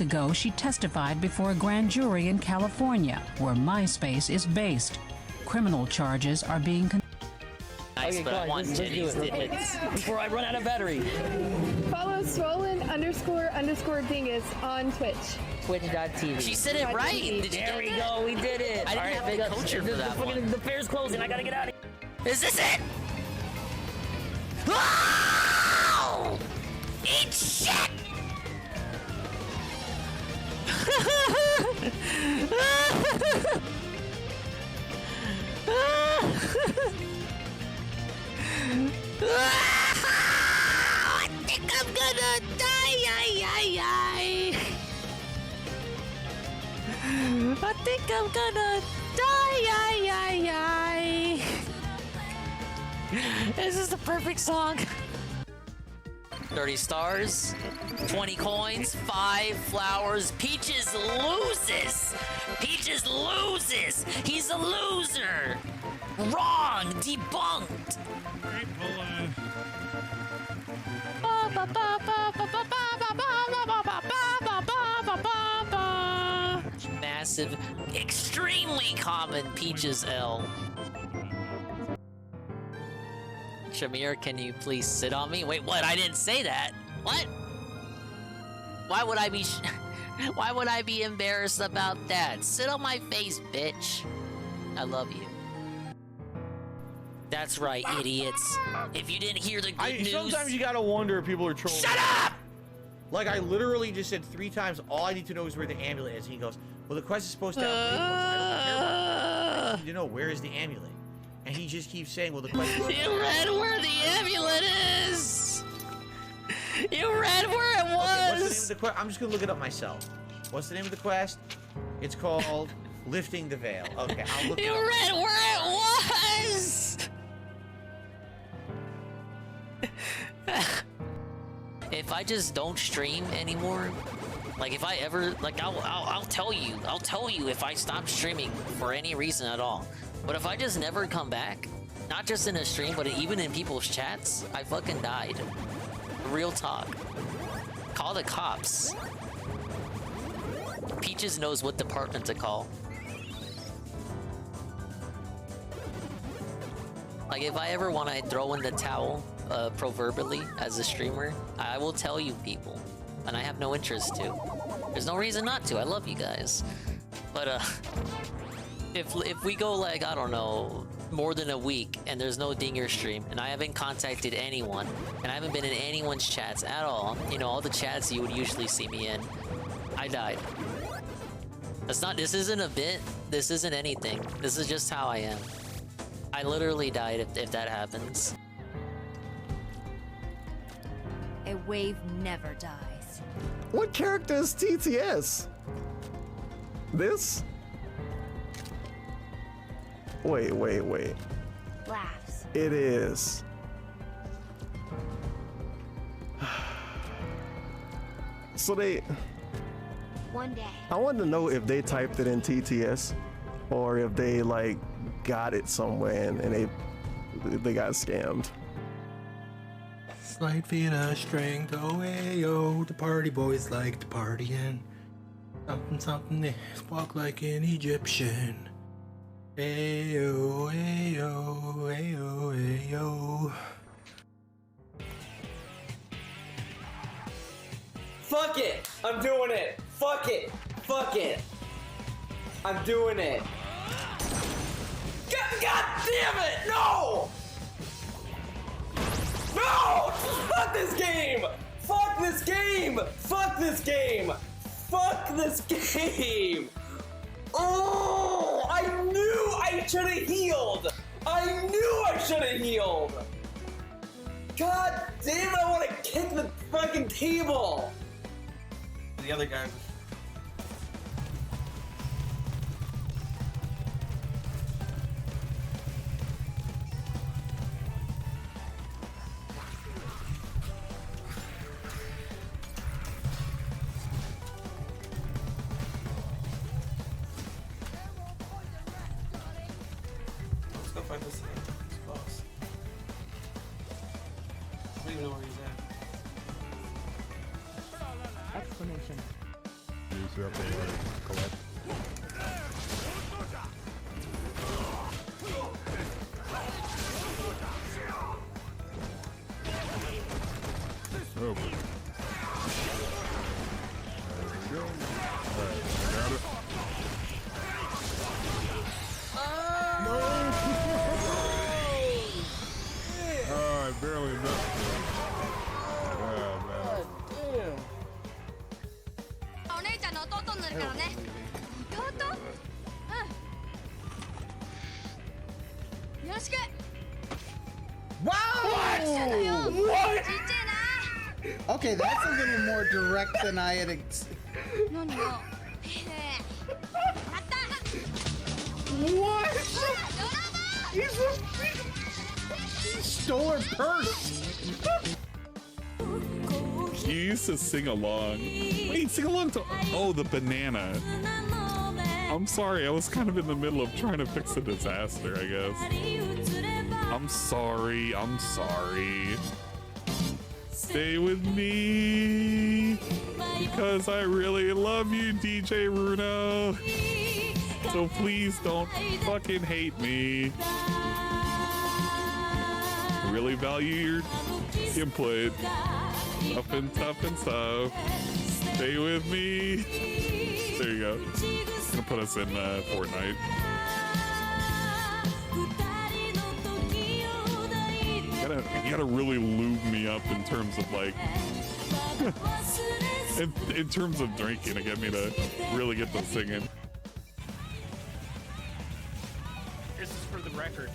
ago, she testified before a grand jury in California, where MySpace is based. Criminal charges are being Nice, but I want Jenny's digits before I run out of battery. Follow swollen__dingus on Twitch. Twitch.tv. She said it right. Did you there we get go. We did it. I didn't have to coach her for that one. The fair's closing. I gotta get out of here. Is this it? Oh! Eat shit! I think I'm gonna die. I think I'm gonna die. This is the perfect song. 30 stars, 20 coins, 5 flowers. Peaches loses. Peaches loses. He's a loser. Wrong. Debunked. Massive, extremely common Peaches L. Shamir, can you please sit on me? Wait, what? I didn't say that. What? Why would I be why would I be embarrassed about that? Sit on my face, bitch. I love you. That's right, idiots. If you didn't hear the good news... Sometimes you gotta wonder if people are trolling. Shut up! Like, I literally just said 3 times, all I need to know is where the amulet is. And he goes, well, the quest is supposed to have 3 points. I don't care about that. I need to know, where is the amulet? And he just keeps saying, well, the quest is... You read where the amulet is! You read where it was! Okay, what's the name of the quest? I'm just gonna look it up myself. What's the name of the quest? It's called Lifting the Veil. Okay, I'll look it up. You read where it was! If I just don't stream anymore, like if I ever, like I'll tell you if I stop streaming for any reason at all. But if I just never come back, not just in a stream, but even in people's chats, I fucking died. Real talk. Call the cops. Peaches knows what department to call. Like if I ever want to throw in the towel, proverbially, as a streamer, I will tell you people, and I have no interest to. There's no reason not to. I love you guys, but if we go like, I don't know, more than a week and there's no Dinger stream and I haven't contacted anyone and I haven't been in anyone's chats at all, you know, all the chats you would usually see me in, I died. This isn't a bit, this isn't anything. This is just how I am. I literally died if that happens. A wave never dies. What character is TTS? This? Wait. Laughs. It is. So One day. I wanted to know if they typed it in TTS or if they like got it somewhere and they got scammed. Slight feet of strength, oh ayo, the party boys like to partying. Something, they walk like an Egyptian. Ayo, ayo, ayo, ayo. Fuck it! I'm doing it! Fuck it! Fuck it! I'm doing it! God damn it! No! No! Fuck this game! Fuck this game! Fuck this game! Fuck this game! Oh! I knew I should have healed! I knew I should have healed! God damn it, I want to kick the fucking table! The other guy was... Let's go find this boss. I don't even know where he's at. Explanation. we have to collect. Oh. There we go. Alright, got it. Oh, I barely missed it. Oh, man. What? Okay, that's a little more direct than I had What? He stole her purse! You used to sing along. Wait, sing along to the banana. I'm sorry, I was kind of in the middle of trying to fix a disaster, I guess. I'm sorry. Stay with me because I really love you, DJ Runo. So please don't fucking hate me. I really value your input. Tough and stuff. Stay with me. There you go. Gonna put us in Fortnite. You gotta really lube me up in terms of like in terms of drinking to get me to really get to singing. This is for the record.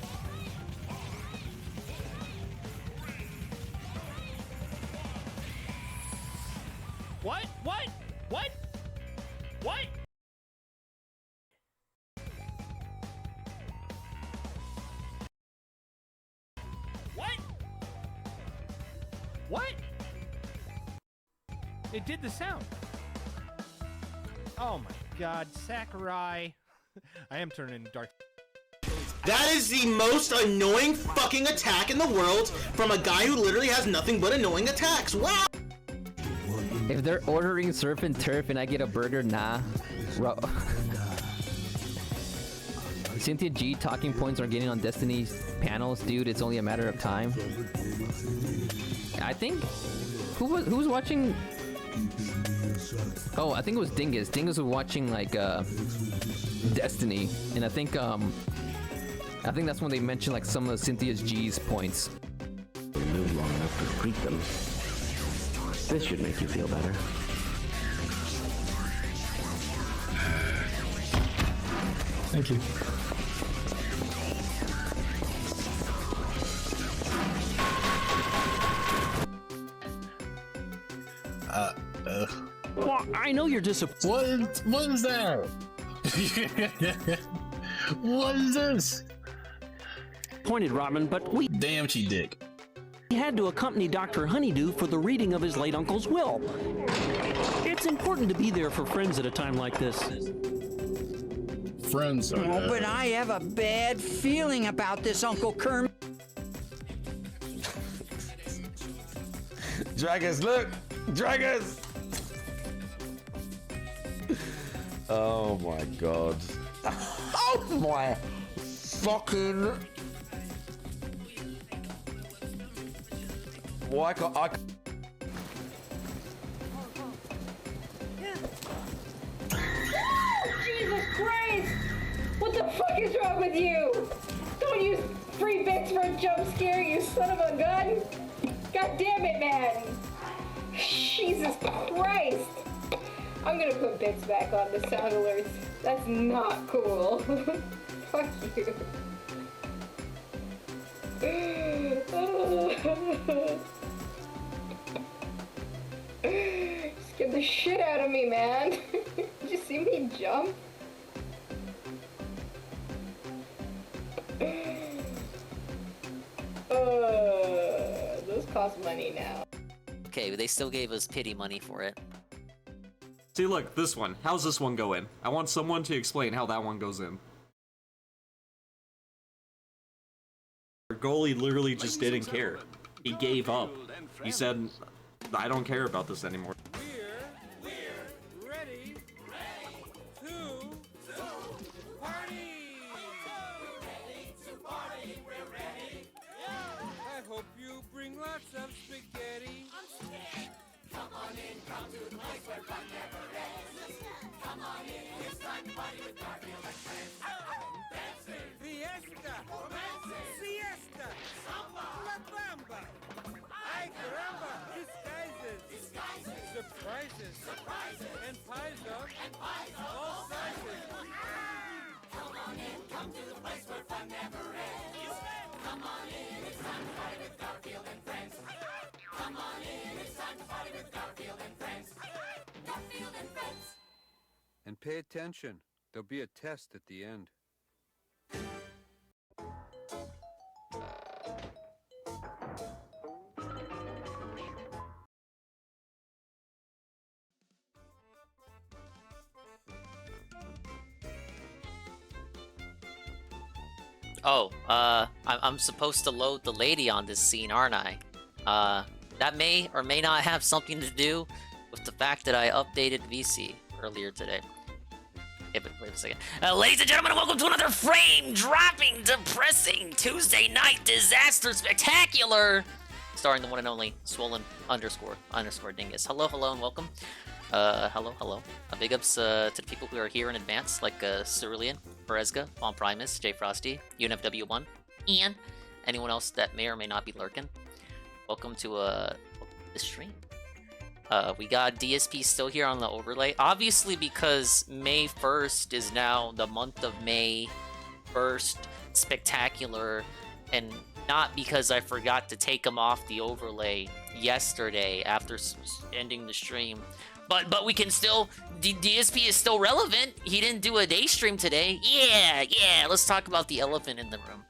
What? What? What? What? What? What? It did the sound. Oh my god, Sakurai. I am turning dark. That is the most annoying fucking attack in the world from a guy who literally has nothing but annoying attacks. Wow! If they're ordering surf and turf and I get a burger, nah. Cynthia G talking points are getting on Destiny's panels, dude. It's only a matter of time. I think who was watching? Oh, I think it was Dingus. Dingus was watching like Destiny, and I think that's when they mentioned like some of Cynthia G's points. Live long enough to greet them. This should make you feel better. Thank you. Well, I know you're disappointed. What is that? What is this? Disappointed, Robin, but we damn she dick. He had to accompany Dr. Honeydew for the reading of his late uncle's will. It's important to be there for friends at a time like this. Friends are Oh, but I have a bad feeling about this, Uncle Kermit. Dragons, look! Dragons! Oh my god. Oh my fucking... Why can't I... Jesus Christ! What the fuck is wrong with you? Don't use free bits for a jump scare, you son of a gun! God damn it, man! Jesus Christ! I'm gonna put bits back on the sound alerts. That's not cool. Fuck you. Scared the shit out of me, man. Did you see me jump? Those cost money now. Okay, but they still gave us pity money for it. See, look, this one. How's this one go in? I want someone to explain how that one goes in. Our goalie literally just didn't care. He gave up. He said, I don't care about this anymore. We're ready Fiesta! Siesta! La Bamba! Ay, caramba! Disguises! Surprises! And pies of all sizes! Come on in, come to the place where fun never ends. Come on in, it's time to party with Garfield and friends. Come on in, it's time to party with Garfield and friends. Garfield and friends. And pay attention. There'll be a test at the end. Oh, I'm supposed to load the lady on this scene, aren't I? That may or may not have something to do with the fact that I updated VC earlier today. Yeah, but wait a second. Ladies and gentlemen, welcome to another frame-dropping, depressing Tuesday night disaster spectacular! Starring the one and only Swollen underscore Dingus. Hello, and welcome. Hello. Big ups to the people who are here in advance, like Cerulean, Berezga, Von Primus, J Frosty, UNFW1, and anyone else that may or may not be lurking. Welcome to the stream. We got DSP still here on the overlay, obviously because May 1st is now the month of May 1st spectacular, and not because I forgot to take him off the overlay yesterday after ending the stream. But we can still, DSP is still relevant. He didn't do a day stream today. Yeah, let's talk about the elephant in the room.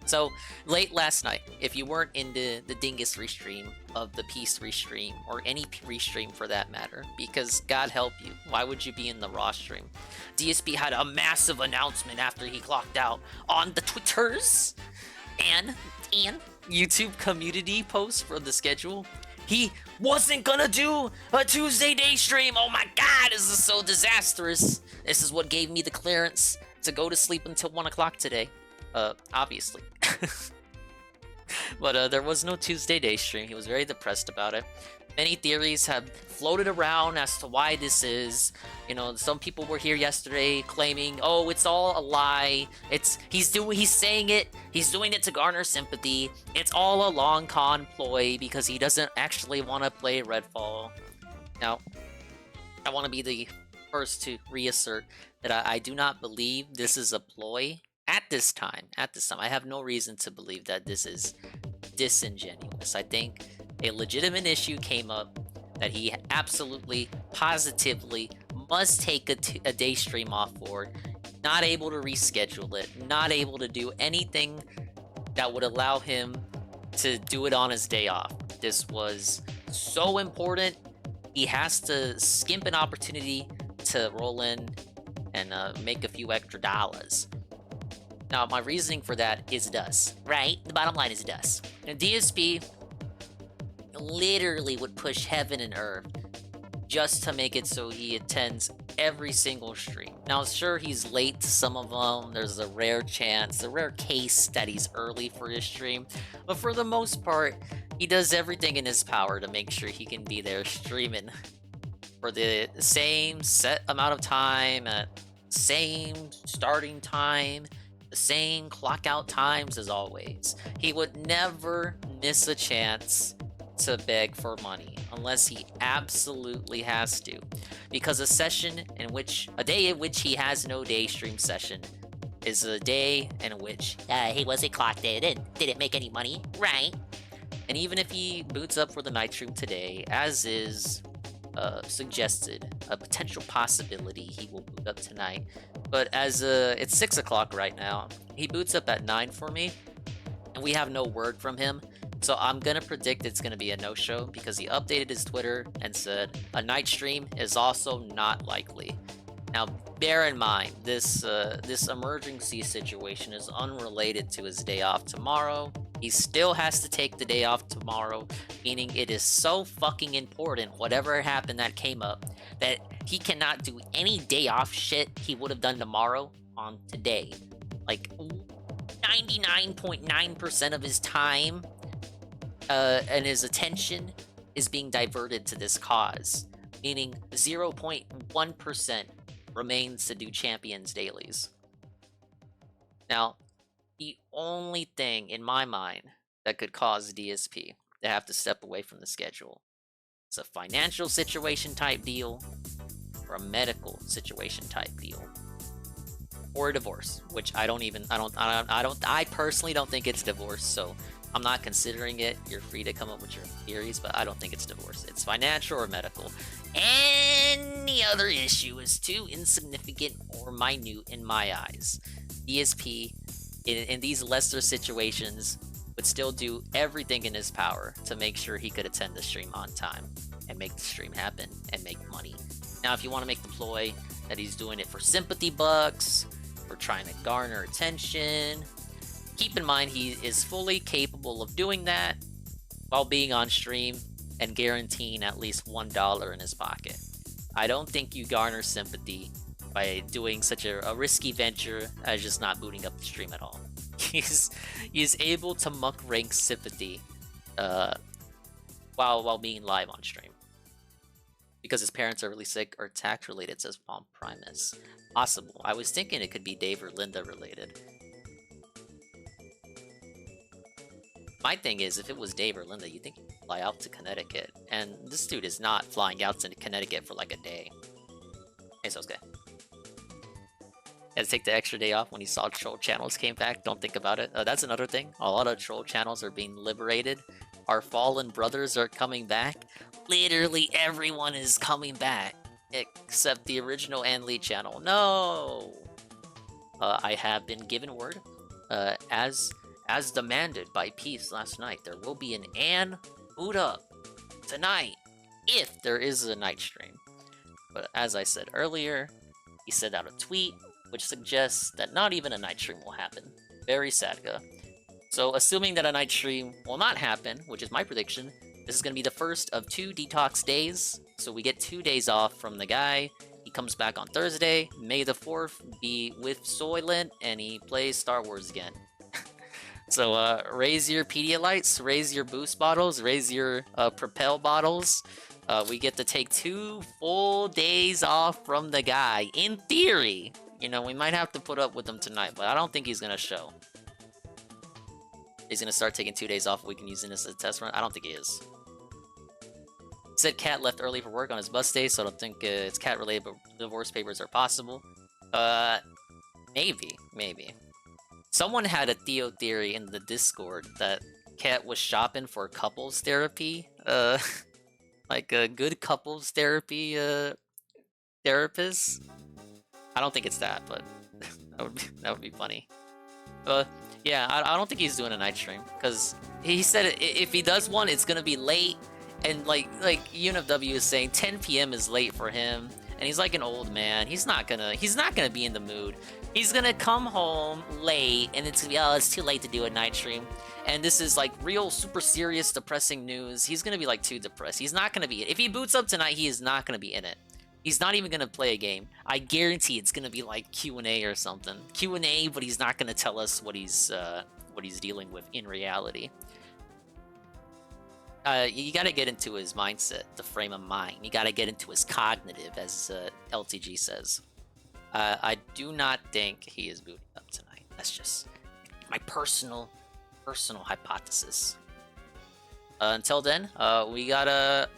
So, late last night, if you weren't into the Dingus restream of the Peace restream, or any restream for that matter, because God help you, why would you be in the Raw stream? DSP had a massive announcement after he clocked out on the Twitters and YouTube community post for the schedule. He wasn't gonna do a Tuesday day stream. Oh my god, this is so disastrous. This is what gave me the clearance to go to sleep until 1 o'clock today. Obviously. But there was no Tuesday day stream. He was very depressed about it. Many theories have floated around as to why this is. You know, some people were here yesterday claiming, oh, it's all a lie. He's saying it. He's doing it to garner sympathy. It's all a long con ploy because he doesn't actually want to play Redfall. Now, I want to be the first to reassert that I do not believe this is a ploy at this time. I have no reason to believe that this is disingenuous. I think a legitimate issue came up that he absolutely, positively must take a day stream off for, not able to reschedule it, not able to do anything that would allow him to do it on his day off. This was so important, he has to skimp an opportunity to roll in and make a few extra dollars. Now, my reasoning for that is dust, right? The bottom line is dust. And DSP literally would push heaven and earth just to make it so he attends every single stream. Now, sure, he's late to some of them. There's a rare chance, a rare case that he's early for his stream. But for the most part, he does everything in his power to make sure he can be there streaming for the same set amount of time, at same starting time, the same clock out times as always. He would never miss a chance to beg for money unless he absolutely has to, because a day in which he has no day stream session is a day in which he wasn't clocked in and didn't make any money, right? And even if he boots up for the night stream today, as is suggested, a potential possibility he will boot up tonight, but as it's 6 o'clock right now, he boots up at 9 for me, and we have no word from him. So I'm gonna predict it's gonna be a no-show because he updated his Twitter and said a night stream is also not likely. Now, bear in mind, this emergency situation is unrelated to his day off tomorrow. He still has to take the day off tomorrow, meaning it is so fucking important, whatever happened that came up, that he cannot do any day off shit he would have done tomorrow on today. Like, 99.9% of his time and his attention is being diverted to this cause, meaning 0.1% remains to do champions dailies. Now, the only thing in my mind that could cause DSP to have to step away from the schedule is a financial situation type deal or a medical situation type deal. Or a divorce, which I personally don't think it's divorce, so I'm not considering it. You're free to come up with your theories, but I don't think it's divorce. It's financial or medical. Any other issue is too insignificant or minute in my eyes. DSP, in these lesser situations, would still do everything in his power to make sure he could attend the stream on time and make the stream happen and make money. Now, if you want to make the ploy that he's doing it for sympathy bucks, for trying to garner attention, keep in mind he is fully capable of doing that while being on stream and guaranteeing at least $1 in his pocket. I don't think you garner sympathy by doing such a risky venture as just not booting up the stream at all. He's able to muck rank sympathy while being live on stream. Because his parents are really sick or tax related, says Palm Primus. Possible. I was thinking it could be Dave or Linda related. My thing is, if it was Dave or Linda, you think he'd fly out to Connecticut. And this dude is not flying out to Connecticut for like a day. Hey, so it's good. Had to take the extra day off when he saw troll channels came back. Don't think about it. That's another thing. A lot of troll channels are being liberated. Our fallen brothers are coming back. Literally everyone is coming back. Except the original Ann Lee channel. No! I have been given word, as demanded by Peace last night, there will be an Ann boot up tonight, if there is a night stream. But as I said earlier, he sent out a tweet, which suggests that not even a night stream will happen. Very sadga. So assuming that a night stream will not happen, which is my prediction, this is going to be the first of 2 detox days. So we get 2 days off from the guy. He comes back on Thursday. May the 4th be with Soylent, and he plays Star Wars again. So raise your Pedialytes, raise your boost bottles, raise your Propel bottles. We get to take 2 full days off from the guy. In theory, you know, we might have to put up with him tonight, but I don't think he's going to show. He's going to start taking 2 days off. We can use it as a test run. I don't think he is. Said Cat left early for work on his bus day, so I don't think it's cat related, but divorce papers are possible. Maybe. Someone had a Theo theory in the Discord that Cat was shopping for couples therapy, like a good couples therapy therapist. I don't think it's that, but that would be funny. Yeah, I don't think he's doing a night stream, because he said if he does one, it's gonna be late. And like UNFW is saying, 10 p.m. is late for him, and he's like an old man. He's not gonna be in the mood. He's gonna come home late, and it's gonna be, oh, it's too late to do a night stream. And this is like real super serious, depressing news. He's gonna be like too depressed. He's not gonna be. If he boots up tonight, he is not gonna be in it. He's not even gonna play a game. I guarantee it's gonna be like Q&A or something. Q&A, but he's not gonna tell us what he's dealing with in reality. You gotta get into his mindset, the frame of mind. You gotta get into his cognitive, as LTG says. I do not think he is booting up tonight. That's just my personal hypothesis. Until then, we gotta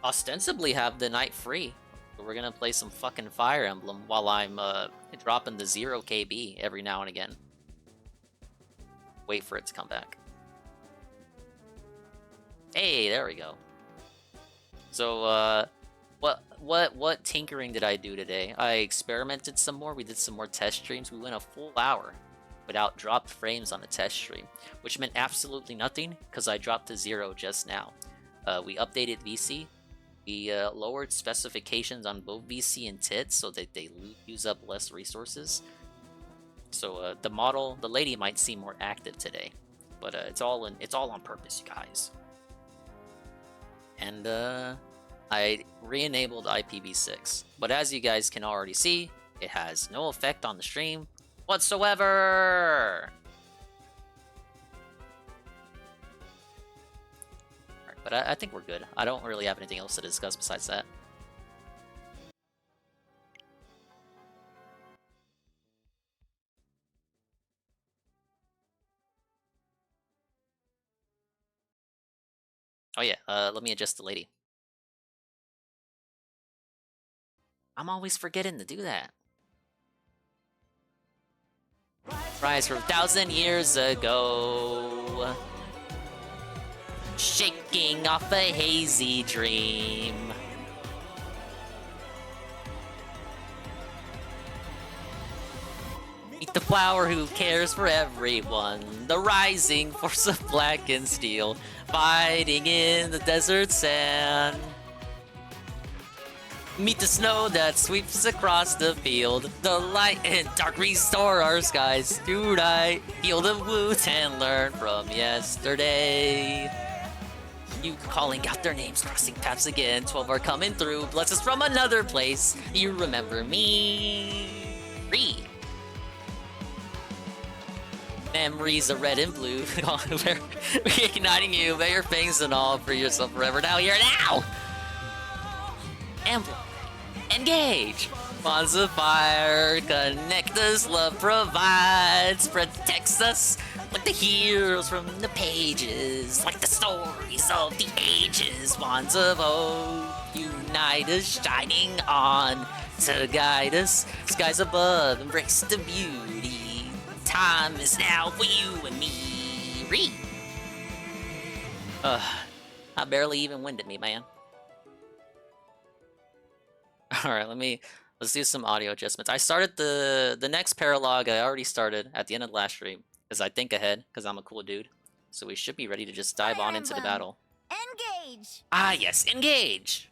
ostensibly have the night free. We're gonna play some fucking Fire Emblem while I'm dropping the 0 KB every now and again. Wait for it to come back. Hey, there we go. So, what tinkering did I do today? I experimented some more. We did some more test streams. We went a full hour without dropped frames on the test stream, which meant absolutely nothing because I dropped to 0 just now. We updated VC. We lowered specifications on both VC and TIT so that they use up less resources. So the lady might seem more active today, but it's all on purpose, you guys. And I re-enabled IPv6, but as you guys can already see, it has no effect on the stream whatsoever. Alright, but I think we're good. I don't really have anything else to discuss besides that. Oh yeah, let me adjust the lady. I'm always forgetting to do that. Rise from 1,000 years ago. Shaking off a hazy dream. Meet the flower who cares for everyone. The rising force of black and steel. Fighting in the desert sand. Meet the snow that sweeps across the field. The light and dark restore our skies. Tonight, heal the wounds and learn from yesterday. You calling out their names, crossing paths again. 12 are coming through, bless us from another place. You remember me. Memories of red and blue. Reigniting you, may your fangs and all for yourself forever. Now, here, now! Emblem. Engage! Bonds of fire, connect us, love provides, protects us like the heroes from the pages, like the stories of the ages. Bonds of hope, unite us, shining on to guide us. Skies above, embrace the beauty. Time is now for you and me. I barely even winded me, man. Alright, let's do some audio adjustments. I started the next Paralogue I already started at the end of the last stream, because I think ahead, because I'm a cool dude. So we should be ready to just dive on into the battle. Engage! Ah yes, engage!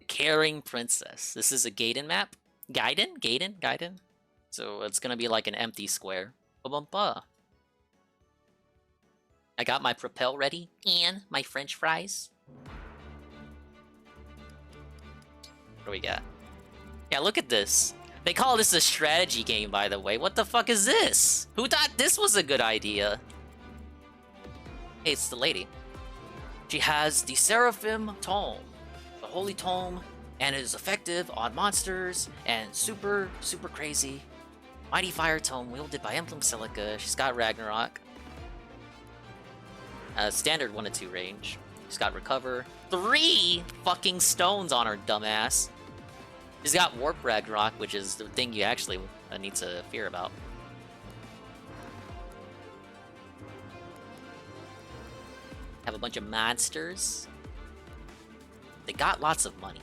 Caring Princess. This is a Gaiden map. Gaiden? So it's gonna be like an empty square. Ba-bum-ba. I got my Propel ready, and my French fries. What do we got? Yeah, look at this. They call this a strategy game, by the way. What the fuck is this? Who thought this was a good idea? Hey, it's the lady. She has the Seraphim Tome, the Holy Tome, and it is effective on monsters and super crazy. Mighty Fire Tome wielded by Emblem Silica. She's got Ragnarok. Standard 1 to 2 range. She's got Recover. 3 fucking stones on her dumbass. She's got Warp Ragnarok, which is the thing you actually need to fear about. Have a bunch of monsters. They got lots of money.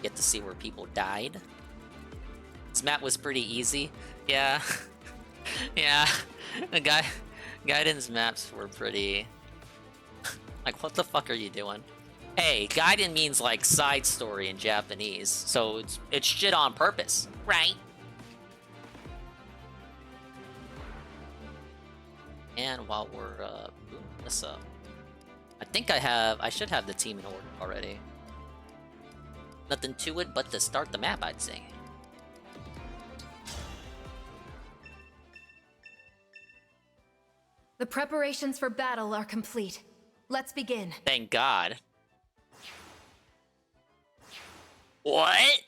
Get to see where people died. This map was pretty easy. Yeah. Yeah. The Gaiden's maps were pretty... Like, what the fuck are you doing? Hey, Gaiden means, like, side story in Japanese, so it's shit on purpose, right? And while we're, booming this up, I should have the team in order already. Nothing to it but to start the map, I'd say. The preparations for battle are complete. Let's begin. Thank God. What?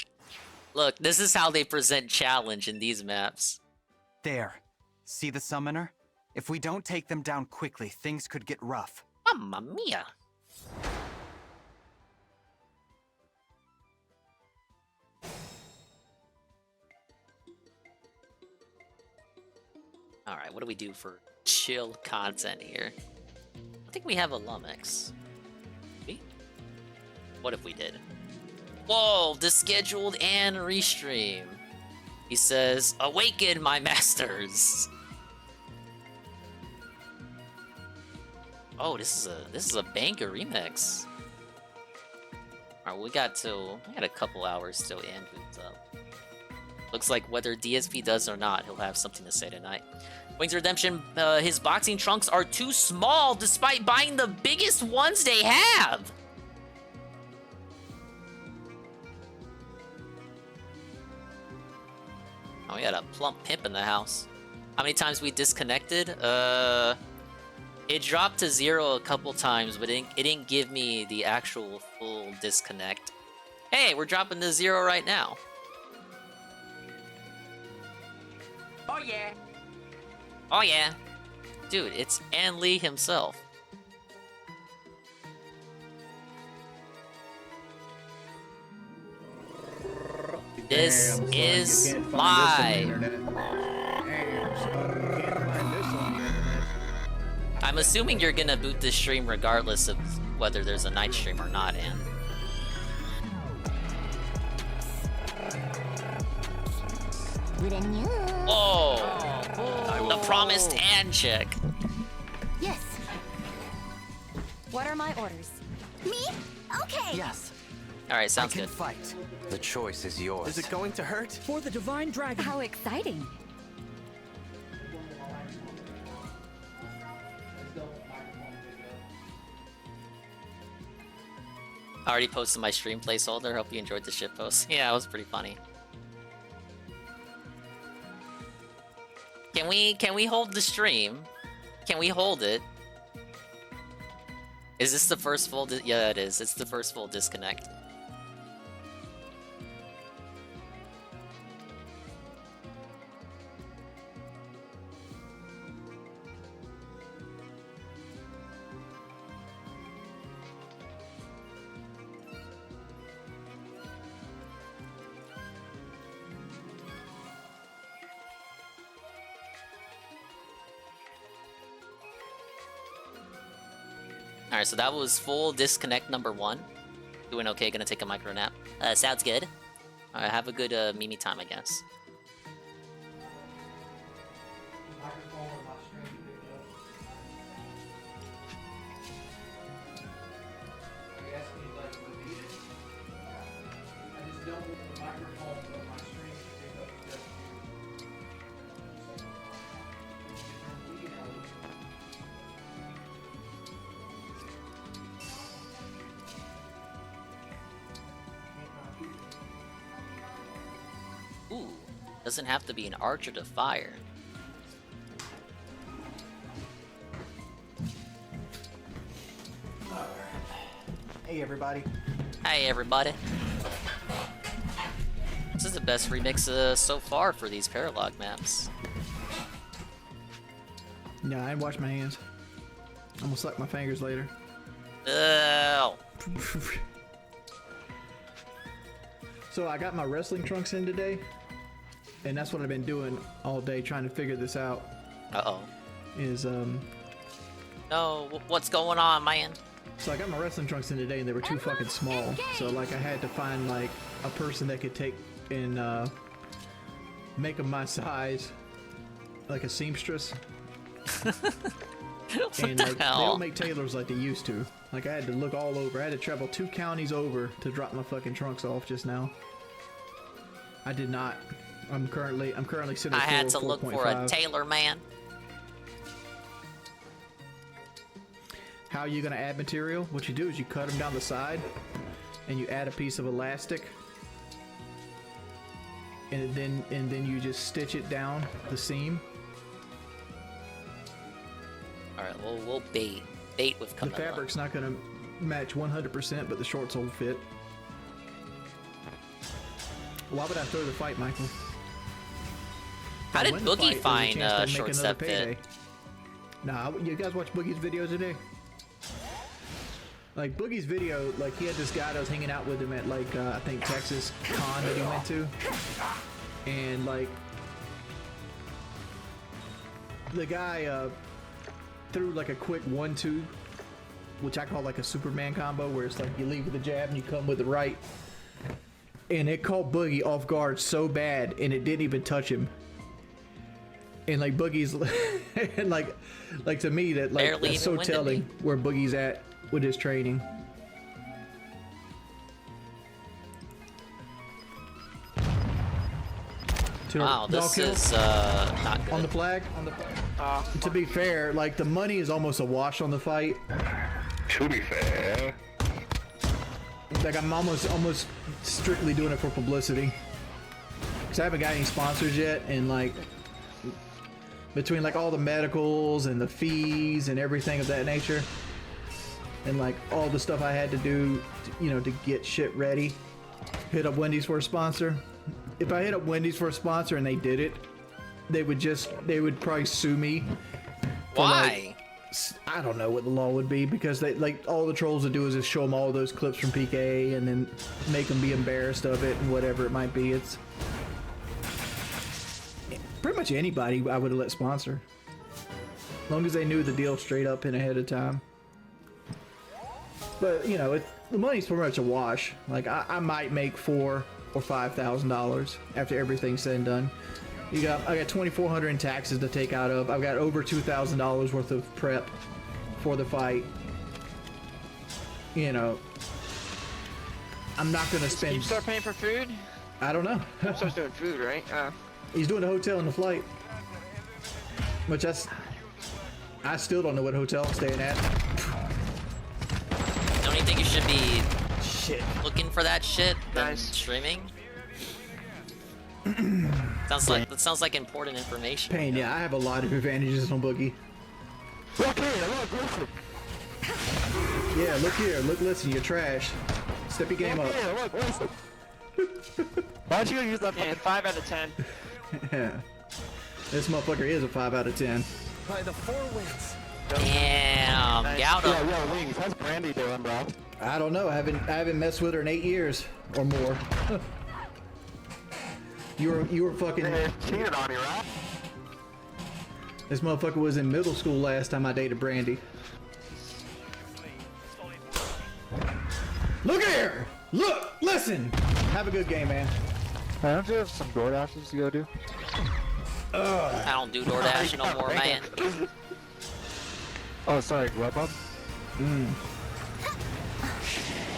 Look, this is how they present challenge in these maps. There. See the summoner? If we don't take them down quickly, things could get rough. Mamma mia. Alright, what do we do for chill content here? I think we have a Lumix. Maybe? What if we did? Whoa, descheduled and restream. He says, "Awaken, my masters." Oh, this is a banger remix. Alright, we got a couple hours till Ian boots up. Looks like whether DSP does or not, he'll have something to say tonight. Wings Redemption, his boxing trunks are too small despite buying the biggest ones they have. Oh, we had a plump pimp in the house. How many times we disconnected? It dropped to 0 a couple times, but it didn't give me the actual full disconnect. Hey, we're dropping to 0 right now. Oh yeah. Oh yeah. Dude, it's An Lee himself. This Damn, son, is you can't find this on the live. internet. Damn, son, you can't find this on the internet. I'm assuming you're gonna boot this stream regardless of whether there's a night stream or not, Ann. Oh! The promised Ann chick. Yes. What are my orders? Me? Okay. Yes. Alright, sounds I can good. fight. The choice is yours. Is it going to hurt? For the divine dragon. How exciting. I already posted my stream placeholder. Hope you enjoyed the shit post. Yeah, it was pretty funny. Can we hold the stream? Can we hold it? Is this the first full yeah, it is. It's the first full disconnect. Alright, so that was full disconnect number 1. Doing okay, gonna take a micro nap. Sounds good. Alright, have a good Mimi time, I guess. Ooh, doesn't have to be an archer to fire. Hey, everybody. Hey, everybody. This is the best remix so far for these Paralogue maps. No, I didn't wash my hands. I'm gonna suck my fingers later. Oh. So I got my wrestling trunks in today, and that's what I've been doing all day trying to figure this out. Uh-oh. Is No, what's going on, man? So I got my wrestling trunks in today, and they were too fucking small. So like I had to find like a person that could take and make them my size, like a seamstress. And like they don't make tailors like they used to. Like I had to look all over. I had to travel 2 counties over to drop my fucking trunks off just now. I did not. I'm currently sitting. I at had to look for a tailor man. How are you gonna add material? What you do is you cut them down the side, and you add a piece of elastic, and then you just stitch it down the seam. All right, we'll bait with The Camilla. fabric's not gonna match 100%, but the shorts will fit. Why would I throw the fight, Michael? How If I did win the Boogie fight, there's a find chance to make short another step payday. fit? Nah, you guys watch Boogie's video today? Like Boogie's video, like he had this guy that was hanging out with him at like I think Texas Con that he went to, and like the guy threw like a quick 1-2, which I call like a Superman combo, where it's like you leave with the jab and you come with the right, and it caught Boogie off guard so bad, and it didn't even touch him. And like Boogie's, and like to me that like Barely that's so even winded telling me. where Boogie's at with his training. Wow, this is not good. On the flag? To be fair, like the money is almost a wash on the fight. To be fair. Like I'm almost strictly doing it for publicity. Cause I haven't got any sponsors yet, and like between like all the medicals and the fees and everything of that nature, and like all the stuff I had to do, to get shit ready. Hit up Wendy's for a sponsor. If I hit up Wendy's for a sponsor and they did it, they would probably sue me Why? I don't know what the law would be, because they like all the trolls would do is just show them all those clips from PK and then make them be embarrassed of it and whatever it might be. It's pretty much anybody I would have let sponsor, as long as they knew the deal straight up and ahead of time. But you know, the money's pretty much a wash. Like I might make $4,000 or $5,000 after everything's said and done. I got $2,400 in taxes to take out of. I've got over $2,000 worth of prep for the fight. You know, I'm not gonna spend. Can you start paying for food? I don't know. Starts doing food, right? He's doing the hotel and the flight, which I still don't know what hotel I'm staying at. Don't you think you should be looking for that shit than streaming? That sounds like important information. Pain, yeah, I have a lot of advantages on Boogie. Yeah, look here, listen, you're trash. Step your game up. Why don't you use that? Yeah, 5 out of 10. Yeah. This motherfucker is a 5 out of 10. By the 4 wins. Damn, Gouda. Yo, Wings, how's Brandy doing, bro? I don't know. I haven't messed with her in 8 years or more. You were fucking cheated on you, right? This motherfucker was in middle school last time I dated Brandy. Look here! Look! Listen! Have a good game, man. Don't you have some DoorDashes to go do? I don't do DoorDash no more, man. Oh, sorry, Grubhub?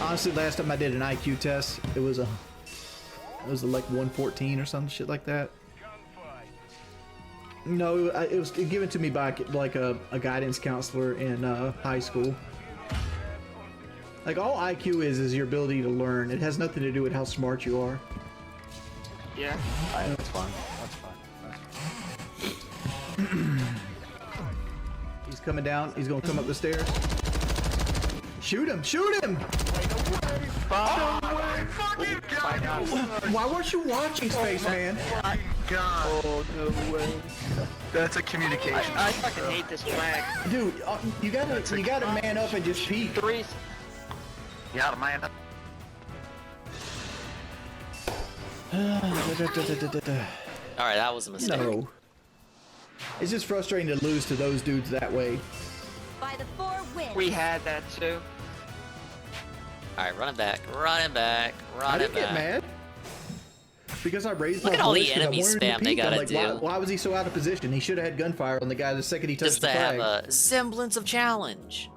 Honestly, last time I did an IQ test, it was like 114 or some shit like that. No, it was given to me by like a guidance counselor in high school. Like all IQ is your ability to learn. It has nothing to do with how smart you are. Yeah, that's fine. That's fine. He's coming down. He's gonna come up the stairs. Shoot him! Shoot him! Why weren't you watching, Spaceman? My God! Oh no way! That's a communication. I fucking hate this flag. Dude, you gotta man up and just peek. You gotta man up. Alright, that was a mistake. No. It's just frustrating to lose to those dudes that way. By the 4 wins. We had that too. Alright, run it back, run it back, run I it didn't back. get mad. Because I raised Look my at all voice the 'cause I enemy wanted him to spam they peek. I'm gotta like, do. Why was he so out of position? He should have had gunfire on the guy the second he touched Just the to flag. have a semblance of challenge.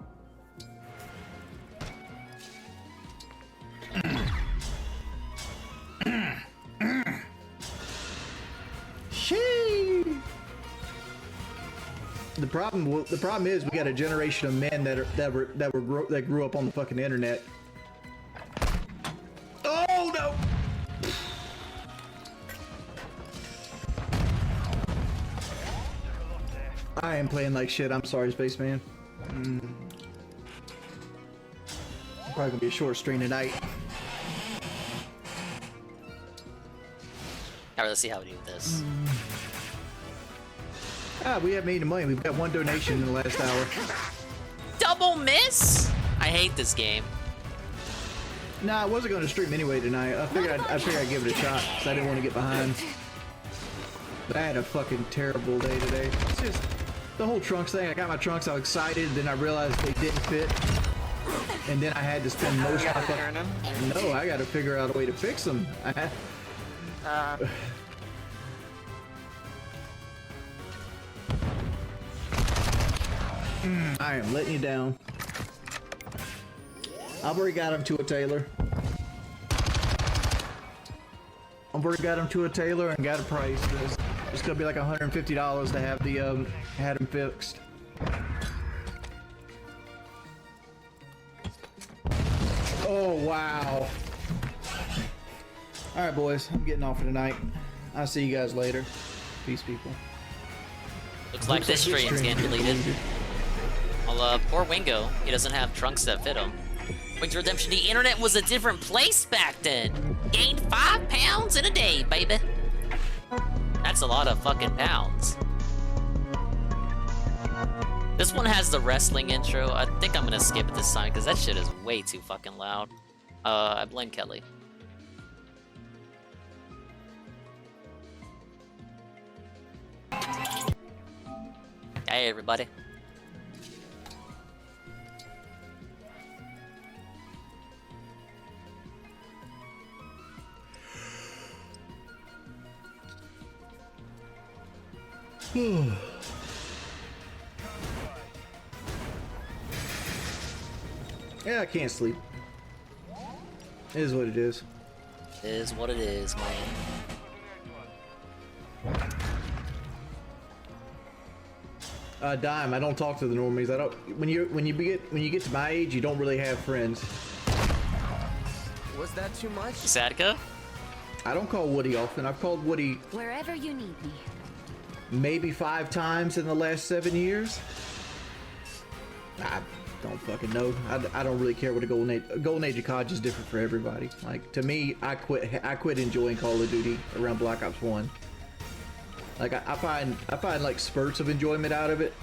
Shee. The problem is we got a generation of men that grew up on the fucking internet. Oh no! I am playing like shit. I'm sorry, Spaceman. Probably gonna be a short stream tonight. Alright, let's see how we do with this. We haven't made any money. We've got one donation in the last hour. Double miss? I hate this game. Nah, I wasn't going to stream anyway tonight. I figured I'd give it a shot because I didn't want to get behind. But I had a fucking terrible day today. It's just the whole trunks thing. I got my trunks. I was excited. Then I realized they didn't fit. And then I had to spend most of my fucking... No, I got to figure out a way to fix them. I am letting you down. I've already got him to a tailor. I've already got him to a tailor and got a price. It's gonna be like $150 to have the had him fixed. Oh wow! All right, boys, I'm getting off for tonight. I'll see you guys later. Peace, people. Looks like this stream's getting deleted. Well, poor Wingo. He doesn't have trunks that fit him. Wings Redemption, the internet was a different place back then. Gained 5 pounds in a day, baby. That's a lot of fucking pounds. This one has the wrestling intro. I think I'm gonna skip it this time because that shit is way too fucking loud. I blame Kelly. Hey everybody. Yeah, I can't sleep. It is what it is. It is what it is, man. Dime, I don't talk to the normies. I don't. When you get to my age, you don't really have friends. Was that too much? Sadka? I don't call Woody often. I've called Woody Wherever you need me. maybe 5 times in the last 7 years. I don't fucking know. I don't really care what a golden age of COD is different for everybody. Like, to me, I quit enjoying Call of Duty around Black Ops 1. Like, I find like spurts of enjoyment out of it.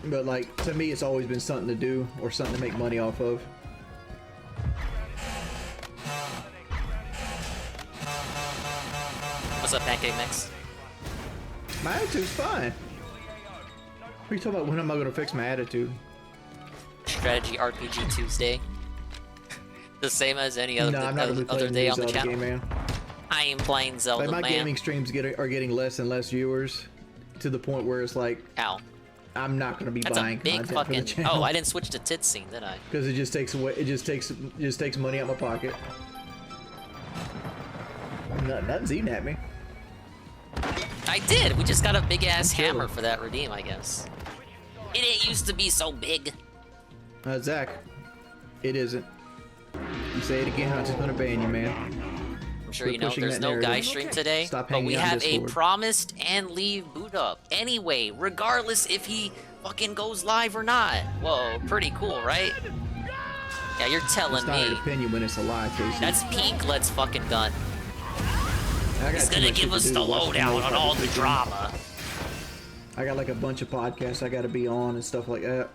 But like, to me, it's always been something to do or something to make money off of. What's up, Pancake Mix? My attitude's fine. What are you talking about? When am I going to fix my attitude? Strategy RPG Tuesday. The same as any other, No, I'm not really other playing day the on the Zelda channel. game, man. I am playing Zelda, Like, my man. gaming streams are getting less and less viewers to the point where it's like, ow, I'm not going to be that's a buying big content fucking. for the channel. Oh, I didn't switch to tit scene, did I? Because it just takes away. It just takes money out my pocket. Nothing's eating at me. I did. We just got a big ass hammer for that redeem, I guess. It didn't used to be so big. Zach, it isn't. You say it again, I'm just gonna ban you, man. I'm sure Quit you know pushing there's that no narrative. guy stream today, Stop but hanging we out in have a Discord. promised and leave boot up. Anyway, regardless if he fucking goes live or not. Whoa, pretty cool, right? Yeah, you're telling It's not me. an opinion when it's a lie, Casey. That's peak Let's Fucking Gun. I got He's too gonna much shit give to us do the to watch lowdown no on all the fucking drama. I got like a bunch of podcasts I gotta be on and stuff like that.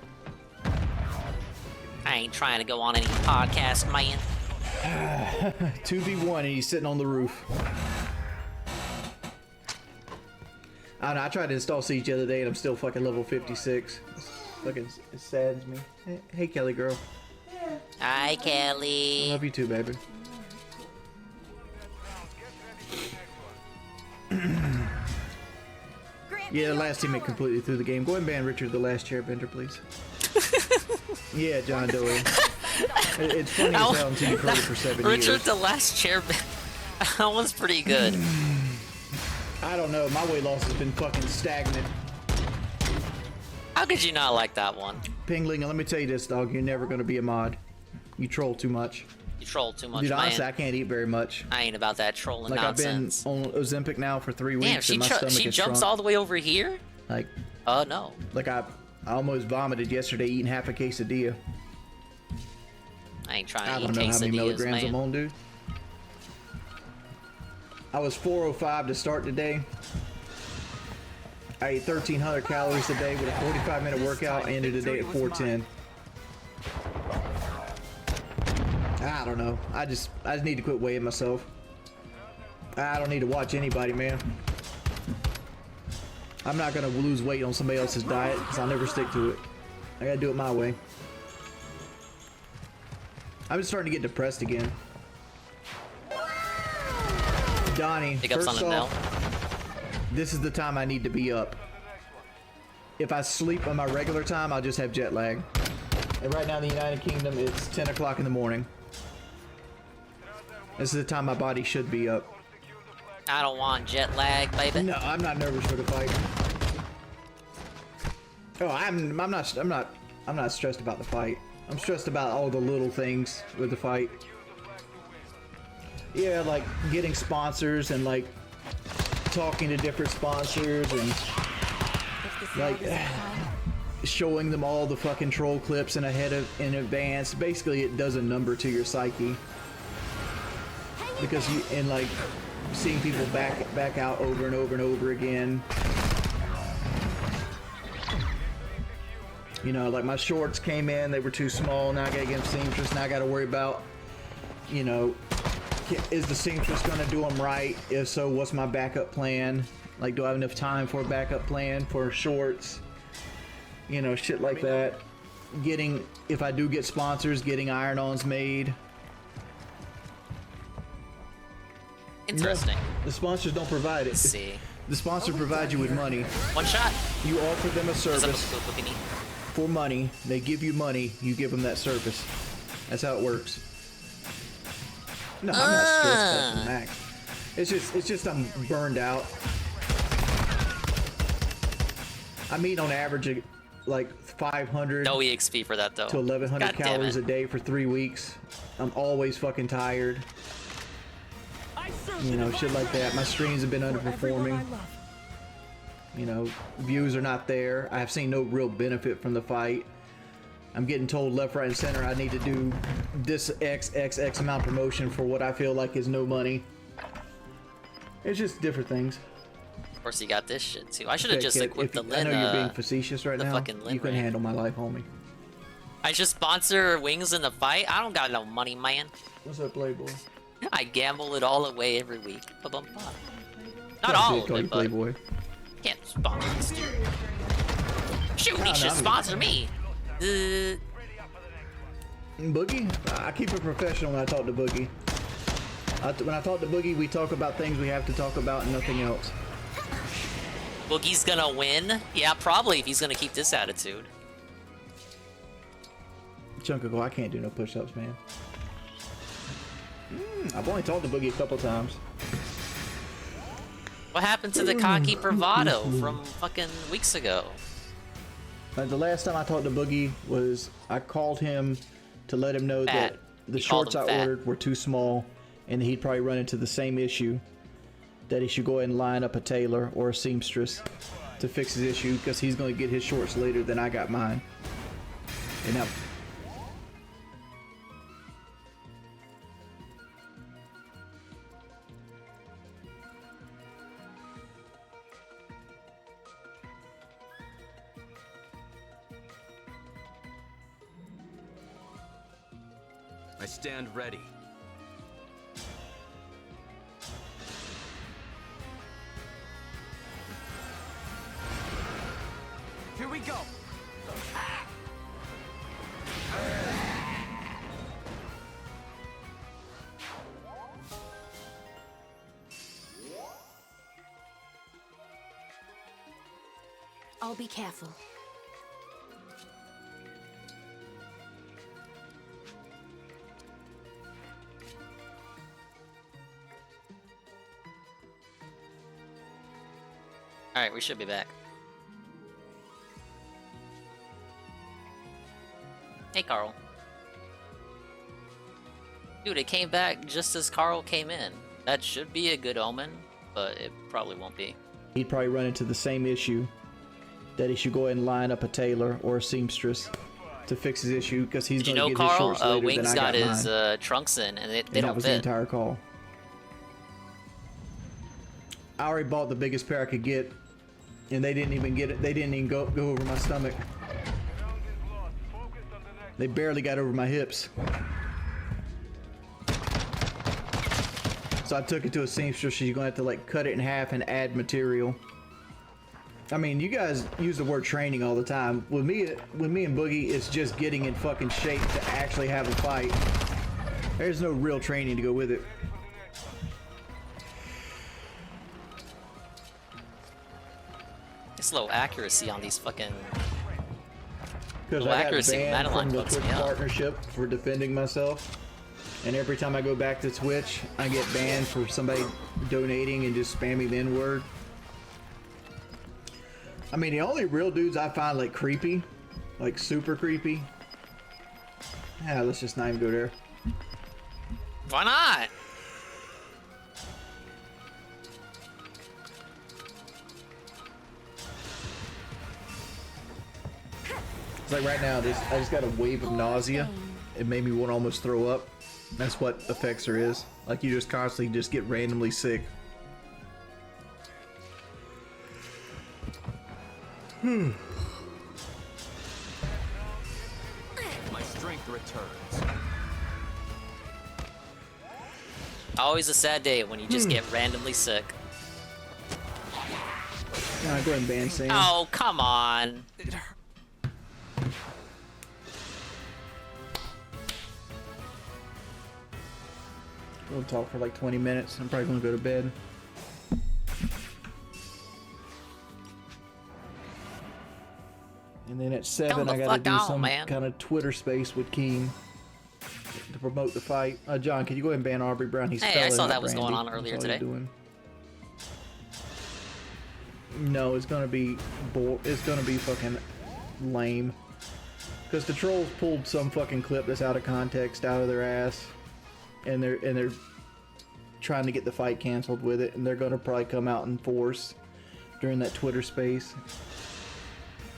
I ain't trying to go on any podcast, man. 2v1 and he's sitting on the roof. I don't know, I tried to install Siege the other day and I'm still fucking level 56. It saddens me. Hey Kelly girl. Hi, Kelly. I love you too, baby. Yeah, the last teammate completely threw the game. Go ahead and ban Richard, the last chairbender, please. Yeah, John Doe. It's funny as hell until you played it for 7 years. Richard, the last chair. That one's pretty good. I don't know. My weight loss has been fucking stagnant. How could you not like that one? Pingling, and let me tell you this, dog. You're never going to be a mod. You troll too much. You troll too much, Dude, man. honestly, I can't eat very much. I ain't about that trolling Like, nonsense. I've been on Ozempic now for 3 weeks, Damn, she, and my stomach she has jumps shrunk. all the way over here? Like, oh no. Like, I almost vomited yesterday eating half a quesadilla. I ain't trying I to eat don't know how many quesadillas, milligrams man. I'm on, dude. I was 405 to start today. I ate 1,300 calories a day with a 45-minute workout. I ended the day at 410. I don't know. I just need to quit weighing myself. I don't need to watch anybody, man. I'm not gonna lose weight on somebody else's diet because I'll never stick to it. I gotta do it my way. I'm just starting to get depressed again. Donnie, Pickups first on it off, this is the time I need to be up. If I sleep on my regular time, I'll just have jet lag. And right now in the United Kingdom, it's 10 o'clock in the morning. This is the time my body should be up. I don't want jet lag, baby. No, I'm not nervous for the fight. Oh, I'm not stressed about the fight. I'm stressed about all the little things with the fight. Yeah, like getting sponsors and like talking to different sponsors and like showing them all the fucking troll clips in advance. Basically, it does a number to your psyche because like seeing people back out over and over and over again. You know, like my shorts came in, they were too small. Now I gotta get them seamstress. Now I gotta worry about, you know, is the seamstress gonna do them right? If so, what's my backup plan? Like, do I have enough time for a backup plan for shorts? You know, shit like that. Getting, if I do get sponsors, getting iron-ons made. Interesting. No, the sponsors don't provide it. Let's see. The sponsor provides you with money. One shot. You offer them a service for money. They give you money. You give them that service. That's how it works. No, I'm not stressed out to max. It's just I'm burned out. I mean, on average, like 500 no EXP for that though. To 1,100 God damn calories it. a day for 3 weeks. I'm always fucking tired. You know, shit like that. My streams have been underperforming. You know, views are not there. I have seen no real benefit from the fight. I'm getting told left, right, and center I need to do this X amount promotion for what I feel like is no money. It's just different things. Of course, you got this shit too. I should have Okay, just kid, equipped the I Lin. know you're being facetious right the now. fucking Lin You can ring. handle my life, homie. I should sponsor Wings in the fight. I don't got no money, man. What's up, Playboy? I gamble it all away every week. Ba-bum-ba. Not Yeah, all kid, of call it, you but Playboy. can't sponsor this dude. Shoot, No, he no, should I'm- sponsor me. Boogie? I keep it professional when I talk to Boogie. When I talk to Boogie, we talk about things we have to talk about and nothing else. Boogie's gonna win? Yeah, probably if he's gonna keep this attitude. Chunk of go, I can't do no push-ups, man. I've only talked to Boogie a couple times. What happened to the cocky bravado from fucking weeks ago? The last time I talked to Boogie was I called him to let him know Fat. that the You called shorts him I fat. ordered were too small and he'd probably run into the same issue, that he should go ahead and line up a tailor or a seamstress to fix his issue because he's going to get his shorts later than I got mine. And now, I stand ready. Here we go. I'll be careful. Alright, we should be back. Hey, Carl. Dude, it came back just as Carl came in. That should be a good omen, but it probably won't be. he'd probably run into the same issue, that he should go ahead and line up a tailor or a seamstress to fix his issue because he's Did going you to know, get his Carl? shorts later Wings than I got got his mine. trunks in, and they And don't that was the fit. entire call. I already bought the biggest pair I could get, and they didn't even get it. They didn't even go over my stomach. They barely got over my hips. So I took it to a seamstress. She's gonna have to like cut it in half and add material. I mean, you guys use the word training all the time. With me and Boogie, it's just getting in fucking shape to actually have a fight. There's no real training to go with it. It's low accuracy on these fucking. Because Low I got accuracy with banned Madeline from the fucks Twitch me up. partnership for defending myself. And every time I go back to Twitch, I get banned for somebody donating and just spamming the N-word. I mean, the only real dudes I find like creepy, like super creepy. Yeah, let's just not even go there. Why not? It's like right now, I just got a wave of nausea. It made me want to almost throw up. That's what Effexor is. Like you just constantly just get randomly sick. returns. Always a sad day when you just get randomly sick. Go ahead and ban Sam. Oh, come on. We'll talk for like 20 minutes. I'm probably gonna go to bed. And then at 7, I gotta do some kind of Twitter space with Keen to promote the fight. John, can you go ahead and ban Aubrey Brown? He's Hey, I saw felling that at was Brandy. going on earlier That's all he's today. doing. No, it's gonna be it's gonna be fucking lame. Because the trolls pulled some fucking clip that's out of context out of their ass, and they're trying to get the fight canceled with it, and they're gonna probably come out in force during that Twitter space.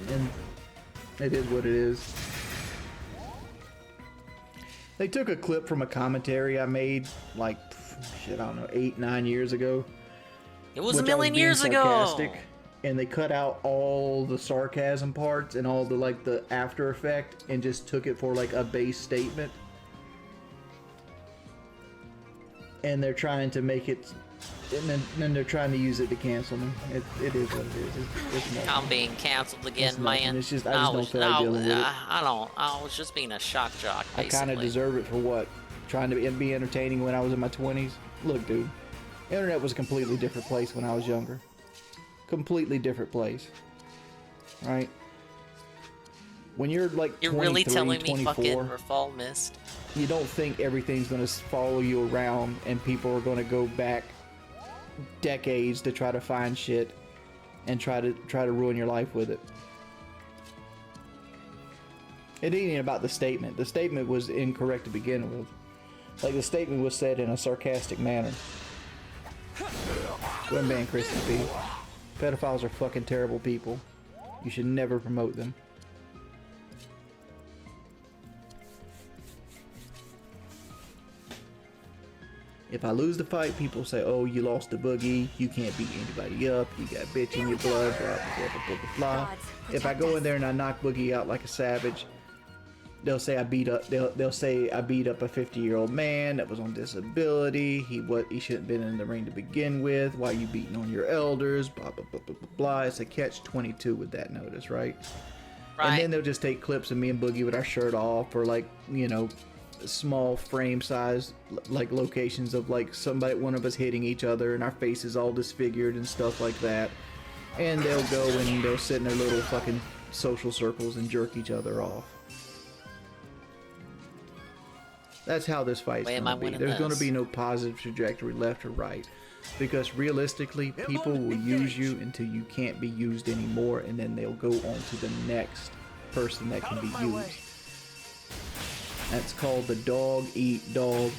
And it is what it is. They took a clip from a commentary I made like shit, I don't know, 8-9 years ago. It was a which I million being years ago. sarcastic, and they cut out all the sarcasm parts and all the like the after effect and just took it for like a base statement. And they're trying to make it, and then they're trying to use it to cancel me. It is what it is. It's nothing. I'm being canceled again, It's nothing. man. It's just I just don't feel like dealing with it. I was just being a shock jock, I basically. kind of deserve it for what? Trying to be entertaining when I was in my 20s? Look, dude. Internet was a completely different place when I was younger. Completely different place. Right? When you're like You're 23, really telling me 24, fucking Rafal missed? you don't think everything's going to follow you around and people are going to go back decades to try to find shit and try to ruin your life with it. It ain't even about the statement. The statement was incorrect to begin with. Like, the statement was said in a sarcastic manner. Go ahead and ban Christy B. Pedophiles are fucking terrible people. You should never promote them. If I lose the fight, people say, oh, you lost the boogie, you can't beat anybody up, you got bitch in your blood, blah, blah, blah, blah, blah. If I go in there and I knock Boogie out like a savage, they'll say I beat up a 50-year-old man that was on disability, he shouldn't have been in the ring to begin with, why you beating on your elders, blah, blah, blah, blah, blah, blah. It's a catch-22 with that notice, right? And then they'll just take clips of me and Boogie with our shirt off, or like, you know, small frame size like locations of like one of us hitting each other and our faces all disfigured and stuff like that, and they'll go and they'll sit in their little fucking social circles and jerk each other off. That's how this fight's gonna be. There's gonna be no positive trajectory left or right, because realistically people will use you until you can't be used anymore, and then they'll go on to the next person that can be used. That's called the dog-eat-dog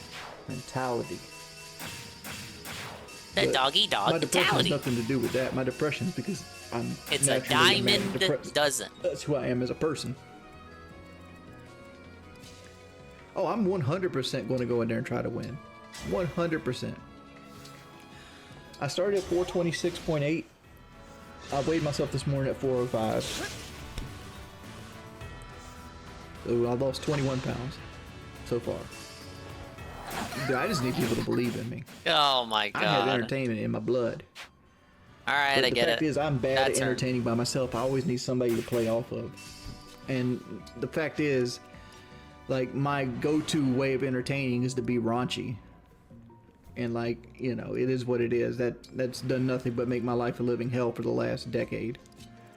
mentality. The dog-eat-dog My depression mentality. has nothing to do with that. My depression is because I'm It's a naturally man diamond depressed. dozen. That's who I am as a person. Oh, I'm 100% going to go in there and try to win. 100%. I started at 426.8. I weighed myself this morning at 405. So I lost 21 pounds so far. Dude, I just need people to believe in me. Oh my god. I have entertainment in my blood. Alright, But I get it. The fact is, I'm bad That's at entertaining by myself. I always need somebody to play off of. And the fact is, like, my go-to way of entertaining is to be raunchy. And, like, you know, it is what it is. That's done nothing but make my life a living hell for the last decade.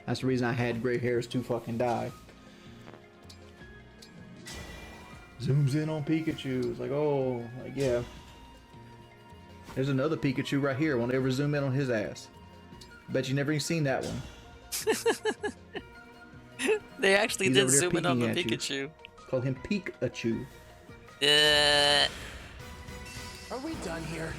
That's the reason I had gray hairs to fucking die. Zooms in on Pikachu. It's like, oh, like, yeah. There's another Pikachu right here. Won't ever zoom in on his ass. Bet you never even seen that one. They actually He's did over there zoom in on the peeking at Pikachu. you. Call him Pikachu. Are we done here?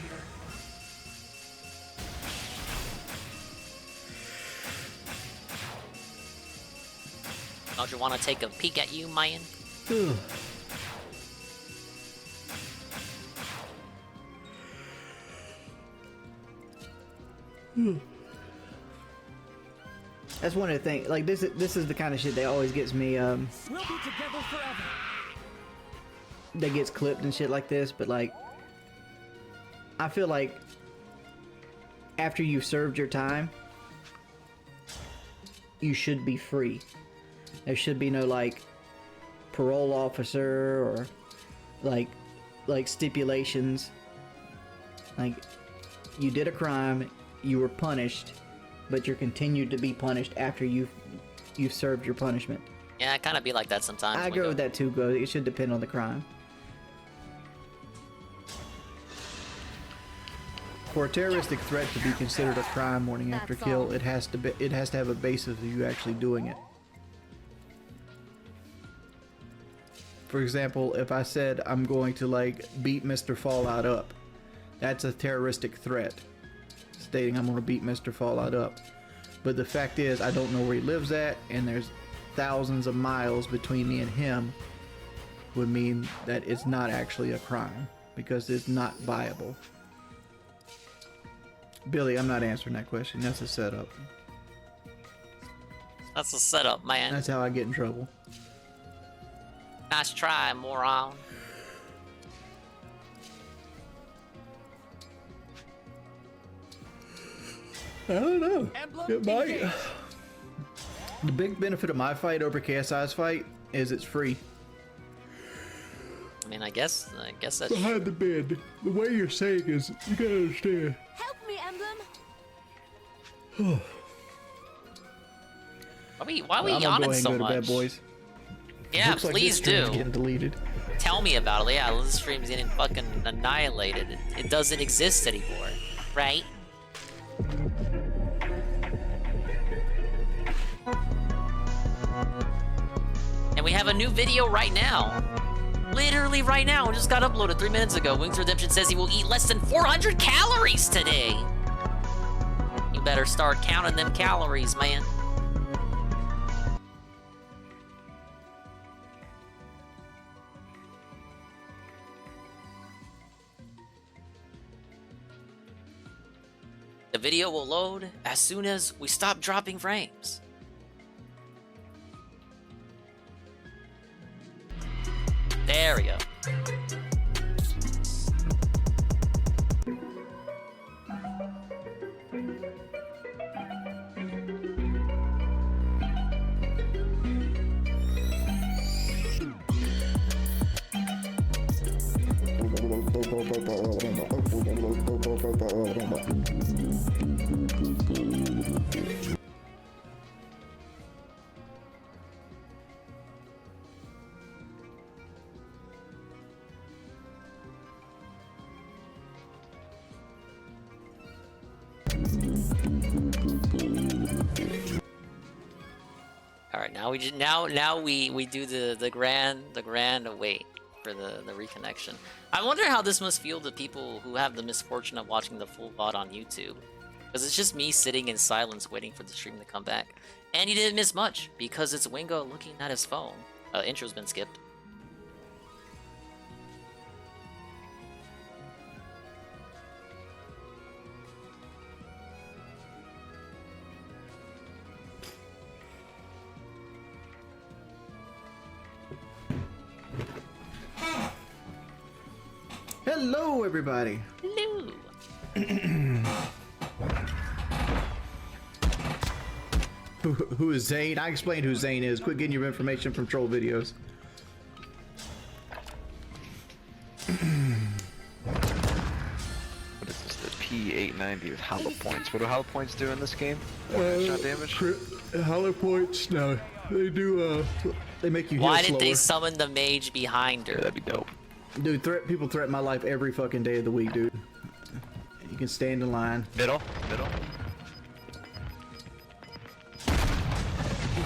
Don't you want to take a peek at you, man? That's one of the things. Like, this is the kind of shit that always gets me. We'll be together forever. that gets clipped and shit like this, but like I feel like after you've served your time, you should be free. There should be no like parole officer or like stipulations. Like, you did a crime, you were punished, but you're continued to be punished after you've served your punishment. Yeah, it kind of be like that sometimes. I agree with that too, bro. It should depend on the crime. For a terroristic threat to be considered a crime morning after kill, it has to have a basis of you actually doing it. For example, if I said I'm going to like beat Mr. Fallout up, that's a terroristic threat, stating I'm going to beat Mr. Fallout up. But the fact is, I don't know where he lives at, and there's thousands of miles between me and him, would mean that it's not actually a crime, because it's not viable. Billy, I'm not answering that question. That's a setup. That's a setup, man. That's how I get in trouble. Nice try, moron. I don't know. It might. The big benefit of my fight over KSI's fight is it's free. I mean, I guess that's behind the bed. The way you're saying is, you gotta understand. Help me, Emblem. Why are we yawning so much? Bed, boys. Yeah, Looks like please this stream's do. Getting deleted. Tell me about it. Yeah, this stream's getting fucking annihilated. It doesn't exist anymore, right? And we have a new video right now. Literally right now. It just got uploaded 3 minutes ago. Wings Redemption says he will eat less than 400 calories today. You better start counting them calories, man. The video will load as soon as we stop dropping frames. There we go. All right, now we do the grand await for the reconnection. I wonder how this must feel to people who have the misfortune of watching the full VOD on YouTube, because it's just me sitting in silence waiting for the stream to come back. And you didn't miss much because it's Wingo looking at his phone. Intro's been skipped. Hello, everybody. Hello. Who is Zane? I explained who Zane is. Quit getting your information from troll videos. What is this? The P890 with hollow points. What do hollow points do in this game? Shot damage? Hollow points? No. They do, they make you heal Why slower. did they summon the mage behind her? That'd be dope. Dude, people threaten my life every fucking day of the week, dude. You can stand in line. Middle.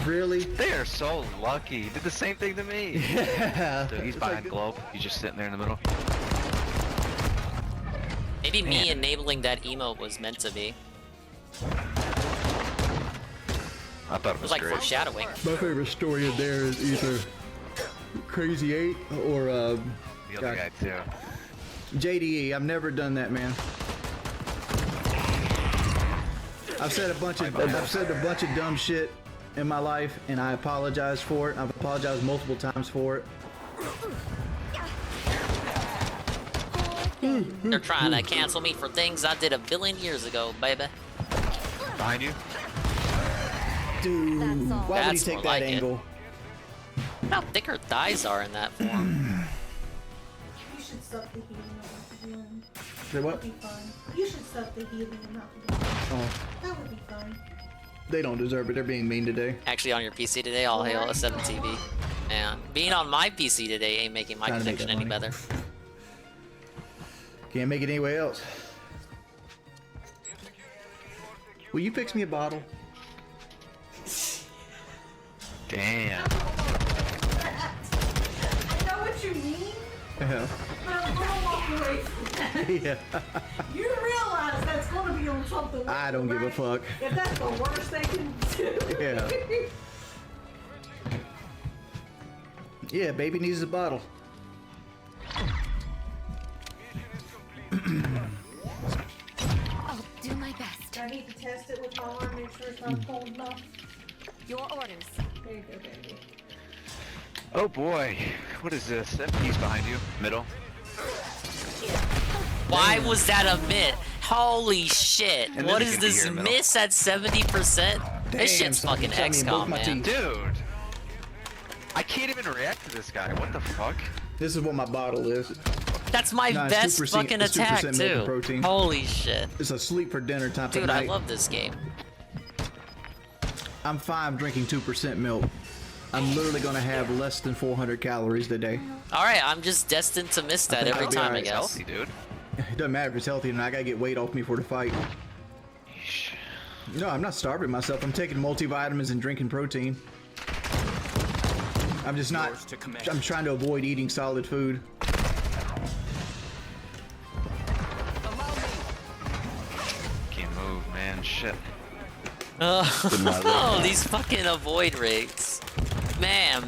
Really? They are so lucky. He did the same thing to me. Yeah. Dude, he's behind Globe. He's just sitting there in the middle. Maybe me enabling that emote was meant to be. I thought it was like great. foreshadowing. My favorite story in there is either Crazy 8 or The other guy too. JDE. I've never done that, man. I've said a bunch of dumb shit in my life, and I apologize for it. I've apologized multiple times for it. They're trying to cancel me for things I did 1 billion years ago, baby. Behind you. Dude, why would he That's take more that like it. angle? Look how thick her thighs are in that form. You should stop the healing and not the healing. Say what? That would be fun. You should stop the healing and not the healing. Oh, That would be fun. they don't deserve it. They're being mean today. Actually, on your PC today, all hail a 7 TV. Man, being on my PC today ain't making my Trying to make connection that any money. better. Can't make it any way else. Will you fix me a bottle? Damn. I know what you mean, Yeah. but I'm gonna walk away from that. Yeah. You realize that's gonna be on something. I don't give a fuck. If that's the worst they can do. Yeah. Yeah, baby needs a bottle. I'll do my best. I need to test it with my arm, make sure it's not cold enough. Your orders. There you go, baby. Oh boy. What is this? MP's behind you. Middle. Why was that a miss? Holy shit. And What then is you can be this here, middle. miss at 70%? This shit's son, fucking you shot me in both XCOM, my man. teeth. Dude. I can't even react to this guy. What the fuck? This is what my bottle is. That's my Nah, it's best 2%, fucking it's 2% attack, milk and too. protein. Holy shit. It's a sleep for dinner time Dude, tonight. I love this game. I'm fine drinking 2% milk. I'm literally gonna have less than 400 calories today. Alright, I'm just destined to miss that think every I'll be time, I alright. guess. Healthy, dude. It doesn't matter if it's healthy or not. I gotta get weight off me for the fight. No, I'm not starving myself. I'm taking multivitamins and drinking protein. I'm just not. I'm trying to avoid eating solid food. Can't move, man. Shit. Oh, these fucking avoid rates. Man.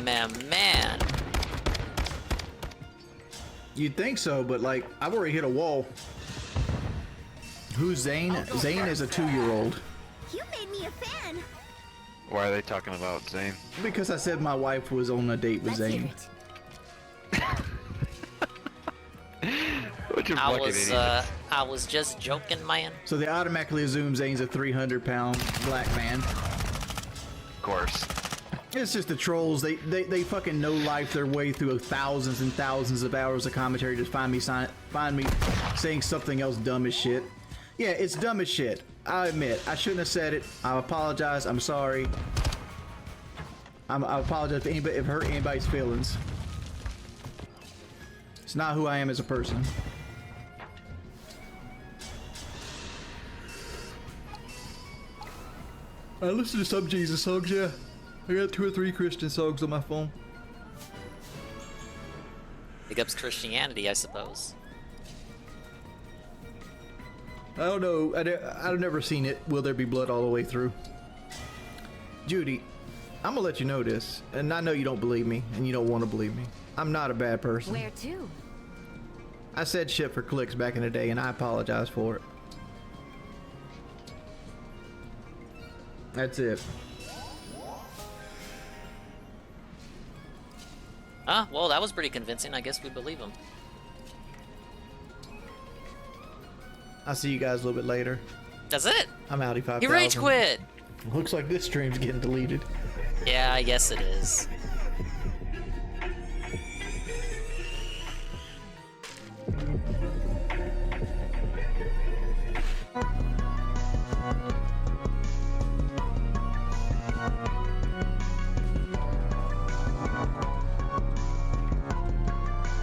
You'd think so, but like, I've already hit a wall. Who's Zane? Zane is a 2-year-old. You made me a fan. Why are they talking about Zane? Because I said my wife was on a date with Zane. I was just joking, man. So they automatically assume Zane's a 300-pound black man. Of course. It's just the trolls. They fucking no life their way through thousands and thousands of hours of commentary to find me saying something else dumb as shit. Yeah, it's dumb as shit. I admit I shouldn't have said it. I apologize. I'm sorry. I apologize if it hurt anybody's feelings. It's not who I am as a person. I listen to some Jesus songs, yeah. I got 2 or 3 Christian songs on my phone. Big ups Christianity, I suppose. I don't know. I've never seen it. Will There Be Blood all the way through? Judy, I'm gonna let you know this, and I know you don't believe me, and you don't want to believe me. I'm not a bad person. Where to? I said shit for clicks back in the day, and I apologize for it. That's it. Ah, well, that was pretty convincing. I guess we believe him. I'll see you guys a little bit later. That's it. I'm outie 5000. He rage quit. Looks like this stream's getting deleted. Yeah, I guess it is.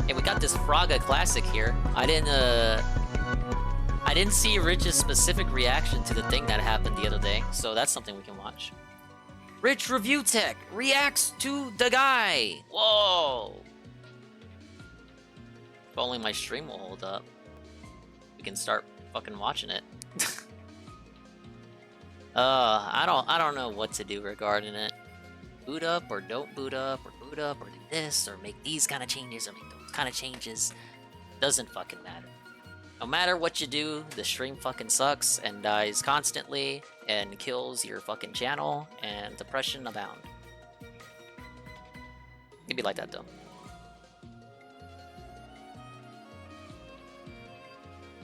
Hey, we got this Fraga Classic here. I didn't see Rich's specific reaction to the thing that happened the other day, so that's something we can watch. Rich Review Tech reacts to the guy. Whoa! If only my stream will hold up. We can start fucking watching it. I don't know what to do regarding it. Boot up or don't boot up, or boot up or do this, or make these kind of changes or make those kind of changes. Doesn't fucking matter. No matter what you do, the stream fucking sucks and dies constantly and kills your fucking channel, and depression abound. It'd be like that though.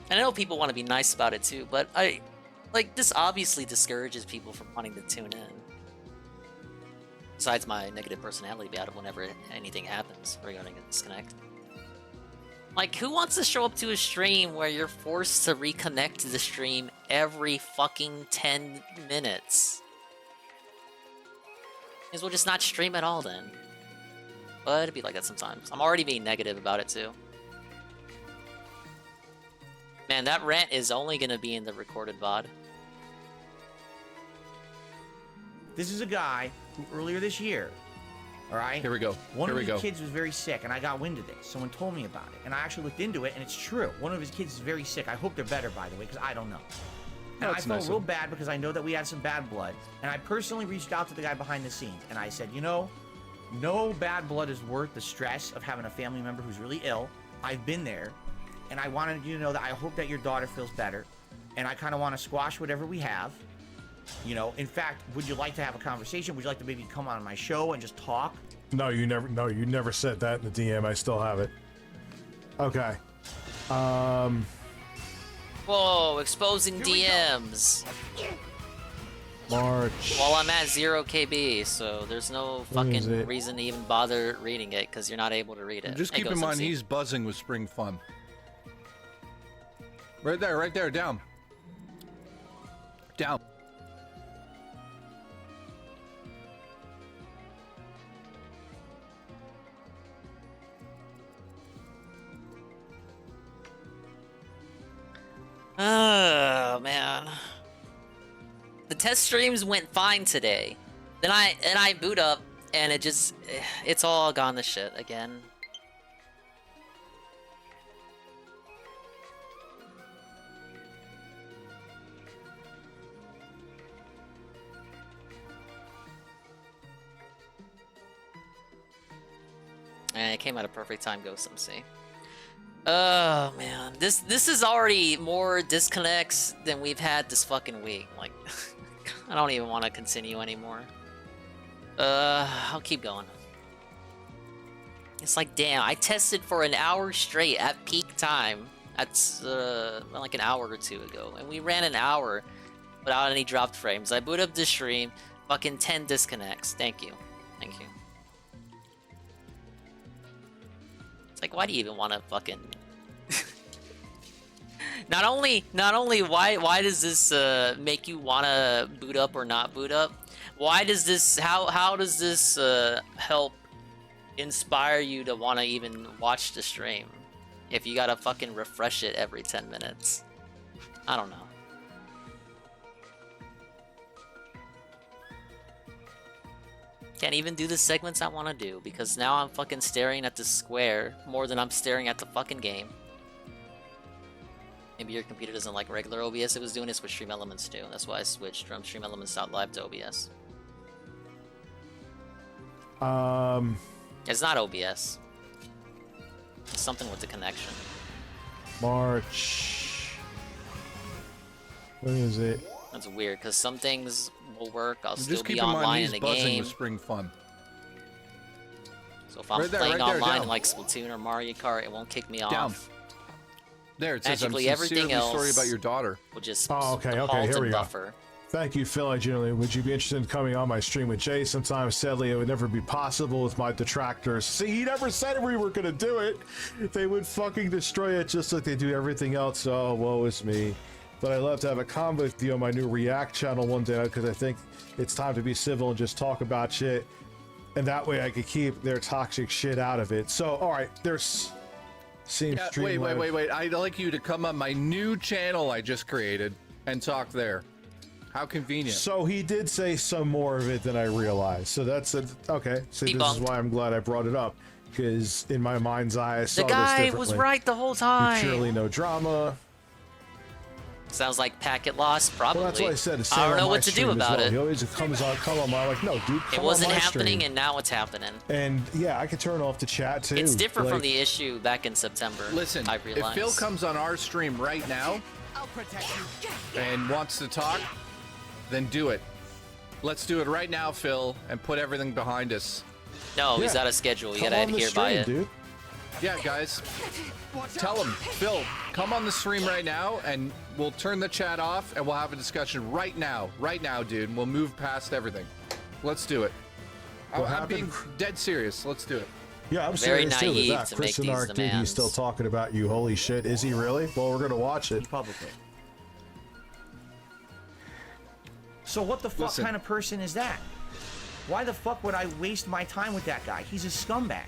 And I know people want to be nice about it too, but this obviously discourages people from wanting to tune in. Besides my negative personality about it whenever anything happens regarding a disconnect. Like, who wants to show up to a stream where you're forced to reconnect to the stream every fucking 10 minutes? May as well just not stream at all then. But it'd be like that sometimes. I'm already being negative about it too. Man, that rant is only gonna be in the recorded VOD. This is a guy who earlier this year, all right? Here we go. One Here of we his go. kids was very sick, and I got wind of this. Someone told me about it, and I actually looked into it, and it's true. One of his kids is very sick. I hope they're better, by the way, because I don't know. And I That's felt nice real of him. bad because I know that we had some bad blood, and I personally reached out to the guy behind the scenes, and I said, you know, no bad blood is worth the stress of having a family member who's really ill. I've been there, and I wanted you to know that I hope that your daughter feels better, and I kind of want to squash whatever we have. You know, in fact, would you like to have a conversation? Would you like to maybe come on my show and just talk? No, you never said that in the DM. I still have it. Okay. Whoa, exposing DMs. March. Well, I'm at 0 KB, so there's no When is fucking it? reason to even bother reading it, because you're not able to read it. Just Hey, keep go in mind Sunsea. he's buzzing with spring fun. Right there, down. Down. Oh man. The test streams went fine today. Then I boot up and it's all gone to shit again. And it came at a perfect time, go some see. Oh man, this is already more disconnects than we've had this fucking week. Like, I don't even want to continue anymore. I'll keep going. It's like, damn, I tested for an hour straight at peak time. That's like an hour or two ago, and we ran an hour without any dropped frames. I boot up the stream, fucking 10 disconnects. Thank you, thank you. It's like, why do you even want to fucking? Not only why does this make you want to boot up or not boot up? Why does this how does this help inspire you to want to even watch the stream if you gotta fucking refresh it every 10 minutes? I don't know. Can't even do the segments I want to do because now I'm fucking staring at the square more than I'm staring at the fucking game. Maybe your computer doesn't like regular OBS. It was doing this with Stream Elements too. That's why I switched from StreamElements.live to OBS. It's not OBS. It's something with the connection. March. When is it? That's weird because some things will work. I'll Just still keep be in mind online he's in the buzzing game. with spring fun. So if I'm Right there, playing right there, online down. like Splatoon or Mario Kart, it won't kick me Down. off. There, it says I'm Magically, everything sincerely else sorry about your daughter. will just Oh, okay, halt here and we go. buffer. Thank you, Phil. I genuinely, would you be interested in coming on my stream with Jay sometime? Sadly, it would never be possible with my detractors. See, he never said we were gonna do it. They would fucking destroy it just like they do everything else. Oh, woe is me. But I'd love to have a convo with you on my new React channel one day because I think it's time to be civil and just talk about shit. And that way I could keep their toxic shit out of it. So, all right, there's... Yeah, wait. I'd like you to come on my new channel I just created and talk there. How convenient. So he did say some more of it than I realized. So that's okay. So this is why I'm glad I brought it up, because in my mind's eye, I saw The guy this was right the whole time. Surely no drama. Sounds like packet loss, probably. Well, that's what I said. It's I don't on know my what to do stream as about well. it. He always come on my like, no, dude, come It wasn't on my happening, stream. and now it's happening. And yeah, I could turn off the chat too. It's different from Like, the issue back in September. Listen, I if realized. Phil comes on our stream right now and wants to talk, then do it. Let's do it right now, Phil, and put everything behind us. No, he's out of schedule. You gotta adhere by it. Yeah, guys. Tell him, Phil, come on the stream right now, and we'll turn the chat off, and we'll have a discussion right now, dude. And we'll move past everything. Let's do it. I'm being dead serious. Let's do it. Yeah, I'm Very serious too with naive that. to Chris make and these Ark, dude, he's demands. still talking about you. Holy shit, is he really? Well, we're gonna watch it. Publicly. So what the fuck kind of person is that? Why the fuck would I waste my time with that guy? He's a scumbag.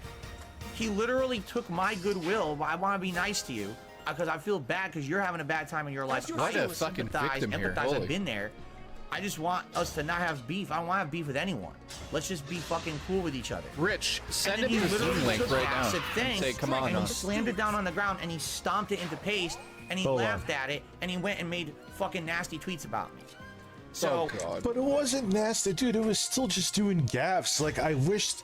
He literally took my goodwill, but I want to be nice to you because I feel bad because you're having a bad time in your life. What a fucking victim here. Empathize. Holy. I've been there. I just want us to not have beef. I don't want to have beef with anyone. Let's just be fucking cool with each other. Rich, send And then him he the Zoom literally link took right that, now. said And thanks, say, come on. and he slammed it down on the ground and he stomped it into paste and he Hold laughed at it and he went and made fucking nasty tweets about me. Oh, So, But it wasn't nasty, dude. It was still just doing gaffes. Like, I wished...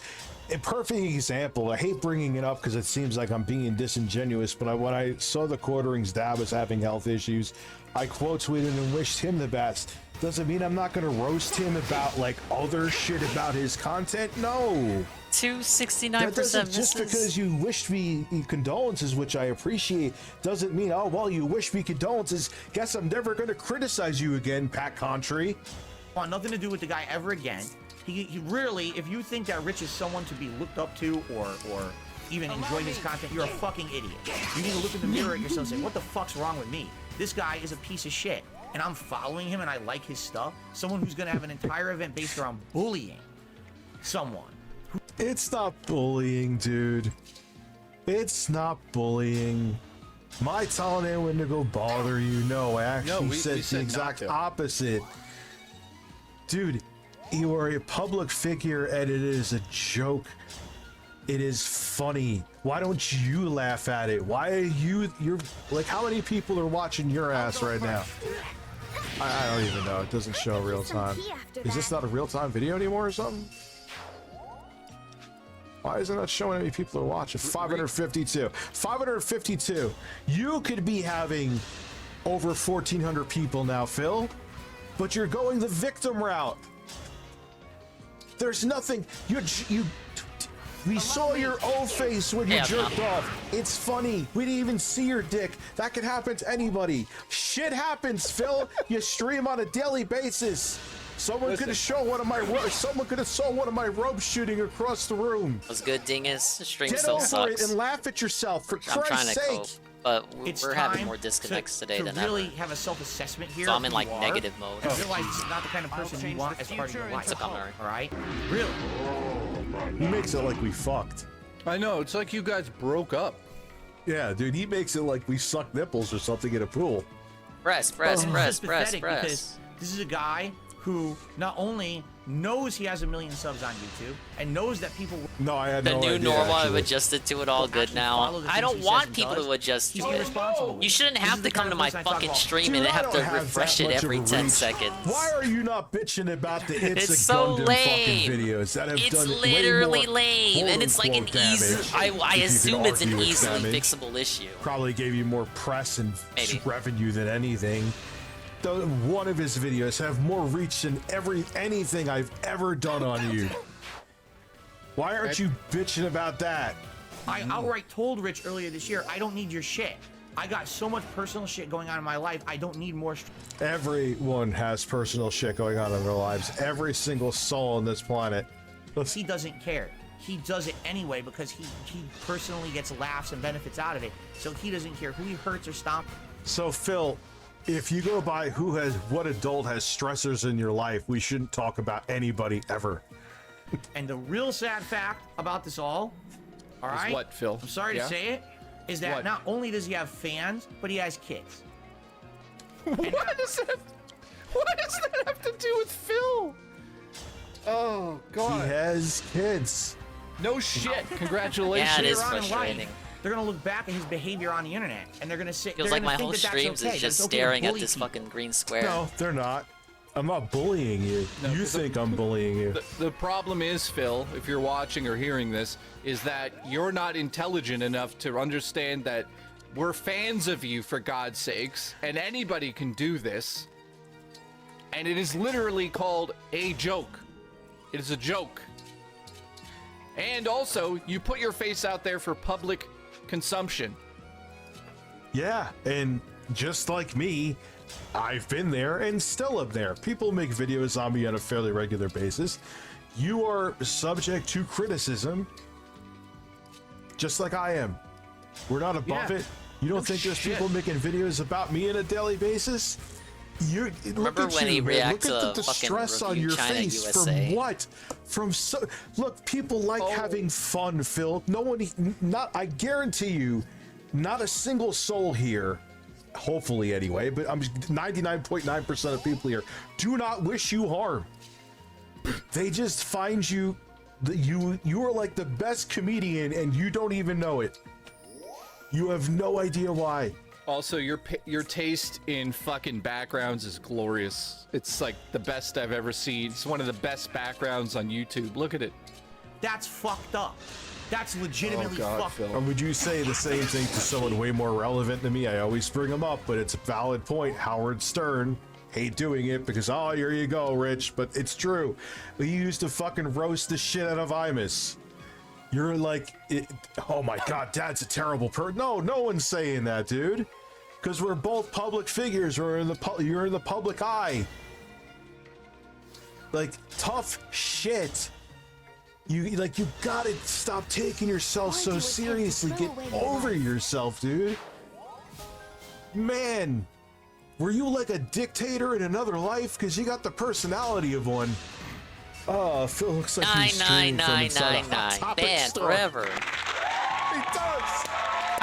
A perfect example. I hate bringing it up because it seems like I'm being disingenuous, but when I saw the Quartering's dad was having health issues, I quote tweeted and wished him the best. Doesn't mean I'm not going to roast him about, like, other shit about his content. No. 269% That doesn't, just misses. because you wish me condolences, which I appreciate, doesn't mean, oh, well, you wish me condolences. Guess I'm never going to criticize you again, Pat Contry. want nothing to do with the guy ever again. He really, if you think that Rich is someone to be looked up to or even enjoy his content, you're a fucking idiot. You need to look in the mirror at yourself and say, what the fuck's wrong with me? This guy is a piece of shit. And I'm following him and I like his stuff. Someone who's gonna have an entire event based around bullying someone. It's not bullying, dude. It's not bullying. My telling anyone to go bother you, no, I actually we said said the not exact to. opposite. Dude, you are a public figure and it is a joke. It is funny. Why don't you laugh at it? Why are you're like, how many people are watching your ass right now? I don't even know. It doesn't show real time. Is this not a real time video anymore or something? Why isn't that showing how many people are watching? 552. 552. You could be having over 1,400 people now, Phil, but you're going the victim route. There's nothing. We saw your O face when you jerked off. It's funny. We didn't even see your dick. That could happen to anybody. Shit happens, Phil. You stream on a daily basis. Someone could have shown one of my ropes shooting across the room. What's good, Dingus? The stream Get still over sucks. it and laugh at yourself, for I'm trying Christ's to sake. cope, but It's we're having time more disconnects today to than really ever. have a self-assessment here. So of I'm in who like you are, negative mode. and realize this is not the kind of person you want as part of your life. What's up, Almari? All right? Really? He makes it like we fucked. I know, it's like you guys broke up. Yeah, dude, he makes it like we suck nipples or something in a pool. Press. This is pathetic because this is a guy who not only knows he has 1 million subs on YouTube and knows that people. No, I had The no new idea, normal, I've actually. adjusted to it all good follow now. the I things don't he want says and people does. to adjust He's to it. irresponsible. You shouldn't This have is to the come kind to of my person I talk fucking about. stream Dude, and I have don't to have refresh that it much of every a 10 reach. seconds. Why are you not bitching about the It's It's a so Gundam lame. fucking videos that have It's done literally way more lame, and it's like an quote-unquote easy. damage, I if you could assume it's an argue easily damage. fixable issue. Probably gave you more press and Maybe. revenue than anything. One of his videos have more reach than anything I've ever done on you. Why aren't you bitching about that? I outright told Rich earlier this year, I don't need your shit. I got so much personal shit going on in my life, I don't need more. Everyone has personal shit going on in their lives. Every single soul on this planet. He doesn't care. He does it anyway because he personally gets laughs and benefits out of it. So he doesn't care who he hurts or stomps. So Phil, if you go by what adult has stressors in your life, we shouldn't talk about anybody ever. And the real sad fact about this all right? what, Phil? I'm sorry Yeah? to say it, is that What? not only does he have fans, but he has kids. What does that have to do with Phil? Oh, God. He has kids. No shit. Congratulations. Yeah, it is Later on in life, frustrating. they're gonna look back at his behavior on the internet, and they're gonna say, Feels they're like gonna my think whole that that's streams okay. is That's just okay to staring at bully this people. fucking green square. No, they're not. I'm not bullying you. No, You 'cause think I'm bullying you. The problem is, Phil, if you're watching or hearing this, is that you're not intelligent enough to understand that we're fans of you, for God's sakes, and anybody can do this. And it is literally called a joke. It is a joke. And also, you put your face out there for public consumption. Yeah, and just like me, I've been there and still am there. People make videos on me on a fairly regular basis. You are subject to criticism, just like I am. We're not above it. You don't think there's people making videos about me on a daily basis? You Remember when he reacts look to at the fucking distress on review your China face USA. from what? From so look, people like having fun, Phil. No one, not I guarantee you, not a single soul here, hopefully anyway, but I'm 99.9% of people here do not wish you harm. They just find you are like the best comedian and you don't even know it. You have no idea why. Also, your taste in fucking backgrounds is glorious. It's like the best I've ever seen. It's one of the best backgrounds on YouTube. Look at it. That's fucked up. That's legitimately fucked up. And would you say the same thing to someone way more relevant than me? I always bring him up, but it's a valid point. Howard Stern. Hate doing it because, oh, here you go, Rich. But it's true. He used to fucking roast the shit out of Imus. You're like, oh my God, Dad's a terrible person. No one's saying that, dude. Because we're both public figures. You're in the public eye. Like, tough shit. You gotta stop taking yourself so seriously. Get over yourself, dude. Man, were you like a dictator in another life? Because you got the personality of one. Oh, Phil looks like he's streaming from inside a Hot Topic Banned store. forever. He does.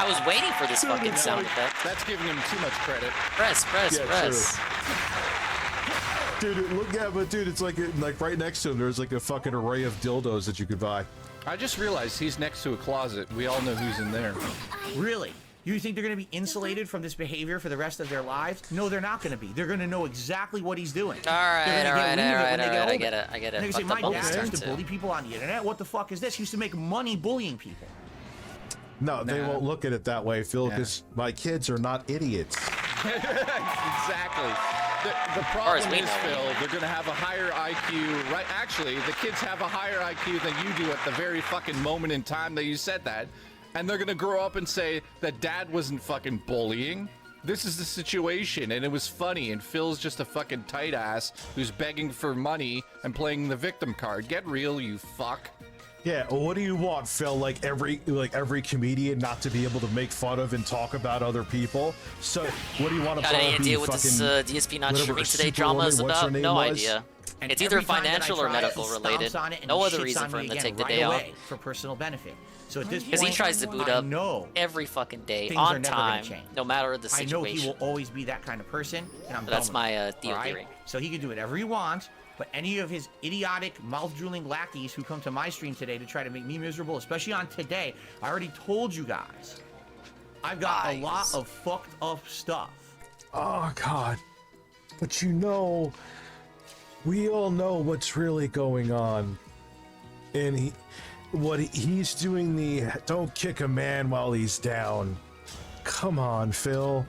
I was waiting for this fucking sound effect. That's giving him too much credit. Press. Dude, it's like right next to him. There's like a fucking array of dildos that you could buy. I just realized he's next to a closet. We all know who's in there. Really? You think they're going to be insulated from this behavior for the rest of their lives? No, they're not going to be. They're going to know exactly what he's doing. All right. I get it. They're going to say, my dad used to bully people on the internet. What the fuck is this? He used to make money bullying people. No, they won't look at it that way, Phil, because my kids are not idiots. Exactly. The problem is, Phil, they're going to have a higher IQ. Right? Actually, the kids have a higher IQ than you do at the very fucking moment in time that you said that. And they're going to grow up and say that Dad wasn't fucking bullying. This is the situation, and it was funny, and Phil's just a fucking tight ass who's begging for money and playing the victim card. Get real, you fuck. Yeah, well, what do you want, Phil? Like every comedian not to be able to make fun of and talk about other people? So what do you want to got any idea what this DSP not streaming today drama is about? No idea. And it's either every time that I financial or try, medical he stomps related. on it and No he other shits reason on for me him to again take the right day off. away for personal benefit. So at this point, Because he tries to boot I up know every fucking day things are on never gonna time, change. no matter the I know he situation. will always be that kind of person, and I'm So that's done my with it, Theo all right? theory. So he can do whatever he wants, but any of his idiotic, mouth-drooling lackeys who come to my stream today to try to make me miserable, especially on today, I already told you guys, I've got a lot of fucked up stuff. Oh, God. But we all know what's really going on. And he's doing the don't kick a man while he's down. Come on, Phil.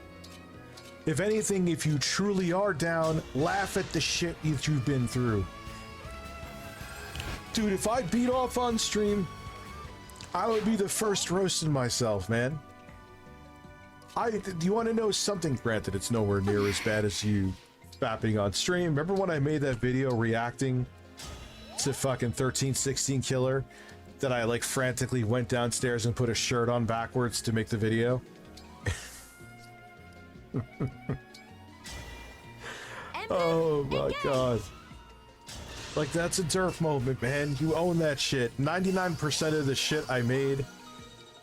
If anything, if you truly are down, laugh at the shit that you've been through. Dude, if I beat off on stream, I would be the first roasting myself, man. Do you want to know something? Granted, it's nowhere near as bad as you fapping on stream. Remember when I made that video reacting to fucking 1316 Killer? That I like frantically went downstairs and put a shirt on backwards to make the video? Oh my God. Like, that's a derp moment, man. You own that shit. 99% of the shit I made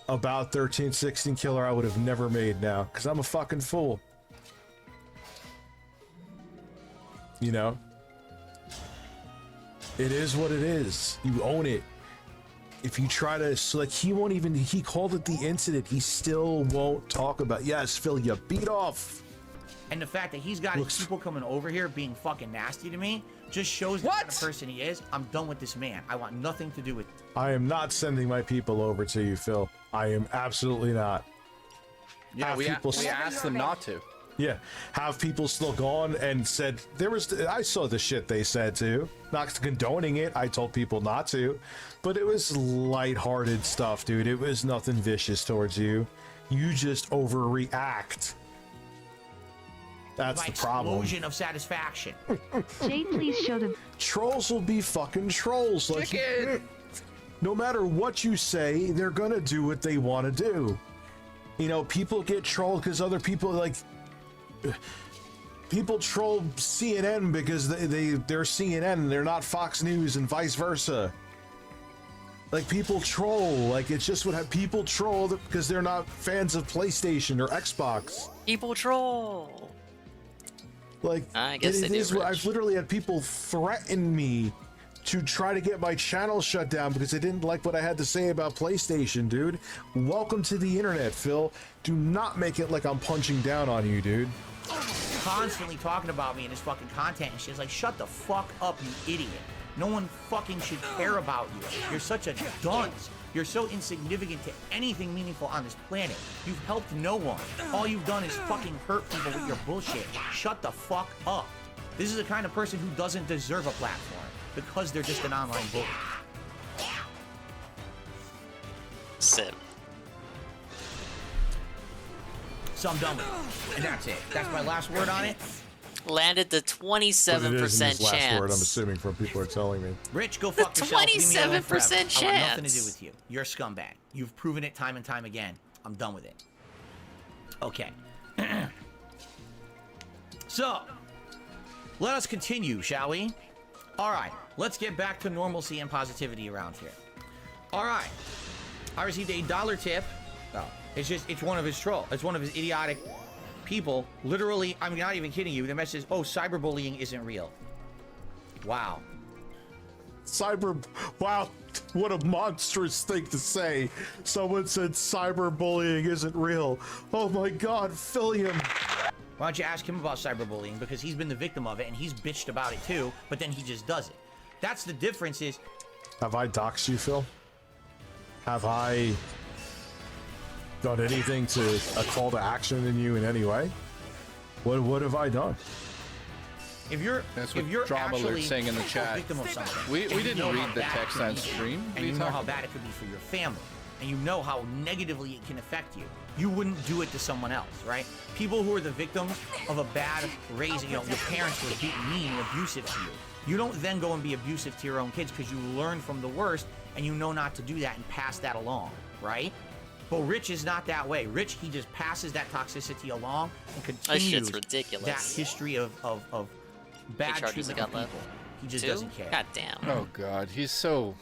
about 1316 Killer I would have never made now, because I'm a fucking fool. You know? It is what it is. You own it. If you try to, like, he called it the incident. He still won't talk about, yes, Phil, you beat off. And the fact that he's got people coming over here being fucking nasty to me just shows the kind of person he is. I'm done with this man. I want nothing to do with it. I am not sending my people over to you, Phil. I am absolutely not. Yeah, we asked them not to. Yeah, have people still gone and said I saw the shit they said too. Not condoning it. I told people not to, but it was lighthearted stuff, dude. It was nothing vicious towards you. You just overreact. That's My the problem. explosion of satisfaction. Jay, please show the. Trolls will be fucking trolls. Like, no matter what you say, they're gonna do what they want to do. You know, people get trolled because other people, like, people troll CNN because they're CNN and they're not Fox News and vice versa. Like, people troll, like, it's just what people troll because they're not fans of PlayStation or Xbox. People troll. Like, I guess they do, I've literally had people threaten me to try to get my channel shut down because they didn't like what I had to say about PlayStation, dude. Welcome to the internet, Phil. Do not make it like I'm punching down on you, dude. Constantly talking about me and his fucking content and shit. Like, shut the fuck up, you idiot. No one fucking should care about you. You're such a dunce. You're so insignificant to anything meaningful on this planet. You've helped no one. All you've done is fucking hurt people with your bullshit. Shut the fuck up. This is the kind of person who doesn't deserve a platform because they're just an online bully. Sit. So I'm done with it. And that's it. That's my last word on it. Landed the 27% But it is in his last chance. word, I'm assuming, from people are telling me. Rich, go fuck yourself. Leave me alone 27% forever. I want nothing to chance. do with you. You're a scumbag. You've proven it time and time again. I'm done with it. Okay. So, let us continue, shall we? All right. Let's get back to normalcy and positivity around here. All right. I received a $1 tip. Oh, it's one of his trolls. It's one of his idiotic people. Literally, I'm not even kidding you. The message is, oh, cyberbullying isn't real. Wow. Wow, what a monstrous thing to say. Someone said cyberbullying isn't real. Oh my god, Philium. Why don't you ask him about cyberbullying? Because he's been the victim of it and he's bitched about it too, but then he just does it. That's the difference is... Have I doxed you, Phil? Have I done anything to a call to action in you in any way? What have I done? If you're Drama actually Alert's saying in the a chat. victim of something, We and you didn't know read how the bad it text could on be for you, stream. What are and you you know how talking bad it could be for your family, and you know how negatively it can affect you, you wouldn't do it to someone else, right? People who are the victims of a bad raising, you know, your parents were mean and abusive to you. You don't then go and be abusive to your own kids because you learn from the worst and you know not to do that and pass that along, right? But Rich is not that way. Rich, he just passes that toxicity along and continues That shit's ridiculous. that history of bad How many charges treatment I of got people. left? He just 2? doesn't care. God damn. Oh god, he's so...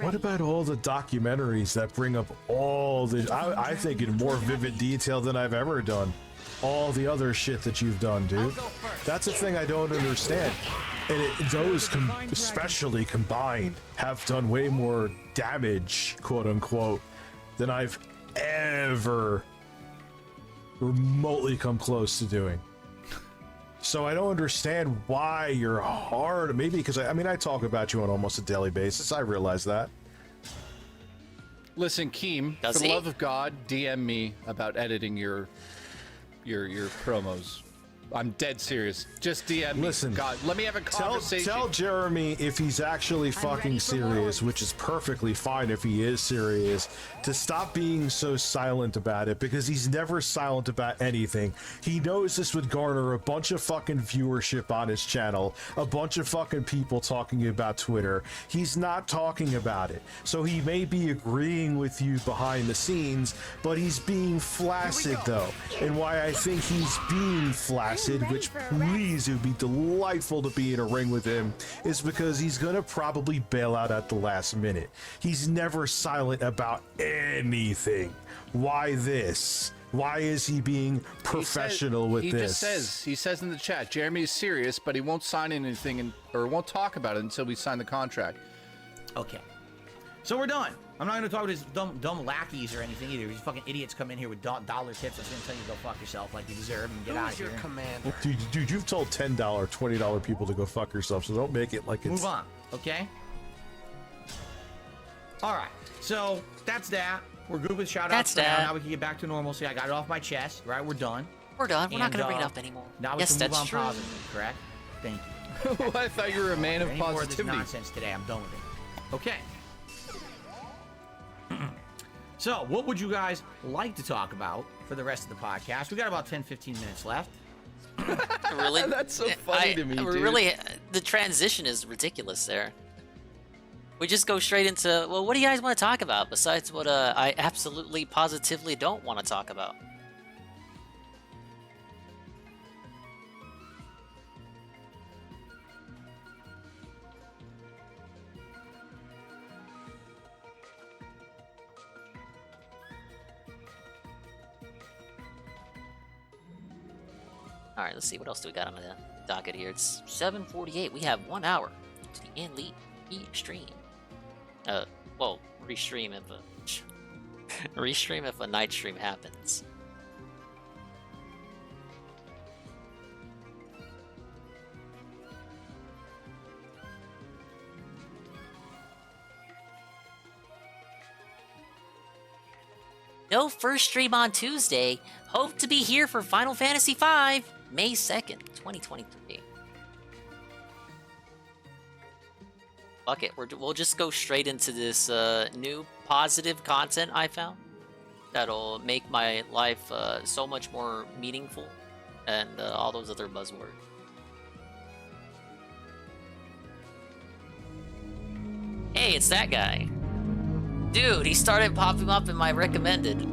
What about all the documentaries that bring up all the, I think in more vivid detail than I've ever done, all the other shit that you've done, dude? That's a thing I don't understand. And those especially combined have done way more damage, quote unquote, than I've ever remotely come close to doing. So I don't understand why you're hard. Maybe because I mean I talk about you on almost a daily basis. I realize that. Listen, Keem, for the love of God, DM me about editing your promos. I'm dead serious. Just DM me. Listen, God, let me have a conversation. Tell Jeremy if he's actually fucking serious, which is perfectly fine if he is serious, to stop being so silent about it, because he's never silent about anything. He knows this would garner a bunch of fucking viewership on his channel, a bunch of fucking people talking about Twitter. He's not talking about it. So he may be agreeing with you behind the scenes, but he's being flaccid though. And why I think he's being flaccid, which please, it would be delightful to be in a ring with him, is because he's gonna probably bail out at the last minute. He's never silent about anything. Why this? Why is he being professional with this? He says in the chat, Jeremy is serious, but he won't sign anything or won't talk about it until we sign the contract. Okay. So we're done. I'm not going to talk about his dumb lackeys or anything either. These fucking idiots come in here with dollar tips. I'm going to tell you to go fuck yourself like you deserve and get out of here. Well, dude, you've told $10, $20 people to go fuck yourself, so don't make it like it's... Move on, okay? All right, so that's that. We're good with shout-outs for now. Now we can get back to normalcy. I got it off my chest, right? We're done. We're done. We're not going to bring it up anymore. Now we Yes, can move that's on true. positively, correct? Thank you. I thought you were a man of Any more of this positivity. nonsense today, I'm done with it. Okay. So, what would you guys like to talk about for the rest of the podcast? We got about 10-15 minutes left. Really? That's so funny to me, dude. Really, the transition is ridiculous there. We just go straight into, well, what do you guys want to talk about besides what I absolutely positively don't want to talk about? All right, let's see what else do we got on the docket here. It's 7:48. We have 1 hour to the end stream. Well, restream if a night stream happens. No first stream on Tuesday. Hope to be here for Final Fantasy V, May 2nd, 2023. Fuck it, we'll just go straight into this new positive content I found that'll make my life so much more meaningful and all those other buzzwords. Hey, it's that guy. Dude, he started popping up in my recommended.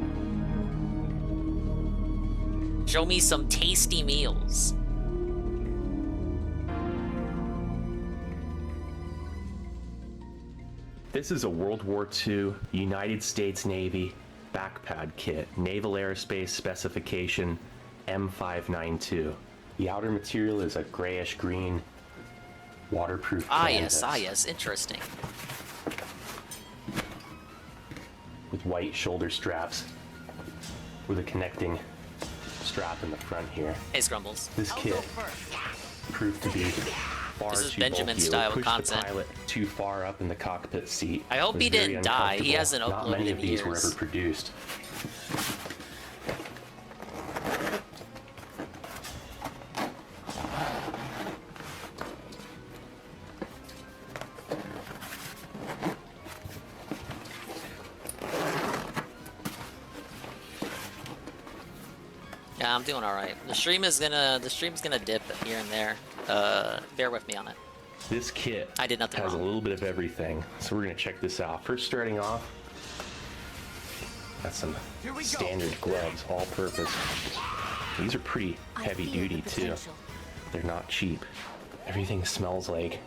Show me some tasty meals. This is a World War II United States Navy backpad kit, Naval Aerospace Specification M592. The outer material is a grayish green waterproof canvas. Ah yes, interesting. With white shoulder straps with a connecting strap in the front here. Hey, Scrumbles. This kit proved to be far This is too Benjamin bulky. style It pushed content. the pilot too far up in the cockpit seat. I hope It was he didn't very die. He hasn't uncomfortable. Not uploaded many in of these were years. ever produced. Yeah, I'm doing all right. The stream's gonna dip here and there. Bear with me on it. This kit I did nothing has wrong. a little bit of everything, so we're gonna check this out. First, starting off, got some standard gloves, all-purpose. These are pretty heavy-duty too. They're not cheap. Everything smells like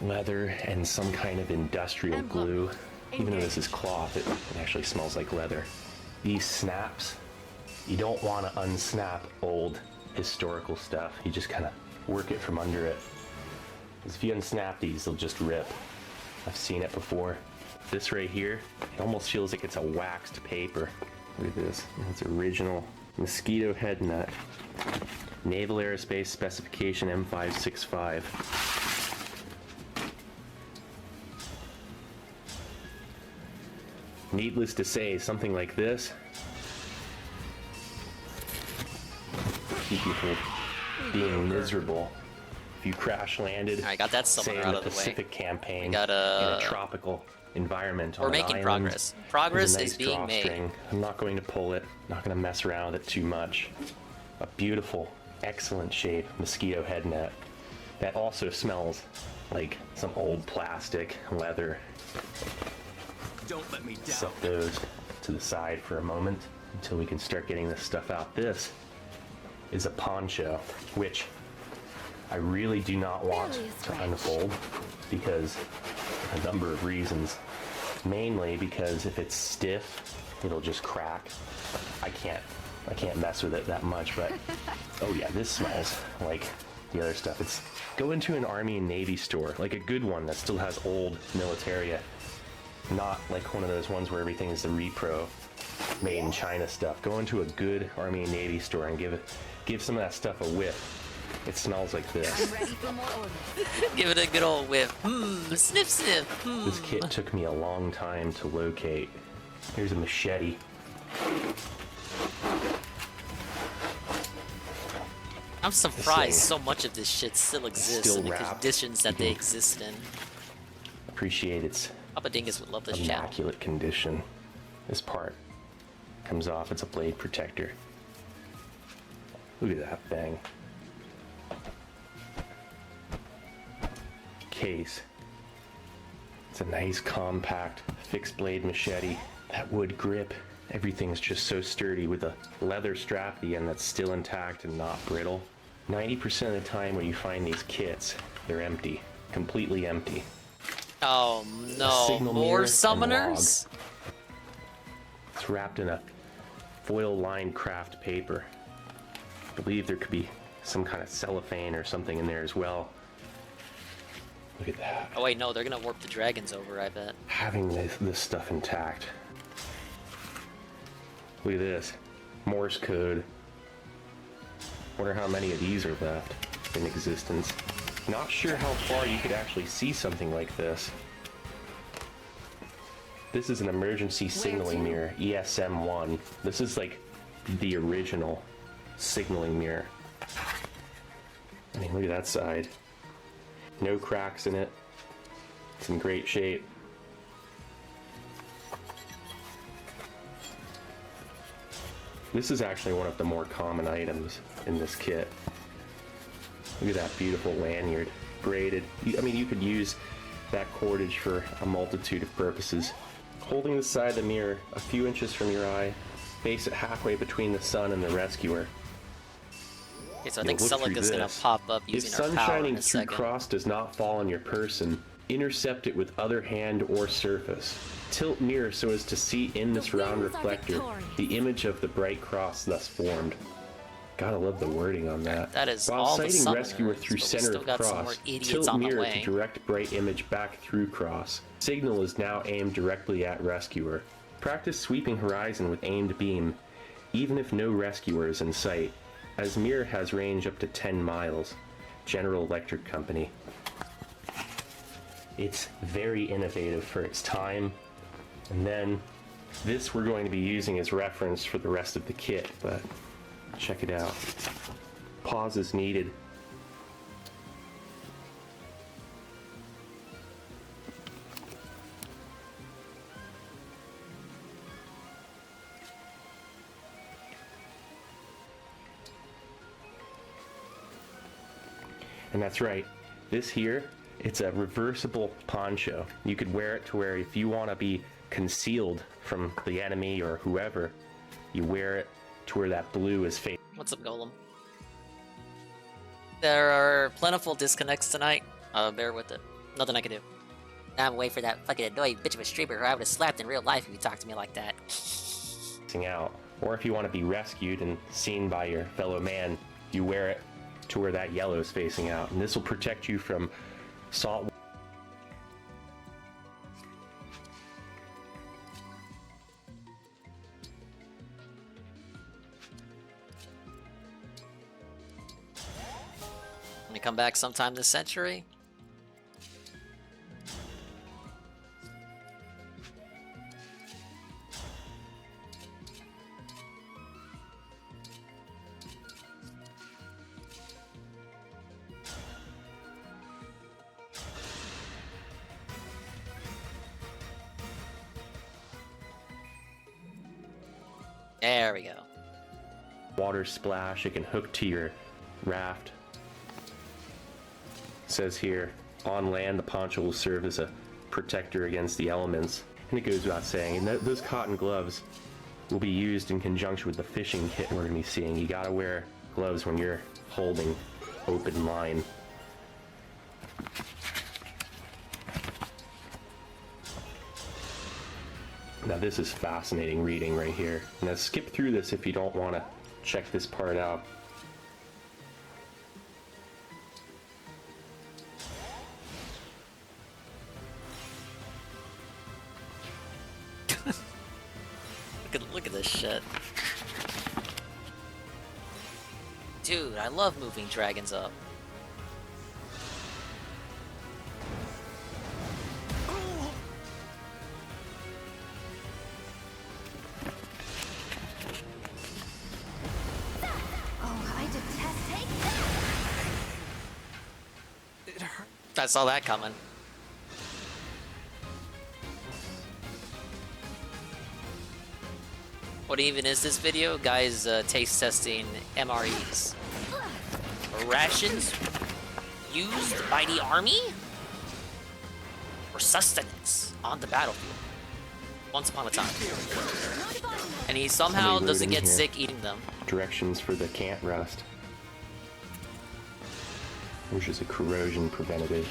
leather and some kind of industrial glue. Even though this is cloth, it actually smells like leather. These snaps, you don't want to unsnap old historical stuff. You just kind of work it from under it. Because if you unsnap these, they'll just rip. I've seen it before. This right here, it almost feels like it's a waxed paper. Look at this. It's original mosquito head nut. Naval Aerospace Specification M565. Needless to say, something like this keep you from being miserable. If you crash landed, I got that say summoner in out the of the way. Pacific campaign, We got in a tropical environment We're on an making island, progress. there's a Progress nice is being made. drawstring. I'm not going to pull it. Not going to mess around with it too much. A beautiful, excellent shape mosquito head net that also smells like some old plastic, leather. Don't let me down. Set those to the side for a moment until we can start getting this stuff out. This is a poncho, which I really do not want to unfold because a number of reasons. Mainly because if it's stiff, it'll just crack. I can't mess with it that much, but oh yeah, this smells like the other stuff. It's go into an Army and Navy store, like a good one that still has old militaria. Not like one of those ones where everything is the repro, made in China stuff. Go into a good Army and Navy store and give some of that stuff a whiff. It smells like this. Give it a good old whiff. Sniff, sniff. This kit took me a long time to locate. Here's a machete. I'm surprised so much of this shit still exists still in the wrapped. conditions that they exist in. Appreciate its Papa Dingus would love this channel. immaculate condition. This part comes off. It's a blade protector. Look at that thing. Case. It's a nice, compact, fixed blade machete. That wood grip, everything's just so sturdy with a leather strap at the end that's still intact and not brittle. 90% of the time when you find these kits, they're empty. Completely empty. Oh no, more summoners? It's wrapped in a foil-lined craft paper. I believe there could be some kind of cellophane or something in there as well. Look at that. Oh wait, no, they're gonna warp the dragons over, I bet. Having this stuff intact. Look at this. Morse code. Wonder how many of these are left in existence. Not sure how far you could actually see something like this. This is an emergency signaling mirror, ESM1. This is like the original signaling mirror. I mean, look at that side. No cracks in it. It's in great shape. This is actually one of the more common items in this kit. Look at that beautiful lanyard, braided. I mean, you could use that cordage for a multitude of purposes. Holding the side of the mirror a few inches from your eye, face it halfway between the sun and the rescuer. Okay, so I think Celica's gonna pop up using her If sun power shining in a through second. cross does not fall on your person, intercept it with other hand or surface. Tilt mirror so as to see in this round reflector the image of the bright cross thus formed. Gotta love the wording on that. That is While all the sighting summoners, rescuer through but we center still of got some more cross, idiots tilt on the mirror way. to direct bright image back through cross. Signal is now aimed directly at rescuer. Practice sweeping horizon with aimed beam, even if no rescuer is in sight, as mirror has range up to 10 miles. General Electric Company. It's very innovative for its time. And then this we're going to be using as reference for the rest of the kit, but check it out. Pause is needed. And that's right, this here, it's a reversible poncho. You could wear it to where if you want to be concealed from the enemy or whoever, you wear it to where that blue is facing. What's up, Golem? There are plentiful disconnects tonight. Bear with it. Nothing I can do. Now I'm waiting for that fucking annoying bitch of a streamer who I would have slapped in real life if you talked to me like that. Out. Or if you want to be rescued and seen by your fellow man, you wear it to where that yellow is facing out. And this will protect you from salt. Gonna come back sometime this century. There we go. Water splash, it can hook to your raft. It says here, on land the poncho will serve as a protector against the elements. And it goes without saying, and those cotton gloves will be used in conjunction with the fishing kit we're going to be seeing. You gotta wear gloves when you're holding open line. Now this is fascinating reading right here. Now skip through this if you don't want to check this part out. Look at this shit. Dude, I love moving dragons up. I saw that coming. What even is this video? Guys taste testing MREs. Rations used by the army? Or sustenance on the battlefield. Once upon a time. And he somehow doesn't get sick eating them. Directions for the can't rust, which is a corrosion preventative.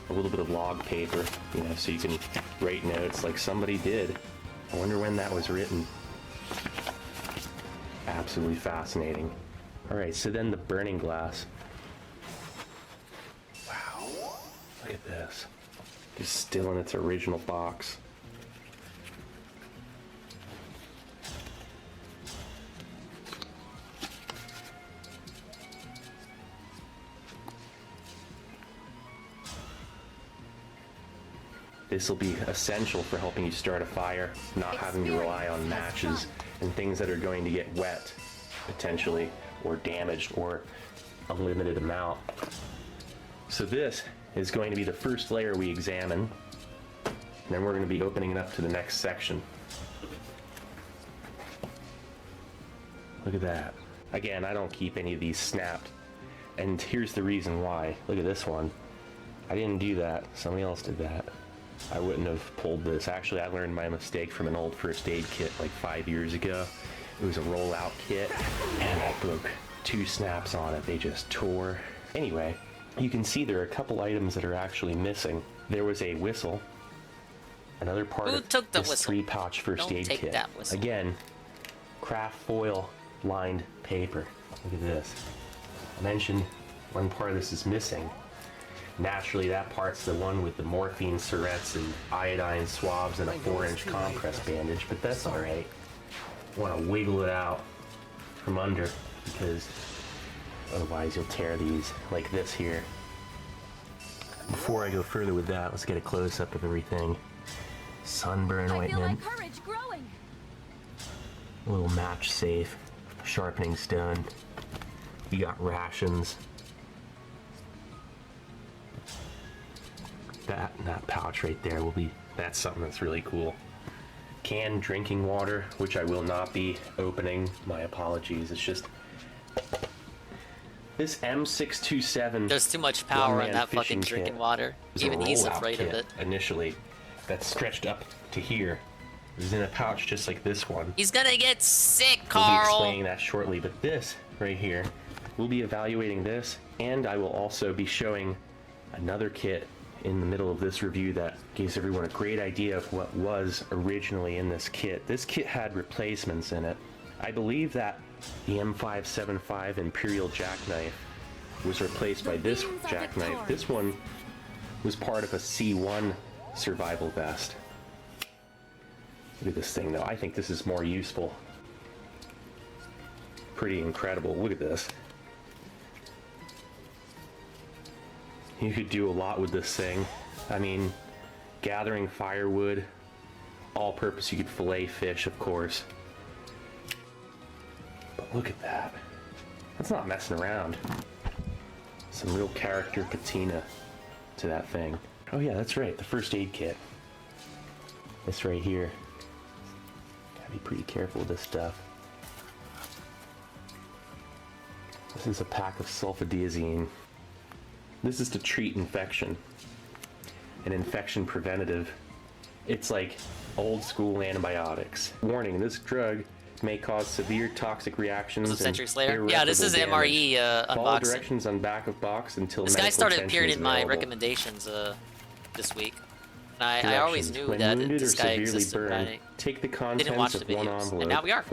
A little bit of log paper, you know, so you can write notes like somebody did. I wonder when that was written. Absolutely fascinating. All right, so then the burning glass. Wow, look at this. It's still in its original box. This will be essential for helping you start a fire, not having to rely on matches and things that are going to get wet, potentially, or damaged, or a limited amount. So this is going to be the first layer we examine, and then we're going to be opening it up to the next section. Look at that. Again, I don't keep any of these snapped, and here's the reason why. Look at this one. I didn't do that. Somebody else did that. I wouldn't have pulled this. Actually, I learned my mistake from an old first aid kit like 5 years ago. It was a rollout kit, and I broke 2 snaps on it. They just tore. Anyway, you can see there are a couple items that are actually missing. There was a whistle, another part of this 3-pouch first aid kit. Again, craft foil lined paper. Look at this. I mentioned one part of this is missing. Naturally, that part's the one with the morphine syrettes and iodine swabs and a 4-inch compress bandage, but that's all right. You want to wiggle it out from under because otherwise you'll tear these like this here. Before I go further with that, let's get a close-up of everything. Sunburn ointment. A little match safe. Sharpening stone. You got rations. That pouch right there will be, that's something that's really cool. Canned drinking water, which I will not be opening. My apologies. It's just this M627. There's too much power in that fucking drinking water. Even he's afraid of it. Initially, that's stretched up to here. It was in a pouch just like this one. He's gonna get sick, We'll be Carl. explaining that shortly, but this right here, we'll be evaluating this, and I will also be showing another kit in the middle of this review that gives everyone a great idea of what was originally in this kit. This kit had replacements in it. I believe that the M575 Imperial jackknife was replaced by this jackknife. This one was part of a C1 survival vest. Look at this thing though. I think this is more useful. Pretty incredible. Look at this. You could do a lot with this thing. I mean, gathering firewood, all purpose. You could fillet fish, of course. But look at that. That's not messing around. Some real character patina to that thing. Oh yeah, that's right, the first aid kit. This right here. Gotta be pretty careful with this stuff. This is a pack of sulfadiazine. This is to treat infection. An infection preventative. It's like old school antibiotics. Warning, this drug may cause severe toxic reactions. Was it Century Slayer? Yeah, this is MRE unboxing. Follow directions on back of box until this guy started appearing in my recommendations this week. And I always knew that this guy existed, but I take the didn't watch the videos. And now we are.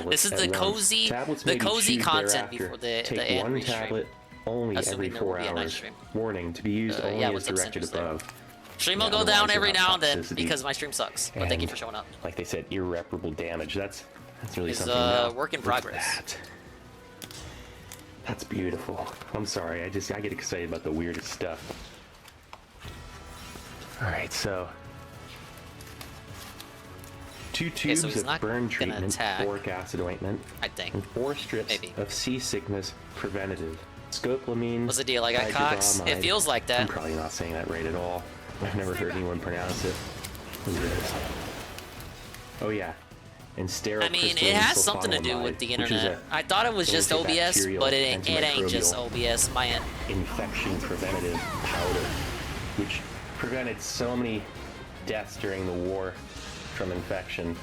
This is the cozy content before the end stream. Only every 4 hours. Warning, to be used only as directed above. Stream will go down every now and then because my stream sucks. But thank you for showing up. Like they said, irreparable damage. That's really something. It's work in progress. That's beautiful. I'm sorry, I get excited about the weirdest stuff. Alright, so 2 tubes of burn treatment, boric acid ointment, and 4 strips of seasickness preventative. Scopolamine. What's the deal? I got Cox. It feels like that. I'm probably not saying that right at all. I've never heard anyone pronounce it. Look at this. Oh yeah, and sterile. I mean, it crystalline has something to do with sulfonamide, the which is internet. I thought it was just OBS, antibacterial, but it ain't just antimicrobial OBS. My end. infection preventative powder, which prevented so many deaths during the war from infection,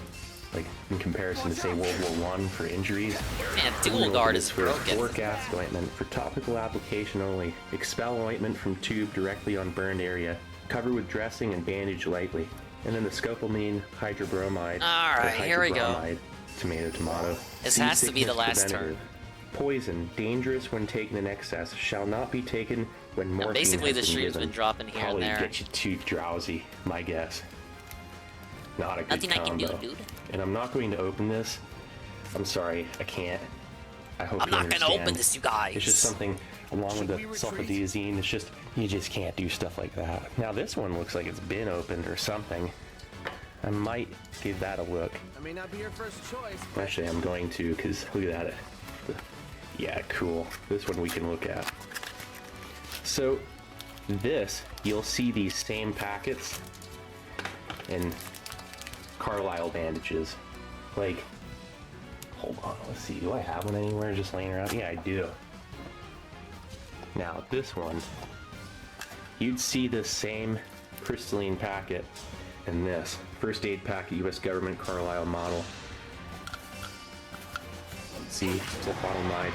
like in comparison to say World War I for injuries. Man, Dual Guard is broken. Boric acid ointment for topical application only. Expel ointment from tube directly on burned area. Cover with dressing and bandage lightly. And then the scopolamine hydrobromide. All right, here we go. Tomato. This has to be the last turn. Poison, dangerous when taken in excess, shall not be taken when morphine basically has the been stream's given. been dropping here and Probably there. get you too drowsy, my guess. Not a good Nothing I can do, combo. dude. And I'm not going to open this. I'm sorry, I can't. I hope I'm you not gonna understand. open this, you guys. It's just something along with the sulfadiazine. It's just, you just can't do stuff like that. Now this one looks like it's been opened or something. I might give that a look. I may not be your first choice. Actually, I'm going to, because look at that. Yeah, cool. This one we can look at. So this, you'll see these same packets in Carlisle bandages. Like, hold on, let's see, do I have one anywhere just laying around? Yeah, I do. Now, this one, you'd see this same crystalline packet in this. First aid packet, US government Carlisle model. Let's see, sulfonamide.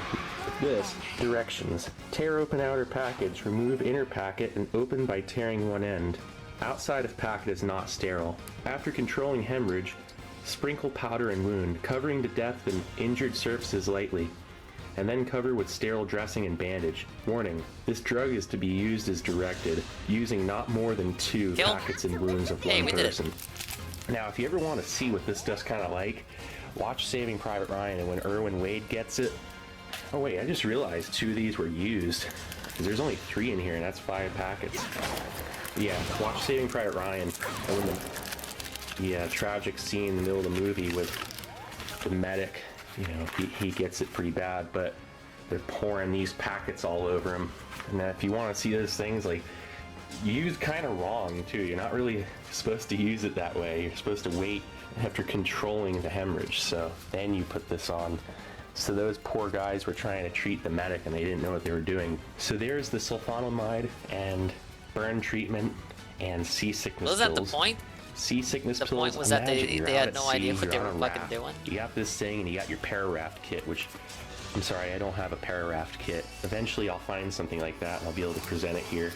This, directions. Tear open outer package, remove inner packet, and open by tearing one end. Outside of packet is not sterile. After controlling hemorrhage, sprinkle powder and wound, covering the depth and injured surfaces lightly, and then cover with sterile dressing and bandage. Warning, this drug is to be used as directed, using not more than 2 packets and wounds of one person. Now, if you ever want to see what this does kind of like, watch Saving Private Ryan, and when Irwin Wade gets it... Oh wait, I just realized 2 of these were used, because there's only 3 in here, and that's 5 packets. Yeah, watch Saving Private Ryan, and when the tragic scene in the middle of the movie with the medic, you know, he gets it pretty bad, but they're pouring these packets all over him. And if you want to see those things, like, used kind of wrong too. You're not really supposed to use it that way. You're supposed to wait after controlling the hemorrhage. So then you put this on. So those poor guys were trying to treat the medic and they didn't know what they were doing. So there's the sulfonamide and burn treatment and seasickness pills. Was that the point? Seasickness pills. The point was that they had no idea what they were fucking doing. You got this thing and you got your Pararaft kit, which, I'm sorry, I don't have a Pararaft kit. Eventually I'll find something like that and I'll be able to present it here.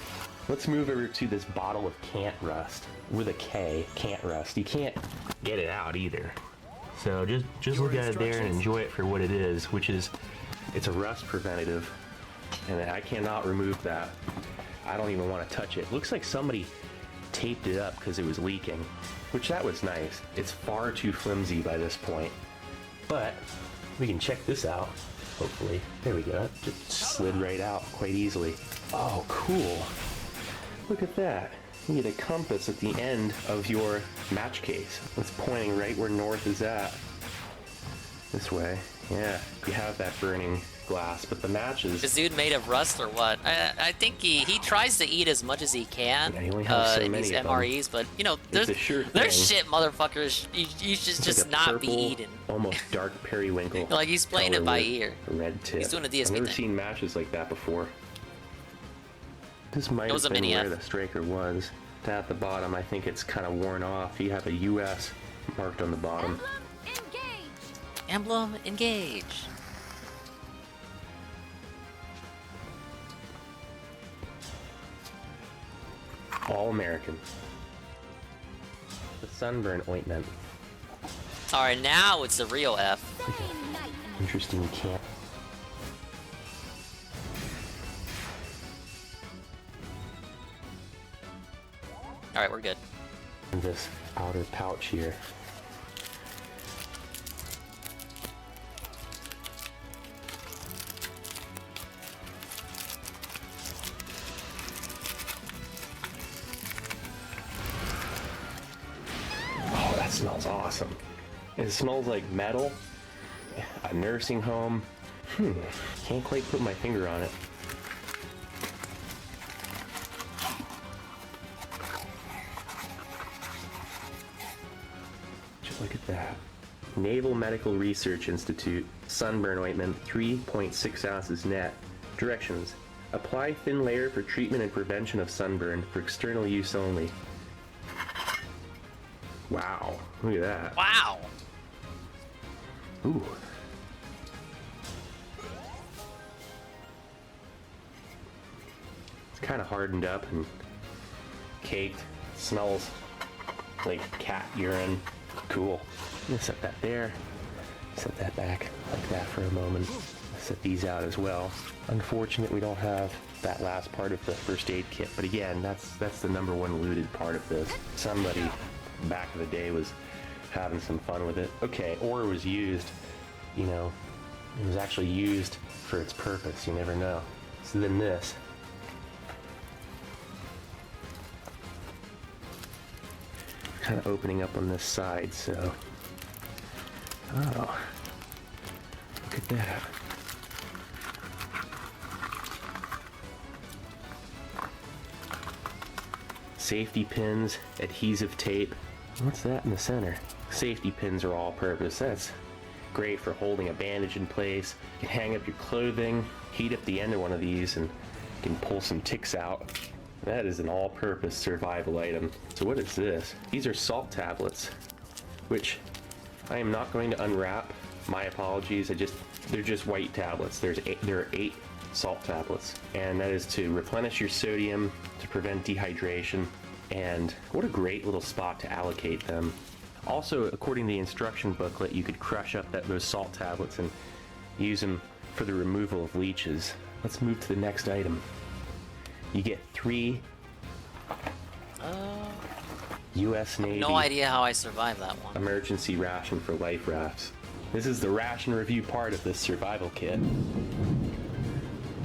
Let's move over to this bottle of Can't Rust, with a K, Can't Rust. You can't get it out either. So just look at it there and enjoy it for what it is, which is, it's a rust preventative, and I cannot remove that. I don't even want to touch it. Looks like somebody taped it up because it was leaking, which that was nice. It's far too flimsy by this point, but we can check this out, hopefully. There we go, just slid right out quite easily. Oh, cool. Look at that. You get a compass at the end of your match case. It's pointing right where north is at. This way. Yeah, you have that burning glass, but the matches... This dude made of rust or what? I think he tries to eat as much as he can he only has so in many these of MREs, but you know, there's shit, motherfuckers. You should just like not be purple, eating. Almost dark periwinkle. Like he's playing it by ear. Red tip. He's doing a DSP I've never thing. seen matches like that before. This might It was have a been mini where F. the striker was. At the bottom, I think it's kind of worn off. You have a US marked on the bottom. Emblem, engage. All American. The sunburn ointment. Alright, now it's the real F. Interesting camp. Alright, we're good. This outer pouch here. Oh, that smells awesome. It smells like metal, a nursing home. Can't quite put my finger on it. Just look at that. Naval Medical Research Institute, sunburn ointment, 3.6 ounces net. Directions: apply thin layer for treatment and prevention of sunburn, for external use only. Wow, look at that. Wow. Ooh. It's kind of hardened up and caked. Smells like cat urine. Cool. I'm gonna set that there. Set that back like that for a moment. Set these out as well. Unfortunate we don't have that last part of the first aid kit, but again, that's the number one looted part of this. Somebody back in the day was having some fun with it. Okay, or it was used, you know, it was actually used for its purpose. You never know. So then this. Kind of opening up on this side, so. Oh. Look at that. Safety pins, adhesive tape. What's that in the center? Safety pins are all purpose. That's great for holding a bandage in place. You can hang up your clothing, heat up the end of one of these, and you can pull some ticks out. That is an all-purpose survival item. So what is this? These are salt tablets, which I am not going to unwrap. My apologies. They're just white tablets. There are 8 salt tablets, and that is to replenish your sodium, to prevent dehydration, and what a great little spot to allocate them. Also, according to the instruction booklet, you could crush up those salt tablets and use them for the removal of leeches. Let's move to the next item. You get 3 U.S. Navy. No idea how I survived that one. Emergency ration for life rafts. This is the ration review part of this survival kit.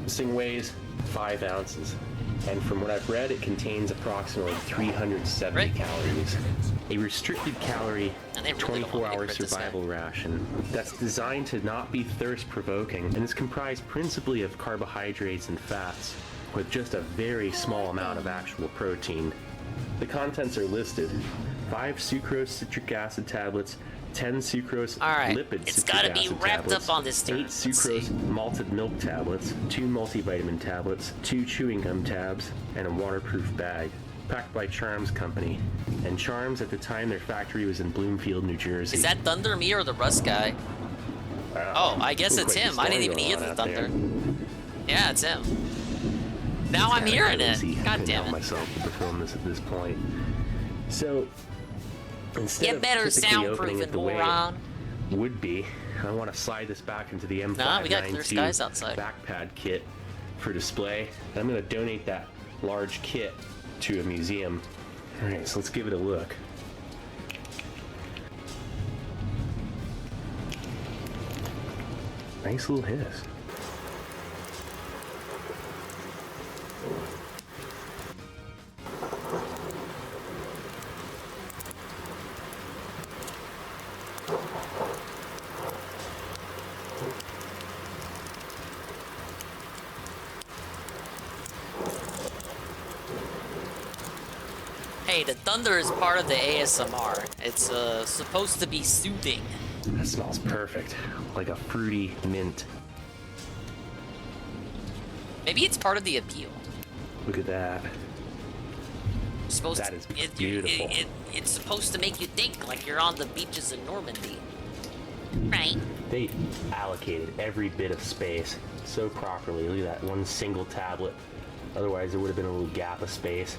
This thing weighs 5 ounces, and from what I've read, it contains approximately 370 calories. A restricted calorie, 24-hour survival ration that's designed to not be thirst-provoking and is comprised principally of carbohydrates and fats, with just a very small amount of actual protein. The contents are listed: 5 sucrose citric acid tablets, 10 sucrose lipid it's citric gotta be acid wrapped tablets, up on this 8 sucrose malted milk tablets, 2 multivitamin tablets, 2 chewing gum tabs, and a waterproof bag. Packed by Charms Company. And Charms, at the time, their factory was in Bloomfield, New Jersey. Is that Thunder me or the Rust guy? Oh, I guess it's him. I didn't even hear the thunder. Yeah, it's him. Now I'm hearing it. God damn it. Myself to film this at this point. So instead Get better of typically opening soundproofing, it the way moron. it would be, I want to slide this back into the Nah, we got clear M592 skies outside. backpad kit for display. And I'm going to donate that large kit to a museum. All right, so let's give it a look. Nice little hiss. Hey, the thunder is part of the ASMR. It's supposed to be soothing. That smells perfect, like a fruity mint. Maybe it's part of the appeal. Look at that. Supposed That is to, beautiful. It's supposed to make you think like you're on the beaches of Normandy. Right. They allocated every bit of space so properly. Look at that one single tablet. Otherwise, there would have been a little gap of space.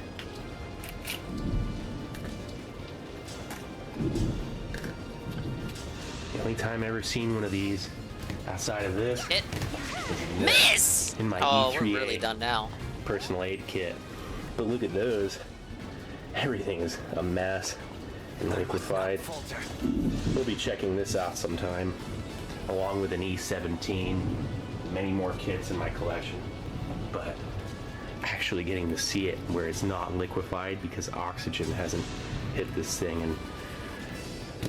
The only time I've ever seen one of these outside of this Miss! in my Oh, E3A we're really done now. personal aid kit. But look at those. Everything is a mess and liquefied. We'll be checking this out sometime, along with an E17. Many more kits in my collection. But actually getting to see it where it's not liquefied because oxygen hasn't hit this thing and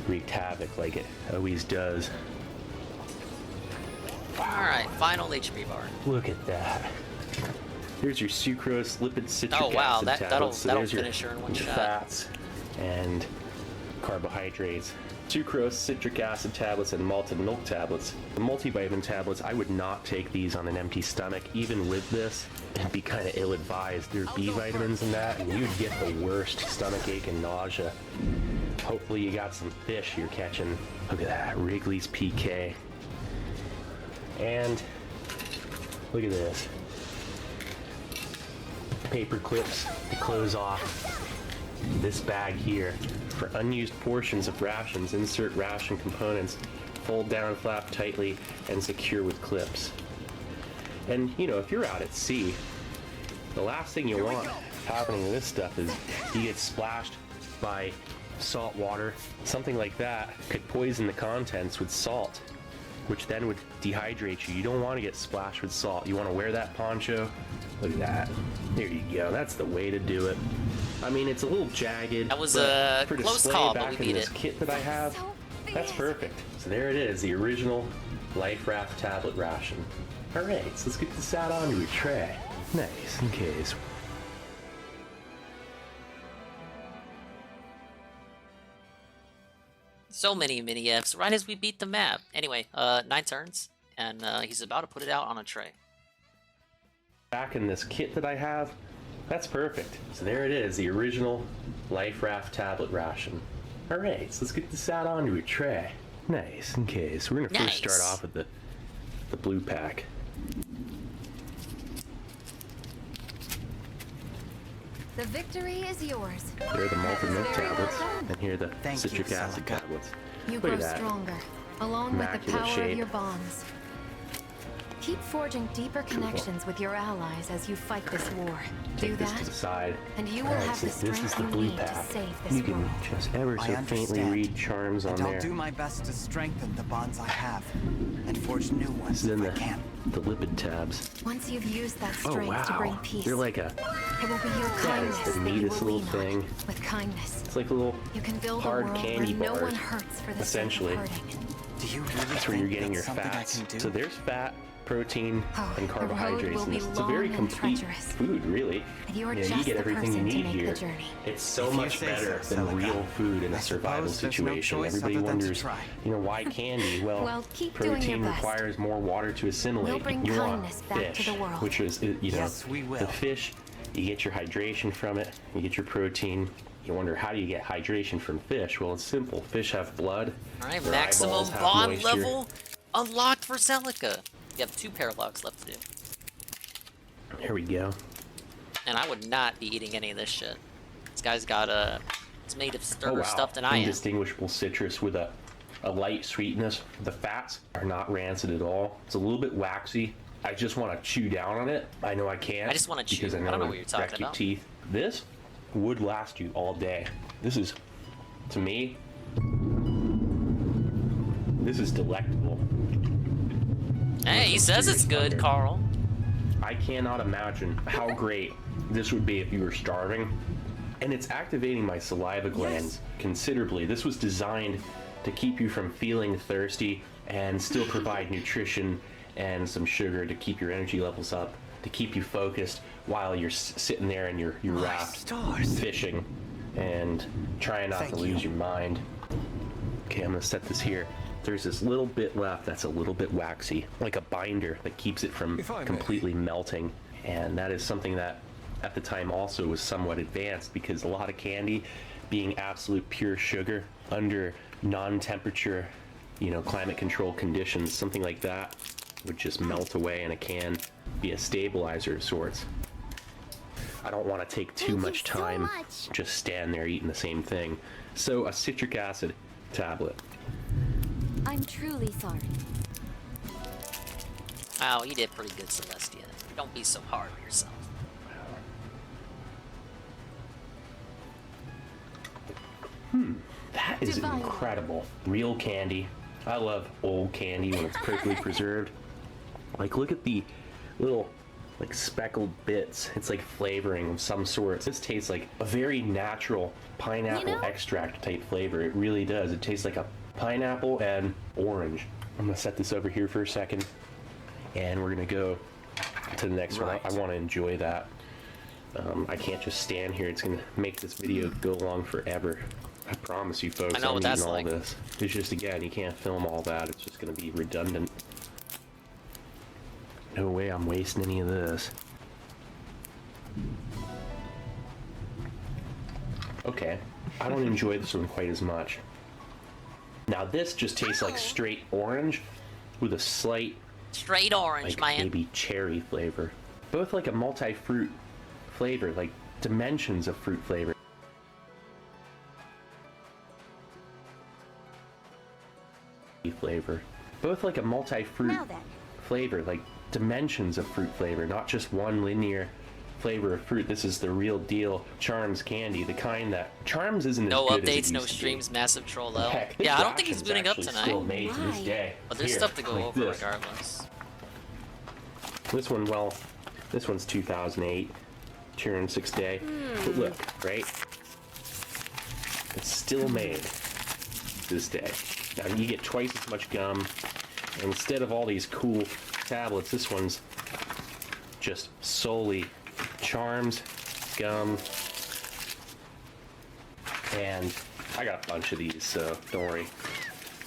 wreaked havoc like it always does. Alright, final HP bar. Look at that. Here's your sucrose lipid citric Oh, wow, acid that'll tablets. So there's finish her in one your shot. fats and carbohydrates, sucrose, citric acid tablets, and malted milk tablets. The multivitamin tablets, I would not take these on an empty stomach. Even with this, it'd be kind of ill-advised. There's B vitamins in that, and you'd get the worst stomach ache and nausea. Hopefully you got some fish you're catching. Look at that, Wrigley's PK. And look at this. Paper clips to close off this bag here. For unused portions of rations, insert ration components, fold down, flap tightly, and secure with clips. And, you know, if you're out at sea, the last thing you want happening to this stuff is you get splashed by salt water. Something like that could poison the contents with salt, which then would dehydrate you. You don't want to get splashed with salt. You want to wear that poncho. Look at that. There you go. That's the way to do it. I mean, it's a little jagged. That was a for close display call, back but we in beat this it. kit that I have, that's perfect. So there it is, the original Life Raft tablet ration. All right, so let's get this out onto a tray. Nice, in case. So many mini Fs right as we beat the map. Anyway, 9 turns, and he's about to put it out on a tray. Back in this kit that I have, that's perfect. So there it is, the original Life Raft tablet ration. All right, so let's get this out onto a tray. Nice, in case. We're gonna first start off with the blue pack. The victory is yours. Here are the malted milk tablets, and here are the citric acid tablets. You Look grow at that. stronger, along with the Immaculate power shape. of your bonds. Keep forging deeper connections with your allies as you fight this war. Take Do this that, to the side. and you will Alright, have so the this is strength the you blue need to pack. save this You can world. just ever so I faintly understand, read charms on and I'll there. do my best to strengthen the bonds I have and forge new ones This is in if I can. the lipid tabs. Once you've used that Oh strength to bring wow, peace, they're like a, it will be your that kindness is the that you neatest will little lean on. thing. With kindness, It's like a little you can build hard a world candy where no bars, one hurts for the essentially. sake of hurting. Do you really That's where you're think getting your that's something I fats. can do? So there's fat, protein, and the road carbohydrates will in be this. It's a very long and complete treacherous. food, really. And you're You know, you just get the everything you person to need make here. the journey. It's so If you much say better so, than Celica. real food in I a survival suppose there's no situation. choice Everybody other than to wonders, try. you know, why candy? Well, Well, keep doing your protein best. requires more water to assimilate. We'll bring you want kindness back to fish, the world. which is, you know, Yes, we will. the fish. You get your hydration from it. You get your protein. You wonder, how do you get hydration from fish? Well, it's simple. Fish have blood. Alright, their maximum eyeballs have bond moisture. level unlocked for Celica. You have 2 paralogs left to do. Here we go. And I would not be eating any of this shit. This guy's got it's made of Oh stronger wow, stuff than I am. indistinguishable citrus with a light sweetness. The fats are not rancid at all. It's a little bit waxy. I just want to chew down on it. I know I can't. I just wanna chew. because I I don't know it'll what you're talking wreck your about. teeth. This would last you all day. This is, to me, this is delectable. Hey, he says it's good, Carl. I cannot imagine how great this would be if you were starving. And it's activating my saliva glands considerably. This was designed to keep you from feeling thirsty and still provide nutrition and some sugar to keep your energy levels up, to keep you focused while you're sitting there in your raft fishing and trying not to lose your mind. Okay, I'm gonna set this here. There's this little bit left that's a little bit waxy, like a binder that keeps it from completely melting. And that is something that at the time also was somewhat advanced, because a lot of candy, being absolute pure sugar under non-temperature, you know, climate control conditions, something like that would just melt away in a can, be a stabilizer of sorts. I don't want to take too much time just stand there eating the same thing. So a citric acid tablet. I'm truly sorry. Oh, you did pretty good, Celestia. Don't be so hard on yourself. That is incredible. Real candy. I love old candy when it's perfectly preserved. Like, look at the little, like, speckled bits. It's like flavoring of some sort. This tastes like a very natural pineapple extract type flavor. It really does. It tastes like a pineapple and orange. I'm gonna set this over here for a second, and we're gonna go to the next one. I want to enjoy that. I can't just stand here. It's gonna make this video go along forever. I promise you folks, I know I'm what that's eating all like. this. It's just, again, you can't film all that. It's just going to be redundant. No way I'm wasting any of this. Okay, I don't enjoy this one quite as much. Now this just tastes like straight orange with a slight Straight orange, like man. maybe cherry flavor. Both like a multi-fruit flavor, like dimensions of fruit flavor. Both like a multi-fruit flavor, like dimensions of fruit flavor, not just one linear flavor of fruit. This is the real deal Charms candy, the kind that Charms isn't No as good updates, as it no used to be. streams, massive troll out. Heck, this Yeah, I don't think he's ration's booting up actually tonight. still made to this day. But there's Here, stuff to go like over this. regardless. This one, well, this one's 2008, Turin 6 day. But look, right? It's still made to this day. Now you get twice as much gum. And instead of all these cool tablets, this one's just solely Charms, gum, and I got a bunch of these, so don't worry.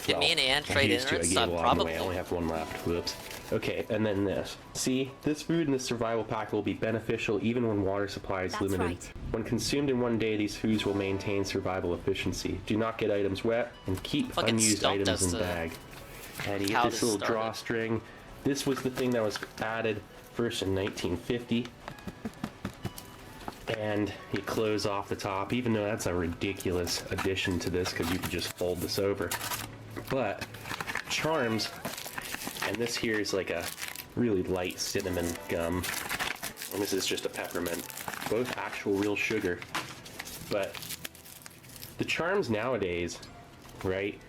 Give me an and I trade used to. I innards, gave a lot probably. away. I only have one left. Whoops. Okay, and then this. See, this food in this survival pack will be beneficial even when water supply is limited. right. When consumed in one day, these foods will maintain survival efficiency. Do not get items wet, and keep Fucking unused stumped items us in to bag. And you how get this this little started. drawstring. This was the thing that was added first in 1950. And you close off the top, even though that's a ridiculous addition to this because you could just fold this over. But Charms, and this here is like a really light cinnamon gum, and this is just a peppermint. Both actual real sugar. But the Charms nowadays, right?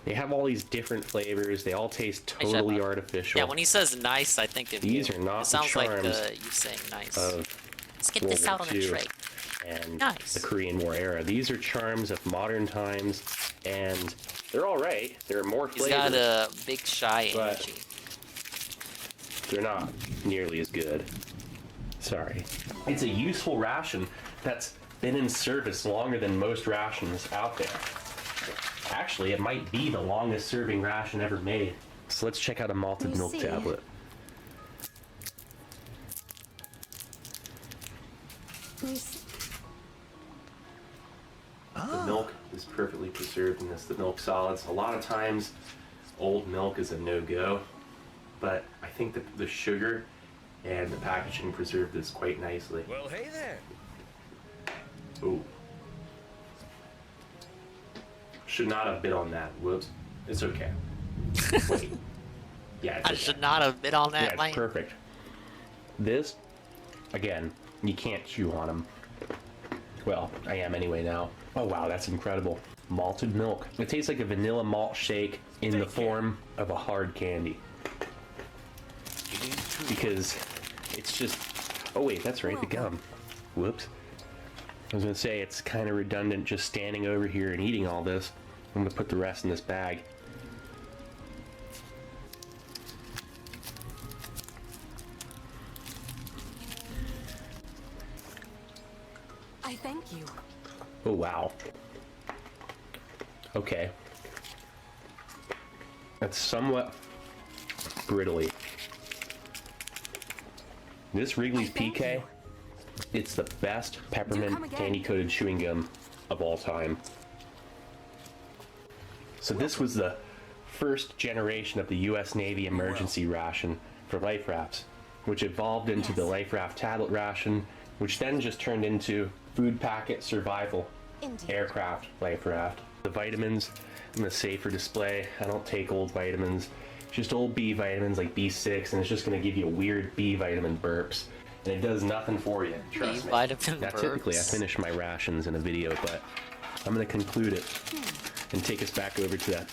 They have all these different flavors. They all taste totally artificial. Yeah, when he says nice, I think of These you. are not It sounds the like Charms you saying nice. Let's get this out on a tray. And Nice. the Korean War era. These are Charms of modern times, and they're all right. They're more He's flavors. got a big shy but energy. they're not nearly as good. Sorry. It's a useful ration that's been in service longer than most rations out there. Actually, it might be the longest serving ration ever made. So let's check out a malted milk tablet. The milk is perfectly preserved in this, the milk solids. A lot of times, old milk is a no-go, but I think that the sugar and the packaging preserved this quite nicely. Well, hey there. Ooh. Should not have bit on that. Whoops. It's okay. Wait. Yeah, it's I okay. should not have been on that Yeah, lane. it's perfect. This, again, you can't chew on them. Well, I am anyway now. Oh wow, that's incredible. Malted milk. It tastes like a vanilla malt shake in the form of a hard candy. Because it's just... Oh wait, that's right, the gum. Whoops. I was gonna say, it's kind of redundant just standing over here and eating all this. I'm gonna put the rest in this bag. I thank you. Oh wow. Okay. That's somewhat brittly. This Wrigley's PK, it's the best peppermint candy-coated chewing gum of all time. So this was the first generation of the US Navy emergency ration for life rafts, which evolved into the life raft tablet ration, which then just turned into food packet survival aircraft life raft. The vitamins, I'm gonna say for display, I don't take old vitamins, just old B vitamins like B6, and it's just gonna give you weird B vitamin burps, and it does nothing for you, trust me. vitamin Now typically I burps. finish my rations in a video, but I'm gonna conclude it and take us back over to that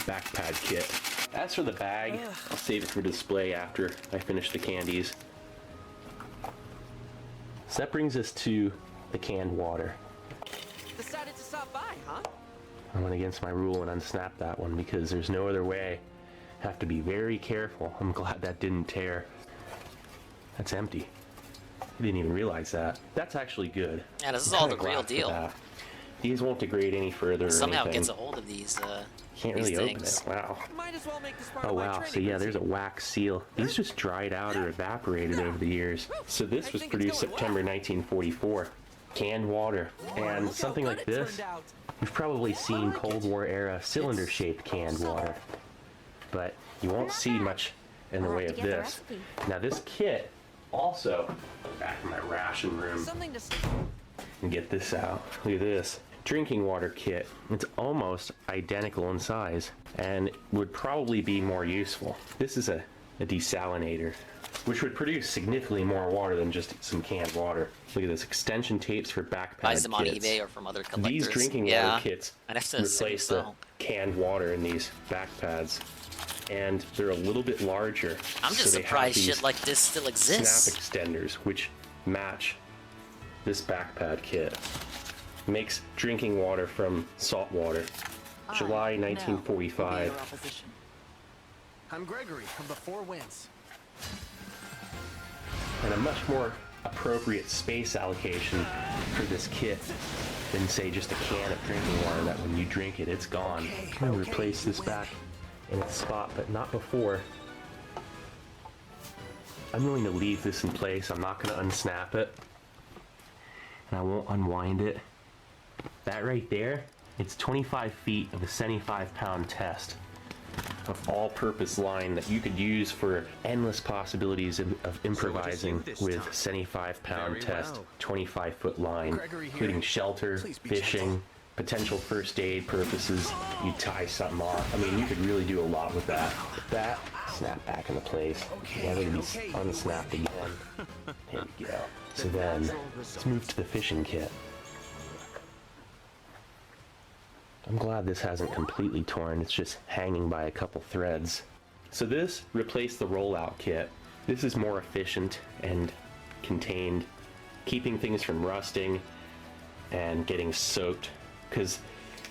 backpack kit. As for the bag, I'll save it for display after I finish the candies. So that brings us to the canned water. Decided to stop by, huh? I went against my rule and unsnapped that one because there's no other way. Have to be very careful. I'm glad that didn't tear. That's empty. I didn't even realize that. That's actually good. Yeah, this is I'm all the kinda real glad for deal. that. these won't degrade any further or Somehow anything. gets a hold of these. Can't these really open things. it. Wow. Might as well make this part Oh of my wow, so training yeah, there's a wax seal. These just dried out or evaporated over the years. So this was produced September 1944. Canned water. And something like this, you've probably seen Cold War era cylinder-shaped canned water. But you won't see much in the way of this. Now this kit also, back in my ration room, and get this out. Look at this. Drinking water kit. It's almost identical in size and would probably be more useful. This is a desalinator, which would produce significantly more water than just some canned water. Look at this, extension tapes for backpack Buys them on kits. eBay or from other collectors. These drinking yeah. water kits I'd have to assume replace so. the canned water in these back pads, and they're a little bit larger. I'm just so they have surprised these shit like this still exists. snap extenders, which match this backpad kit. Makes drinking water from salt water. July 1945. I'm Gregory from the Four Winds. And a much more appropriate space allocation for this kit than say just a can of drinking water that when you drink it, it's gone. I'm gonna replace this back in its spot, but not before. I'm willing to leave this in place. I'm not gonna unsnap it. And I won't unwind it. That right there, it's 25 feet of a 75-pound test of all-purpose line that you could use for endless possibilities of improvising with 75-pound test, 25-foot line, including shelter, fishing, potential first aid purposes. You tie something off. I mean, you could really do a lot with that. That snap back into place. Never to be unsnapped again. Here we go. So then, let's move to the fishing kit. I'm glad this hasn't completely torn, it's just hanging by a couple threads. So this replaced the rollout kit. This is more efficient and contained, keeping things from rusting and getting soaked, because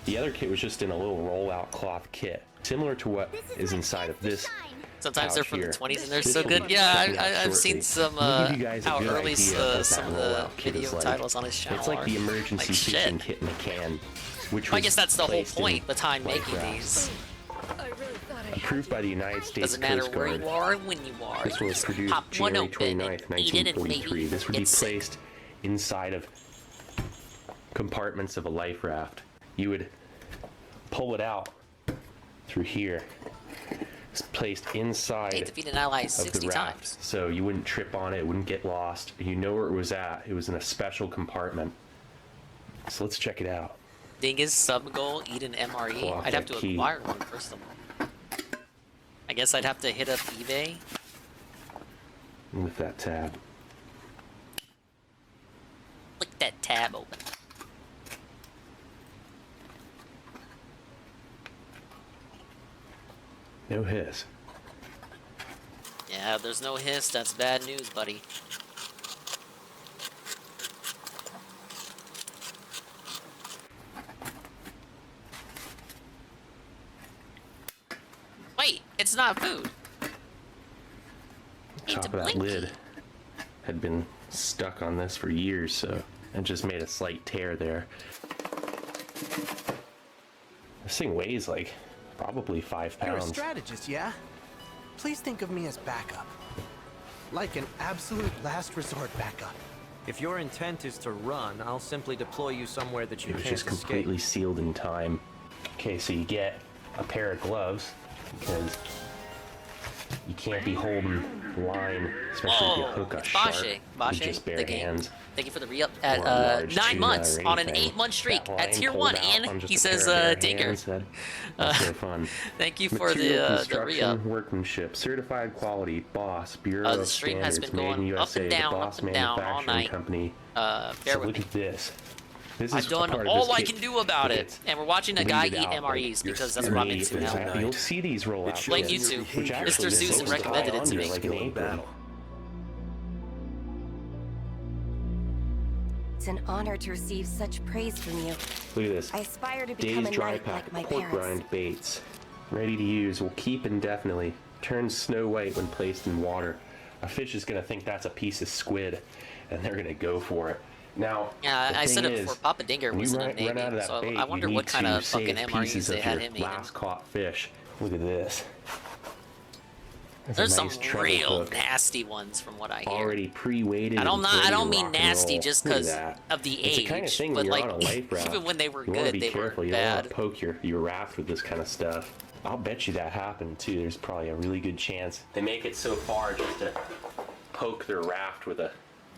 the other kit was just in a little rollout cloth kit, similar to what is inside of this. Sometimes they're from here. the 20s and they're This so will good. be Yeah, coming out I've seen shortly. some Let me give you guys a how good early idea of what some that of the rollout kit video is like. titles on his channel It's like the are. emergency Like fishing shit. kit in a can, which I was guess that's the whole placed in point behind life making rafts. these. Approved by the United States Doesn't matter Coast where Guard. you are, when you are. This was Just produced pop one January open 29th, and eat it and 1943. maybe This would be get sick. placed inside of compartments of a life raft. You would pull it out through here. It's placed inside They defeat an ally of 60 the raft, times. so you wouldn't trip on it, it wouldn't get lost. You know where it was at. It was in a special compartment. So let's check it out. Dingus sub goal, eat an MRE. Pull off I'd have that to key. acquire one first of all. I guess I'd have to hit up eBay. With that tab. Click that tab open. No hiss. Yeah, there's no hiss. That's bad news, buddy. Wait, it's not food. Top of that lid had been stuck on this for years, so it just made a slight tear there. This thing weighs like probably 5 You're a pounds. strategist, yeah? Please think of me as backup. Like an absolute last resort backup. If your intent is to run, I'll simply deploy you somewhere that you It was can't just completely sealed in time. Okay, so you get a pair of gloves because you can't be holding line, especially if you hook a shark with just bare hands. Thank you for the re-up at Or a large 9 tuna months or on an anything. 8-month streak That at line tier pulled 1, out and on just he a says, pair of bare Digger. hands, that's no fun. Thank you for Material the construction, re-up. workmanship, certified quality, boss, Bureau The of stream has Standards, been made in going up USA, and down, the Boss up and down all Manufacturing night. Company. Bear So with look me. at this. This I've is done part of all this I kit. can do about Look, it, it's and we're watching a guy bleed eat out, MREs like, because that's what I'm into now. exactly. You'll see these roll out. Blame kits, YouTube. which actually Mr. is Zeus supposed to recommended tie it to onto me. like an apron. It's an honor to receive such praise from you. Look at this. I aspire to become Days a dry knight pack like my pork parents. rind baits. Ready to use. Will keep indefinitely. Turns snow white when placed in water. A fish is going to think that's a piece of squid, and they're going to go for it. Now, Yeah, the I said thing it is, before. Papa Dinger when was you in a run Navy, out of that so bait, I wonder you what need kind to of fucking save MREs pieces they of had your him eating. last caught fish. Look at this. That's There's a some nice treble real hook, nasty ones from what I hear. already pre-weighted. I and ready don't to mean rock and nasty roll. just Look at because that. of the It's the kind of age, thing but when you're like on a life raft, even when they were you want to good, be they careful. were You don't want bad. to poke your raft with this kind of stuff. I'll bet you that happened too. There's probably a really good chance they make it so far just to poke their raft with a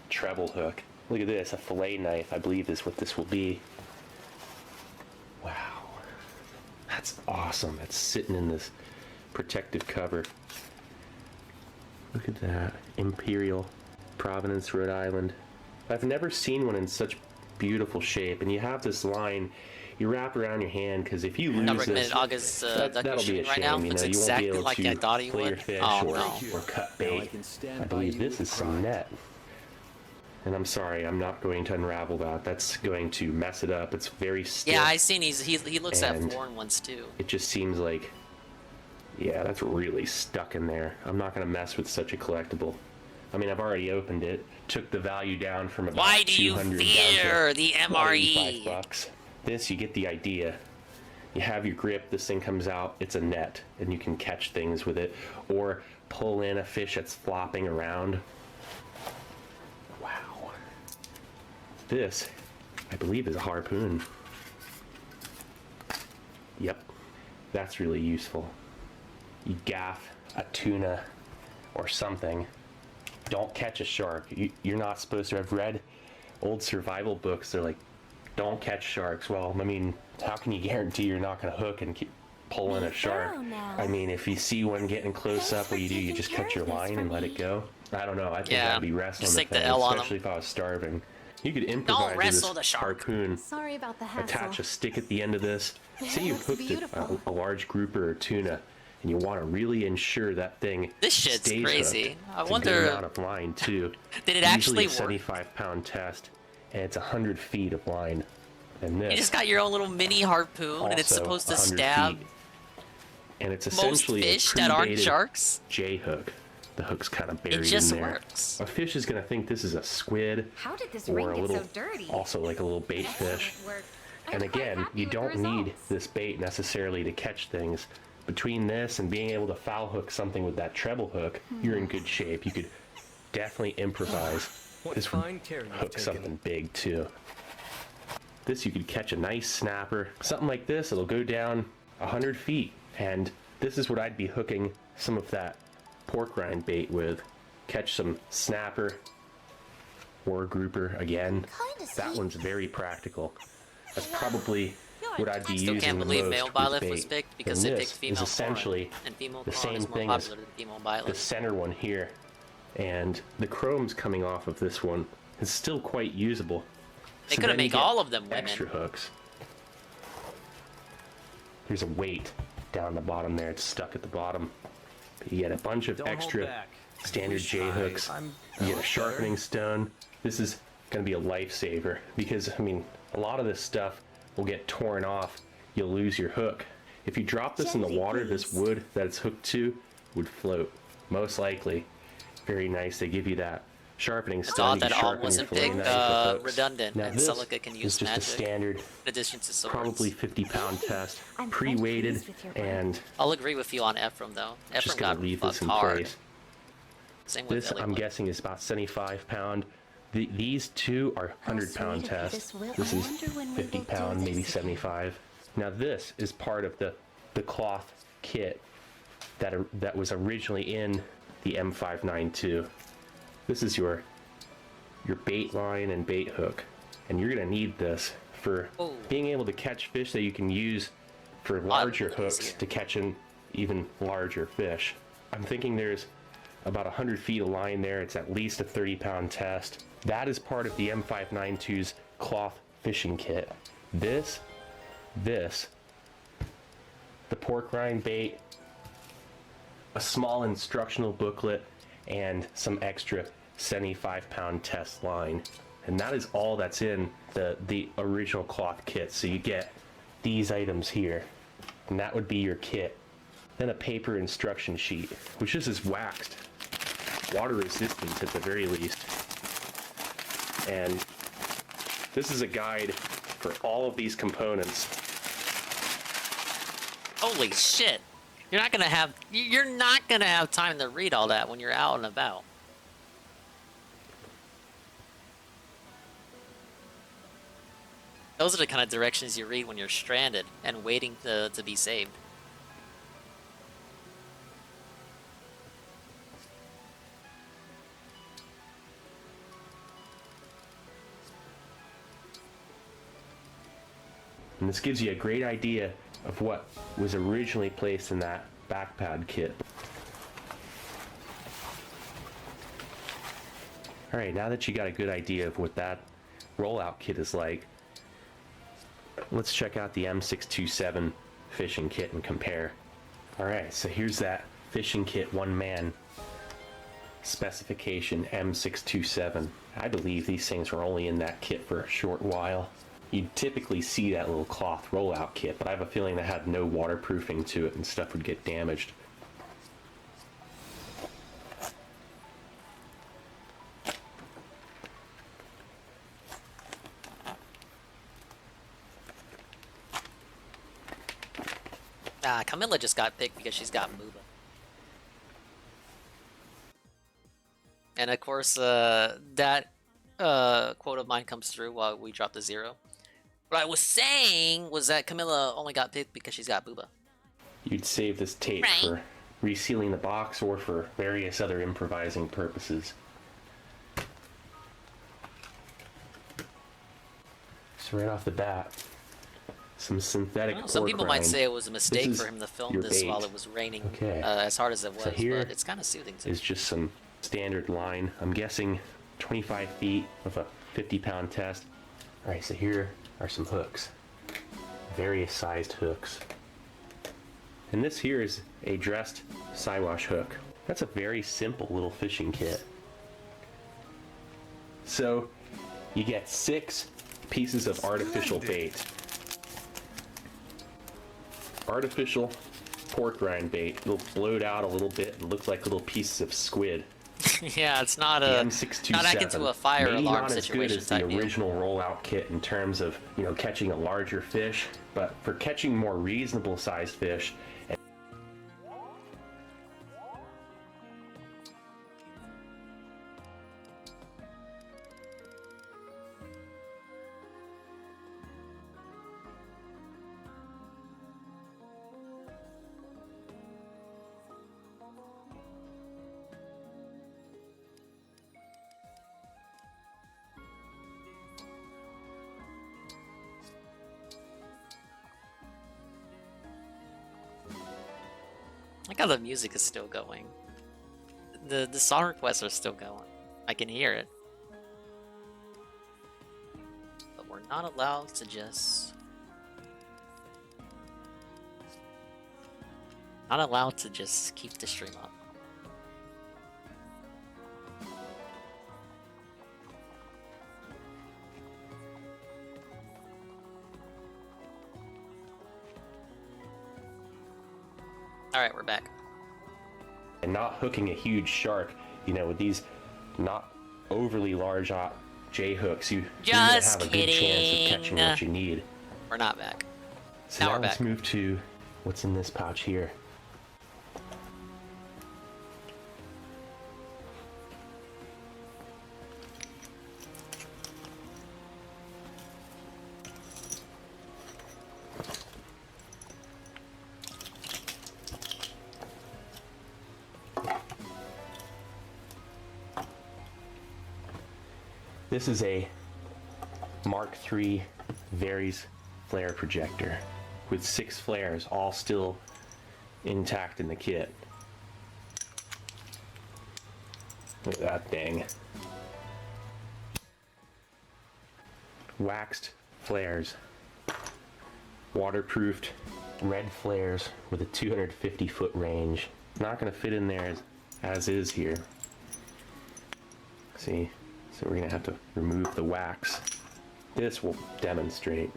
treble hook. Look at this, a fillet knife, I believe is what this will be. Wow. That's awesome. It's sitting in this protective cover. Look at that. Imperial, Providence, Rhode Island. I've never seen one in such beautiful shape. And you have this line you wrap around your hand, because if you lose this, August that'll be a shooting shame. right now. You It's know, you won't be exactly able like to I thought he flay your would. fish Oh, or cut bait. I believe this is some net. And I'm sorry, I'm not going to unravel that. That's going to mess it up. It's very stiff. Yeah, I seen he looks at and foreign ones too. It just seems like, yeah, that's really stuck in there. I'm not going to mess with such a collectible. I mean, I've already opened it, took the value down from about Why do you 200 fear down to the about MRE? $85. This, you get the idea. You have your grip, this thing comes out, it's a net, and you can catch things with it, or pull in a fish that's flopping around. Wow. This, I believe, is a harpoon. Yep, that's really useful. You gaff a tuna or something. Don't catch a shark. You're not supposed to. I've read old survival books. They're like, don't catch sharks. Well, I mean, how can you guarantee you're not going to hook and keep pulling a shark? I mean, if you see one getting close up, what do? You just cut your line and let it go? I don't know. I think I'd be wrestling just the take the thing, L on 'em. especially if I was starving. You could improvise with wrestle this the shark. harpoon. Sorry about the hassle. Attach a stick at the end of this. Say you looks hooked a large grouper or tuna, and you want to really ensure that thing This shit's stays crazy. hooked. I It's wonder- a good amount of line too. Did it Usually actually a work? 75-pound test, and it's 100 feet of line. And this You just got your own little mini harpoon, and it's also supposed to 100 stab feet. And it's most essentially fish a that aren't pre-baited sharks. J hook. The hook's kind of buried just in there. works. A fish is gonna think this is a squid, How did this or ring a get little, so dirty? also like a little bait fish. And again, you don't need this bait necessarily to catch things. Between this and being able to foul hook something with that treble hook, you're in good shape. You could definitely improvise. This would hook something big too. This, you could catch a nice snapper. Something like this, it'll go down 100 feet. And this is what I'd be hooking some of that pork rind bait with. Catch some snapper or grouper again. That one's very practical. That's probably what I'd be Still using can't the believe most male with byleth was bait. picked because And they this picked female is essentially Corin, and female the Corin same is more thing as popular than female the byleth. center one here. And the chrome's coming off of this one is still quite usable. They So could have then you made get all of them women. extra hooks. There's a weight down the bottom there. It's stuck at the bottom. You get a bunch of Don't hold extra back. standard J hooks. You get a sharpening stone. This is going to be a lifesaver because, I mean, a lot of this stuff will get torn off. You'll lose your hook. If you drop this in the water, this wood that it's hooked to would float. Most likely. Very nice. They give you that sharpening It's stone. odd You that can all sharpen your wasn't fillet picked knife with hooks. redundant, Now and this Celica can is use just magic a standard, in addition to swords. probably 50-pound test, pre-weighted, and I'll agree with you on Ephraim though. just Ephraim gonna got leave this fucked in hard. place. Same with This, Ellie I'm Wood. guessing, is about 75-pound. These two are 100-pound tests. This is 50-pound, maybe 75. Now this is part of the cloth kit that was originally in the M592. This is your bait line and bait hook, and you're gonna need this for being able to catch fish that you can use for larger hooks to catch an even larger fish. I'm thinking there's about 100 feet of line there. It's at least a 30-pound test. That is part of the M592's cloth fishing kit. This, the pork rind bait, a small instructional booklet, and some extra 75-pound test line. And that is all that's in the original cloth kit. So you get these items here, and that would be your kit. Then a paper instruction sheet, which is waxed, water resistant at the very least. And This is a guide for all of these components. Holy shit! You're not gonna have time to read all that when you're out and about. Those are the kind of directions you read when you're stranded and waiting to be saved. And this gives you a great idea of what was originally placed in that backpad kit. Alright, now that you got a good idea of what that rollout kit is like, let's check out the M627 fishing kit and compare. Alright, so here's that fishing kit one-man specification M627. I believe these things were only in that kit for a short while. You'd typically see that little cloth rollout kit, but I have a feeling that had no waterproofing to it and stuff would get damaged. Camilla just got picked because she's got Mooba. And of course, that quote of mine comes through while we drop the 0. What I was saying was that Camilla only got picked because she's got Booba. You'd save this tape for resealing the box or for various other improvising purposes. So right off the bat, some synthetic Some pork people might rind. say it was a mistake This for is him to film your this bait. while it was raining Okay. as hard as it was, So here but it's kind of soothing too. is just some standard line. I'm guessing 25 feet of a 50-pound test. All right, so here are some hooks, various sized hooks. And this here is a dressed Siwash hook. That's a very simple little fishing kit. So you get 6 pieces of artificial bait. Artificial pork rind bait. It'll float out a little bit and look like little pieces of squid. Yeah, it's not The a M627, not akin to a fire maybe alarm not situation as good as type the deal. original rollout kit in terms of, you know, catching a larger fish, but for catching more reasonable sized fish. I like how the music is still going. The song requests are still going. I can hear it. But we're not allowed to just... Not allowed to just keep the stream up. Alright, we're back. And not hooking a huge shark, you know, with these not overly large J hooks, you're gonna have a good chance of catching what you need. We're not back. So Now now we're let's back. move to what's in this pouch here. This is a Mark III Varies flare projector with 6 flares, all still intact in the kit. Look at that thing. Waxed flares, waterproofed red flares with a 250-foot range. Not going to fit in there as is here. See? So we're going to have to remove the wax. This will demonstrate.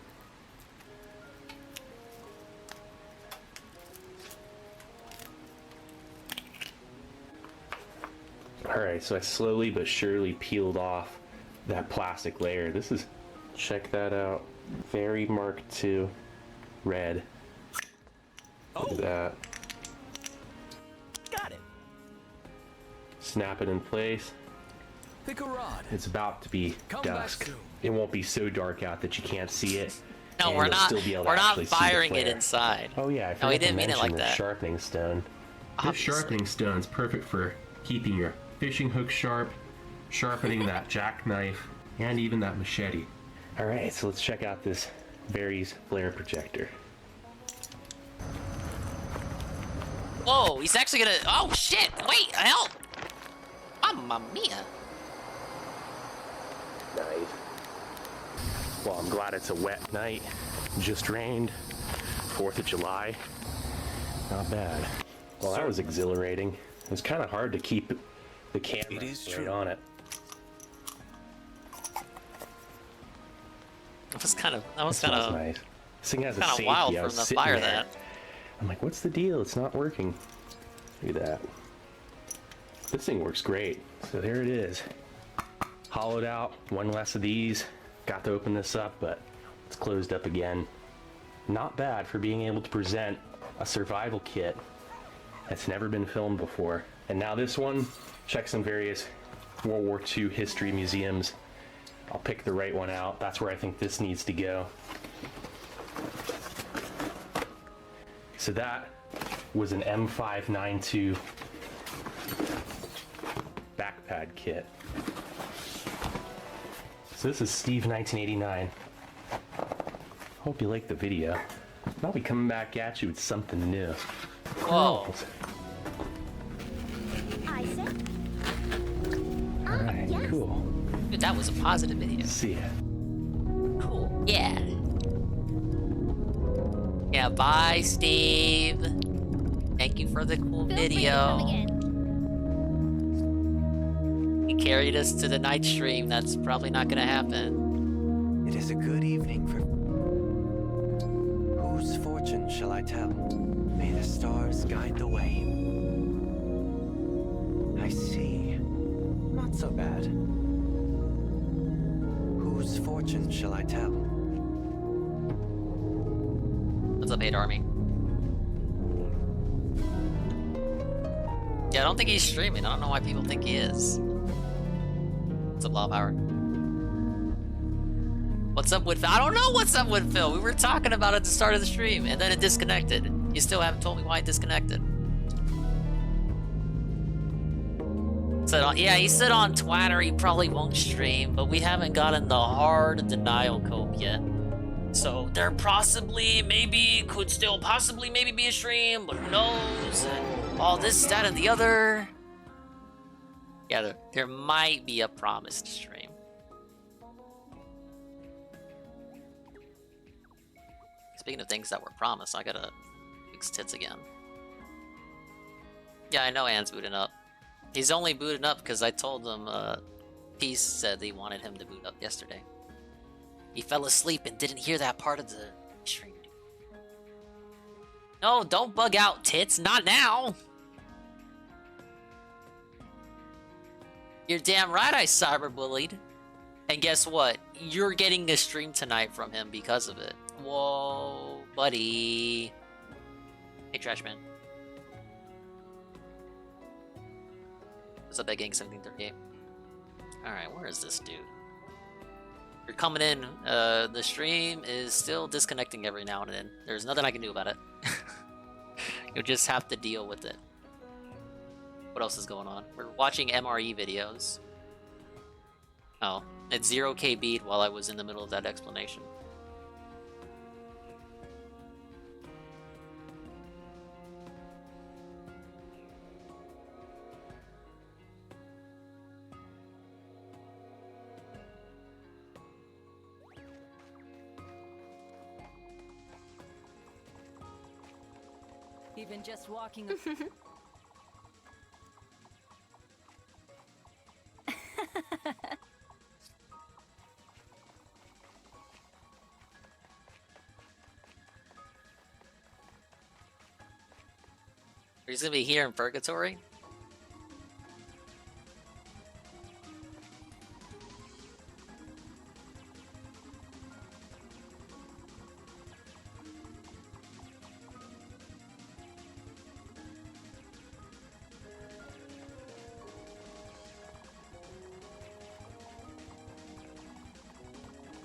Alright, so I slowly but surely peeled off that plastic layer. This is Check that out. Very Mark II. Red. Look at that. Got it. Snap it in place. Pick a rod. It's about to be Come back dusk. soon. It won't be so dark out that you can't see it. No, and we're you'll not. still be able to We're not actually see the firing it flare. inside. Oh yeah, I No, forgot we to didn't mean it mention like the that. sharpening stone. This Obviously. sharpening stone is perfect for keeping your fishing hook sharp, sharpening that jackknife, and even that machete. All right, so let's check out this Varys flare projector. Whoa, he's actually gonna. Oh shit! Wait, help! Mamma mia! Nice. Well, I'm glad it's a wet night. Just rained. 4th of July. Not bad. Well, that was exhilarating. It was kind of hard to keep the camera right on it. That was kind of. That was That kind smells of. nice. This thing has a Kind of safety. wild I from was the sitting fire there. that. I'm like, what's the deal? It's not working. Look at that. This thing works great. So there it is. Hollowed out. One less of these. Got to open this up, but it's closed up again. Not bad for being able to present a survival kit that's never been filmed before. And now this one, check some various World War II history museums. I'll pick the right one out. That's where I think this needs to go. So that was an M592 backpad kit. So this is Steve 1989. Hope you like the video. I'll be coming back at you with something new. Whoa. I said. Alright, cool. Dude, that was a positive video. See ya. Cool. Yeah. Yeah, bye, Steve. Thank you for the cool video. You carried us to the night stream. That's probably not gonna happen. It is a good evening for... Whose fortune shall I tell? May the stars guide the way. I see. Not so bad. Whose fortune shall I tell? What's up, 8 Army? Yeah, I don't think he's streaming. I don't know why people think he is. What's up, Law Power? What's up with... I don't know what's up with Phil. We were talking about it at the start of the stream, and then it disconnected. You still haven't told me why it disconnected. Yeah, he said on Twitter he probably won't stream, but we haven't gotten the hard denial code yet. So there possibly, maybe, could still possibly maybe be a stream, but who knows? And all this, that, and the other. Yeah, there might be a promised stream. Speaking of things that were promised, I gotta fix tits again. Yeah, I know Anne's booting up. He's only booting up because I told him, Peace said he wanted him to boot up yesterday. He fell asleep and didn't hear that part of the stream. No, don't bug out, tits. Not now. You're damn right I cyberbullied. And guess what? You're getting a stream tonight from him because of it. Whoa, buddy. Hey, Trashman. What's up, Gang 1738? Alright, where is this dude? You're coming in. The stream is still disconnecting every now and then. There's nothing I can do about it. You'll just have to deal with it. What else is going on? We're watching MRE videos. Oh, it's 0k beat while I was in the middle of that explanation. Even just walking. He's gonna be here in Purgatory?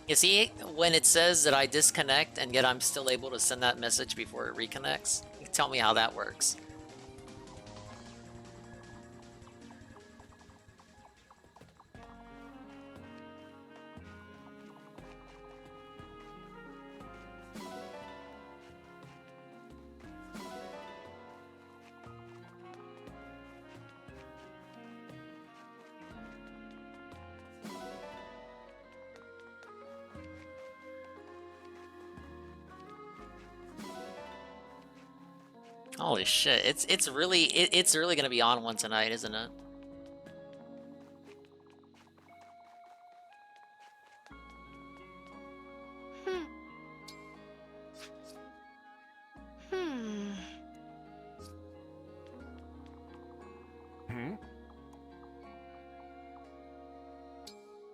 You see, when it says that I disconnect and yet I'm still able to send that message before it reconnects, tell me how that works. Holy shit! It's really gonna be on one tonight, isn't it?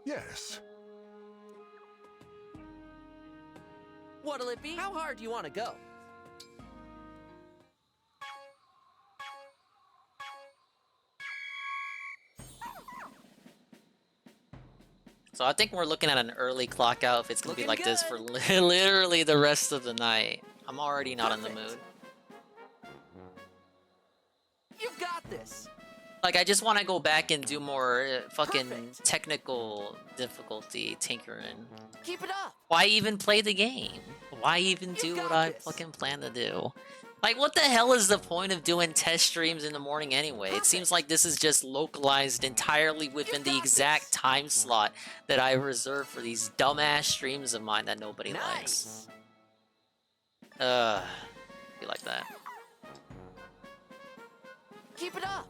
Yes. What'll it be? How hard do you want to go? So I think we're looking at an early clock out if it's gonna be like this for literally the rest of the night. I'm already not in the mood. You've got this. Like, I just want to go back and do more fucking technical difficulty tinkering. Keep it up. Why even play the game? Why even do what I fucking plan to do? Like, what the hell is the point of doing test streams in the morning anyway? It seems like this is just localized entirely within the exact time slot that I reserved for these dumbass streams of mine that nobody likes. Be like that. Keep it up.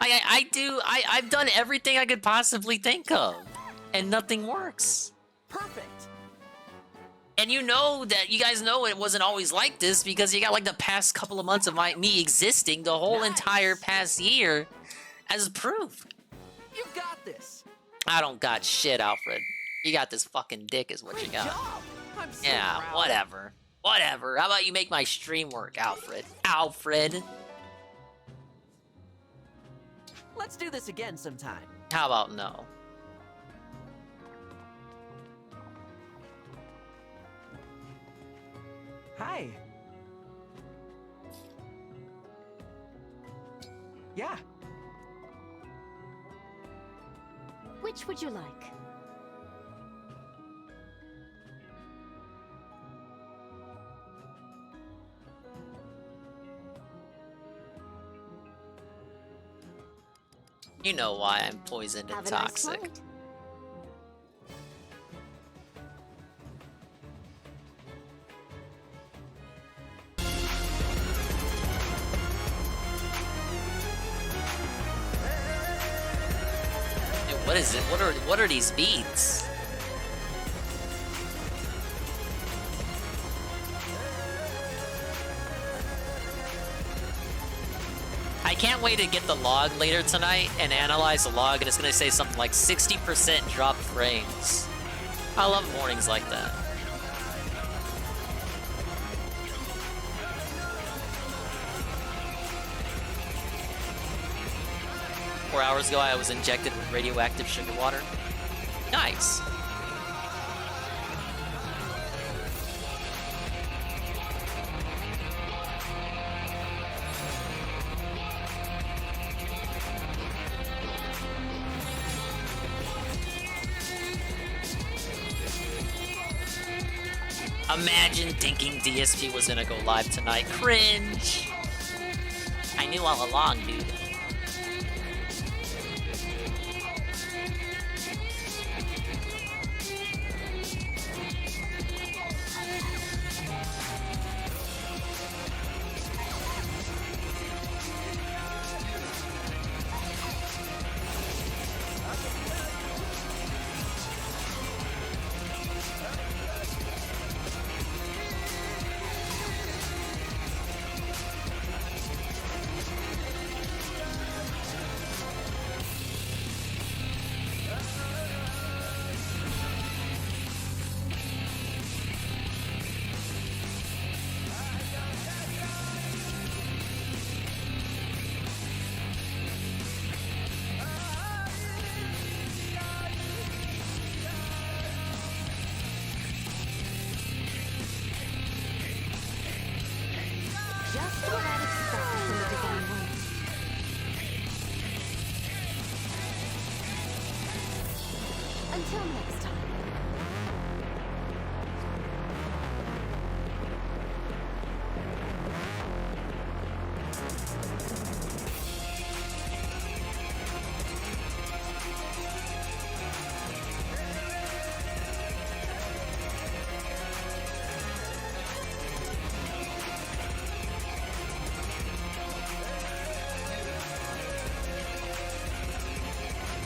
I've done everything I could possibly think of, and nothing works. Perfect. And you guys know it wasn't always like this because you got like the past couple of months of me existing, the whole entire past year, as proof. You got this. I don't got shit, Alfred. You got this fucking dick is what you got. I'm so Yeah, proud. whatever. Whatever. How about you make my stream work, Alfred? Alfred. Let's do this again sometime. How about no? Hi. Yeah. Which would you like? You know why I'm poisoned and Have a nice toxic. flight. Dude, what is it? What are these beats? I can't wait to get the log later tonight and analyze the log, and it's gonna say something like 60% dropped frames. I love warnings like that. Four hours ago, I was injected with radioactive sugar water. Nice. Imagine thinking DSP was gonna go live tonight. Cringe. I knew all along, dude. Just what I'd expect from the divine one. Until next time.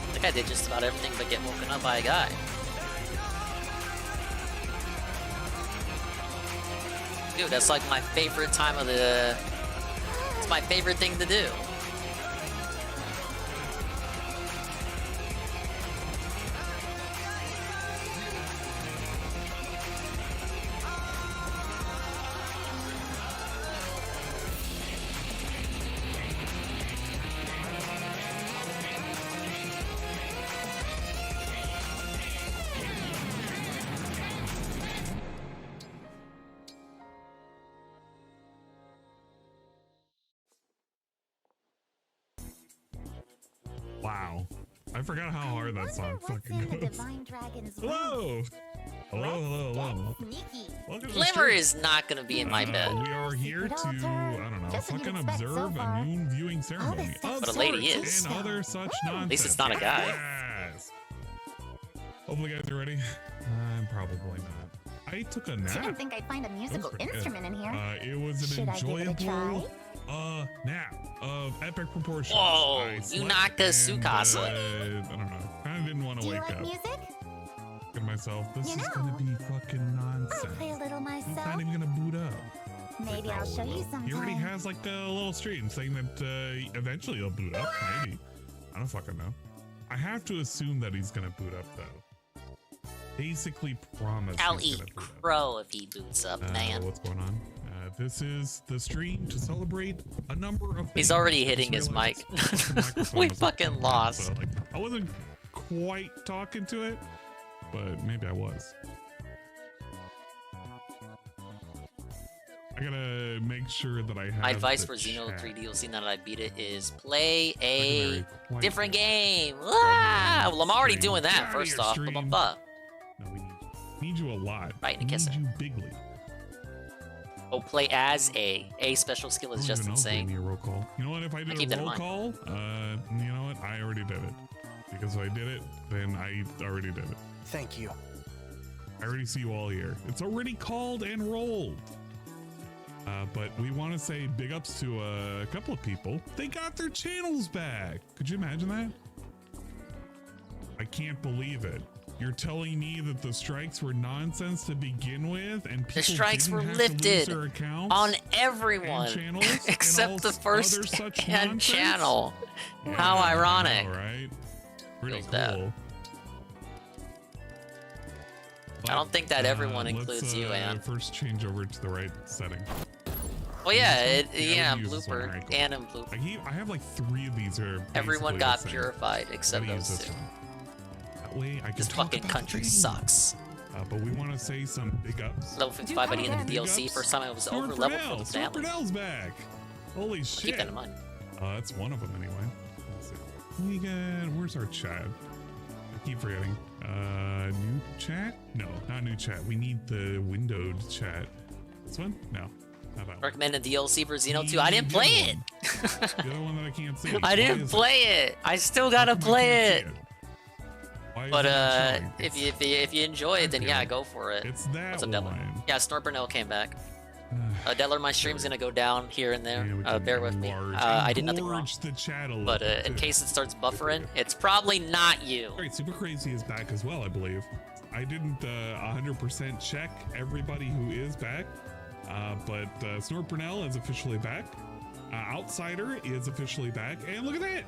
I think I did just about everything but get woken up by a guy. Dude, that's like my favorite time of the... It's my favorite thing to do. Wow. I forgot how hard that song fucking goes. Hello! Hello. Welcome to the Glimmer stream. is not gonna be in my bed. We are here to, I don't know, fucking observe a moon viewing ceremony. But a lady is. And other such nonsense. At least it's not a guy. Yes. Hopefully, guys are ready. I'm probably not. I took a nap. Didn't think I'd find a musical instrument in here. It was an Should I give it a enjoyable nap of epic proportions. Whoa, I slept Yunaka and, Tsukasa. I don't know. Kind of didn't want to wake up. Music? Look at myself. This is gonna be fucking nonsense. Play a little He's myself. not even gonna boot up. Maybe I'll show you He already sometime. has like a little stream saying that eventually he'll boot up. Maybe. I don't fucking know. I have to assume that he's gonna boot up though. Basically promise I'll he's eat gonna boot up. crow if he boots up, man. What's going on? This is the stream to celebrate a number of He's things. already I hitting just his realized mic. the microphone We was fucking up, lost. so, like, I wasn't quite talking to it, but maybe I was. I gotta make sure that I have My advice the for Xeno chat. 3 DLC now that I beat it is play Secondary a quite different well. game. Ah! Well, I'm already Stream. doing Get that, out of first here, off. stream. Ba-ba-ba. No, we need you a lot. Right, we and kiss need her. you bigly. Oh, play as A. A special skill I is don't just even know if they insane. need a roll call. You know what? If I keep did that a in roll mind. call, you know what? I already did it. Because if I did it, then I already did it. Thank you. I already see you all here. It's already called and rolled. But we want to say big ups to a couple of people. They got their channels back. Could you imagine that? I can't believe it. You're telling me that the strikes were nonsense to begin with, and people The strikes didn't were have to lose lifted their accounts on and everyone channels and all except the other first such and nonsense? channel. Yeah, How I know, ironic. right? Pretty Feels cool. bad. I don't think that everyone Let's, includes you, Ann. First change over to the right setting. Well, yeah, This one? yeah, I would use this one, blooper right? and in blooper. I have like 3 of these are Everyone basically got the same. purified except I'm gonna use those this two. one. That way I can This talk fucking about country the game. sucks. But we want to say some big ups. Level 55 by the end of the Big DLC. ups. First time I was Stuart over level Purnell. for the Stuart family. Purnell's back. Holy shit. Keep that in mind. That's one of them anyway. Let's see. We got, where's our chat? I keep forgetting. New chat? No, not new chat. We need the windowed chat. This one? No, not that one. Recommended DLC for Xeno 2. I didn't play it. The other one that I can't see. I Why didn't is play it. I still gotta play it. Why is But it not showing? if you enjoy it, then yeah, go for it. It's that What's up, Dellar? one. Yeah, Snorpernell came back. Dellar, my stream's gonna go down here and there. we can Bear with me. enlarge- I did nothing wrong. engorge the chat a little But bit, in too. case it starts buffering, it's probably not you. All right, Super Crazy is back as well, I believe. I didn't 100% check everybody who is back, but Snorpernell is officially back. Outsider is officially back, and look at that!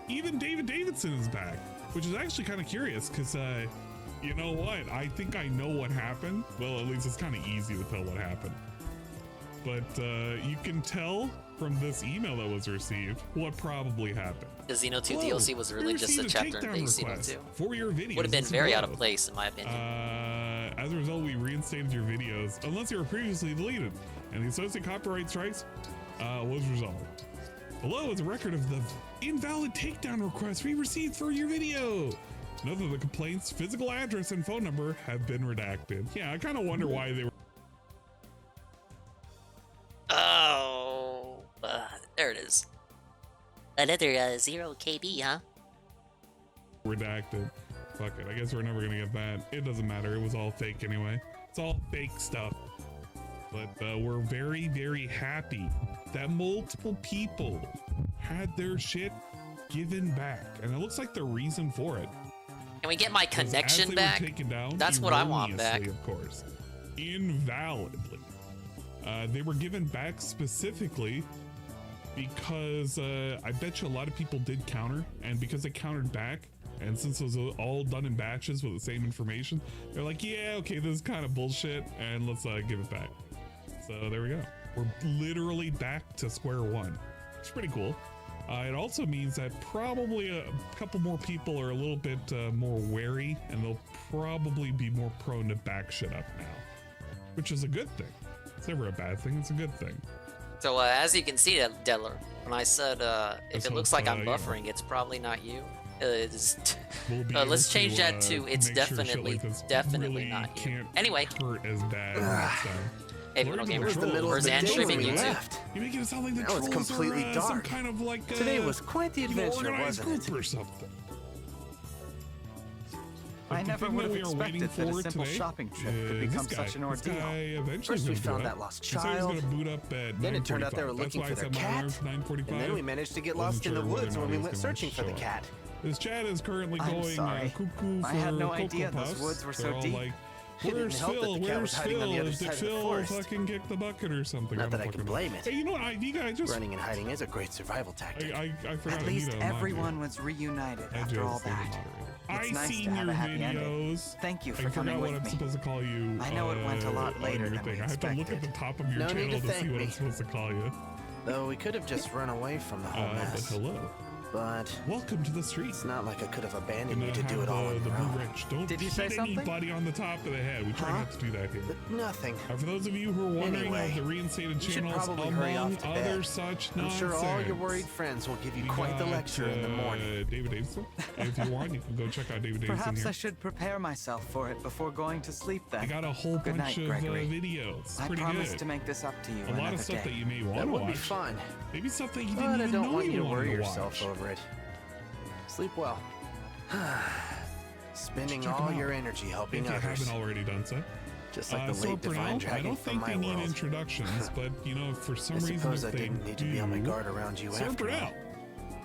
Even David Davidson is back, which is actually kind of curious because, you know what? I think I know what happened. Well, at least it's kind of easy to tell what happened. But you can tell from this email that was received what probably happened. The Xeno 2 Hello, DLC was we really just a received chapter in takedown base Xeno request 2. for your videos. Would have been Listen very out of below. place, in my opinion. As a result, we reinstated your videos unless they were previously deleted, and the associated copyright strikes was resolved. Below is a record of the invalid takedown request we received for your video. Note that the complaint's physical address and phone number have been redacted. Yeah, I kind of wonder why they were. Oh, there it is. Another 0 KB, huh? Redacted. Fuck it. I guess we're never gonna get that. It doesn't matter. It was all fake anyway. It's all fake stuff. But we're very, very happy that multiple people had their shit given back, and it looks like the reason for it. Can we get my connection back? Down, that's what I want back. Of course, invalidly. They were given back specifically because I bet you a lot of people did counter, and because they countered back, and since it was all done in batches with the same information, they're like, yeah, okay, this is kind of bullshit, and let's give it back. So there we go. We're literally back to square one. It's pretty cool. It also means that probably a couple more people are a little bit more wary, and they'll probably be more prone to back shit up now, which is a good thing. It's never a bad thing. It's a good thing. So as you can see, Dettler, when I said if it looks like I'm buffering, it's probably not you. Let's change that to it's definitely really not you. Anyway. Hurt as bad. Hey, Little Gamers, where's Ann streaming YouTube? You make it sound like the Now it's trolls completely are dark. some kind of like Today was quite the adventure, organized wasn't group it? or something. I never would have expected that a simple shopping trip could become such an ordeal. First we found that lost child, then it turned out they were looking for their cat, and then we managed to get lost in the woods when we went searching for the cat. This chat is currently I'm going sorry. cuckoo for I had no Cocoa idea those Puffs. woods were so They're all deep. like, It didn't where's help that Phil? the cat Where's was hiding on the Phil? other Did side of the Phil forest. fucking kick the bucket or something? Not that I can blame it. Hey, you know what, ID guy, just Running and hiding is a great survival tactic. I forgot. At least Anita, mind everyone you. was reunited I after just all stayed that. moderator. It's I nice seen to have your a happy ending. videos. Thank you I for forgot coming what with I'm me. supposed to call you. I know it went a lot on later your than we thing. I have to look at expected. the top of your No need channel to to thank see what me. I'm supposed to call you. Though we could have just run away from the whole But mess. hello. But welcome to the street. It's not like I could have abandoned you Gonna to do it have all on the your blue own. wrench. Don't Did you say hit something? anybody on the top of the head. We try not to do that here. Nothing. For those of you who are wondering Anyway, of the reinstated you should channels, probably hurry among off to other bed. such I'm nonsense. sure all your worried friends will give you We quite the got, lecture in the morning. David Davidson. If you want, you can go check out David Davidson Perhaps here. I should prepare myself for it before going to sleep then. I got a whole Good bunch night, of Gregory. videos. I Pretty promise good. to make this up to you A lot another of stuff day. that you may want That to would watch. be fun. Maybe stuff that you But didn't I even don't know want you to wanted worry to yourself watch. over it. Sleep well. Spending Check 'em all out. your energy helping If you others. haven't already done so. Just like the So late for divine now, I dragon don't from think my they need world. introductions, but you know, if for some I reason suppose if I they didn't need to be on my do, guard around you Sir after all.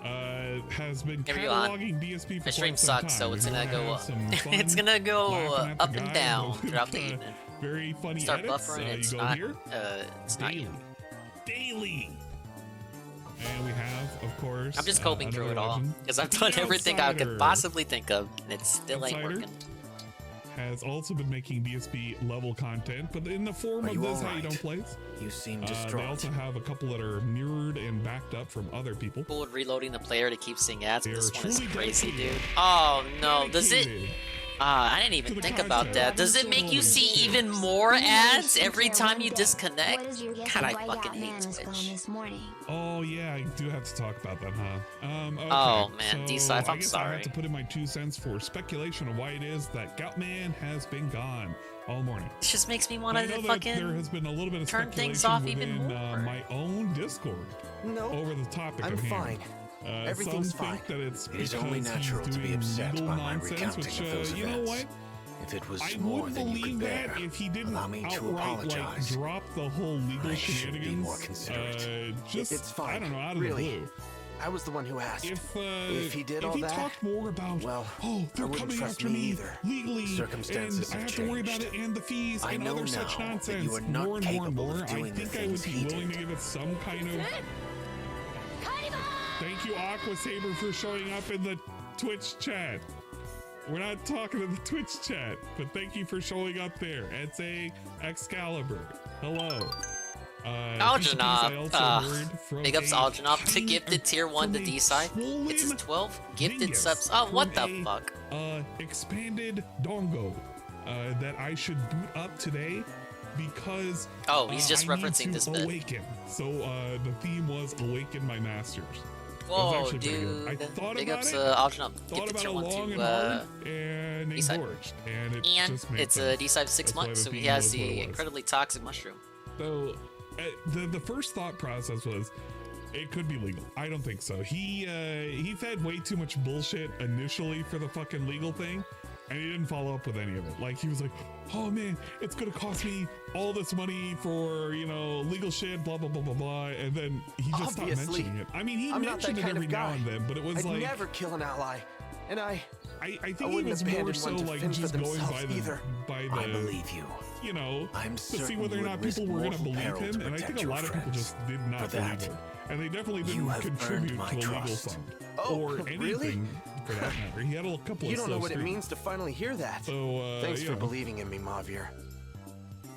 Brunel, has been Here we go, hon. cataloging DSP for My stream quite some sucks, time. so it's We're gonna go have up. some It's fun, gonna go laughing at the up and guy down with, throughout the evening. Very funny Start edits. buffering, You it's go not, here. it's not you. Daily. And we have, of course, I'm just combing through it another all legend. because I've The done everything I could Outsider. possibly think of, and it still ain't Outsider working. has also been making DSP level content, but in the form Are of you this all how you right? don't plays. You seem They distraught. also have a couple that are mirrored and backed up from other people. People with reloading the player to keep seeing ads. They This are one is truly crazy, dude. dedicated. Oh no, does it? Dedicated I didn't to even the think about content. that. Does it make you see even more ads every time you disconnect? God, I fucking hate Twitch. Oh yeah, I do have to talk about that, huh? Okay, Oh, man, so D-Scythe, I I'm guess I sorry. have to put in my 2 cents for speculation of why it is that Goutman has been gone all morning. It just makes me want I know to that there fucking has been a little bit of turn things speculation off even within more. my own Discord No, over the topic I'm at hand. fine. Everything's some think fine. that it's It is because only natural he's to be doing upset legal by my nonsense, recounting which, of those you know events. what? If it was I more would than you believe could bear, that if he didn't allow me to outright like apologize. drop the whole legal I should be shenanigans. more considerate. Just It's fine. I don't know, out of Really. the blue. I was the one who asked. If he did if all he that, talked more about, well, oh, I they're wouldn't coming trust after me me either. legally, Circumstances and I have have to worry about changed. it and the fees I and know other now such that nonsense. you are not more and more and capable more. of I doing the think I would things be he willing did. to give it some kind of. Thank you, Aqua Saber, for showing up in the Twitch chat. We're not talking to the Twitch chat, but thank you for showing up there. It's a Excalibur. Hello. Algernob, big ups Algernob to gifted tier 1 to D-Scythe. It's his 12 gifted subs. Oh, what the fuck? Expanded dongo that I should boot up today because he's just I need referencing to this bit. awaken. So the theme was awaken my masters. Whoa, dude! I thought Big about ups, it. Algernon. Thought Get the about tier it 1 long to and hard, and engorged, and it just made it's sense. a D-Side 6 That's why months, so he theme has was what the it was. incredibly toxic mushroom. So the first thought process was it could be legal. I don't think so. He fed way too much bullshit initially for the fucking legal thing, and he didn't follow up with any of it. Like, he was like, oh man, it's gonna cost me all this money for, you know, legal shit, blah blah blah blah blah, and then he just stopped mentioning it. I mean, he mentioned it every now and then, but it was I'd like, never kill an ally, and I think he was more so like just going by the I believe you. You know, I'm to see certain whether or you not would risk people were going to mortal believe peril him, to and I think protect a your lot of people friends. just did not For believe that, it, and they definitely you didn't have contribute earned my to a legal trust. fund Oh, or anything really? for that matter. He had a couple You of don't slow know what it streams. means to finally hear that. So, thanks you for know, believing in me, Mavier.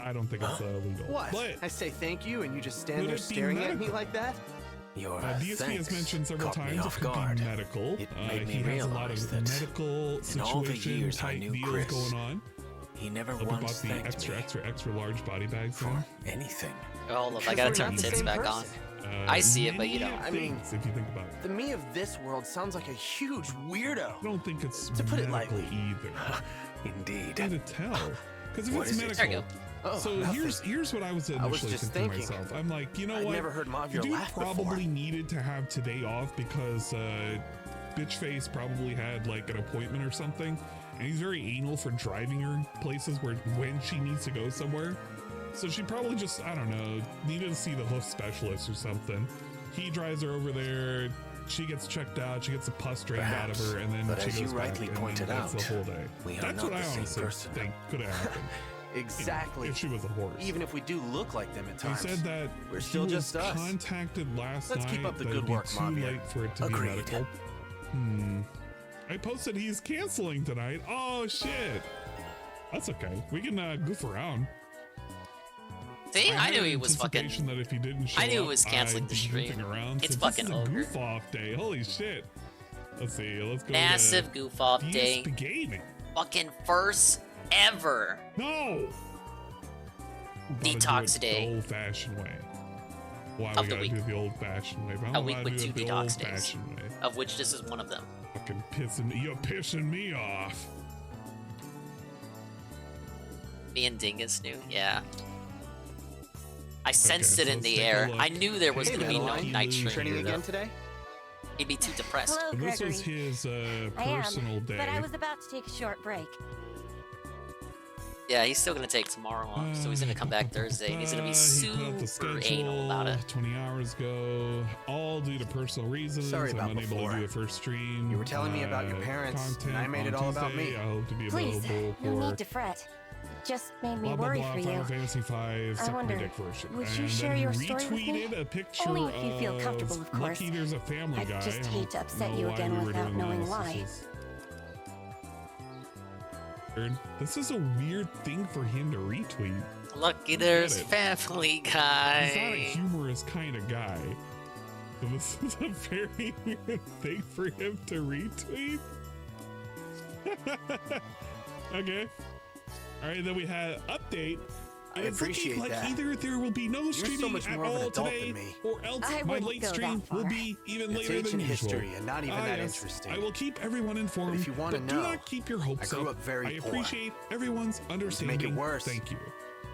I don't think it's legal. What? But I say thank you, and you just stand Could there it be staring at me medical? like that? Your DSP has mentioned several times it could be medical. made me He has a lot realize of that medical in all the situation years I type knew deals Chris, going on. he never About once the thanked extra large body bags for anything. Hold up, I gotta turn tits back on. I see it, but you don't. I mean, if you think about it. the me of this world sounds like a huge weirdo. I don't think it's to put it medical lightly. either. Indeed. Hard to tell. Because if What it's is it? medical, There you go. Oh, so nothing. here's what I was initially just thinking to thinking. myself. I'm like, you know I'd what? never heard The Mavier dude laugh probably before. needed to have today off because Bitchface probably had like an appointment or something, and he's very anal for driving her places when she needs to go somewhere. So she probably just, I don't know, needed to see the hoof specialist or something. He drives her over there. She gets checked out. She gets a pus drained out of her, and then but she as goes you back, rightly and pointed then that's out, the whole day. we are That's not what I the same honestly person. think could have happened. Exactly. If she was a horse. Even if we do look like them at He times. said that we're still he just was us. contacted last Let's night keep up the that good it'd be work, too Mavier. late for it to Agreed. be medical. I posted he's canceling tonight. Oh shit. That's okay. We can goof around. See, I had knew an he was fucking. anticipation that if he didn't show I knew up, he was canceling I'd the be stream. goofing around. It's So fucking this is a over. goof off day. Holy shit. Let's see. Let's go. Massive to goof off day. DSP Gaming. Fucking first ever. No. Detox day. The old-fashioned way. Why Of we the gotta week. do it the old-fashioned way? But I A don't week wanna with do 2 it the detox days, old-fashioned way. of which this is one of them. Fucking pissing me. You're pissing me off. Me and Dingus knew, yeah. I sensed Okay, it in let's the take a air. look. I knew there was Hey, gonna be no Madeline. night Training stream. Training again today? He'd be too depressed. Hello, And this Gregory. was his I personal am, day. but I was about to take a short break. Yeah, he's still gonna take tomorrow off, so he's gonna come back Thursday. And he's gonna be He put out the super schedule anal about it. 20 hours ago, all due to personal reasons. Sorry I'm about unable before. to do a first stream. You were telling me about your parents, and content I made it on all about Tuesday. me. I hope to be Please, available no for need to fret. It just made me blah, blah, worry blah, for Final you. Fantasy V, I Suck My wonder, Dick version. would you And share then your he story with me? retweeted a picture Only if you feel comfortable, of course. Lucky There's a Family I'd Guy. just I hate don't to upset know you why again we were without doing knowing this. why. This is a weird thing for him to retweet. Lucky there's it. Family He's not a Guy. humorous kind of guy. So this is a very weird thing for him to retweet. Okay. All right, then we had update. I It's appreciate looking like that. either there will be no You're so streaming much at more of an all adult today, than me. or else I my wouldn't late go that stream will far. be even It's later ancient than usual. history and not even that Yes, interesting. I will keep everyone informed. But if you wanna but do know, not keep your hopes I grew up. up very I poor. appreciate everyone's To understanding. make it worse, Thank you.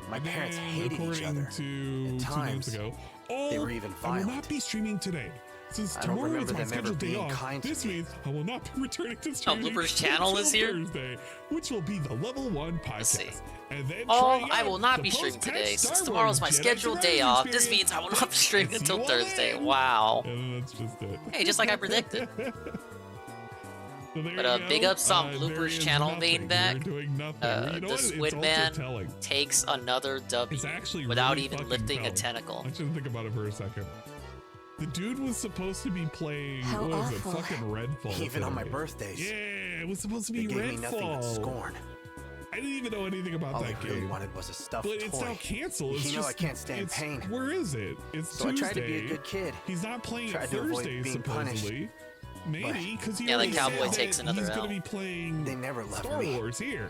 my parents And hated each according other. to At 2 days times, ago, they were even I will violent. not be streaming today. Since I don't tomorrow is remember my them ever scheduled day being off, kind to this me. means I will not be returning to streaming Blooper's channel is until here? Thursday, which will be the level 1 see. podcast. And then Oh, trying I out will not the be streaming post-patch today. Star Since Wars tomorrow's my Jedi scheduled day Survivor off, this experience. means I will not be streaming See until you Thursday. then. Wow. And that's just it. Hey, just like I predicted. So there But you big go. ups on There Blooper's is channel nothing. being back. We're doing nothing. You know The what? It's Squid also Man telling. takes another W It's actually without really even fucking lifting a telling. tentacle. I should think about it for a second. The dude was supposed to be playing, How what was it, awful. fucking Redfall. Even on my today. birthdays. Yeah, it was supposed to They be gave me nothing but Redfall. scorn. I didn't even know anything about All I that really game. wanted was a stuffed But it's toy. now canceled. It's You know just, I can't stand it's- pain. Where is it? It's So I Tuesday. tried to be a good kid. He's not playing Tried it to avoid Thursday, being punished. supposedly. Maybe, because he Yeah, the already cowboy said takes that another he's L. going to be playing They never loved Star me. Wars here.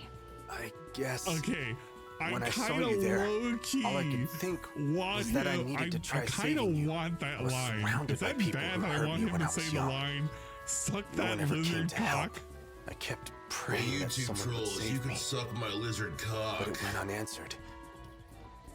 way. I guess. Okay. When I saw you there, all I could think was that I needed to try saving you. Want that I was line. surrounded Is by that people bad who that I hurt want me him when to I was say the young. line? Suck No that one ever came lizard to help. cock. I kept Hey, praying that YouTube someone would trolls, save you can me, suck my lizard cock. but it went unanswered.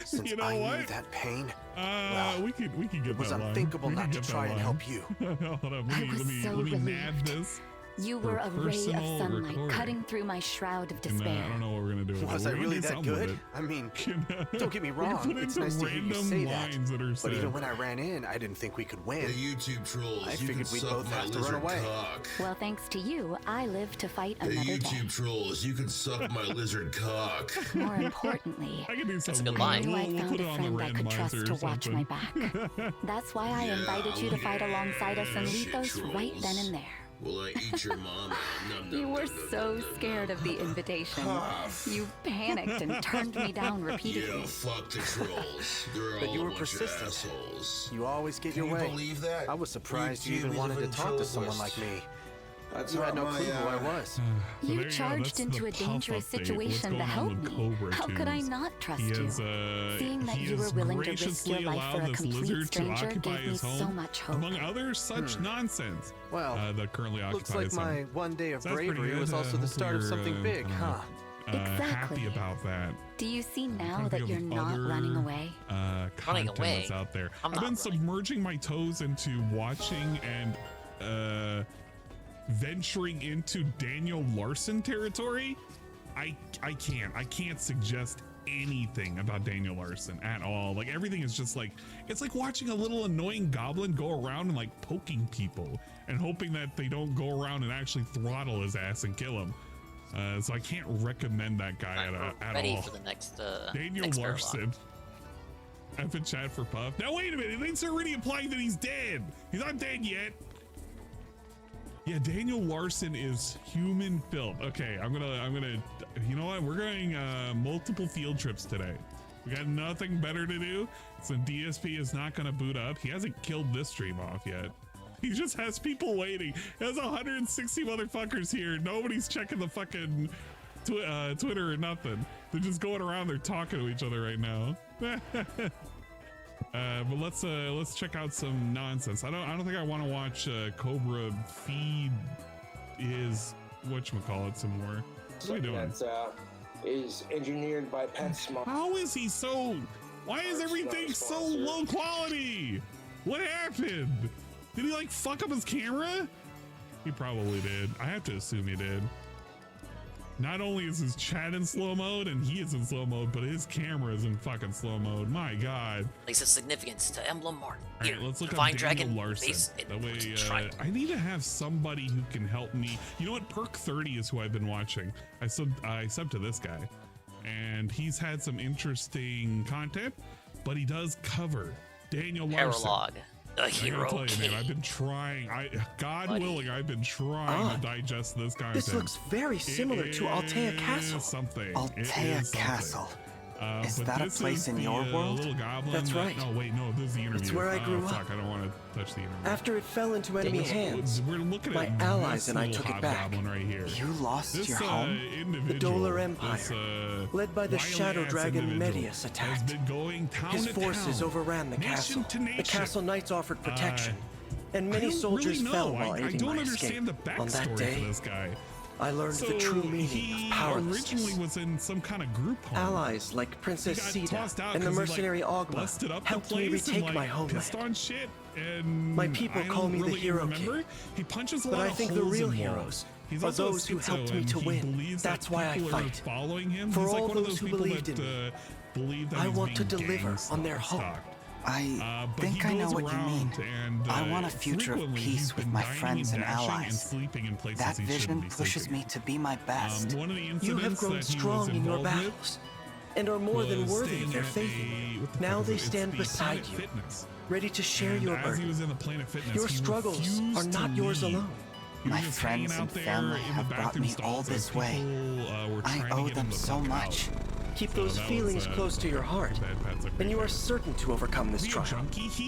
Since You know I what? knew that pain, well, we can get it was that line. unthinkable We can not to get that try and line. help you. Hold on, I was so let me relieved. nab this. You for were a ray of personal sunlight recording. cutting through my shroud of And, despair. I don't know what we're gonna do. with it. Was We're I gonna really do that something with good? it. I mean, Can, don't get me we can wrong. put It's in nice to some hear you random say that. lines that are But said. even when I ran in, I didn't think we could win. Hey, YouTube trolls, I you figured can we'd suck both my have to run lizard away. cock. Well, thanks to you, I live to fight Hey, another YouTube day. trolls, you can suck my lizard cock. More importantly, I can do That's a something. good line. I knew I We'll found put it a on the friend I could randomizer trust or to watch my something. back. That's why I Yeah, invited you to fight alongside us in shit Lethos right trolls. then and there. Will I eat your mama? Num, You num, were num, num, so num, num, scared num. of the invitation. Huff. You panicked and turned me down repeatedly. Yeah, fuck the trolls. They're But all you were a bunch of persistent. assholes. You always get Can your you way. believe that? I was surprised you You even wanted to live in talk to trouble someone list. like me. That's You had not no my, clue who I was. So You there you go. charged That's into the a puff dangerous update. What's situation going to on help with me. Cobra How could I Tunes? not trust He you? is, Seeing that he you were has willing to risk graciously your life for allowed a this complete lizard to stranger occupy gave me his home, so much hope. among other such nonsense. Well, that currently looks occupies like him. my one day of So that's pretty bravery good. was also the start of Hopefully something you're, big, huh? Exactly. Happy about that. Do you see now Trying to that think you're of not other, running away? Running content away? that's out there. I'm I've not been running. submerging my toes into watching and venturing into Daniel Larson territory. I can't suggest anything about Daniel Larson at all. Like everything is just like, it's like watching a little annoying goblin go around and like poking people and hoping that they don't go around and actually throttle his ass and kill him. So I can't recommend that guy at Ready all. for the next Daniel next Larson. F in chat for Puff. Now wait a minute, it's already implying that he's dead. He's not dead yet. Yeah, Daniel Larson is human filth. Okay, I'm gonna, you know what? We're going multiple field trips today. We got nothing better to do. So DSP is not gonna boot up. He hasn't killed this stream off yet. He just has people waiting. There's 160 motherfuckers here. Nobody's checking the fucking Twitter or nothing. They're just going around. They're talking to each other right now. But let's check out some nonsense. I don't think I want to watch Cobra feed his whatchamacallit some more. What are we doing? That is engineered by PetSmart. How is he so? Why is everything so low quality? What happened? Did he like fuck up his camera? He probably did. I have to assume he did. Not only is his chat in slow mode and he is in slow mode, but his camera is in fucking slow mode. My God. Places significance to Emblem Mark. All right, let's look up Divine Daniel Dragon Larson. base, That way, triangle. I need to have somebody who can help me. You know what? Perk 30 is who I've been watching. I subbed to this guy, and he's had some interesting content, but he does cover Daniel Larson. Paralogue, the I hero gotta tell you, king. man, I've been trying. God willing, I've been trying to digest this content. This looks very similar to Altea Castle. Something. Altea Castle. Is that a place in your world? Little goblin That's right. No, wait, no, this is the interview. It's where I grew up. Fuck, I don't want to touch the interview. After it fell into enemy hands, We're looking my at allies this and I little took it back. hobgoblin right here. You lost This, your home? individual, The Dolar Empire, this, led by the wily Shadow ass Dragon individual, Medius, has attacked. been going town His to forces town, overran the nation castle. to nation. The castle knights offered protection, and I many don't soldiers really fell know. while I aiding don't my understand escape. the On that backstory day, for this guy. I learned the true meaning of powerlessness. Originally was in some kind of group home. Allies like Princess He got Sita tossed out and the 'cause he, mercenary like, Ogma busted up the helped me place and, retake like, my homeland. pissed on shit, and My people I call don't me the really Hero remember. King. He punches a But lot I of think the holes real in heroes walls. He's are also those who schizo, helped me and to he win. believes That's that why I people are fight. following him. For He's like all one of those those who people believed that in me, believe that I he's want to being deliver on their hope. gang-stalked. I But think he I know goes what you mean. around and, I want a future of frequently peace he's with been my dining friends and dashing allies. and sleeping in places That he shouldn't vision be pushes sleeping. me to be my best. One of the You incidents have grown that he was strong in your involved with battles, and are more than was worthy of staying their at faith. what the Now fuck is they it? It's stand the beside Planet you, Fitness. ready to share And your as he burden. was in the Planet Fitness, Your he struggles refused are to not yours leave. alone. He was My just friends hanging out and there family in the have brought bathroom me all stalls as this way. people, were I trying to owe get them him to so fuck much. out. Keep those feelings close to your heart, and you are certain to overcome this trial.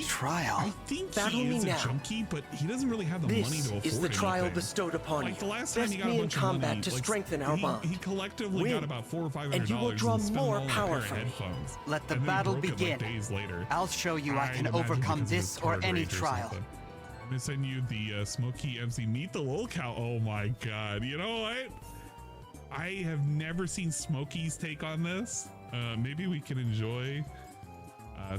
Trial? Battle me now. Junkie, but he doesn't really have the money to afford This is the trial anything. bestowed upon Like the you. last time Test he got a me in bunch of combat money, to like, strengthen our bond. He collectively got about $400 or $500 and you will draw and spent more them all on a power pair of from me. headphones. Let the And then he battle broke it, begin. like, days later. I'll show you I can I'd imagine overcome because of his this or card any rage or trial. something. I'm gonna send you the Smokey MC Meet the Lol Cow. Oh my god! You know what? I have never seen Smokey's take on this. Maybe we can enjoy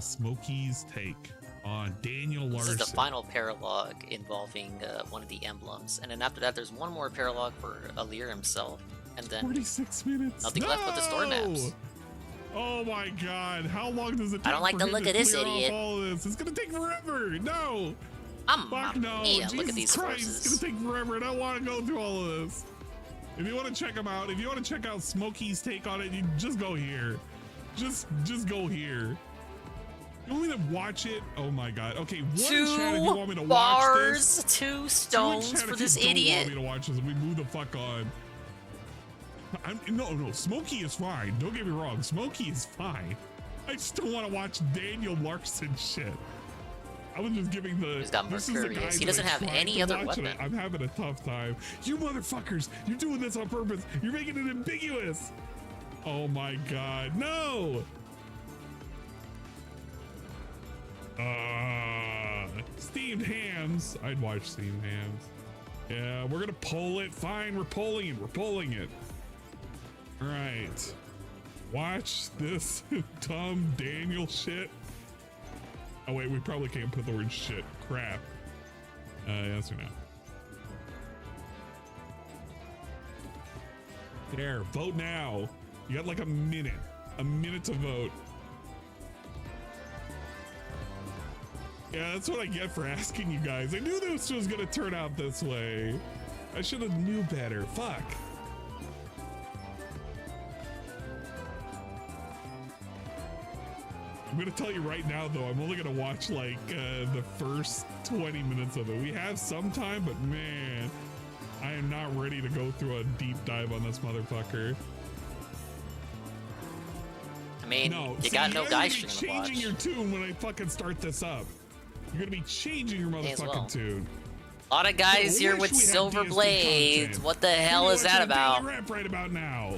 Smokey's take on Daniel Larson. This is the final paralogue involving one of the emblems, and then after that, there's one more paralogue for Alir himself, and then 46 minutes. nothing left but the store maps. Oh my god! How long does it take? I don't like for the him look to of this clear off idiot. all of this? It's gonna take forever. No. Fuck no. Jesus look at these Christ, forces. it's gonna take forever. I don't want to go through all of this. If you want to check him out, if you want to check out Smokey's take on it, you just go here. Just go here. You want me to watch it? Oh my god. Okay, one chat if you want me to watch this. 2 stones for this Don't idiot. want me to watch this. We move the fuck on. No, Smokey is fine. Don't get me wrong. Smokey is fine. I just don't want to watch Daniel Larson shit. I was just giving the. He's got this is the Mercurius. guys He that doesn't I have tried any to other watch it. weapon. I'm having a tough time. You motherfuckers! You're doing this on purpose. You're making it ambiguous. Oh my god, no! Steamed hams. I'd watch steamed hams. Yeah, we're gonna poll it. Fine, we're polling it. We're polling it. All right. Watch this dumb Daniel shit. Oh wait, we probably can't put the word shit. Crap. Yes or no? There, vote now. You got like a minute to vote. Yeah, that's what I get for asking you guys. I knew this was gonna turn out this way. I should have knew better. Fuck. I'm gonna tell you right now though, I'm only gonna watch like the first 20 minutes of it. We have some time, but man, I am not ready to go through a deep dive on this motherfucker. I mean, No, you see, got no you're guy gonna be stream to watch. changing your tune when I fucking start this up. You're gonna be changing your May as motherfucking well. tune. A lot of guys Yeah, here wish with we had silver DSP blades. content. What the Who hell are you is that watching about? Daily Rap right about now?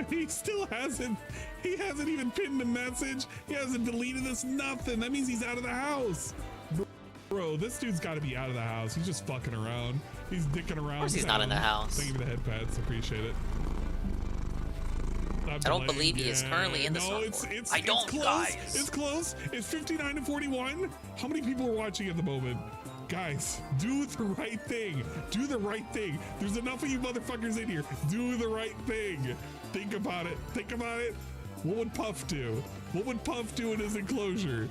He still hasn't. He hasn't even pinned a message. He hasn't deleted this. Nothing. That means he's out of the house. Bro, this dude's got to be out of the house. He's just fucking around. He's dicking around. Of course he's not in the house. Thank you for the head pats. Appreciate it. I don't believe he is currently in the No, snowboard. I don't, it's close. guys. It's close. It's 59 to 41. How many people are watching at the moment? Guys, do the right thing. Do the right thing. There's enough of you motherfuckers in here. Do the right thing. Think about it. Think about it. What would Puff do? What would Puff do in his enclosure?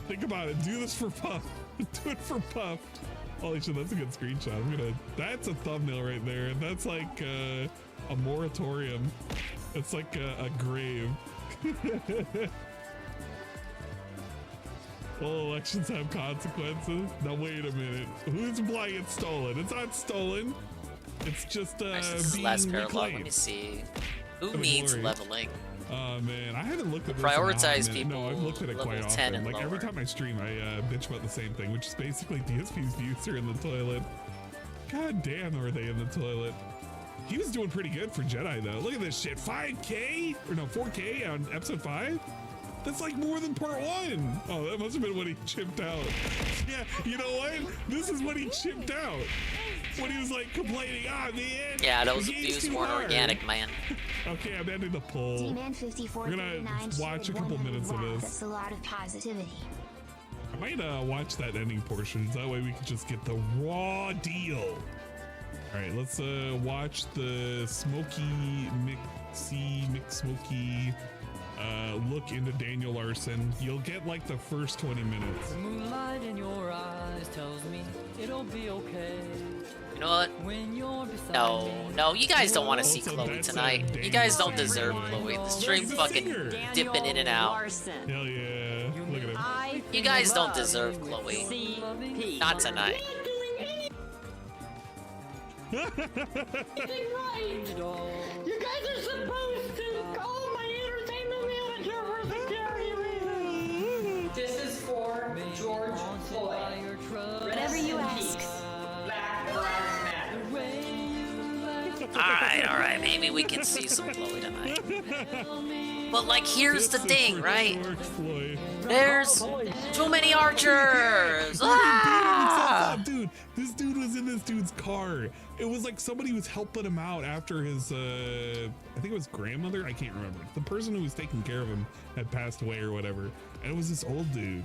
Think about it. Do this for Puff. Do it for Puff. Holy shit, that's a good screenshot. That's a thumbnail right there. And that's like a moratorium. It's like a grave. All elections have consequences. Now wait a minute. Who's implying it's stolen? It's not stolen. It's just Nice, this is being last parallel. Let me reclaimed. see. Who For the needs glory. leveling? Oh man, I haven't looked at this Prioritize in a hot minute. No, I've people looked at it quite level 10 often. and Like every lower. time I stream, I bitch about the same thing, which is basically DSP's views are in the toilet. God damn, are they in the toilet? He was doing pretty good for Jedi though. Look at this shit, 5K or no 4K on episode 5. That's like more than part 1. Oh, that must have been when he chipped out. Yeah, you know what? This is when he chipped out. When he was like complaining, man. Yeah, those the game's views too weren't hard." organic, man. Okay, I'm ending the poll. D-Man 54 We're gonna watch a couple minutes of this. That's a lot of positivity. I might watch that ending portion. That way we can just get the raw deal. All right, let's watch the Smoky McSmoky look into Daniel Larson. You'll get like the first 20 minutes. The moonlight in your eyes tells me it'll be okay. You know what? No, you guys don't want to see Chloe tonight. You guys don't deserve Chloe. The stream fucking dipping in and out. Hell yeah. Look at him. You guys don't deserve Chloe. Not tonight. You guys are supposed to call my entertainment manager for security reasons. This is for George Floyd. Whatever you ask. Black Lives Matter. All right, maybe we can see some Chloe tonight. But like, here's the thing, right? There's too many archers. Dude, this dude was in this dude's car. It was like somebody was helping him out after his, I think it was grandmother. I can't remember. The person who was taking care of him had passed away or whatever. And it was this old dude.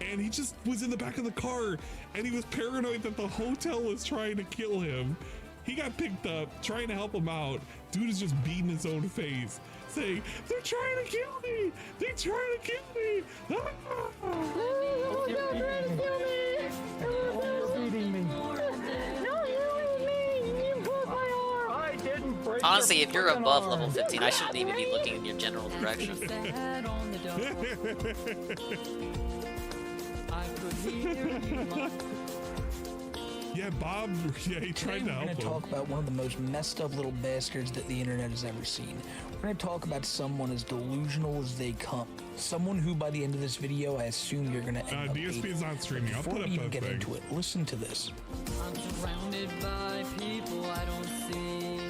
And he just was in the back of the car and he was paranoid that the hotel was trying to kill him. He got picked up, trying to help him out. Dude is just beating his own face, saying, "They're trying to kill me! They're trying to kill me!" Honestly, if you're above level 15, I shouldn't even be looking in your general direction. Yeah, Bob, yeah, he tried to help him. We're going to talk about one of the most messed up little bastards that the internet has ever seen. We're going to talk about someone as delusional as they come. Someone who, by the end of this video, I assume you're going to end up DSP is not streaming. I'll put up a get into it, listen to this. I'm surrounded by people I don't see.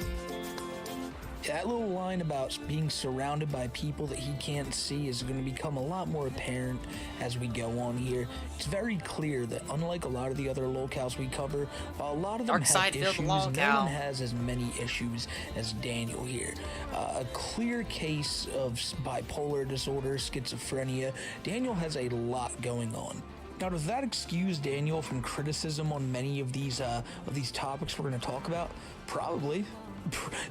That little line about being surrounded by people that he can't see is going to become a lot more apparent as we go on here. It's very clear that unlike a lot of the other locales we cover, while a lot of them have issues, no one has as many issues as Daniel here. A clear case of bipolar disorder, schizophrenia. Daniel has a lot going on. Now, does that excuse Daniel from criticism on many of these topics we're going to talk about? Probably.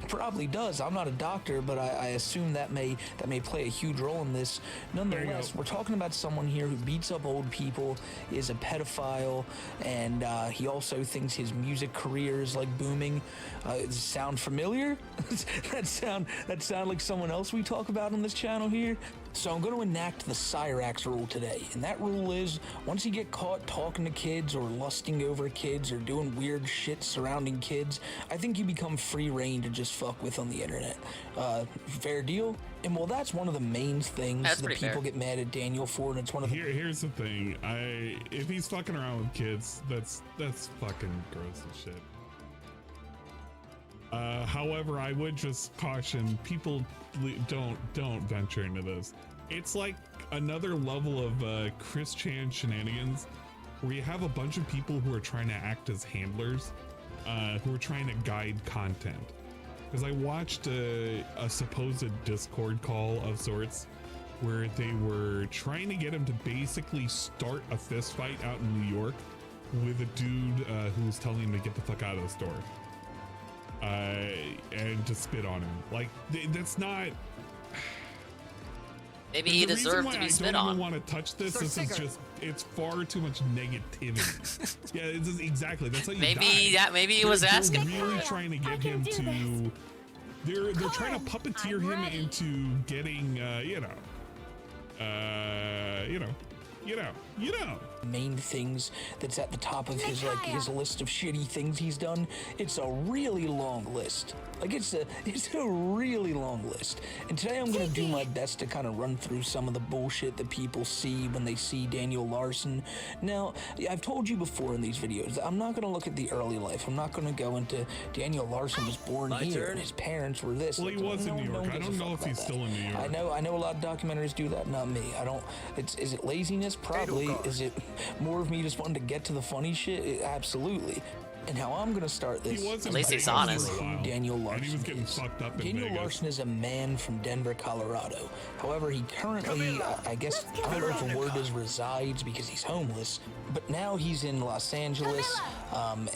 Probably does. I'm not a doctor, but I assume that may play a huge role in this. Nonetheless, we're talking about someone here who beats up old people, is a pedophile, and he also thinks his music career is like booming. Does it sound familiar? that sound like someone else we talk about on this channel here? So I'm going to enact the Cyrax rule today, and that rule is once you get caught talking to kids or lusting over kids or doing weird shit surrounding kids, I think you become free reign to just fuck with on the internet. Fair deal? And well, that's one of the main things that people get mad at Daniel for, and it's one of the... Here's the thing. If he's fucking around with kids, that's fucking gross as shit. However, I would just caution people, don't venture into this. It's like another level of Chris Chan shenanigans where you have a bunch of people who are trying to act as handlers, who are trying to guide content. Because I watched a supposed Discord call of sorts where they were trying to get him to basically start a fist fight out in New York with a dude who was telling him to get the fuck out of the store. And to spit on him. Like, that's not... Maybe he deserved to be spit on. I don't even want to touch this. This is just, it's far too much negativity. Yeah, it's just, exactly. That's how you maybe he was asking. They're really trying to get him to... They're trying to puppeteer him into getting, main things that's at the top of his list of shitty things he's done. It's a really long list. Like, it's a really long list. And today I'm gonna do my best to kind of run through some of the bullshit that people see when they see Daniel Larson. Now, I've told you before in these videos, I'm not gonna look at the early life. I'm not gonna go into Daniel Larson was born here and his parents were this. Well, he was in New York. I don't know if he's still in New York. I know a lot of documentaries do that, not me. Is it laziness? Probably. Is it more of me just wanting to get to the funny shit? Absolutely. And how I'm going to start this, at least he's honest. Daniel Larson. And he was getting fucked up in Daniel Larson is a man from Denver, Colorado. However, he currently, I guess, I don't know if the word is resides because he's homeless, but now he's in Los Angeles,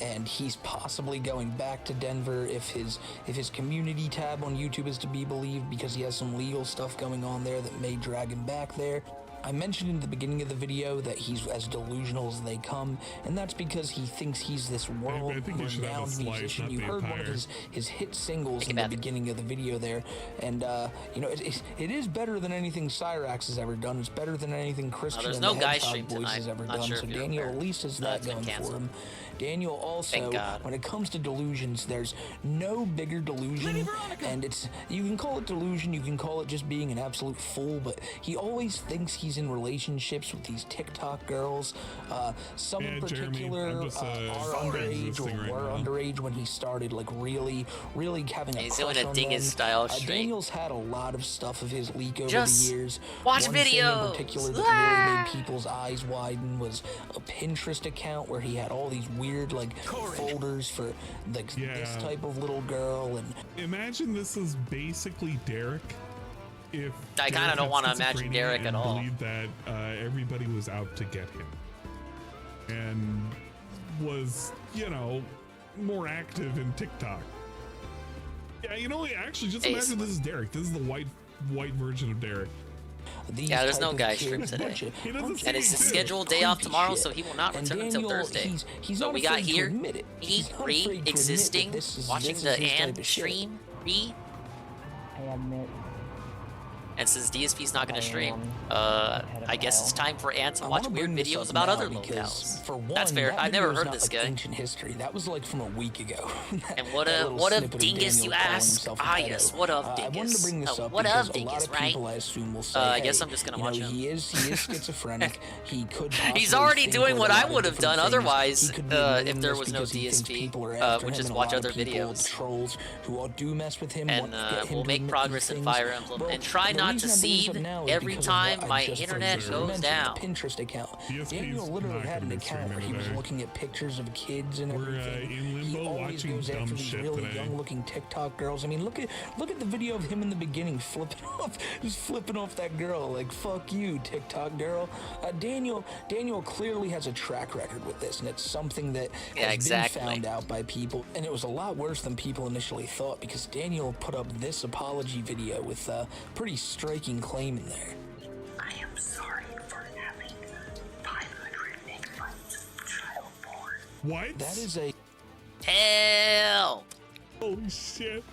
and he's possibly going back to Denver if his community tab on YouTube is to be believed, because he has some legal stuff going on there that may drag him back there. I mentioned in the beginning of the video that he's as delusional as they come, and that's because he thinks he's this world-renowned musician. You heard one of his hit singles in the beginning of the video there, and you know, it is better than anything Cyrax has ever done. It's better than anything Christian and the Hedgehog Boys has ever done. So Daniel at least has that going for him. Daniel also, when it comes to delusions, there's no bigger delusion, and you can call it delusion, you can call it just being an absolute fool, but he always thinks he's in relationships with these TikTok girls. Some in particular are underage or were underage when he started, like really having a crush on them. Style Daniel's had a lot of stuff of his leak over the years. Watch One videos. thing in particular that really made people's eyes widen was a Pinterest account where he had all these weird like folders for like this type of little girl. And imagine this is basically Derek. If I kind of don't want to imagine Derek at all. Believe that everybody was out to get him and was, you know, more active in TikTok. Yeah, you know, actually, just imagine this is Derek. This is the white version of Derek. Yeah, there's no guy stream today. And it's a scheduled day off tomorrow, so he will not return until Thursday. So we got here, me, Ree, existing, watching the Ann stream, Ree. I admit. And since DSP's not going to stream, I guess it's time for Ann to watch weird videos about other locales. That's fair. I've never heard this guy. Ancient history. That was like from a week ago. And what a dingus, you ask? Ah, yes. What up, dingus? I wanted to bring this up what because up, a lot dingus, of right? people, I assume, will say, I guess I'm just going to watch him. He is schizophrenic. He could. He's already doing what I would have done otherwise if there was no DSP, which is watch other videos. Trolls who do mess with him. And we'll make progress in Fire Emblem and try not to seed every time my internet goes down. Pinterest account. Daniel literally had an account where he was looking at pictures of kids and everything. He always goes after these really young-looking TikTok girls. I mean, look at the video of him in the beginning flipping off that girl. Like, fuck you, TikTok girl. Daniel clearly has a track record with this, and it's something that has been found out by people. And it was a lot worse than people initially thought, because Daniel put up this apology video with a pretty striking claim in there. I am sorry for having 500 megabytes of child porn. What? That is a hell. Holy shit.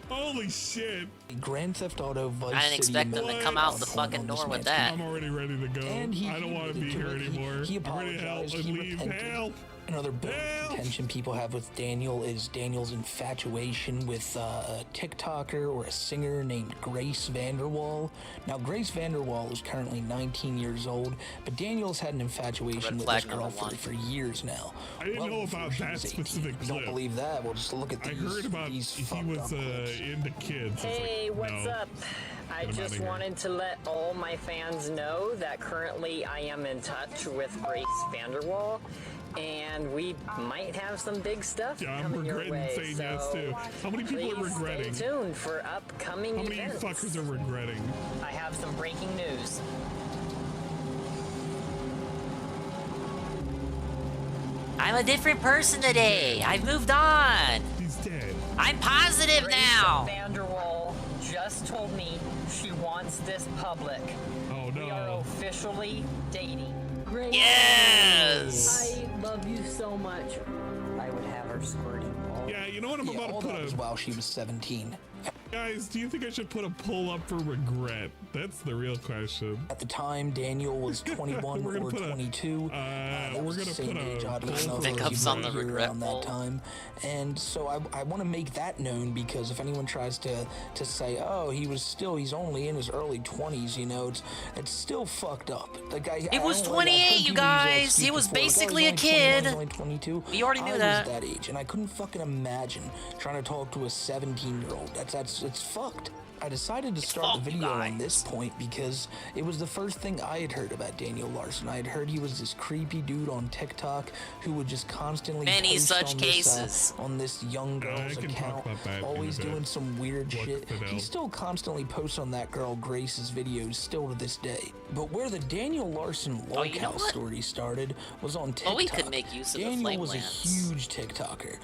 Holy shit. Grand Theft Auto Vice I didn't expect them to come out the fucking door with that. I'm already ready to go. I don't want to be here anymore. He I'm ready to help and leave. Help. Another big contention people have with Daniel is Daniel's infatuation with a TikToker or a singer named Grace Vanderwall. Now, Grace Vanderwall is currently 19 years old, but Daniel's had an infatuation with this girl for years now. I didn't know about that specific clip. Don't believe that. Well, just look at these. I heard about he was into kids. Hey, what's up? I just wanted to let all my fans know that currently I am in touch with Grace Vanderwall, and we might have some big stuff coming your way. Saying yes too. How many people are regretting? Stay tuned for upcoming events. How many fuckers are regretting? I have some breaking news. I'm a different person today. I've moved on. He's dead. I'm positive now. Vanderwall just told me she wants this public. Oh no. We are officially dating. Great. Yes. I love you so much. I would have her squirting all. Yeah, you know what? I'm about to put while she was 17. Guys, do you think I should put a poll up for regret? That's the real question. At the time, Daniel was 21 or 22. We're gonna put a pickups on the regret around that time, and so I want to make that known, because if anyone tries to say, oh, he's only in his early 20s, you know, it's still fucked up. Like he was 28, you guys. He was basically a kid. Only 22. We already knew that. I was that age, and I couldn't fucking imagine trying to talk to a 17-year-old. It's fucked. I decided to start the video on this point because it was the first thing I had heard about Daniel Larson. I had heard he was this creepy dude on TikTok who would just constantly post on this young girl's account, always doing some weird shit. He still constantly posts on that girl Grace's videos still to this day. But where the Daniel Larson lolcow story started was on TikTok. Oh, we could make use of Daniel was a huge TikToker.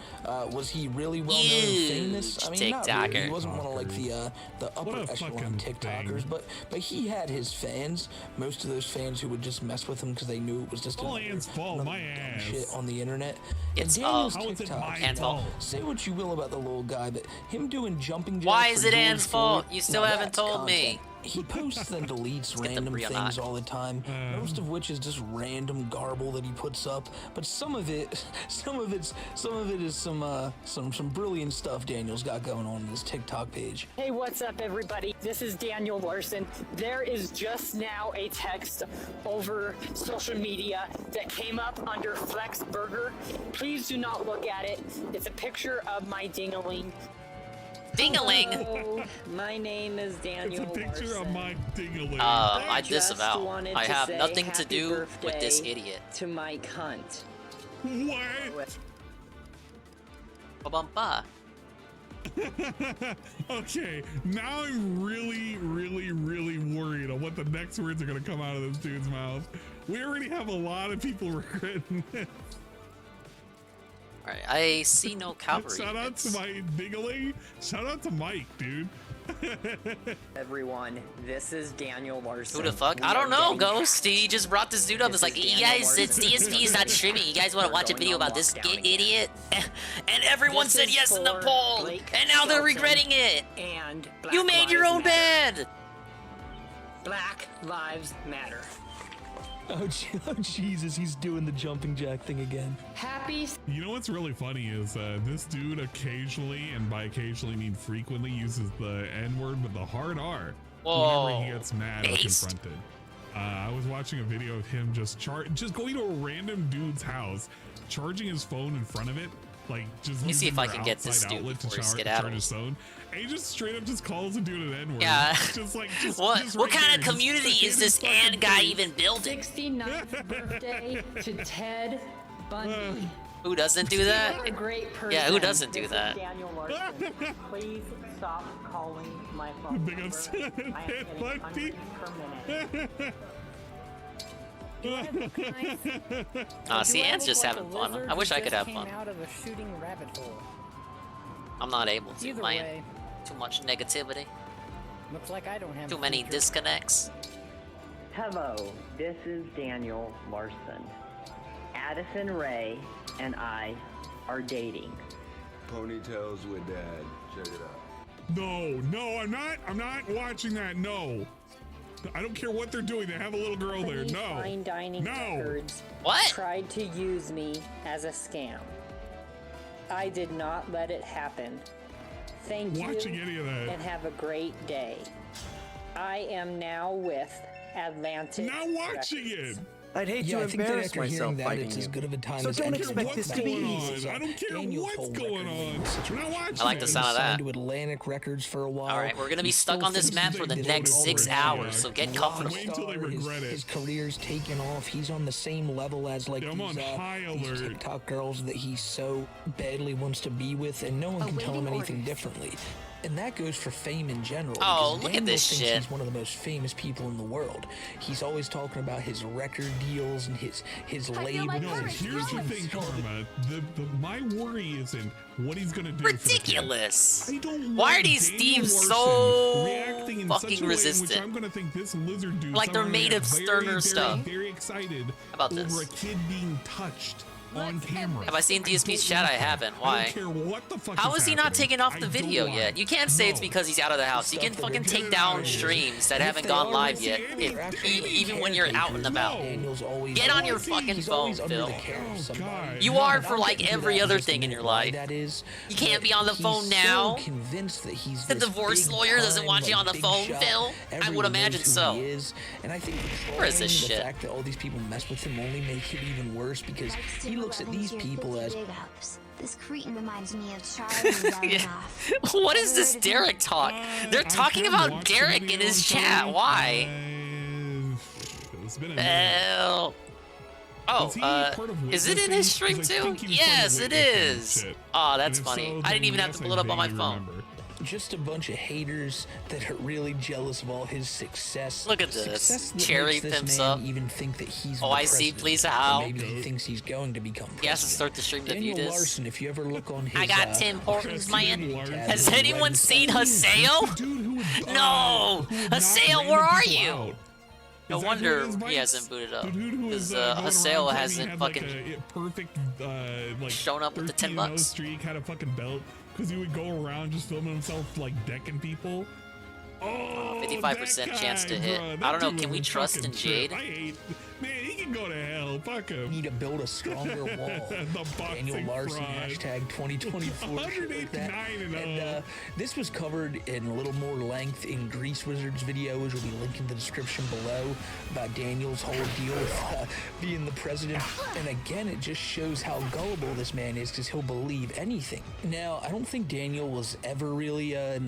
Was he really well known and famous? I mean, not really. He wasn't one of like the upper echelon TikTokers, but he had his fans. Most of those fans who would just mess with him because they knew it was just Anne's fault, my ass. Shit on the internet. It's and Daniel's how is it my TikTok, fault? say what you will about the little guy, but him doing jumping jacks. Why is for it George Anne's fault? Floyd, You still now haven't that's told content. me. He posts and deletes random real things knock. all the time, most of which is just random garble that he puts up. But some of it is some brilliant stuff Daniel's got going on his TikTok page. Hey, what's up, everybody? This is Daniel Larson. There is just now a text over social media that came up under Flex Burger. Please do not look at it. It's a picture of my ding-a-ling. Ding-a-ling. Hello, my name is Daniel It's a picture Larson. of my ding-a-ling. I just disavow. wanted I to have say nothing to happy do with this birthday idiot. To Mike Hunt. What? Ba-bum-ba. Okay, now I'm really worried on what the next words are gonna come out of this dude's mouth. We already have a lot of people regretting this. Alright, I see no cavalry. Shout out to my dingling. Shout out to Mike, dude. Everyone, this is Daniel Larson. Who the fuck? We I don't are know, getting- Ghost. He just brought this dude up. It's like, is you Daniel guys, it's Larson. DSP is not streaming. You guys want to We're watch a going video on about this lockdown again. idiot? And everyone This said is yes in the for poll. Blake And now they're Shelton regretting it. And Black You made your Lives own Matter. bed. Black Lives Matter. Oh Jesus, he's doing the jumping jack thing again. Happy. You know what's really funny is this dude occasionally, and by occasionally mean frequently, uses the N-word with the hard R whenever he gets mad or confronted. I was watching a video of him just going to a random dude's house, charging his phone in front of it, like just Let me see using if I their can get this outside dude outlet to before he charge skedaddles. his phone, and he just straight up just calls a dude an N-word. Yeah. Just What right kind there, of just community in is his this fucking and guy face. even building? 69th birthday to Ted Bundy. Who doesn't do that? You're a great person. Yeah, who doesn't do This that? is Daniel Larson. Please stop calling my phone Big number. ups. I am getting hundreds per minute. See, Anne's just having fun. I wish I could have fun. Out of a shooting rabbit hole. I'm not able to, Either man. way. Too much negativity. Looks like I don't have Too a many future. disconnects. Hello, this is Daniel Larson. Addison Ray and I are dating. Ponytails with dad. Check it out. No, I'm not watching that. No. I don't care what they're doing. They have a little girl there. Company No. Fine Dining Records tried to use me as a scam. I did not let it happen. Thank Watching you any of that. and have a great day. I am now with Atlantic. Not watching it. I'd hate Yeah, to I think that embarrass after myself hearing that, fighting it's you. as good of a time So as don't any. expect this to be easy. I don't care Daniel's what's whole going record on. label situation. We're not watching I like the it. sound of that. Signed to Atlantic Records for a while. All right, we're gonna be He stuck still on this thinks map he's for the big next over 6 it. hours, so get comfortable. Wait until they regret it. His career's taken off. He's on the same level as like Yeah, I'm on high these alert. TikTok girls that he so badly wants to be with, and no one can tell him anything differently. And that goes for fame in general. Oh, because look at Daniel this thinks shit. He's one of the most famous people in the world. He's always talking about his record deals and his label. No, here's the thing, Karma. My worry isn't what he's gonna do. Ridiculous. For the kid. I don't Why want are these Daniel themes Larson so reacting in fucking such a way in which resistant? I'm gonna think this lizard dude Like they're somehow made got of very, sterner very, stuff. Very excited about over this? a kid being touched on camera. Have I seen DSP's chat? I haven't. I Why? don't care what the fuck How is he not happening. taking off I the don't video want yet? it. You can't say it's No. because he's out of the house. You can fucking take down streams that haven't gone live yet, even when you're out and about. Get on your fucking phone, Phil. You are for like every other thing in your life. You can't be on the phone now. The divorce lawyer doesn't want you on the phone, Phil? I would imagine so. And I think Where is this the shit? fact that all these people mess with him only makes it even worse because he looks at these people as This cretin reminds me of Charlie. What is this Derek talk? They're talking about Derek in his chat. Why? It's been a minute. Hell. Oh, is it in his stream too? Yes, it is. Oh, that's funny. I didn't even have to pull it up on my phone. just a bunch of haters that are really jealous of all his success. Look at this. Success that Cherry makes this pimps man up. even think that he's Oh, the I see. president. Please, Or how? maybe he thinks he's going to become president. He has to start the stream to view Daniel this. Larson, if you ever look on his I got Tim Hortons, man. Has anyone seen Haseo? No! Haseo, where are you? No wonder he hasn't booted up. Because Haseo hasn't fucking perfect, like shown up with the $10. Streak, had a fucking belt because he would go around just filming himself like decking people. Oh, 55% chance to hit. I don't know. Can we trust in Jade? Man, he can go to hell. Fuck him. Need to build a stronger wall. Daniel Larson, hashtag 2024. 189 and this was covered in a little more length in Grease Wizard's video, which will be linked in the description below, about Daniel's whole deal with being the president. And again, it just shows how gullible this man is, because he'll believe anything. Now, I don't think Daniel was ever really a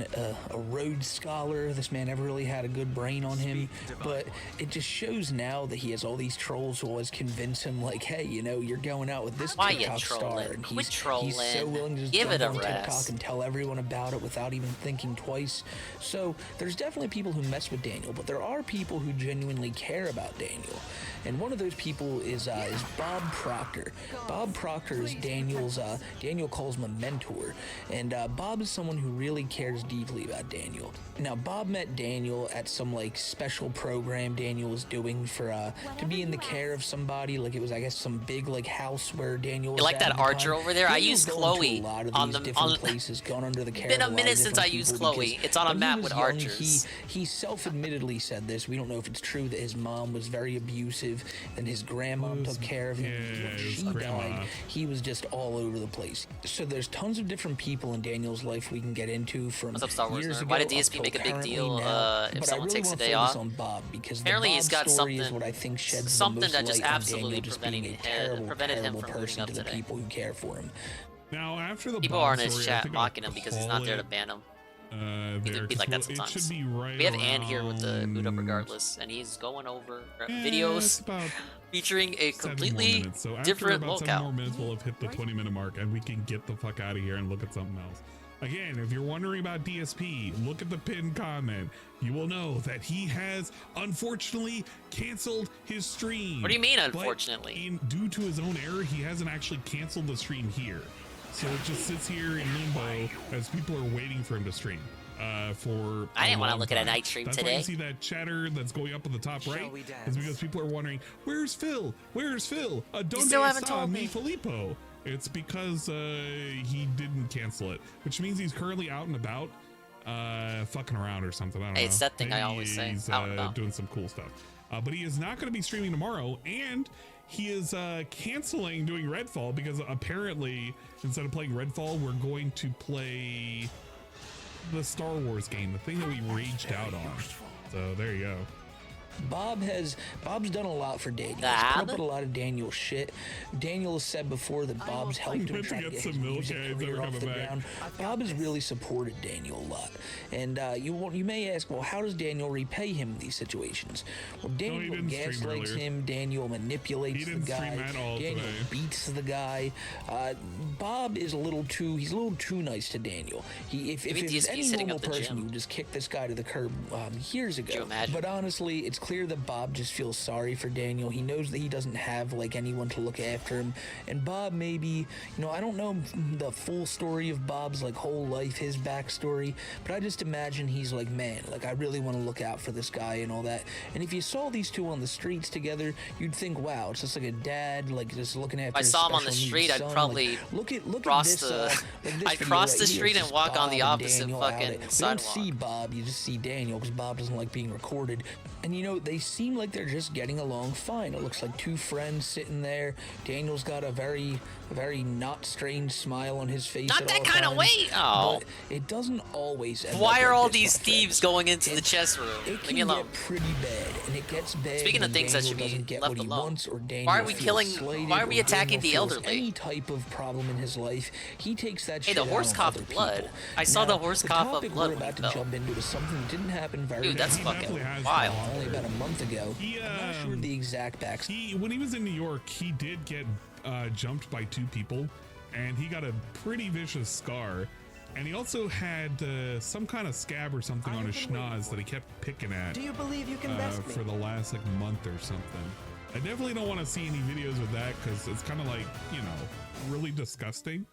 Rhodes Scholar. This man never really had a good brain on him, but it just shows now that he has all these trolls who always convince him, like, hey, you know, you're going out with this TikTok star, and he's so willing to just Give it a jump on rest. TikTok and tell everyone about it without even thinking twice. So there's definitely people who mess with Daniel, but there are people who genuinely care about Daniel. And one of those people is Bob Proctor. Bob Proctor is Daniel's, Daniel calls him a mentor. And Bob is someone who really cares deeply about Daniel. Now, Bob met Daniel at some, like, special program Daniel was doing for, to be in the care of somebody. Like, it was, I guess, some big, like, house where Daniel was You like that Archer over there? I used used Chloe on the places, gone under the care Been a of lot minute of since I different used people, Chloe. because It's on a when he map was with young, archers. He self-admittedly said this. We don't know if it's true that his mom was very abusive and his grandma took care of him. When she died, he was just all over the place. So there's tons of different people in Daniel's life we can get into, from What's up, Star Wars years nerd? ago Why did up DSP till make a big currently deal now. if But someone I really takes a want day to focus off? on Bob, because Apparently the he's Bob got story is something- what I think sheds the something most that just light on absolutely Daniel just being a terrible, prevented him terrible from booting person up to the today. people who care for him. Now, after the People Bob are in his story, I chat think I'll mocking him because he's not there to call ban him. it, It would be like that it should sometimes. be right We have Ann here with the boot up around regardless, and he's going over it's videos about featuring a 7 more completely minutes. So after different about 7 locale. more minutes, we'll have hit the 20-minute mark, and we can get the fuck out of here and look at something else. Again, if you're wondering about DSP, look at the pinned comment. You will know that he has unfortunately canceled his stream. What do you mean, But unfortunately? due to his own error, he hasn't actually canceled the stream here. So it just sits here in limbo as people are waiting for him to stream. For I didn't want to long look at a time. night stream That's why today. you see that chatter that's going up at the top right. Is because people are wondering, where's Phil? Where's Phil? Don't still haven't saw told me me. Filippo. It's because he didn't cancel it, which means he's currently out and about, fucking around or something. I don't know. Hey, it's that thing I Maybe always say, He's out and about. doing some cool stuff. But he is not going to be streaming tomorrow, and he is canceling doing Redfall because apparently instead of playing Redfall, we're going to play the Star Wars game, the thing that we raged out on. So there you go. Bob's done a lot for Daniel. He's put up with a lot of Daniel's shit. Daniel has said before that Bob's helped him try to get his music career off the ground. Bob has really supported Daniel a lot. And you may ask, well, how does Daniel repay him in these situations? Well, Daniel gaslights him. Daniel manipulates the guy. Daniel beats the guy. Bob is a little too nice to Daniel. If it was any normal person, you would just kick this guy to the curb years ago. But honestly, it's clear that Bob just feels sorry for Daniel. He knows that he doesn't have like anyone to look after him, and Bob maybe, I don't know the full story of Bob's like whole life, his backstory, but I just imagine he's like, man, like I really want to look out for this guy and all that. And if you saw these two on the streets together, you'd think, wow, it's just like a dad, like just looking after. If I saw him on the street, I'd probably cross the street and walk on the opposite fucking sidewalk. You don't see Bob, you just see Daniel, because Bob doesn't like being recorded. And they seem like they're just getting along fine. It looks like two friends sitting there. Daniel's got a very not strange smile on his face. Not that kind of way. Oh, but it doesn't always. Why are all these thieves going into the chess room? Leave me alone. Get pretty bad, and it gets bad. Speaking of things that should be left alone, why are we killing? Why are we attacking the elderly? Any type of problem in his life, he takes that. Hey, the horse coughed blood. I saw the horse cough up blood. We're about to jump into is something that didn't happen very. Dude, that's fucking wild. Only about a month ago. I'm not sure the exact backstory. When he was in New York, he did get jumped by two people, and he got a pretty vicious scar. And he also had some kind of scab or something on his schnoz that he kept picking at. Do you believe you can best me? For the last like month or something. I definitely don't want to see any videos with that because it's kind of like, you know, really disgusting.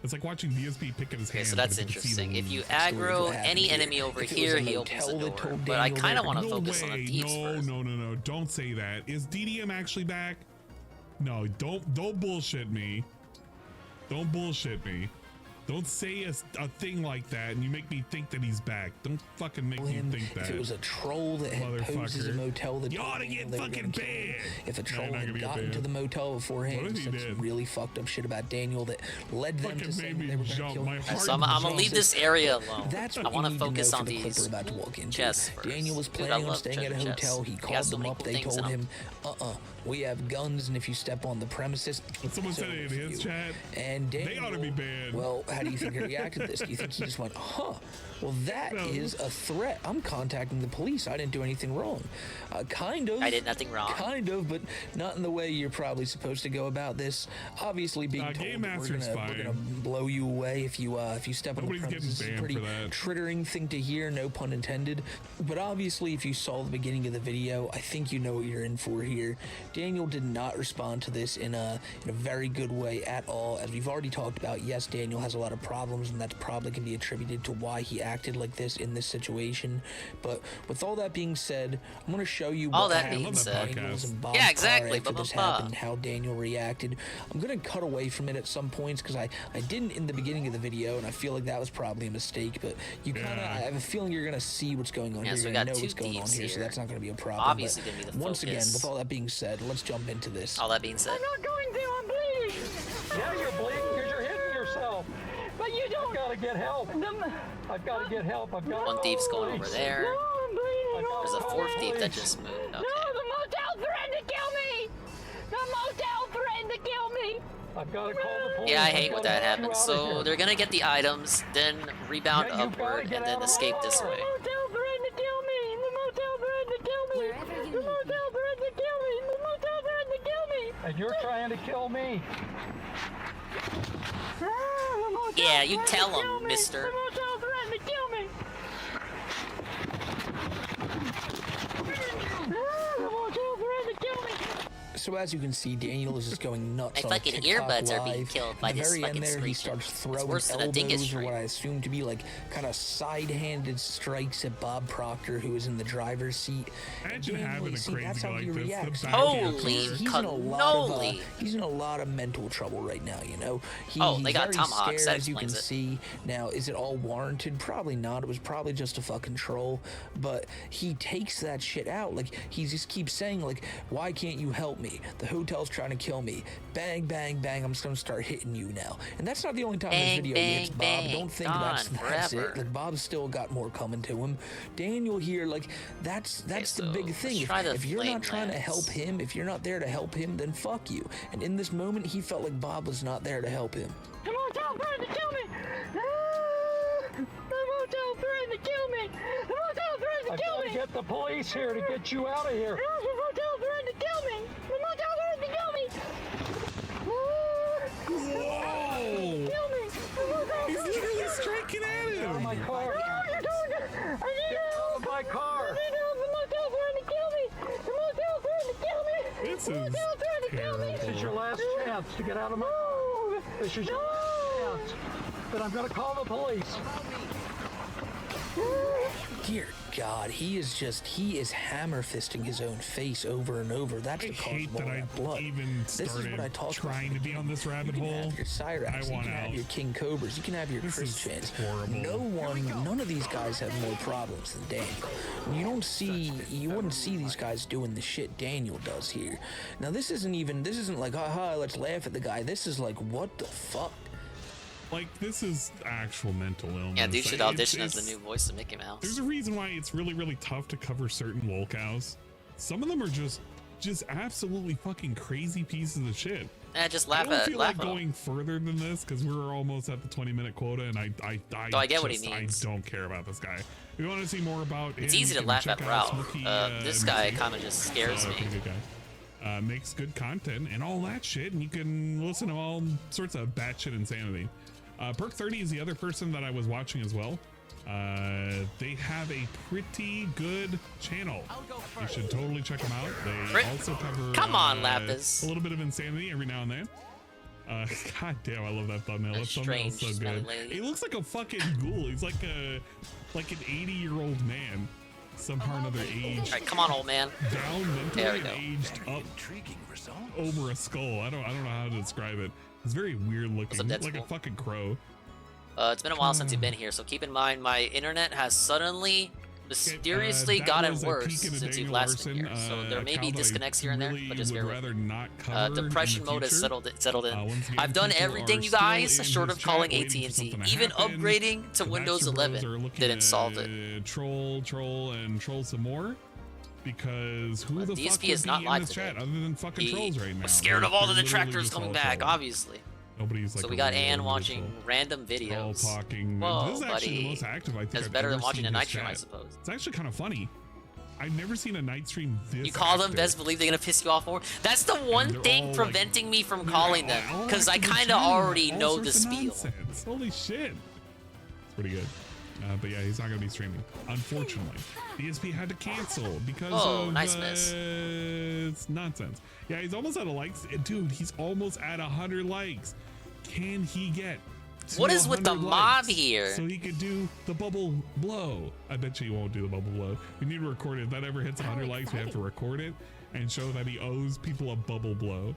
It's like watching DSP pick at his hand. So that's interesting. If you aggro any enemy over here, he opens the door. But I kind of want to focus on the thieves first. No. Don't say that. Is DDM actually back? No, don't bullshit me. Don't bullshit me. Don't say a thing like that and you make me think that he's back. Don't fucking make me think that. If it was a troll that had posed as a motel, that you ought to get fucking banned. If a troll had gotten to the motel beforehand and said some really fucked up shit about Daniel that led them to say they were going to kill him. So I'm gonna leave this area alone. That's what I want to focus on the these about to walk into. chests first. Daniel was planning on staying at a hotel. He called them up. They told him, we have guns, and if you step on the premises, someone said it in his chat. And Daniel, they ought to be banned. Well, how do you think he reacted to this? Do you think he just went, well, that is a threat. I'm contacting the police. I didn't do anything wrong. Kind of. I did nothing wrong. Kind of, but not in the way you're probably supposed to go about this. Obviously, being told that we're gonna blow you away if you step on the premises is a pretty triggering thing to hear, no pun intended. But obviously, if you saw the beginning of the video, I think you know what you're in for here. Daniel did not respond to this in a very good way at all. As we've already talked about, yes, Daniel has a lot of problems, and that's probably can be attributed to why he acted like this in this situation. But with all that being said, I'm going to show you what happened with Daniel's and Bob's car after this happened, how Daniel reacted. I'm going to cut away from it at some points because I didn't in the beginning of the video, and I feel like that was probably a mistake. But you kind of, I have a feeling you're going to see what's going on here. So you're going to know what's going on here, so that's not going to be a problem. Obviously, going to be the once again, with all that being said, let's jump into this. All that being said, I'm not going to. I'm bleeding. Yeah, you're bleeding because you're hitting yourself. But you don't. I've got to get help. I've got to get help. I've got one thief's going over there. No, I'm bleeding. There's a fourth thief that just moved. Okay. No, the motel threatened to kill me. The motel threatened to kill me. I've got to call the police. Yeah, I hate when that happens. So they're gonna get the items, then rebound upward, and then escape this way. The motel threatened to kill me. The motel threatened to kill me. The motel threatened to kill me. The motel threatened to kill me. And you're trying to kill me. Yeah, you tell him, mister. The motel threatened to kill me. The motel threatened to kill me. So as you can see, Daniel is just going nuts on fucking TikTok earbuds live. are being killed by At the this very fucking end there, he starts throwing elbows or what I assume to be like kind of side-handed strikes at Bob Proctor, who is in the driver's seat. Imagine having a crazy like this. Holy cannoli! He's in a lot of mental trouble right now. You know. They got tomahawks. That as you can see. Now, is it all warranted? Probably not. It was probably just a fucking troll. But he takes that shit out. Like he just keeps saying like, "Why can't you help me? The hotel's trying to kill me. Bang, bang, bang. I'm just gonna start hitting you now." And that's not the only time in this video he hits Bob. Don't think that's it. Like Bob's still got more coming to him. Daniel here, like that's the big thing. If you're not trying to help him, if you're not there to help him, then fuck you. And in this moment, he felt like Bob was not there to help him. The motel threatened to kill me. The motel threatened to kill me. The motel threatened to kill me. I've got to get the police here to get you out of here. The motel threatened to kill me. The motel threatened to kill me. Whoa! Kill me. He's literally striking at him. Get out of my car. No, you're doing it. I need help. Get out of my car. I need help. The motel threatened to kill me. The motel threatened to kill me. This the motel threatened to kill me. This is your last chance to get out of my car. This is your last chance. Then I'm going to call the police. Dear God, he is hammer fisting his own face over and over. That's the cause of all that blood. This is what I talk about. Trying to be on this rabbit hole. You can have your Cyrax, you can have your King Cobras, you can have your Christians. None of these guys have more problems than Daniel. You wouldn't see these guys doing the shit Daniel does here. Now this isn't like, haha, let's laugh at the guy. This is like, what the fuck? Like, this is actual mental illness. Yeah, dude should audition as the new voice of Mickey Mouse. There's a reason why it's really, really tough to cover certain lolcows. Some of them are just absolutely fucking crazy pieces of shit. Just laugh at. I don't feel like going further than this because we're almost at the 20-minute quota, and I get what he means. I don't care about this guy. If you want to see more about it's him, easy to laugh at Ralph. This guy kind of just scares me. Makes good content and all that shit, and you can listen to all sorts of batshit insanity. Perk 30 is the other person that I was watching as well. They have a pretty good channel. You should totally check them out. They also cover Come on, Lapis. a little bit of insanity every now and then. God damn, I love that thumbnail. That thumbnail's so good. He looks like a fucking ghoul. He's like an 80-year-old man. Somehow or another aged. All right, come on, old man. Down mentally and aged up over a skull. I don't know how to describe it. It's very weird looking. Like a fucking crow. It's been a while since you've been here, so keep in mind my internet has suddenly mysteriously gotten worse since you've last been here. So there may be disconnects here and there, but just bear with me. Depression mode has settled in. I've done everything, you guys, short of calling AT&T. Even upgrading to Windows 11 didn't solve it. Troll some more. Because who the DSP fuck is not in live this today. chat other than fucking trolls right now? I'm scared of all the detractors coming back, obviously. Nobody's like so we got Ann watching random videos. Talking. Whoa, this is actually the most active I think. That's better than watching a night stream, I suppose. It's actually kind of funny. I've never seen a night stream this You call them, active. best believe they're gonna piss you off more. That's the one thing preventing me from calling them, because I kind of already know the spiel. Nonsense. Holy shit. It's pretty good. But yeah, he's not gonna be streaming, unfortunately. DSP had to cancel because of nice miss. It's nonsense. Yeah, he's almost out of likes. Dude, he's almost at 100 likes. Can he get what is with the mob here? So he could do the bubble blow. I bet you he won't do the bubble blow. We need to record it. If that ever hits 100 likes, we have to record it and show that he owes people a bubble blow.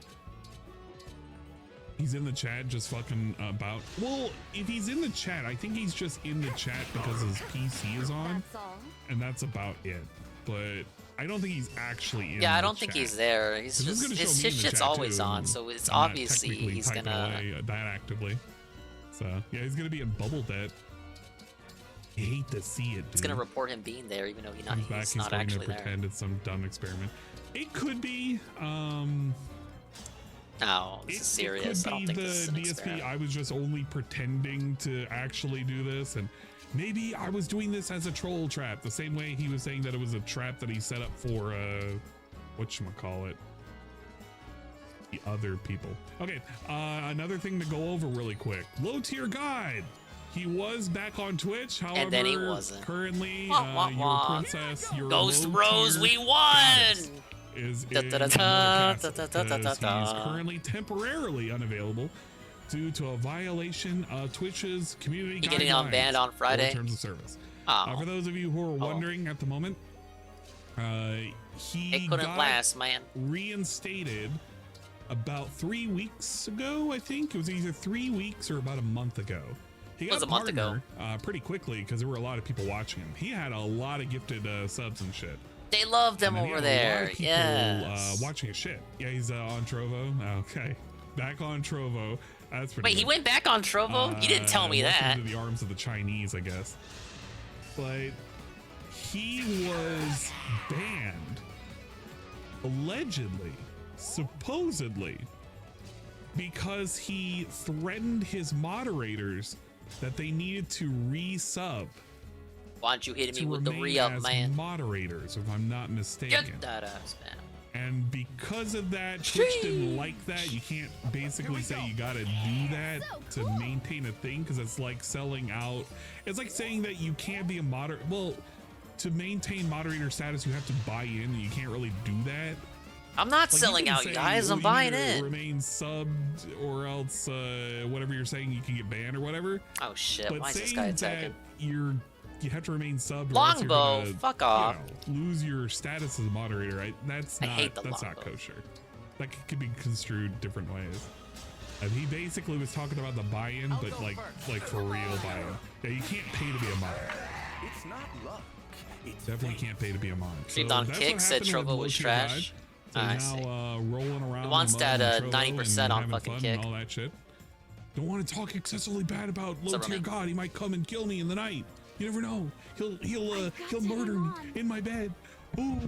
He's in the chat just fucking about. Well, if he's in the chat, I think he's just in the chat because his PC is on. And that's about it. But I don't think he's actually in I don't think he's there. He's just his shit's always on, so it's obviously he's gonna that actively. So yeah, he's gonna be in bubble debt. I hate to see it, dude. It's gonna report him being there, even though he's not going actually to pretend it's some dumb experiment. It could be. No, this is serious. It could I be don't think this is an the DSP. experiment. I was just only pretending to actually do this, and maybe I was doing this as a troll trap. The same way he was saying that it was a trap that he set up for whatchamacallit, the other people. Okay, another thing to go over really quick. Low tier guide. He was back on Twitch, however, and then he wasn't. Currently, your princess, your Ghost Bros, we won. Is in another cast because he's currently temporarily unavailable due to a violation of Twitch's community guidelines. Getting on banned on Friday. Terms of service. For those of you who are wondering at the moment, he couldn't last, man. Reinstated about 3 weeks ago. I think it was either 3 weeks or about a month ago. He got a month ago. Pretty quickly because there were a lot of people watching him. He had a lot of gifted subs and shit. They love them over there. Yes. Watching his shit. Yeah, he's on Trovo. Okay. Back on Trovo. That's pretty Wait, he went back on Trovo? You didn't tell me that. Into the arms of the Chinese, I guess. But he was banned. Allegedly. Supposedly. Because he threatened his moderators that they needed to resub. Why don't you hit me with the re-up, man? Moderators, if I'm not mistaken. Get that ass, man. And because of that, Twitch didn't like that. You can't basically say you gotta do that to maintain a thing, because it's like selling out. It's like saying that you can't be a moderator. Well, to maintain moderator status, you have to buy in, and you can't really do that. I'm not selling out, guys. I'm buying in. Remain subbed, or else whatever you're saying, you can get banned or whatever. Oh shit! But why is this guy attacking? You have to remain subbed. Longbow, fuck off. Lose your status as a moderator, right? That's not longbow. kosher. That could be construed different ways. He basically was talking about the buy-in, but like for real buy-in. Yeah, you can't pay to be a mod. It's not luck. It's definitely can't pay to be a mod. Streamed on Kick, said Trovo was trash. So now rolling around. He wants that 90% on fucking Kick. And all that shit. Don't want to talk excessively bad about low tier God. He might come and kill me in the night. You never know. He'll murder me in my bed. Ooh.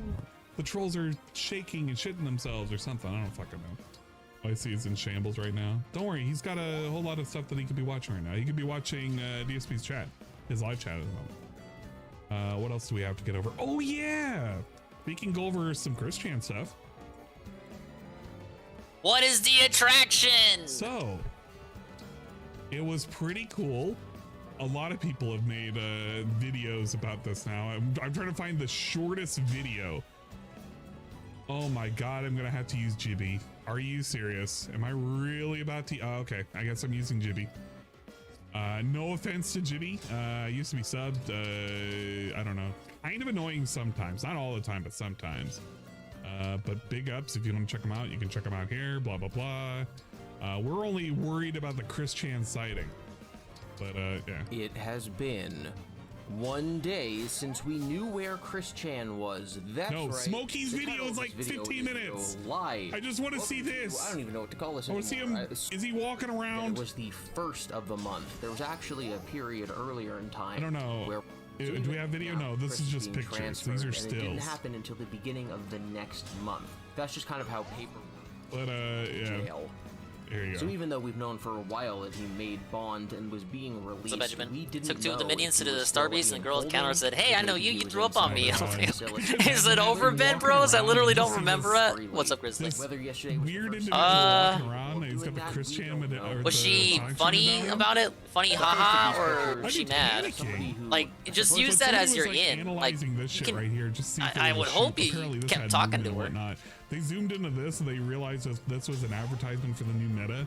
The trolls are shaking and shitting themselves or something. I don't fucking know. I see he's in shambles right now. Don't worry, he's got a whole lot of stuff that he could be watching right now. He could be watching DSP's chat, his live chat at the moment. What else do we have to get over? Oh yeah, we can go over some Christian stuff. What is the attraction? So, It was pretty cool. A lot of people have made videos about this now. I'm trying to find the shortest video. Oh my god, I'm gonna have to use Jibby. Are you serious? Am I really about to? Oh, okay, I guess I'm using Jibby. No offense to Jibby. Used to be subbed. I don't know. Kind of annoying sometimes. Not all the time, but sometimes. But big ups. If you want to check them out, you can check them out here. Blah, blah, blah. We're only worried about the Chris Chan sighting. But, yeah. It has been 1 day since we knew where Chris Chan was. That's no, right. Smokey's video is like 15 minutes. Live. I just want to see this. I don't even know what to call this. I want to see him. Is he walking around? It was the first of the month. There was actually a period earlier in time. I don't know. Where do we have video? No, this is just pictures. These are stills. It didn't happen until the beginning of the next month. That's just kind of how paper. But yeah. Jail. Here you so go. even though we've known for a while that he made Bond and was being released, so Benjamin we didn't took two of the know minions to if he the was Star still Beast, and the being girl at the counter holding said, "Hey, I know you. because You he threw was up on me." inside Is it over, Ben Bros? I literally don't remember it. What's up, Grizzly? Whether yesterday was Weird individual walking around. He's got the Chris Chan. Was she funny about it? Funny, haha, or was she mad? Like, just use that as your in. Like, this shit right here. Just see I would hope you kept talking to her. They zoomed into this and they realized that this was an advertisement for the new meta.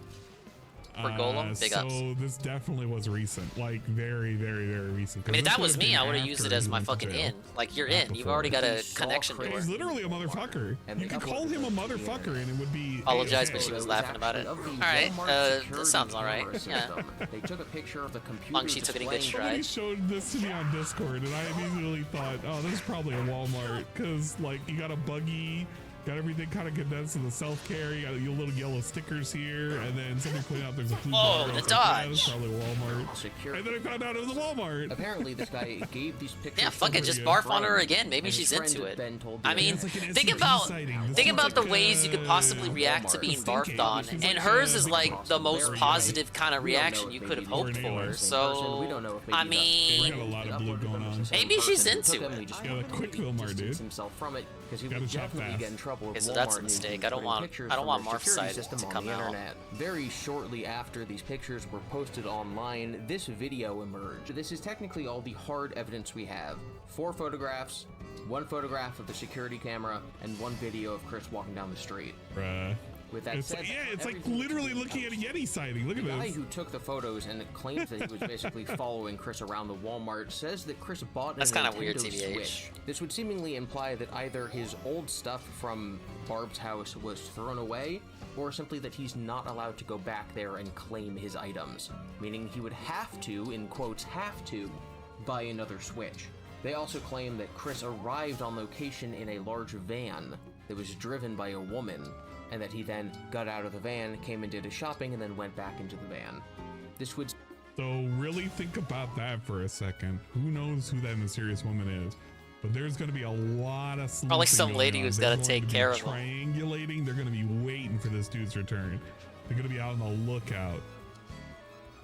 For Golem, big ups. So this definitely was recent, like very, very, very recent. I mean, if that was me, I would have used it as my fucking in. Like, you're in. You've already got a connection to her. He's literally a motherfucker. You could call him a motherfucker and it would be... Apologize, but she was laughing about it. Alright, this sounds alright. Yeah. They took a picture of the computer. Long she took it in good Somebody stride. showed this to me on Discord and I immediately thought, oh, this is probably a Walmart, because like you got a buggy, got everything kind of condensed to the self-care. You got your little yellow stickers here, and then somebody pointed out there's a blue bar. The Dodge. It's probably Walmart. And then I found out it was a Walmart. Apparently, this guy gave these pictures. Yeah, fuck it, just barf on her again. Maybe she's into it. I mean, think about the ways you could possibly react to being barfed on, and hers is like the most positive kind of reaction you could have hoped for. So, I mean, maybe she's into it. Yeah, the quick Walmart, dude. Himself from it because he would definitely get in trouble. Okay, so that's a mistake. I don't want Marf's side to come out. Very shortly after these pictures were posted online, this video emerged. This is technically all the hard evidence we have. 4 photographs, 1 photograph of the security camera, and 1 video of Chris walking down the street. Bruh. With that said, it's like literally looking at a Yeti sighting. Look at this. The guy who took the photos and claims that he was basically following Chris around the Walmart says that Chris bought a Nintendo Switch. This would seemingly imply that either his old stuff from Barb's house was thrown away, or simply that he's not allowed to go back there and claim his items, meaning he would have to, in quotes, have to, buy another Switch. They also claim that Chris arrived on location in a large van that was driven by a woman, and that he then got out of the van, came and did his shopping, and then went back into the van. This would... So really think about that for a second. Who knows who that mysterious woman is? But there's going to be a lot of sleuthing. Probably some lady who's got to take care of him. Triangulating. They're going to be waiting for this dude's return. They're going to be out on the lookout.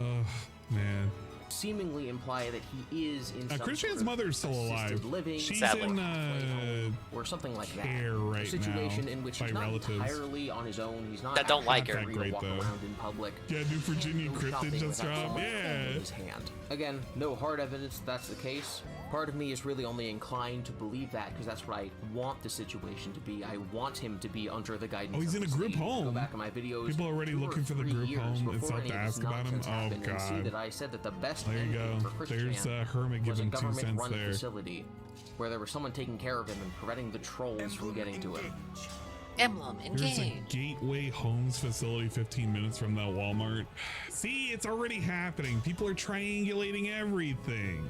Oh, man. Seemingly imply that he is in some Chris Chan's mother's still alive. Living, she's sadly, in or something like that. Right a situation now in which he's not entirely on his own. He's not that don't like her. To walk around in public. Yeah, New Virginia Cryptid just dropped. Yeah. His hand. Again, no hard evidence that's the case. Part of me is really only inclined to believe that because that's what I want the situation to be. I want him to be under the guidance. Oh, he's in a group home. Go back in my videos. People are already looking for the group home. It's not to ask about him. Oh god. See that I said that the best there you go. There's Hermit giving 2 cents there. Facility where there was someone taking care of him and preventing the trolls from getting to him. Emblem, engage. There's a Gateway Homes facility 15 minutes from that Walmart. See, it's already happening. People are triangulating everything.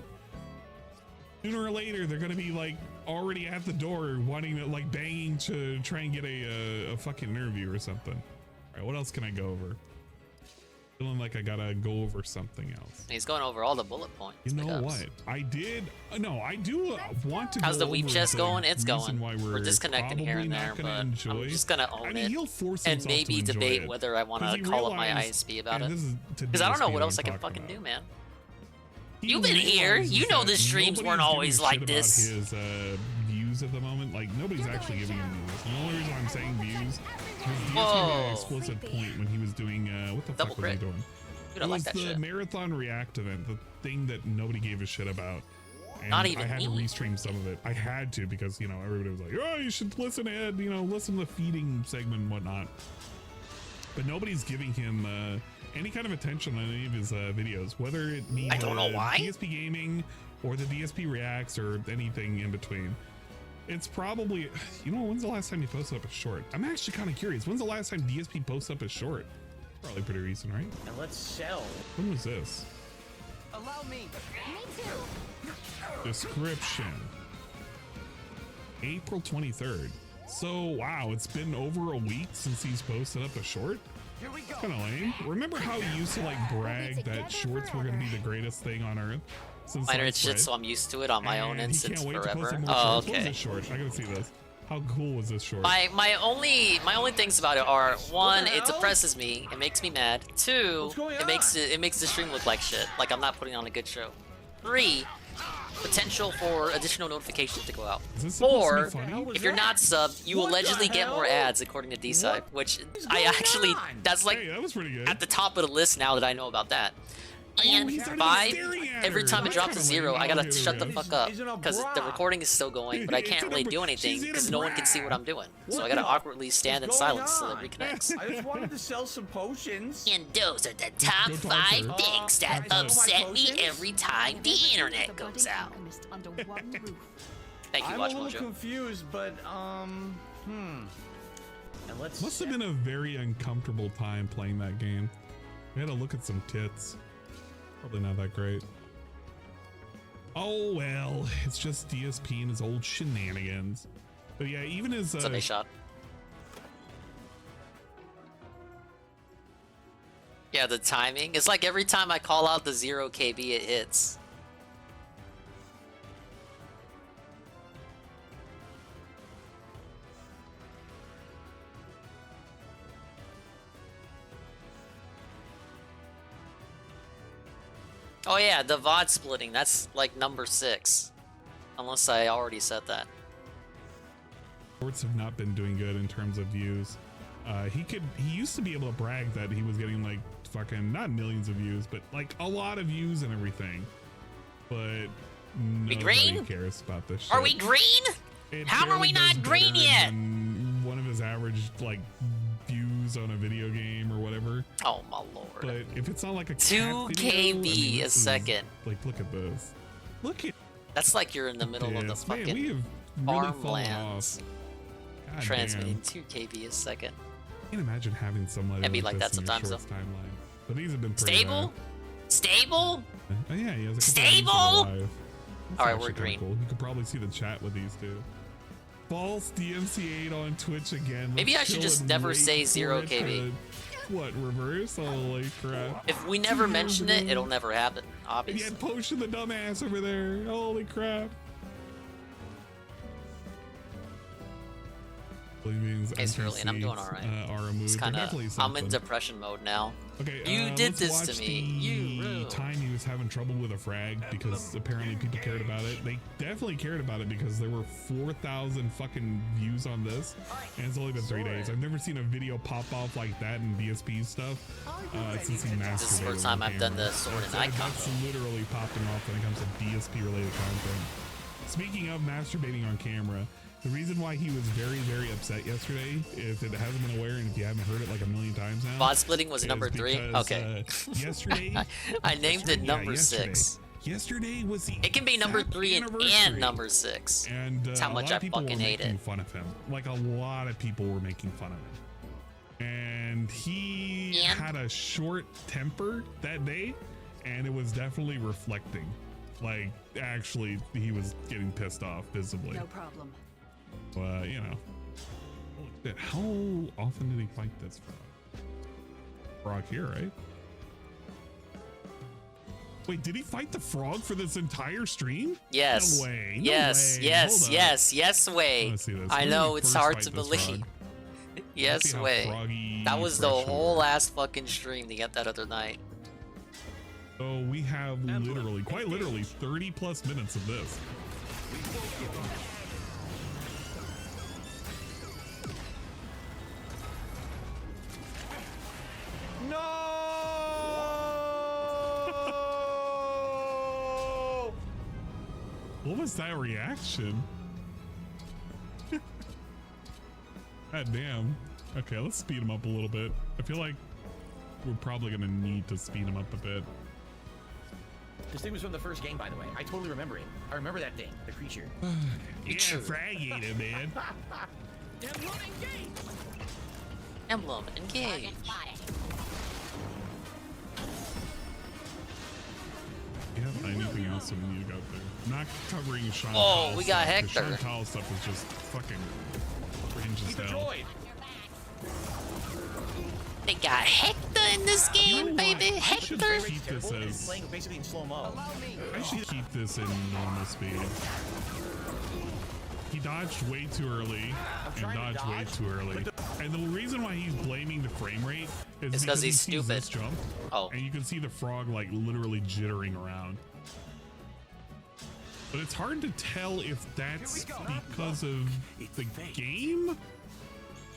Sooner or later, they're gonna be like already at the door, wanting to like banging to try and get a fucking interview or something. All right, what else can I go over? Feeling like I gotta go over something else. He's going over all the bullet points. You know what? I do want to. How's the weep chest going? It's going. We're disconnecting here and there, but I'm just gonna own it and maybe debate whether I want to call up my ISP about it. Because I don't know what else I can fucking do, man. You've been here. You know the streams weren't always like this. His views at the moment, like nobody's actually giving him views. The only reason I'm saying views is he gave an explicit point when he was doing what the fuck was he doing? Dude, I like that the shit. Marathon React event, the thing that nobody gave a shit about. And Not even I had me. to restream some of it. I had to because, you know, everybody was like, oh, you should listen, Ed, you know, listen to the feeding segment and whatnot. But nobody's giving him any kind of attention on any of his videos, whether it be I don't know why. DSP Gaming or the DSP Reacts or anything in between. It's probably, you know, when's the last time he posted up a short? I'm actually kind of curious. When's the last time DSP posted up a short? Probably pretty recent, right? And let's sell. When was this? Allow me. Me too. Description. April 23rd. So, wow, it's been over a week since he's posted up a short? Here we go. Kind of lame. Remember how he used to like brag that shorts were going to be the greatest thing on earth? Since Minor sliced shit, bread? so I'm used to it on my own And he instance can't wait to post forever. some more Oh, shorts. What was okay. this short? I gotta see this. How cool was this short? My only things about it are, one, it depresses me, it makes me mad. Two, it makes the stream look like shit, like I'm not putting on a good show. 3, potential for additional notifications to go out. 4, if you're not subbed, you allegedly get more ads according to D-Side, which I actually, that's like that was pretty good. at the top of the list now that I know about that. And 5, every time it drops to 0, I gotta shut the fuck up because the recording is still going, but I can't really do anything because no one can see what I'm doing. So I gotta awkwardly stand in silence till it reconnects. I just wanted to sell some potions. And those are the top 5 things that upset me every time the internet goes out. Thank you, I'm Watch a little Mojo. confused, but And let's Must have been a very uncomfortable time playing that game. We had to look at some tits. Probably not that great. Oh well, it's just DSP and his old shenanigans. But yeah, even his Sunday shot. Yeah, the timing. It's like every time I call out the 0 KB, it hits. Oh yeah, the VOD splitting, that's like number 6. Unless I already said that. shorts have not been doing good in terms of views. He used to be able to brag that he was getting like fucking not millions of views, but like a lot of views and everything. But nobody cares about this shit. Are we green? How are we not green yet? One of his average like views on a video game or whatever. Oh my lord. But if it's not like a 2 KB a second. Like look at this. Look at that's like you're in the middle of the fucking man, we have really farmlands. Transmitting 2 KB a second. I can't imagine having somebody It'd be like that this in your sometimes, shorts timeline. But these have been pretty Stable? bad. Stable? Oh yeah, he has a couple Stable? of these in live. That's All right, actually we're kinda green. Cool. You could probably see the chat with these two. False DMC8 on Twitch again. Maybe Let's I should chill just and never wait say for 0 it KB. to- What, reverse? Holy crap. If we never mention it, it'll never happen, And obviously. yet Potion the dumbass over there. Holy crap. It's early and I'm doing alright. It's kinda, I'm in depression mode now. Okay, you did let's this watch to me. The You time he was having trouble with a frag because apparently people cared about it. They definitely cared about it because there were 4,000 fucking views on this, and it's only been 3 days. I've never seen a video pop off like that in DSP stuff since he masturbated. This is the first time I've done the sword and icon. That's literally popping off when it comes to DSP related content. Speaking of masturbating on camera, the reason why he was very, very upset yesterday, if it hasn't been aware and if you haven't heard it like a million times now. VOD splitting was number 3? Because, Okay. Yesterday. I named it number 6. Yesterday was the It can be number 3 and number 6. And That's how much I fucking hate it. Fun of him. Like a lot of people were making fun of him. And he had a short temper that day, and it was definitely reflecting. Like, actually, he was getting pissed off visibly. No problem. You know. How often did he fight this frog? Frog here, right? Wait, did he fight the frog for this entire stream? Yes. No way. Yes, no way. yes, yes way. I know, it's hard to believe. Yes way. That was the whole ass fucking stream to get that other night. So we have literally, quite literally, 30 plus minutes of this. No! What was that reaction? God damn. Okay, let's speed him up a little bit. I feel like we're probably gonna need to speed him up a bit. This thing was from the first game, by the way. I totally remember it. I remember that thing, the creature. Yeah, fragator, man. Emblem engage! Emblem engage. You have anything else that we need to go through? Not covering Chantal. Oh, we got stuff, Hector. Chantal stuff is just fucking cringe as hell. They got Hector in this game, baby. Hector. Keep this as, Playing basically in slow-mo. I should keep this in normal speed. He dodged way too early and dodged way too early. And the reason why he's blaming the frame rate is because he's he sees stupid. this jump. Oh. And you can see the frog like literally jittering around. But it's hard to tell if that's because of the game.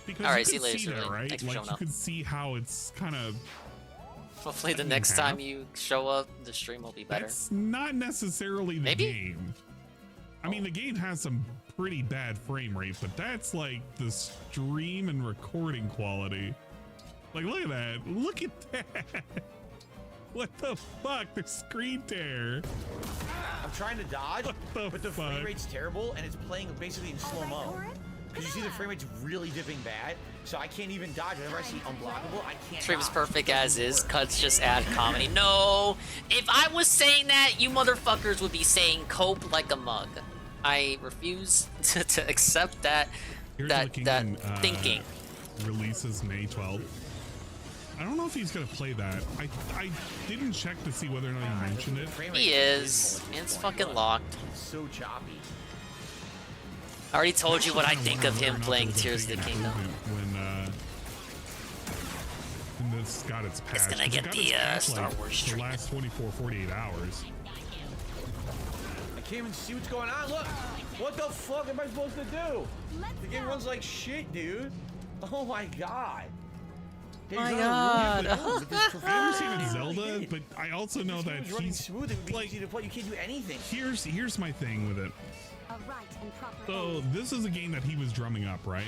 Because All right, you see you can later, see that, Cerulean. right? Thanks for Like showing you up. can see how it's kind of. Hopefully the next time you show up, the stream will be better. That's not necessarily the game. I mean, the game has some pretty bad frame rate, but that's like the stream and recording quality. Like, look at that. Look at that. What the fuck? The screen tear. I'm trying to dodge, but the frame rate's terrible, and it's playing basically in slow-mo. Because you see the frame rate's really dipping bad, so I can't even dodge. Whenever I see unblockable, I can't Stream's dodge. perfect as is. Cuts just add comedy. No, if I was saying that, you motherfuckers would be saying cope like a mug. I refuse to accept that thinking. Releases May 12th. I don't know if he's gonna play that. I didn't check to see whether or not he mentioned it. He is. It's fucking locked. It's so choppy. I already told you what I think of him playing Tears of the Kingdom. When this got its patch. It's gonna get the Star Wars the stream. last 24, 48 hours. I can't even see what's going on. Look, what the fuck am I supposed to do? The game runs like shit, dude. Oh my god. My god. I've never seen a Zelda, but I also know that It's running he's smooth. It would be like, easy to play. You can't do anything. here's my thing with it. So this is a game that he was drumming up, right?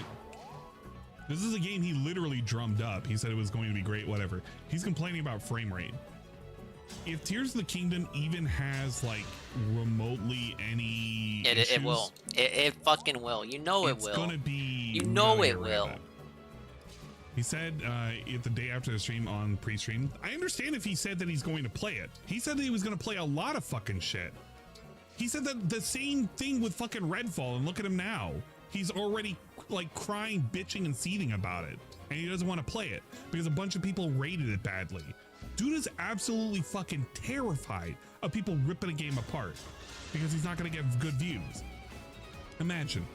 This is a game he literally drummed up. He said it was going to be great, whatever. He's complaining about frame rate. If Tears of the Kingdom even has like remotely any issues, It will. It fucking will. You know it will. It's gonna be. You know not it gonna will. wrap it. He said the day after the stream on pre-stream. I understand if he said that he's going to play it. He said that he was going to play a lot of fucking shit. He said that the same thing with fucking Redfall, and look at him now. He's already like crying, bitching, and seething about it, and he doesn't want to play it because a bunch of people rated it badly. Dude is absolutely fucking terrified of people ripping a game apart because he's not going to get good views. Imagine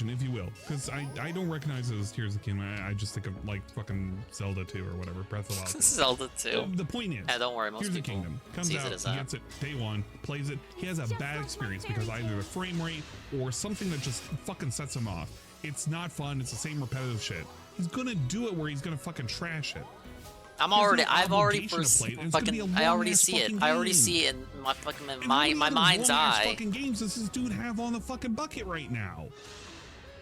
if you will, because I don't recognize it as Tears of the Kingdom. I just think of like fucking Zelda 2 or whatever, Breath of the Wild 2. Zelda 2. The point is, Yeah, don't worry, most Tears of the people Kingdom comes sees out, it as he that. gets it day one, plays it, he has a bad experience because either the frame rate or something that just fucking sets him off. It's not fun. It's the same repetitive shit. He's gonna do it where he's gonna fucking trash it. I already see it. I already see it in my fucking my mind's eye. Fucking games does this dude have on the fucking bucket right now?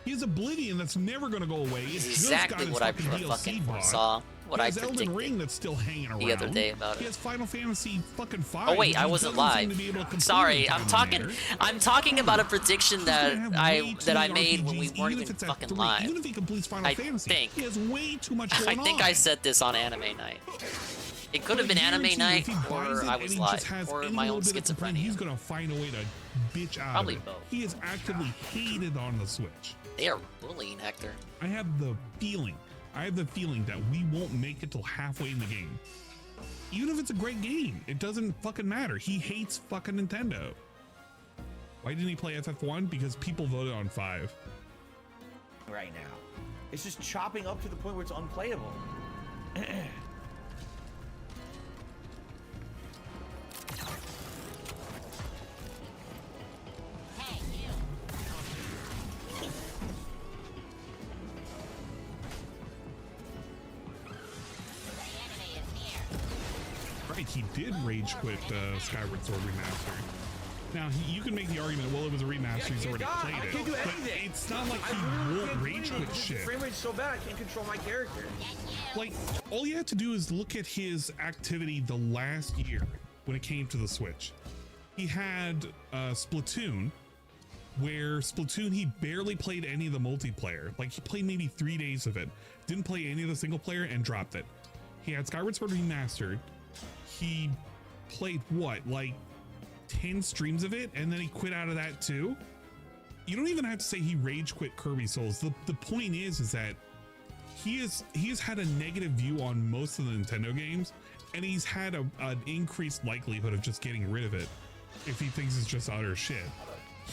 He has Oblivion that's never gonna go away. It's Exactly just what got I its fucking fucking DLC bot. saw. What He I has Elden predicted Ring that's still hanging around the other day about He it. has Final Fantasy fucking 5. Oh wait, I wasn't live. Sorry, I'm talking about a prediction that I made when we weren't even fucking live. Even if he completes Final I Fantasy, think. he has way too much I going on. think I said this on Anime Night. It could have been Anime Night, or I was live, or my own schizophrenia. He's gonna find a way to bitch out Probably of it. both. He is actively hated on the Switch. They are bullying Hector. I have the feeling that we won't make it till halfway in the game. Even if it's a great game, it doesn't fucking matter. He hates fucking Nintendo. Why didn't he play FF1? Because people voted on 5. Right now, it's just chopping up to the point where it's unplayable. Right, he did rage quit Skyward Sword Remaster. Now, you can make the argument, well, it was a remaster, he's already played it. I can't do anything. But it's not like he won't rage quit shit. The frame rate's so bad, I can't control my character. Like, all you have to do is look at his activity the last year when it came to the Switch. He had Splatoon, where Splatoon, he barely played any of the multiplayer. Like, he played maybe 3 days of it. Didn't play any of the single player and dropped it. He had Skyward Sword Remastered. He played what, like 10 streams of it, and then he quit out of that too. You don't even have to say he rage quit Kirby Souls. The point is that he has had a negative view on most of the Nintendo games, and he's had an increased likelihood of just getting rid of it if he thinks it's just utter shit.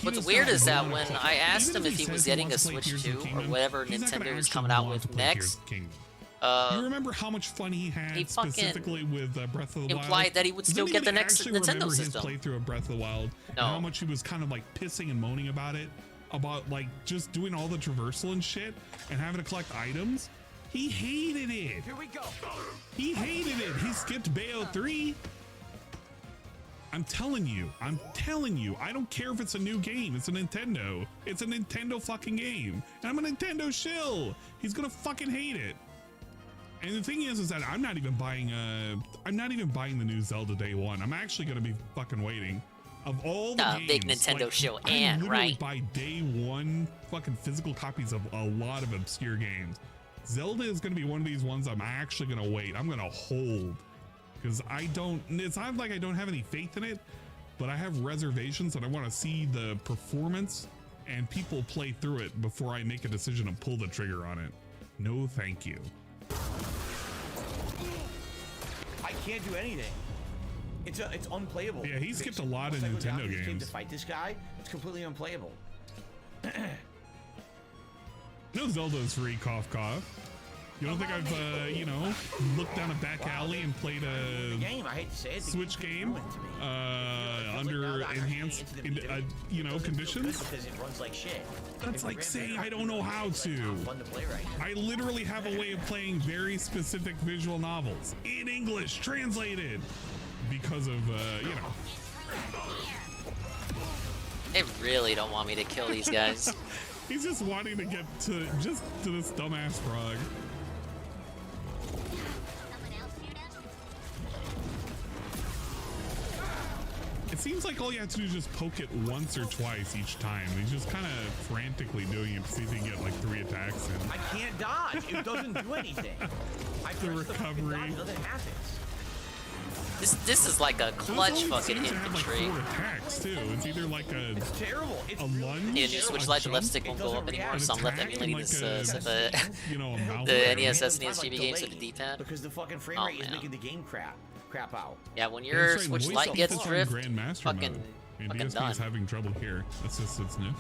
What's weird is that when I asked him if he was getting a Switch 2 or whatever Nintendo was coming out with next, you remember how much fun he had specifically with Breath of the Wild? Implied that he would still get the next Nintendo system. His playthrough of Breath of the Wild, and how much he was kind of like pissing and moaning about it, about like just doing all the traversal and shit and having to collect items. He hated it. Here we go. He hated it. He skipped Bayo 3. I'm telling you, I don't care if it's a new game. It's a Nintendo. It's a Nintendo fucking game. And I'm a Nintendo shill. He's gonna fucking hate it. And the thing is that I'm not even buying the new Zelda day one. I'm actually gonna be fucking waiting. Of all the games, big Nintendo like, show, I and literally right buy day one fucking physical copies of a lot of obscure games. Zelda is gonna be one of these ones I'm actually gonna wait. I'm gonna hold. Because it's not like I don't have any faith in it, but I have reservations and I want to see the performance and people play through it before I make a decision to pull the trigger on it. No, thank you. I can't do anything. It's unplayable. Yeah, he skipped a lot of Nintendo games. To fight this guy, it's completely unplayable. No, Zelda's free, cough cough. You don't think I've, looked down a back alley and played a Switch game under enhanced, conditions? Because it runs like shit. That's like saying I don't know how to. I literally have a way of playing very specific visual novels in English, translated, because of, They really don't want me to kill these guys. He's just wanting to get to this dumbass frog. It seems like all you have to do is just poke it once or twice each time. He's just kind of frantically doing it to see if he can get like 3 attacks in. I can't dodge. It doesn't do anything. The recovery. Nothing happens. This is like a clutch fucking infantry. Have like 4 attacks too. It's either like it's terrible. It's a lunge. Yeah, just switch light, the left stick won't go up anymore, so I'm left emulating like the NES, SNES, GB games with the D-pad. Because the fucking frame rate is making the game crap out. Yeah, when your switch light gets drift, fucking done. Having trouble here. It's new.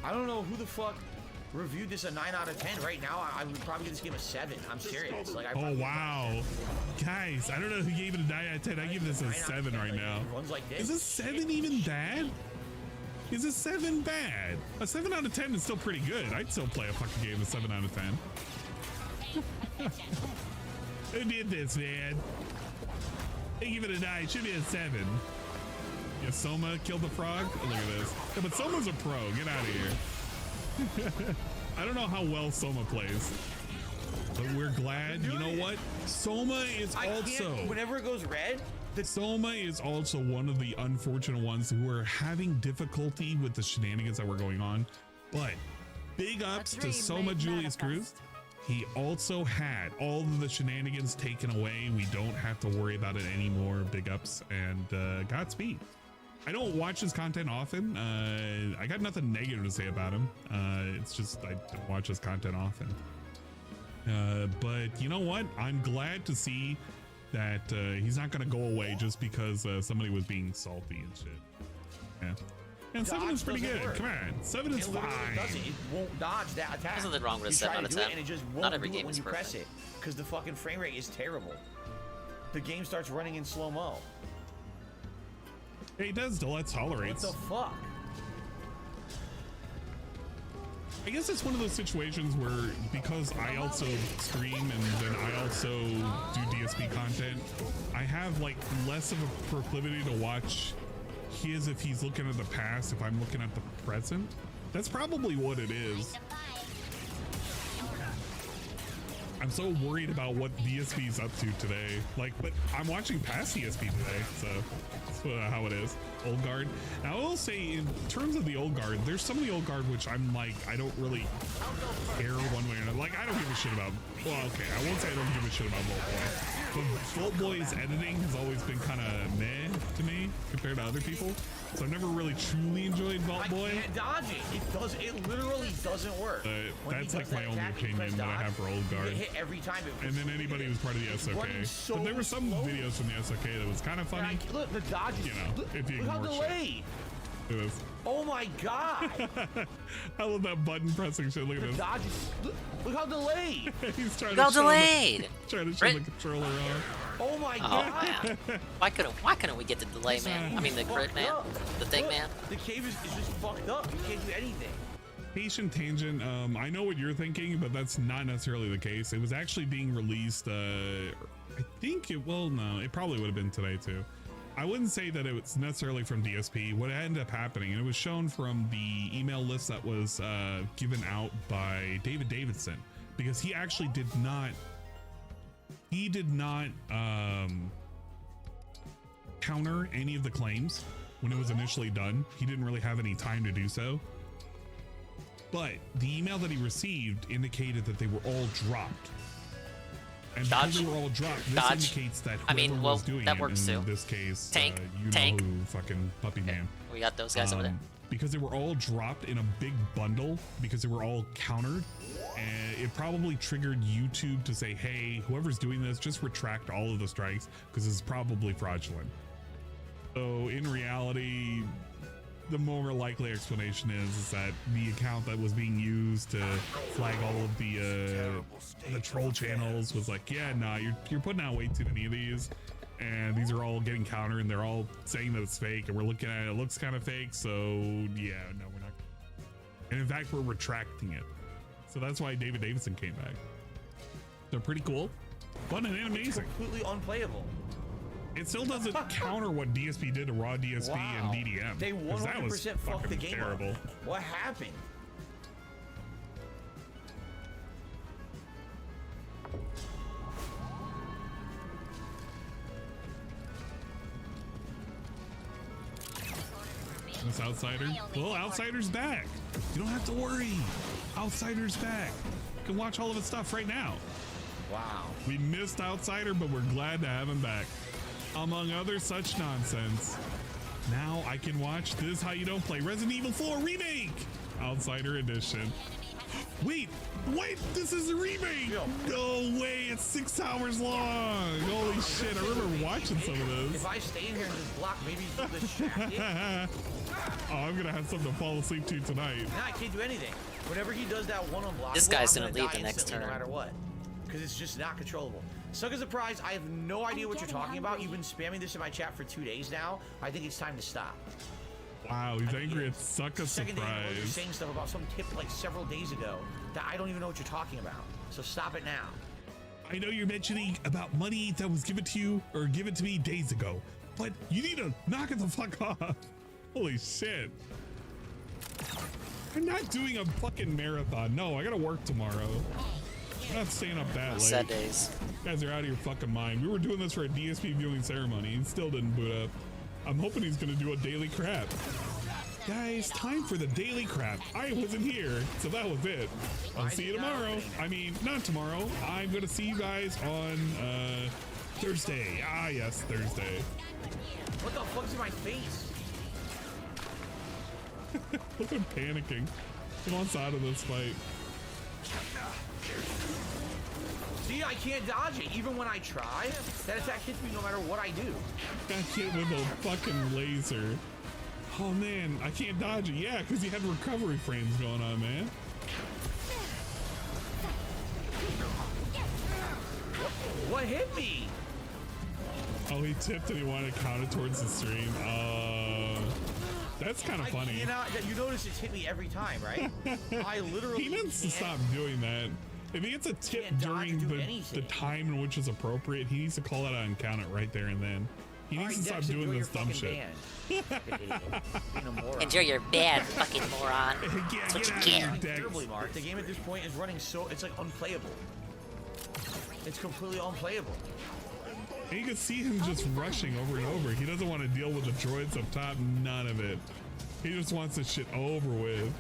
I don't know who the fuck reviewed this a 9 out of 10. Right now, I would probably give this game a 7. I'm serious. Like, oh wow, guys! I don't know who gave it a 9 out of 10. I give this a 7 right now. Is a 7 even bad? Is a 7 bad? A 7 out of 10 is still pretty good. I'd still play a fucking game with 7 out of 10. Who did this, man? They give it a 9. It should be a 7. Yeah, Soma killed the frog. Oh, look at this. Yeah, but Soma's a pro. Get out of here. I don't know how well Soma plays, but we're glad. You know what? Soma is also. Whenever it goes red, Soma is also one of the unfortunate ones who are having difficulty with the shenanigans that were going on. But big ups to Soma Julius Cruz. He also had all of the shenanigans taken away. We don't have to worry about it anymore. Big ups and Godspeed. I don't watch his content often. I got nothing negative to say about him. It's just I don't watch his content often. But you know what? I'm glad to see that he's not going to go away just because somebody was being salty and shit. Yeah. And 7 is pretty good. Come on, 7 is fine. It won't dodge that attack. There's nothing wrong with a 7 out of 10. And it just won't. Not every game is perfect. Press it because the fucking frame rate is terrible. The game starts running in slow-mo. He does let's tolerate. What the fuck? I guess it's one of those situations where because I also stream and then I also do DSP content, I have like less of a proclivity to watch his if he's looking at the past, if I'm looking at the present. That's probably what it is. I'm so worried about what DSP's up to today. Like, but I'm watching past DSP today, so that's how it is. Old guard. Now I will say, in terms of the old guard, there's some of the old guard which I'm like, I don't really care one way or another. Like, I don't give a shit about. Well, okay, I won't say I don't give a shit about Volt Boy, but Volt Boy's editing has always been kind of meh to me compared to other people. So I've never really truly enjoyed Vault Boy. I can't dodge it. It literally doesn't work. That's like my only opinion that I have for old guard. Hit every time. And then anybody who's part of the SOK. So but there were some videos from the SOK that was kind of funny. Look, the dodges. You know, if you look how ignore delayed. Shit. It was. Oh my god! I love that button pressing shit. Look at this. Dodges. Look how delayed. He's trying look to how delayed. Trying to show the controller off. Oh my god! Man. Why couldn't we get the delay, man? I mean the crit, man. The thing, man. The cave is just fucked up. You can't do anything. Patient Tangent, I know what you're thinking, but that's not necessarily the case. It was actually being released, I think it, well, no, it probably would have been today too. I wouldn't say that it was necessarily from DSP. What ended up happening, and it was shown from the email list that was given out by David Davidson, because he actually did not counter any of the claims when it was initially done. He didn't really have any time to do so. But the email that he received indicated that they were all dropped. And because they were all dropped, this indicates that whoever was doing that it, works in too. this case, Tank, you Tank. know who, fucking Puppy Man. We got those guys over there. Because they were all dropped in a big bundle, because they were all countered, and it probably triggered YouTube to say, hey, whoever's doing this, just retract all of the strikes, because it's probably fraudulent. So in reality, the more likely explanation is that the account that was being used to flag all of the troll channels was like, yeah, nah, you're putting out way too many of these, and these are all getting countered, and they're all saying that it's fake, and we're looking at it, it looks kind of fake, so yeah, no, we're not. And in fact, we're retracting it. So that's why David Davidson came back. So pretty cool, fun and amazing. Completely unplayable. It still doesn't counter what DSP did to raw DSP and DDM. They 100% fucked the game terrible. Up. What happened? This Outsider? Well, Outsider's back. You don't have to worry. Outsider's back. You can watch all of his stuff right now. Wow. We missed Outsider, but we're glad to have him back. Among other such nonsense. Now I can watch This Is How You Don't Play Resident Evil 4 Remake! Outsider Edition. Wait, this is a remake! No way, it's 6 hours long! Holy shit, I remember watching some of those. If I stay in here and just block, maybe the shaft. Oh, I'm gonna have something to fall asleep to tonight. Nah, I can't do anything. Whenever he does that one unblockable, this guy's gonna leave the next turn. No matter what. Because it's just not controllable. Suck a surprise, I have no idea what you're talking about. You've been spamming this in my chat for 2 days now. I think it's time to stop. Wow, he's angry at Suck a Surprise. You're saying stuff about some tip like several days ago that I don't even know what you're talking about. So stop it now. I know you're mentioning about money that was given to you or given to me days ago, but you need to knock it the fuck off. Holy shit. I'm not doing a fucking marathon. No, I gotta work tomorrow. I'm not staying up that late. Sad days. You guys are out of your fucking mind. We were doing this for a DSP viewing ceremony and still didn't boot up. I'm hoping he's gonna do a daily crap. Guys, time for the daily crap. I wasn't here, so that was it. I'll see you tomorrow. I mean, not tomorrow. I'm gonna see you guys on Thursday. Ah, yes, Thursday. What the fuck's in my face? Look at him panicking. He wants out of this fight. See, I can't dodge it. Even when I try, that attack hits me no matter what I do. Got hit with a fucking laser. Oh man, I can't dodge it. Yeah, because he had recovery frames going on, man. What hit me? Oh, he tipped and he wanted to count it towards the stream. That's kind of funny. You notice it's hit me every time, right? I literally. He needs to stop doing that. If he gets a tip during the time in which is appropriate, he needs to call it out and count it right there and then. He needs to stop doing this dumb shit. Enjoy your bad, fucking moron. That's what you get. Terribly, Mark. The game at this point is running so it's like unplayable. It's completely unplayable. And you can see him just rushing over and over. He doesn't want to deal with the droids up top. None of it. He just wants this shit over with.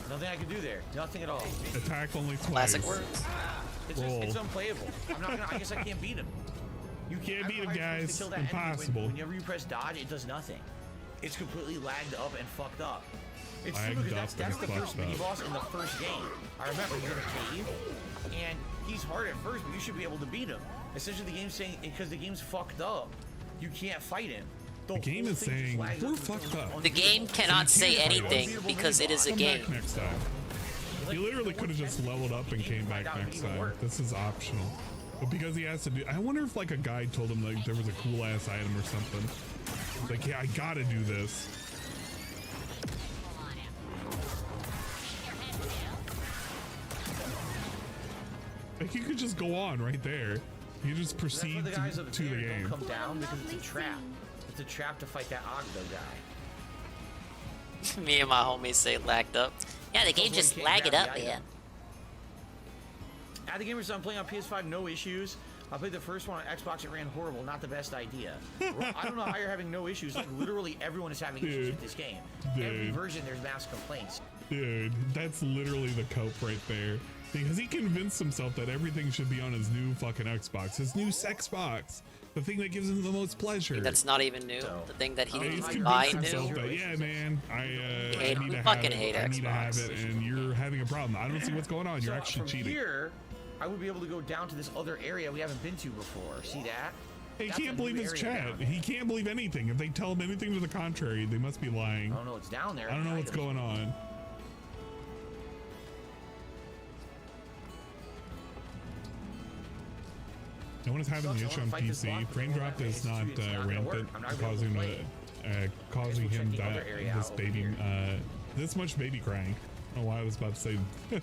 Nothing I can do there. Nothing at all. Attack only twice. Classic words. It's unplayable. I'm not gonna. I guess I can't beat him. You can't beat him, guys. Impossible. Whenever you press dodge, it does nothing. It's completely lagged up and fucked up. It's lagged true because that's the first mini up. boss in the first game. I remember you're in a cave, and he's hard at first, but you should be able to beat him. Essentially, the game's saying because the game's fucked up, you can't fight him. The game is saying we're fucked up. The game cannot say anything because it is a game. Come back next time. He literally could have just leveled up and came back next time. This is optional. But because he has to do, I wonder if like a guide told him like there was a cool ass item or something. Like, yeah, I gotta do this. Like you could just go on right there. You just proceed to the game. Don't come down because it's a trap. It's a trap to fight that Ogdo guy. Me and my homies say lagged up. Yeah, the game just lag it up, man. At the gamers I'm playing on PS5, no issues. I played the first one on Xbox, it ran horrible, not the best idea. I don't know how you're having no issues. Like literally everyone is having issues with this game. Every version there's mass complaints. Dude, that's literally the cope right there. Because he convinced himself that everything should be on his new fucking Xbox, his new sex box, the thing that gives him the most pleasure. That's not even new. The thing that he He's didn't buy convinced new. That, yeah, man, I need to fucking have hate it. I need to have Xbox. it, and you're having a problem. I don't see what's going on. You're actually from cheating. Here, I would be able to go down to this other area we haven't been to before. See that? He can't believe his chat. He can't believe anything. If they tell him anything to the contrary, they must be lying. I don't know what's down there. I don't know what's going on. No one is having the issue on PC. Frame drop is not rampant, causing him this baby, this much baby crying. I don't know why I was about to say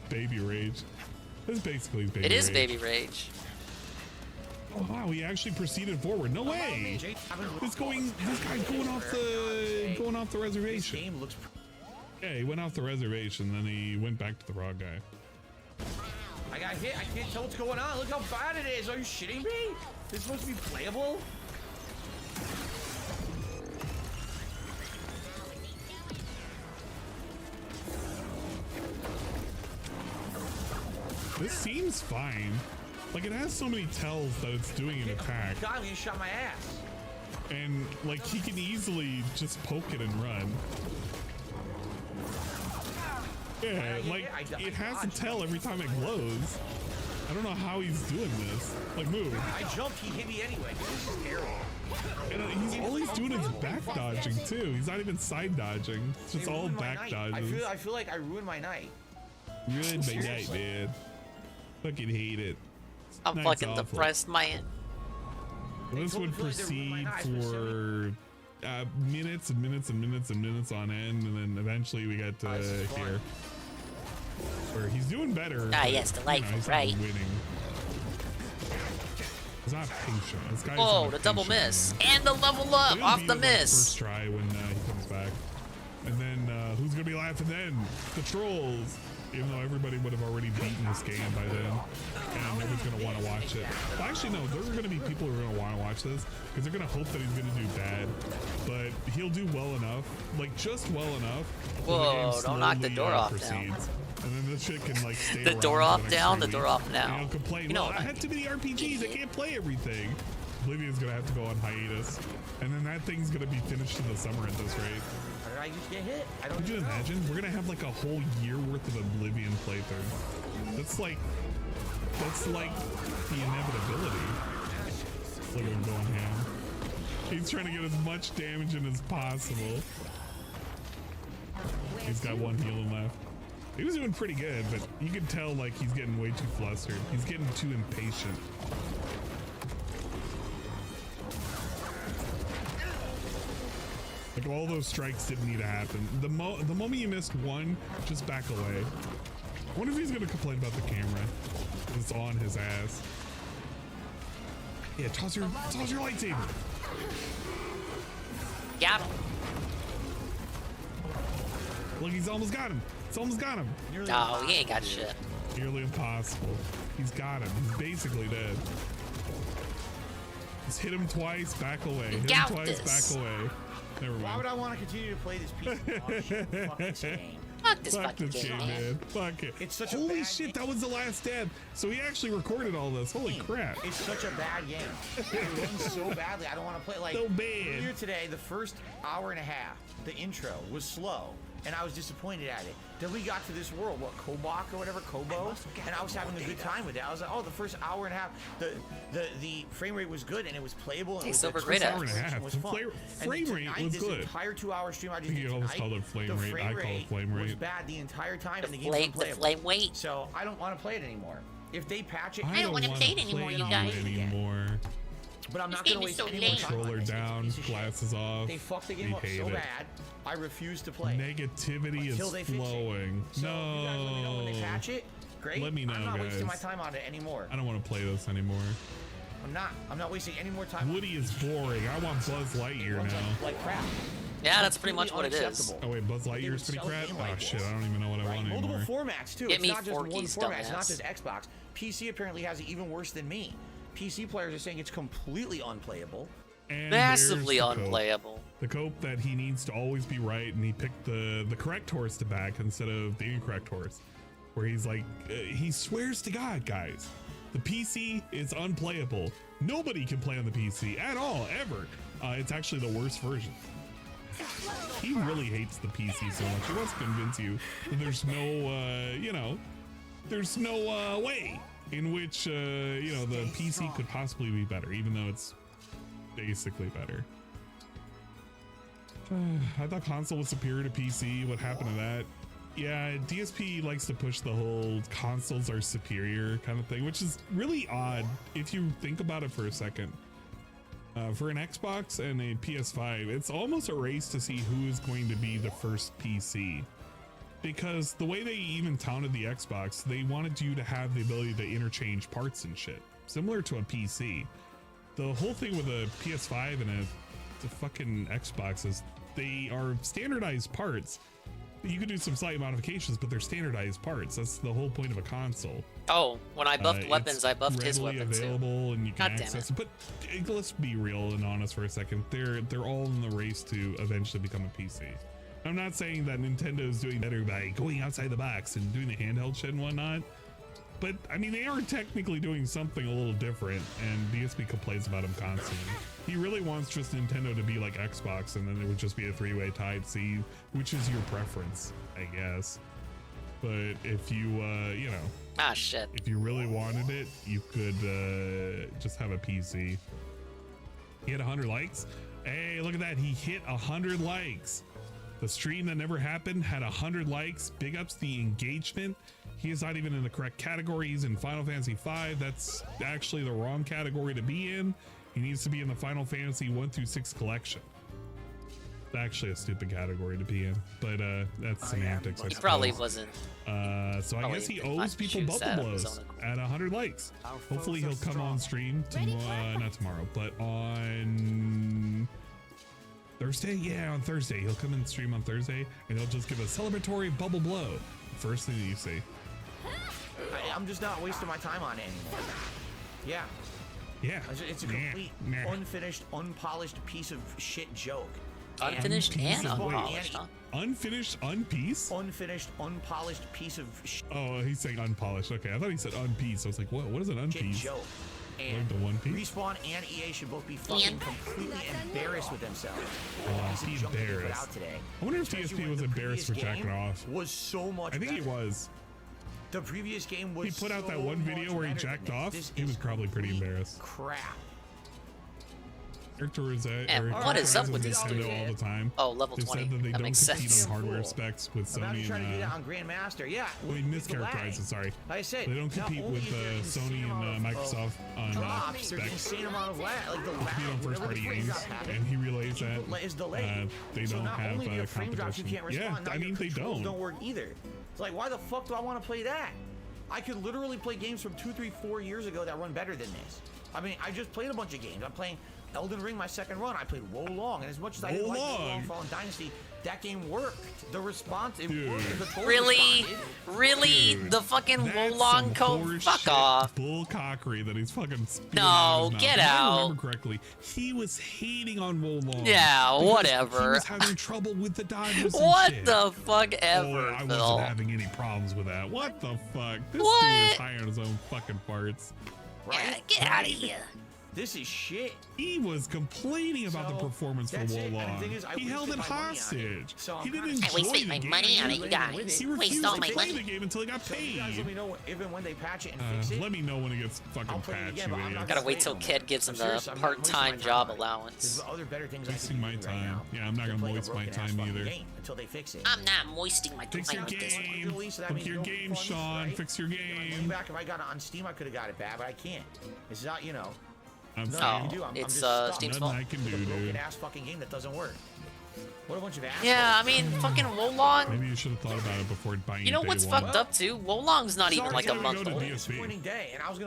baby rage. This is basically baby rage. It is baby rage. Oh wow, he actually proceeded forward. No way! This guy's going off the reservation. Yeah, he went off the reservation, then he went back to the raw guy. I got hit. I can't tell what's going on. Look how bad it is. Are you shitting me? This is supposed to be playable? This seems fine. Like, it has so many tells that it's doing an attack. God, you shot my ass. And, like, he can easily just poke it and run. Yeah, like, it has a tell every time it glows. I don't know how he's doing this. Like, move. I jumped, he hit me anyway. This is terrible. And all he's doing is back dodging, too. He's not even side dodging. It's just all back dodges. I feel like I ruined my night. Ruined my night, man. Fucking hate it. I'm fucking depressed, man. This would proceed for minutes and minutes and minutes and minutes on end, and then eventually we get to here, where he's doing better. Ah, yes, delightful, he's right? Not winning. He's not patient. This guy's Whoa, not the double patient, miss man. and the level up off the miss. First try when he comes back, and then who's gonna be laughing then? The trolls. Even though everybody would have already beaten this game by then, and nobody's gonna want to watch it. Well, actually, no, there are gonna be people who are gonna want to watch this because they're gonna hope that he's gonna do bad, but he'll do well enough, like just well enough. Whoa! Don't knock the door off down. And then this shit can like stay the door off down, the door off now. And he'll complain. You know, I had too many RPGs. I can't play everything. Oblivion's gonna have to go on hiatus, and then that thing's gonna be finished in the summer at this rate. I just get hit. I don't. Could you imagine? We're gonna have like a whole year worth of Oblivion playthrough. That's like the inevitability. Look at him going ham. He's trying to get as much damage in as possible. He's got one healing left. He was doing pretty good, but you can tell like he's getting way too flustered. He's getting too impatient. Like all those strikes didn't need to happen. The moment you missed one, just back away. I wonder if he's gonna complain about the camera. It's on his ass. Yeah, toss your lightsaber. Got him. Look, he's almost got him. It's almost got him. No, he ain't got shit. Nearly impossible. He's got him. He's basically dead. Just hit him twice, back away. Hit him twice, back away. Never mind. Why would I want to continue to play this piece of dog shit? Fuck this game. Fuck this fucking game, man. Fuck it. It's such a Holy bad shit, game. that was the last death. So he actually recorded all this. Holy crap. It's such a bad game. It runs so badly. I don't want to play. Like, so bad. Earlier today, the first hour and a half, the intro was slow, and I was disappointed at it. Then we got to this world, what, Kobok or whatever, Kobo, and I was having a good time with it. I was like, oh, the first hour and a half, the frame rate was good, and it was playable. And Hey, it was Silver, the great first app. hour and a half was fun. Frame rate was this good. entire 2-hour stream I just I think did you almost tonight, called it flame the rate. I call it flame rate. was bad the entire time, and the game flame- was unplayable. the flame weight. So I don't want to play it anymore. If they patch it, I don't want to play it anymore, you guys. But I'm not going to waste any more time. Controller down, glasses off. They fucked the game up so bad. I refuse to play. Negativity is flowing. So you guys let me know when they patch it. Great. Let me know, I'm not guys. wasting my time on it anymore. I don't want to play this anymore. I'm not wasting any more time. Woody is boring. I want Buzz Lightyear now. Like crap. Yeah, that's pretty much what it is. Oh wait, Buzz Lightyear is pretty crap? Oh shit, I don't even know what I want Multiple anymore. formats too. Get It's me not just one Forky's format. It's not dumbass. just Xbox. PC apparently has it even worse than me. PC players are saying it's completely unplayable. And Massively there's the cope. unplayable. The cope that he needs to always be right, and he picked the correct horse to back instead of the incorrect horse. Where he's like, he swears to God, guys, the PC is unplayable. Nobody can play on the PC at all, ever. It's actually the worst version. He really hates the PC so much. He wants to convince you that there's no, there's no way in which, the PC could possibly be better, even though it's basically better. I thought console was superior to PC. What happened to that? Yeah, DSP likes to push the whole consoles are superior kind of thing, which is really odd if you think about it for a second. For an Xbox and a PS5, it's almost a race to see who is going to be the first PC. Because the way they even touted the Xbox, they wanted you to have the ability to interchange parts and shit, similar to a PC. The whole thing with a PS5 and a fucking Xbox is they are standardized parts. You can do some slight modifications, but they're standardized parts. That's the whole point of a console. Oh, when I buffed weapons, I buffed his weapon available too. And you can access it. But let's be real and honest for a second. They're all in the race to eventually become a PC. I'm not saying that Nintendo is doing better by going outside the box and doing the handheld shit and whatnot. But I mean, they are technically doing something a little different, and DSP complains about him constantly. He really wants just Nintendo to be like Xbox, and then it would just be a three-way tie. See which is your preference, I guess. But if you, shit. If you really wanted it, you could just have a PC. He had 100 likes. Hey, look at that! He hit 100 likes. The stream that never happened had 100 likes. Big ups the engagement. He is not even in the correct category. He's in Final Fantasy V. That's actually the wrong category to be in. He needs to be in the Final Fantasy 1-6 collection. It's actually a stupid category to be in, but that's semantics. He probably wasn't. So I guess he owes people bubble blows at 100 likes. Hopefully he'll come on stream tomorrow, not tomorrow, but on Thursday. Yeah, on Thursday he'll come and stream on Thursday, and he'll just give a celebratory bubble blow. First thing that you see. I'm just not wasting my time on it anymore. Yeah. Yeah. It's a complete unfinished, unpolished piece of shit joke. Unfinished and unpolished, huh? Unfinished, unpiece? Unfinished, unpolished piece of shit. Oh, he's saying unpolished. Okay, I thought he said unpiece. I was like, what is an unpiece? Shit joke. And the One Piece? Respawn and EA should both be fucking completely embarrassed with themselves. Be embarrassed. I wonder if DSP was embarrassed for jacking off. Was so much. I think he was. The previous game was. He put out that one video where he jacked off. He was probably pretty embarrassed. Crap. And what is up with this dude? All the time. Oh, level They've 20. Said that they that don't makes compete sense. on hardware specs with Sony trying to do and. that on Grandmaster. Yeah. Well, he mischaracterized it. Sorry. Like I said, they don't compete with Sony and Microsoft on there's specs. insane amount of lag. Like the lag. Compete on first-party games, and he relays that is delayed. they so don't not have only do your frame drops, you competition. can't respond. Yeah, I mean they don't work either. It's like, why the fuck do I want to play that? I could literally play games from 2, 3, 4 years ago that run better than this. I mean, I just played a bunch of games. I'm playing Elden Ring, my second run. I played Wo Long, and as much as I didn't like Wo Long Fallen Dynasty, that game worked. The response, it worked. The total Really? responded. Really? Dude, the fucking Wo that's Long some code? Fuck horseshit off. Bull cockery that he's fucking spewing No, out of his get mouth. If I out. remember correctly, he was hating on Wo Long. Yeah, because whatever. He was having trouble with the dodges. And What shit. the fuck ever, Oh, I Phil? wasn't having any problems with that. What the fuck? This What? dude is high on his own fucking farts. Yeah, get out of here. This is shit. He was complaining about the performance for that's Wo it. And the Long. thing is, I He held it wasted my money on it. hostage. So I'm He didn't kinda- enjoy I wasted the my game. money on it, you guys. He Waste refused all to my play money. the game until he got So you guys paid. let me know even when they patch it and fix it. Let me know when it gets I'll fucking play it patched. again, but I'm not Gotta wait till Ked gives him the part-time job allowance. There's other better things Wasting my time. Yeah, I'm not gonna waste my time either. Until they fix it. I'm not moisting my Fix your with this. game. Fix your game, Sean. Fix your game. Back if I got it on Steam, I could have got it bad, but I can't. It's not, you know. I'm Nothing sorry. I can do. I'm it's, just stuck. Steam's Nothing fault. I can With do, a broken dude. ass fucking game that doesn't work. What a bunch of assholes. Yeah, I mean, fucking Wo Long. Maybe you should have thought about it before buying. You know day what's one. fucked up too? Wo Long's not even like a month old.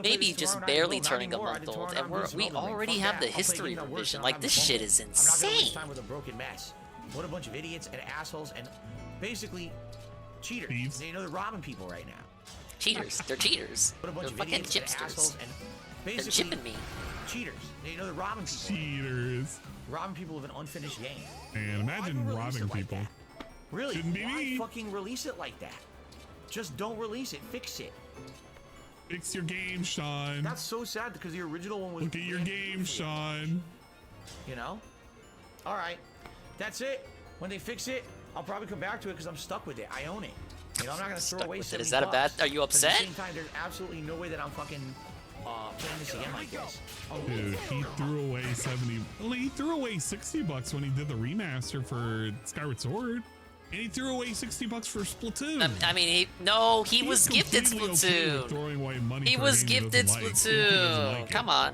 Maybe just barely turning a month old, and we already have the history revision. Like this shit is I'm not gonna insane. waste time with a broken mess. What a bunch of idiots and assholes and basically cheaters. You know they're robbing people right now. Cheaters. They're cheaters. What a bunch They're of fucking idiots and assholes chipsters. and They're basically chipping me. cheaters. You know they're robbing people. Cheaters. Robbing people of an unfinished game. And imagine robbing people. Really? Shouldn't be Why me. fucking release it like that? Just don't release it. Fix it. Fix your game, Sean. That's so sad because the original one was. Look at your game, Sean. You know? All right. That's it. When they fix it, I'll probably come back to it because I'm stuck with it. I own it. You know, I'm not gonna throw away $70. Is that a bad? Are you upset? At the same time, there's absolutely no way that I'm fucking playing this again like this. Dude, he threw away 70. Well, he threw away $60 when he did the remaster for Skyward Sword, and he threw away $60 for Splatoon. I mean, he was gifted completely Splatoon. Okay with throwing away money He for a was game he gifted doesn't like. Splatoon. Like Come it. on.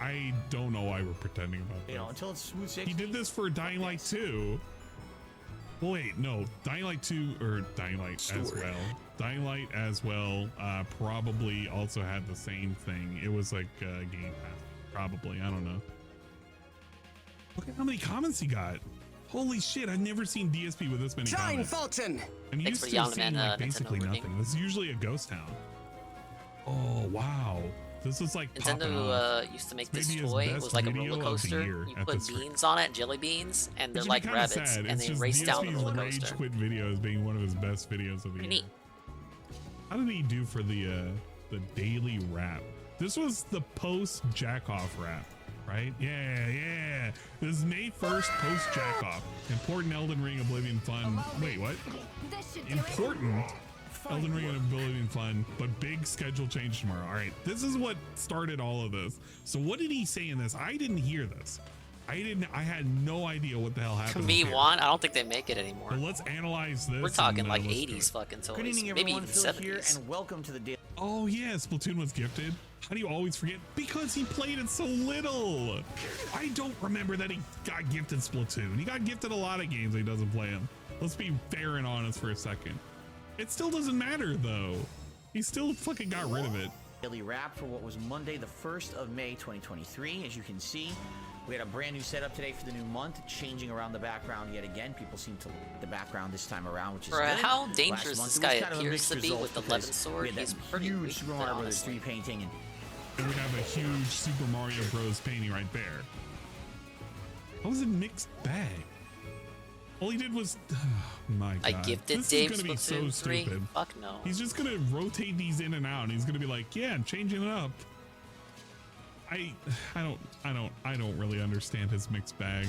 I don't know why we're pretending about this. You know, until it's smooth 60. He did this for Dying Light 2. Well, wait, no. Dying Light 2 or Dying Light as well. Dying Light as well probably also had the same thing. It was like Game Pass. Probably. I don't know. Look at how many comments he got. Holy shit, I've never seen DSP with this many comments. Fulton! I'm Thanks used for to yelling, seeing man, like basically Nintendo nothing. This is usually a ghost town. Oh, wow. This is like popping off. Nintendo used to make Maybe this his toy. It best was like a video roller of the coaster. year You at put this rate. beans on it, jelly beans, and they're Which like would be kinda rabbits, sad. and It's they just race down the DSP's roller Rage coaster. Quit video as being one of his best videos of the year. Neat. How did he do for the daily wrap? This was the post jack off wrap, right? Yeah. This is May 1st post jack off. Important Elden Ring Oblivion Fun. Wait, what? Important Elden Ring and Oblivion Fun, but big schedule change tomorrow. All right, this is what started all of this. So what did he say in this? I didn't hear this. I had no idea what the hell happened. Me here. one, I don't think they make it anymore. But let's analyze this. We're talking and, like let's do 80s it. fucking toys, Good evening, maybe everyone. even Phil here, 70s. and welcome to the daily. Oh yeah, Splatoon was gifted. How do you always forget? Because he played it so little. I don't remember that he got gifted Splatoon. He got gifted a lot of games he doesn't play them. Let's be fair and honest for a second. It still doesn't matter though. He still fucking got rid of it. Daily wrap for what was Monday, the 1st of May, 2023. As you can see, we had a brand new setup today for the new month, changing around the background yet again. People seem to like the background this time around, which is For good. how dangerous Last this month, it guy was kind of a appears mixed to be result with the because 11 sword, we had he's that pretty huge weak, Super Mario Brothers honestly. 3 painting, and And we have a huge Super Mario Bros. Painting right there. How was it mixed bag? All he did was, oh my god. I gifted this Dave is gonna be so Splatoon 3. stupid. Fuck no. He's just gonna rotate these in and out. And he's gonna be like, yeah, I'm changing it up. I don't really understand his mixed bag.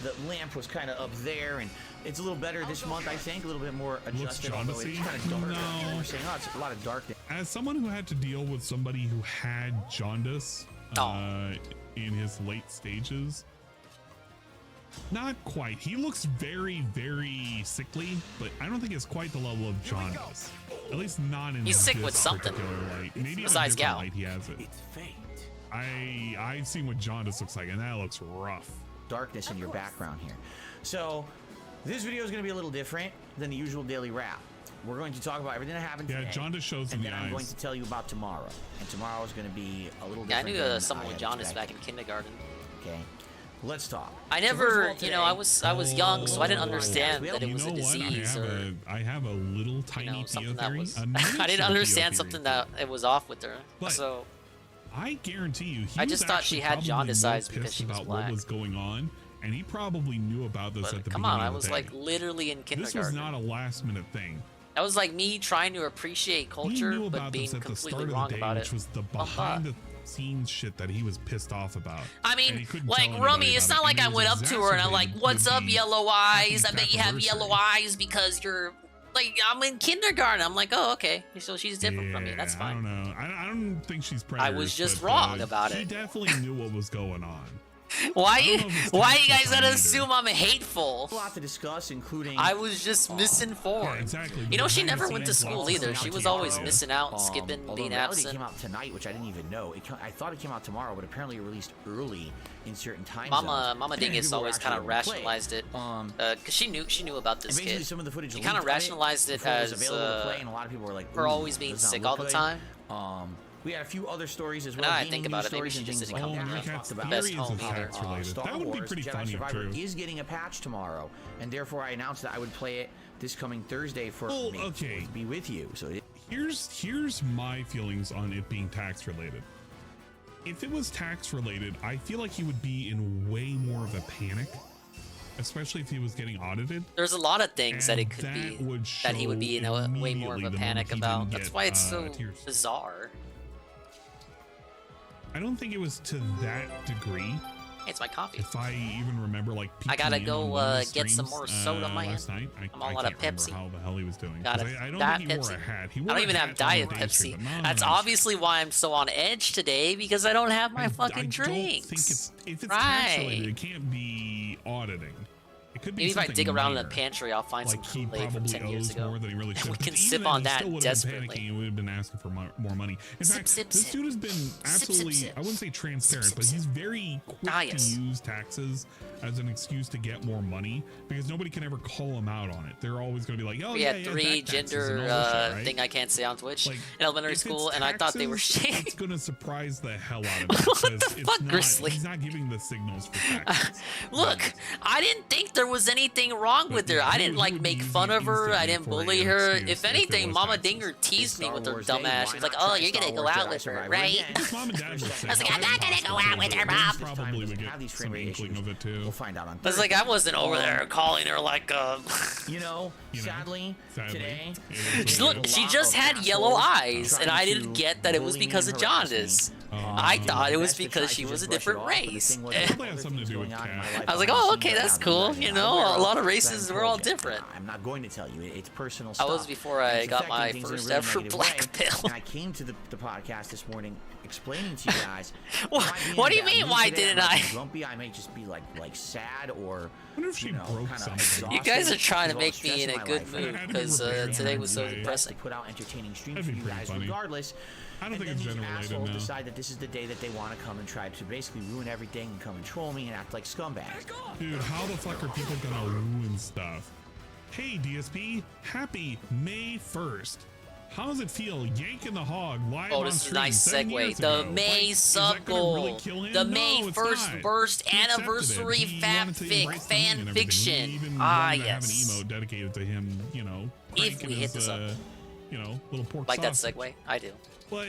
the lamp was kind of up there, and it's a little better this month, I think, a little bit more adjusted. Although it's kind of dark. No. We're saying, oh, it's a lot of dark. As someone who had to deal with somebody who had jaundice in his late stages. Not quite. He looks very, very sickly, but I don't think it's quite the level of John does. At least not in He's sick this with something. particular light. Maybe Besides in a different Gal. light he has it. It's fate. I've seen what Jaundice looks like, and that looks rough. Darkness in your background here. So this video is going to be a little different than the usual daily wrap. We're going to talk about everything that happened today. Yeah, Jaundice shows in and the then I'm eyes. going to tell you about tomorrow. And tomorrow is going to be a little Yeah, I different. knew than someone with had jaundice expected. back in kindergarten. Okay, let's talk. I So first of never, all, you know, I was young, so I didn't Oh, understand yeah. that it You was know a what? disease or I have a little tiny something Theo that theory. was. A I didn't miniature understand Theo something theory. that it was off with her. But So I guarantee you, he I was just thought actually she had probably jaundice more eyes because pissed she was about black. what was going on, and he probably knew about this at the come beginning on, I of the was day. like literally in This was kindergarten. not a last minute thing. That was like me trying to appreciate He culture, knew but about being this at the completely start wrong of the day, about which it. was the behind the scenes shit that he was pissed off about. I And he mean, couldn't like, tell anybody Rummy, it's about not it, like and I it went was up to her and I'm like, exacerbated what's with up, the yellow eyes? I happy bet you have Tapperversary. yellow eyes because you're, like, I'm in kindergarten. I'm like, oh, okay. So she's different from me. That's I fine. don't know. I don't think she's I predators. was just but, wrong about He it. definitely knew what was going on. Why I you don't know if it's why you tax guys gotta time either. assume I'm hateful? A lot to discuss, including. I was just misinformed. Yeah, exactly. You know, she Behind the never went to scenes, school lots of either. stuff She was came always out. missing out, skipping, although being reality absent. came out tonight, which I didn't even know. I thought it came out tomorrow, but apparently it released early in certain time zones. Mama Dingus People were always actually kind of able to play it. rationalized it, cause she knew about this And basically, kid. some of the footage She leaked kind of from it rationalized it before it was as available to play, and a lot of people were like, her "Ooh, always being does not sick look all the good." time. We had a few other stories as well. Now I gaming think about news it, maybe stories she and just things didn't like come that. back. We talked about Best Theories home is either. tax related. Star That would be Wars pretty Jedi funny if Survivor true. is getting a patch tomorrow, and therefore I announced that I would play it this coming Thursday for Well, me okay. to be with you. So Here's my feelings on it being tax related. If it was tax related, I feel like he would be in way more of a panic, especially if he was getting audited. There's a lot of things that And it could be would that he would be in show a way more of immediately a the panic moment he about. didn't That's get, why it's so tears. bizarre. I don't think it was to that degree. Hey, it's my coffee. If I even remember, like, I gotta peeking in on go one of the get some streams, more soda, man. last night. I'm all I out of can't Pepsi. remember how the hell he was doing. Got 'Cause it. I don't Diet think he wore Pepsi. a hat. He I wore don't a even hat have Diet on the day Pepsi. stream, but not on That's the obviously why I'm so on edge today, because I don't have my fucking drinks. Don't think if it's right. tax related, it can't be auditing. It could be Maybe if I something dig around in minor. the pantry, I'll find Like some he Kool-Aid from probably 10 years owes ago. more than he really should. We But can even sip then, on he that still would have been desperately. panicking and would have been asking for more money. In Sip, fact, sip, this sip. dude has been Sip, absolutely, sip, sip. I wouldn't say transparent, but he's very quick yes. to use taxes as an excuse to get more money because nobody can ever call him out on it. They're always going to be like, oh, We yeah, had yeah, 3 back taxes gender and all this shit, right? thing I can't say on Twitch Like, in elementary if school, it's and I thought they were taxes, shit. It's going to surprise the hell out of me. What the because it's fuck, not, Grizzly? He's not giving the signals for taxes. Look, I didn't think there was anything wrong with her. I didn't like make fun of her. I didn't bully her. If anything, Mama Dinger teased me with her dumb ass. She was like, "Oh, you're gonna go out with her, right?" Mom and Dad would say I was like, "I'm not gonna go out with her, Mom. Mom." Probably would get some inkling of it too. we'll find out on I was like, I wasn't over there calling her like You know, sadly, today. Look, she just had yellow eyes, and I didn't get that it was because of jaundice. I thought it was because she was a different race. Probably has something to do with cat. I was like, oh, okay, that's cool. You know, a lot of races, we're all different. I'm not going to tell you. It's personal I stuff. was before I It's got my affecting things in a first really ever negative black way. pill. And I came to the podcast this morning explaining to you guys. What do you mean, why didn't I? Grumpy. I may just be like sad or. I wonder if she broke something. You guys are trying to make me in a good mood because today was so To depressing. put out entertaining streams for you guys, regardless. I don't think and it's then these generated assholes now. decide that this is the day that they want to come and try to basically ruin everything and come and troll me and act like scumbags. Dude, how the fuck are people gonna ruin stuff? Hey, DSP, happy May 1st. How does it feel yanking the hog live on This is a stream nice 7 segue. years The ago? May Like, sub is that gonna really goal. kill him? The No, May it's 1st not. burst He accepted it. anniversary He fat wanted to fic embrace the meme fan and everything. fiction. He even Ah, wanted to have an yes. emote dedicated to him, you know, If cranking we hit his, this up. you know, little pork Like that sausage. segue? I do. But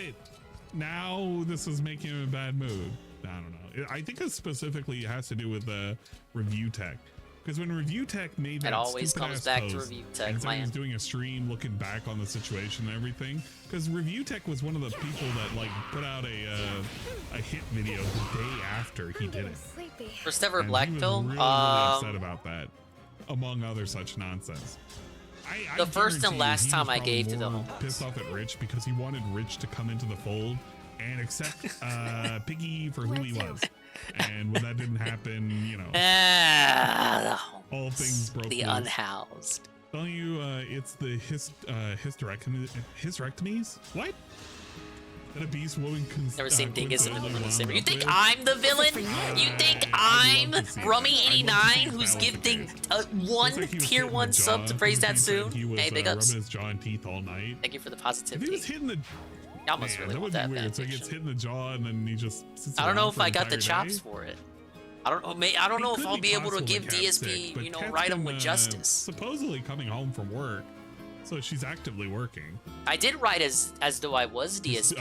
now this is making him in a bad mood. I don't know. I think it specifically has to do with the review tech. Because when Review Tech made that It always stupid comes ass back to post, Review Tech, and so he man. was doing a stream looking back on the situation and everything. Because Review Tech was one of the people that like put out a hit video the day after he did it. First ever And black he was pill. really upset about that, among other such nonsense. The first and guarantee last he time was I gave to probably the more homeless. pissed off at Rich because he wanted Rich to come into the fold and accept Piggy for who he was. And when that didn't happen, you know, all things broke the loose. unhoused. Telling you, it's the hysterectomies. What? That a beast woman Never seen Dingus in the middle of the city. You think I'm the villain? You think I'm Rummy89, who's giving one tier 1 sub to Praise That Soon? Hey, big ups. Rubbing his jaw and teeth all night. Thank you for the positivity. If he was hitting the, y'all must really want that. Weird. So he gets hit in the jaw and then he just sits I don't know around if for I an got the entire chops day. for it. I don't know. I don't know if I'll be able to give DSP, you know, right him with justice. Supposedly coming home from work, so she's actively working. I did write as though I was DSP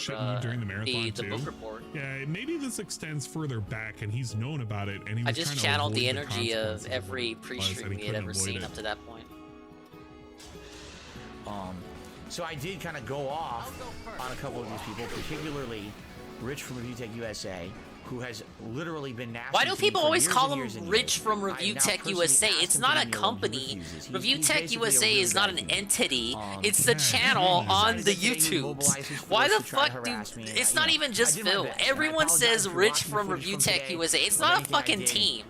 for during the marathon the too. book report. Yeah, maybe this extends further back, and he's known about it. And he was I just trying to channeled the avoid energy of consequences every it was, pre-stream and we he had couldn't ever avoid seen it. up to that point. So I did kind of go off on a couple of these people, particularly Rich from Review Tech USA, who has literally been nasty. Why do to me people for always years call and him years and Rich years. from I Review now Tech personally USA? asked It's him not to a leave me alone. He company. refuses. He's Review Tech basically a USA weird is not guy an to me. entity. It's the channel on the YouTubes. Why the fuck do? It's not even just Phil. Everyone says Rich from Review Tech USA. It's not a fucking team.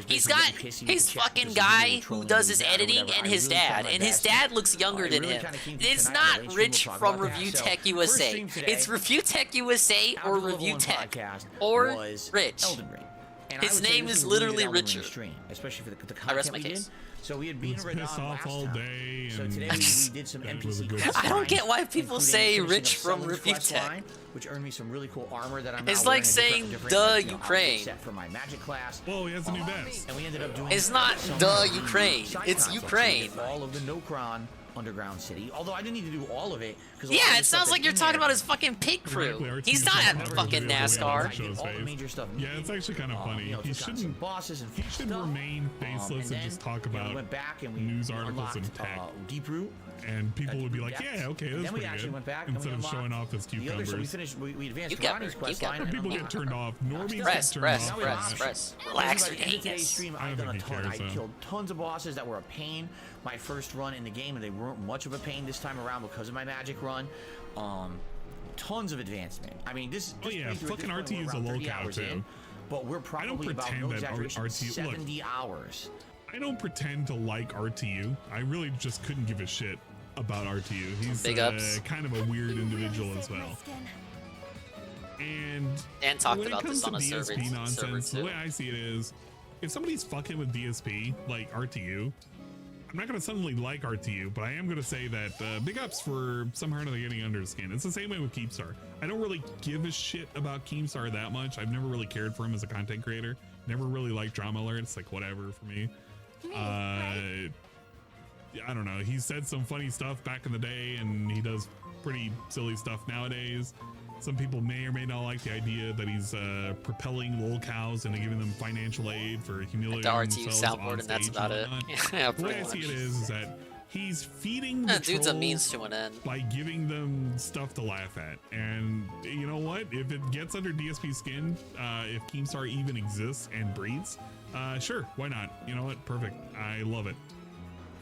He's got his fucking guy who does his editing and his dad, and his dad looks younger than him. It's not Rich from Review Tech USA. It's Review Tech USA or Review Tech or Rich. And his I would say name this is was a really literally good Elden Ring Richard. stream, especially for the I rest content my we did. case. So we had been He was pissed off all day, So and today we did some it was a NPC good quest I don't lines, get why people including say finishing Rich up from Sullivan's Review quest Tech. line, which earned me some really cool armor that I'm now It's wearing like a saying different, duh outfit Ukraine. set for my magic class. Whoa, he has a new vest. And we ended up doing It's not some duh of the Ukraine. side It's content. Ukraine. So we did all of the Nokron underground city, although I didn't need to do all of it. Yeah, it sounds like you're talking about his fucking pig crew. He's not at fucking NASCAR. Yeah, it's actually kind of funny. He shouldn't. Bosses and He should remain faceless and just talk about went back and we news articles and tech. Deep Root. And people would be like, depths. yeah, okay, And that's then we pretty actually good. went back and Instead we of showing off his the other, so we cucumbers. finished. We advanced Cucumber, Ronnie's quest line. But people get turned off. Normies Press, get turned press, off. press, press. Relax By your the end of today's anus. stream, I I've don't done a think he ton. cares, I though. killed tons of bosses that were a pain. My first run in the game, and they weren't much of a pain this time around because of my magic run. Tons of advancement. I mean, this. Oh yeah, playthrough at this fucking point, RT we're is a around 30 lolcow hours too. in, but we're probably about no pretend that exaggeration, RT look, 70 hours. I don't pretend to like RTU. I really just couldn't give a shit about RTU. He's Big ups. kind of a weird individual as well. And talked when about it comes this on to a DSP server nonsense, the too. way I see it is, if somebody's fucking with DSP like RTU, I'm not going to suddenly like RTU, but I am going to say that big ups for somehow or another getting under his skin. It's the same way with Keemstar. I don't really give a shit about Keemstar that much. I've never really cared for him as a content creator. Never really liked drama alert. It's like whatever for me. I don't know. He said some funny stuff back in the day, and he does pretty silly stuff nowadays. Some people may or may not like the idea that he's propelling lolcows into giving them financial aid for humiliating The RTU themselves soundboard, on and that's stage about it. whatnot. Yeah, The way I pretty see much. it is that he's feeding the That dude's a trolls means to an end. by giving them stuff to laugh at. And you know what? If it gets under DSP skin, if Keemstar even exists and breathes, sure, why not? You know what? Perfect. I love it.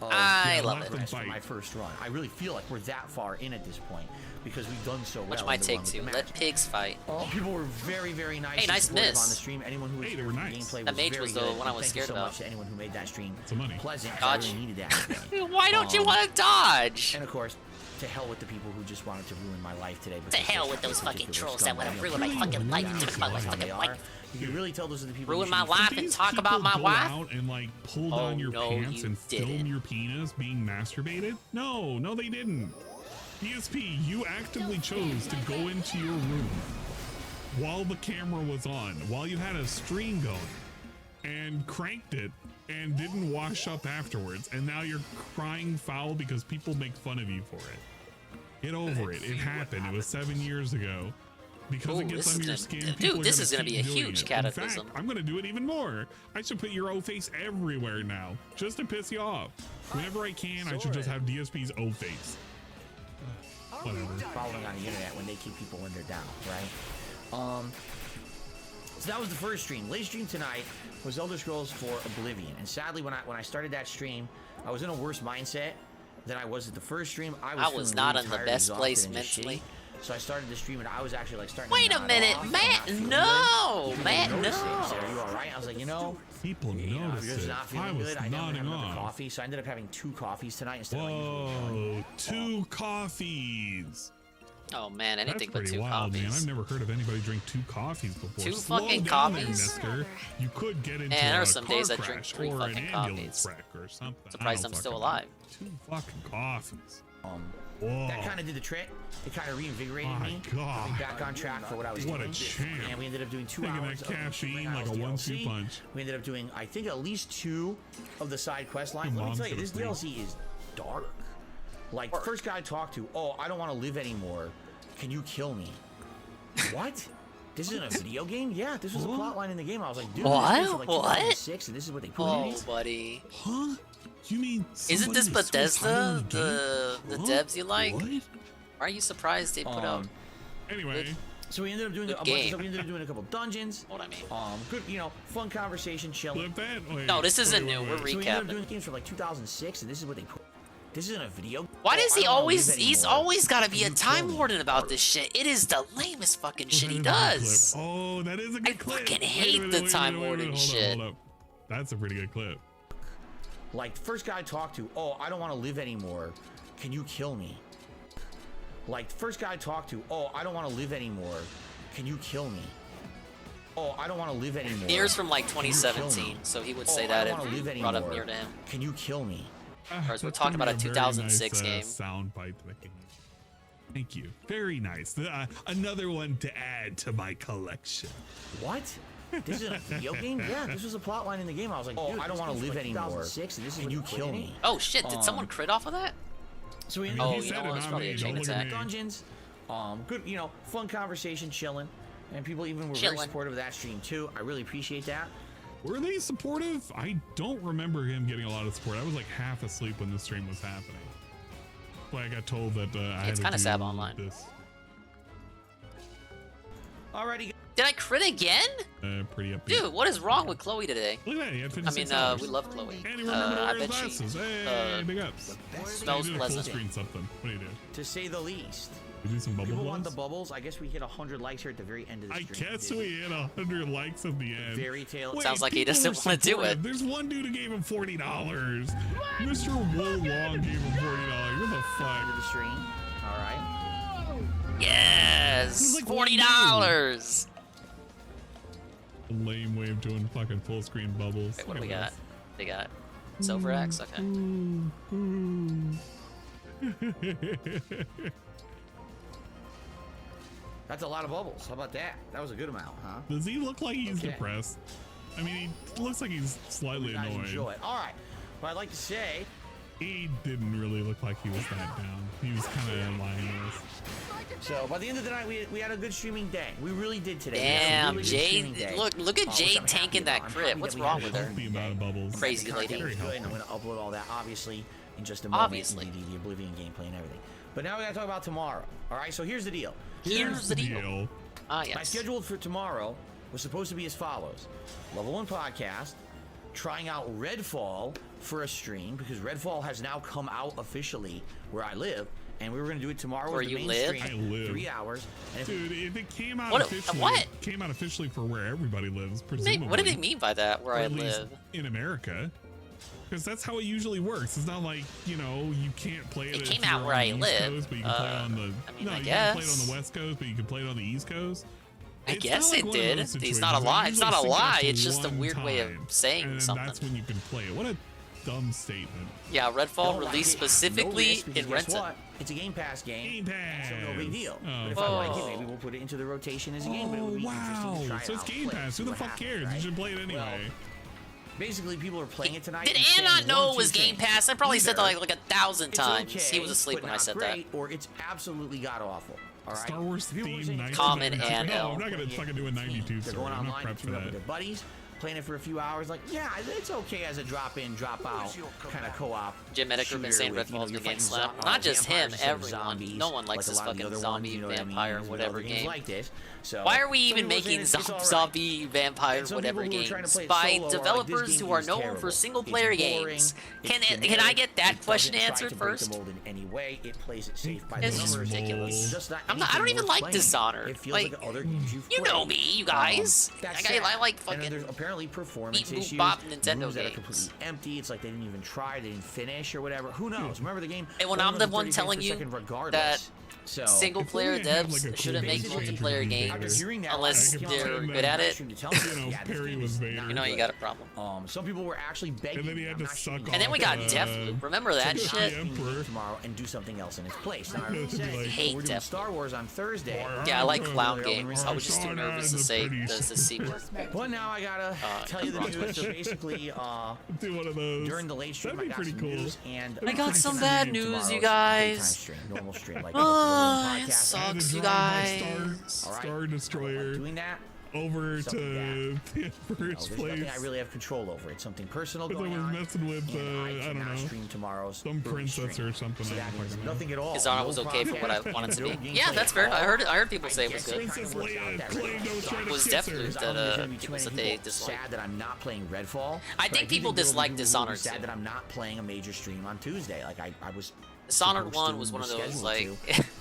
I love let it. them For fight. my first run, I really feel like we're that far in at this point because we've done so well. Which in might the take run with two. the Let magic. pigs fight. People were very, very nice. Hey, and nice supportive miss. on the stream. Anyone who was Hey, they were supporting nice. gameplay That was mage very was the good. one I was Thank scared you so about. much to anyone who made that stream Some money. pleasant. I Dodge. really needed that. Why don't you want to dodge? And of course, to hell with the people who just wanted to ruin my life today. To hell with those fucking trolls that want to ruin my fucking life and talk about my fucking wife. You can really tell those are the people Ruin who my should be life and These talk about my people go wife? out and like pull Oh, down your no, pants you and film didn't. your penis being masturbated? No, they didn't. DSP, you actively chose to go into your room while the camera was on, while you had a stream going, and cranked it and didn't wash up afterwards, and now you're crying foul because people make fun of you for it. Get over it. It happened. It was 7 years ago. Because Ooh, it gets this under is your gonna- skin, dude, people are this gonna is gonna keep be a doing huge it. cataclysm. In fact, I'm gonna do it even more. I should put your O face everywhere now, just to piss you off. Whenever I can, I should just have DSP's O face. Whatever. following on the internet when they keep people when they're down, right? So that was the first stream. Latest stream tonight was Elder Scrolls 4 Oblivion, and sadly, when I started that stream, I was in a worse mindset than I was at the first stream. I was feeling not really in the tired, best exhausted, place and just mentally. shitty. So I started the stream, and I was actually like starting. Wait to a nod minute, off, Matt! and not No, feel good. Matt, People noticed it. no. He said, "Are you all right?" I was like, People I'm noticed just it. not I feeling was good. I never had nodding another off. coffee, so I ended up having 2 coffees tonight instead of Whoa, 2 coffees. Oh man, anything That's but 2 pretty wild, coffees. man. I've never heard of anybody drink 2 coffees before. 2 Slow fucking down there, coffees? mister. You could get into Man, there a are some car days I drink crash 3 or fucking an ambulance coffees. wreck or something. Surprised I I'm don't still fucking alive. know. 2 fucking coffees. Whoa. That kind of did the trick. It kind of reinvigorated My me. God. Got me back on track for what I was What doing. a champ. And we ended up doing 2 Taking hours that of caffeine like a DLC. 1-2 punch. We ended up doing, I think, at least 2 of the side quest lines. Your Let me mom's tell you, gonna this DLC is dark. Like, the first guy I talked to, oh, I don't want to live anymore. Can you kill me? What? This isn't a video game? Yeah, this was a plot line in the game. I was like, dude, What? this is like 2006, and this is what they put in it. buddy. Huh? You mean Isn't this somebody was so Bethesda, tired of the What? devs you like? What? Why are you surprised they put out? Anyway. So we ended up doing a bunch of stuff. We ended up doing a couple dungeons. What I mean? Good, fun conversation, chilling. Flip that way. No, this isn't new. We're So we ended up recapping. doing games from like 2006, and this is what they put. This isn't a video. Why does I he don't wanna always? live He's anymore. always got to be a Can you kill time me? warden about this shit. It is the lamest fucking shit he does. Oh, that is a good clip. I fucking Wait a hate minute, the wait a time minute, wait a warden minute, shit. Hold up. That's a pretty good clip. Like, the first guy I talked to, oh, I don't want to live anymore. Can you kill me? Like, the first guy I talked to, oh, I don't want to live anymore. Can you kill me? Oh, I don't want to live anymore. Years from like Can you kill 2017, me? so he would Oh, say I that don't wanna if live brought up anymore. near to him. Can you kill me? Whereas we're That's talking about a gonna be 2006 very game. nice, sound bite that I can use. Thank you. Very nice. Another one to add to my collection. What? This isn't a video game? Yeah, this was a plot line in the game. I was like, oh, I don't want to live anymore. Can you kill me? Oh shit! Did someone crit off of that? So we Oh, you know what? It's probably a chain attack. Dungeons. Good, fun conversation, chilling. And people even were very Chilling. supportive of that stream too. I really appreciate that. Were they supportive? I don't remember him getting a lot of support. I was like half asleep when the stream was happening. But I got told that I had It's to kind of do sad online. this. Alrighty. Did I crit again? Pretty upbeat. Dude, what is wrong with Chloe today? Look at that, he had I 56 mean, hours. we love Chloe. And he remembered to I wear his bet she glasses. Hey, big ups. smells You do a pleasant. full screen something. What do you do? To say the least. You do some bubble People want the ones? bubbles. I guess we hit 100 likes here at the very end of the I stream. guess we hit 100 likes at the end. Fairy tale. Wait, Sounds like he people doesn't were wanna do supportive. it. There's one dude who gave him $40. Mr. Wool Long gave him $40. What the fuck? End of the stream. All right. Yes, Like $40. Lame way of doing fucking full screen bubbles. Wait, what do Look we at got? They got Silver Axe. Okay. this. That's a lot of bubbles. How about that? That was a good amount, huh? Does he look like he's Okay. depressed? I mean, he looks like he's slightly You guys annoyed. enjoy it. All right. What I'd like to say. He didn't really look like he was that down. He was kind of lying to us. So by the end of the night, we had a good streaming day. We really did today. Damn, We had a really good streaming Jade! day. Look at which Jade I'm happy tanking about. that I'm crit. happy What's that we wrong had a with her? Healthy amount of bubbles. Crazy Content lady. was good, and I'm going to upload all that obviously in just a moment. Obviously. The Oblivion gameplay and everything. But now we got to talk about tomorrow. All right. So here's the deal. Here's the deal. Ah, My yes. schedule for tomorrow was supposed to be as follows: Level 1 podcast, trying out Redfall for a stream because Redfall has now come out officially where I live, and we were going to do it tomorrow. Where as the you main live? stream, I live. 3 hours. And if Dude, if it came out What- officially, what? came out officially for where everybody lives, presumably. What did he mean by that? Where or I at least live? in America. Because that's how it usually works. It's not like, you can't play it. It if came you're out on where the I East live. Coast, but you can play it on the. I mean, no, I you can play it guess. on the West Coast, but you can play it on the East Coast. I It's guess not like it one of did. those It's situations. not a lie. They It's not a usually lie. suggest It's just a one weird way of time, saying and then something. that's when you can play it. What a dumb statement. Yeah, Redfall Don't like released it, no specifically risk, because in guess Renton. what? It's a Game Pass game. Game Pass. So no big deal. Oh, But if I like it, fuck. maybe we'll put it into the rotation as a game. But it Oh, would be interesting to try wow. it So it's out, Game play it, Pass. see Who the what fuck happens, cares? You right? should play it anyway. Basically, people are playing it tonight. Did and Ann saying not know one it of was two Game things. Pass? I probably said that Either like 1,000 it's times. okay, He was asleep but when I not said great, or it's absolutely god awful. All right. Star Wars People were theme saying night. Common No, and I'm L. not gonna fucking do a 92. They're Story. going I'm not online to prepped for team up with that. their buddies. playing it for a few hours. Like, yeah, it's okay as a drop-in, drop-out kind of co-op. Jim Medic been saying Redfall's been getting slapped. Not just him, everyone. No one likes this fucking zombie, vampire, whatever game. Like this. So, why are we even making zombie, vampire, whatever games by developers who are known for single-player games? Can I get that question answered first? It's just ridiculous. I don't even like Dishonored. Like, you know me, you guys. I like fucking apparently performance issues, Nintendo that are completely empty. It's like they didn't even try, they didn't finish or whatever. Who knows? Remember the game? And when I'm the one telling you that single-player devs shouldn't make multiplayer games unless they're good at it, Perry was Vader. You know you got a problem. Some people were actually begging. And then he had to suck off. And then we got Deathloop. Remember that shit? Tomorrow and do something else in its place. Now, I hate we're doing Star Wars on Thursday. Yeah, I like clown games. I was just too nervous to say does the sequel. Well, now I gotta tell you the news. So basically, do one of those. During the late stream, I got some news, and I got some bad news, you guys. Normal stream, like it sucks, you guys. Star Destroyer. Doing that. Over to the first place. Nothing I really have control over. It's something personal going on. I was messing with, I don't know, stream tomorrow's some princess or something. So that means nothing at all. His honor was okay for what I wanted to be. Yeah, that's fair. I heard people say it was good. It was Deathloop that they disliked. Sad that I'm not playing Redfall. I think people dislike Dishonored too. Sad that I'm not playing a major stream on Tuesday. Like I was. Dishonored 1 was one of those, like...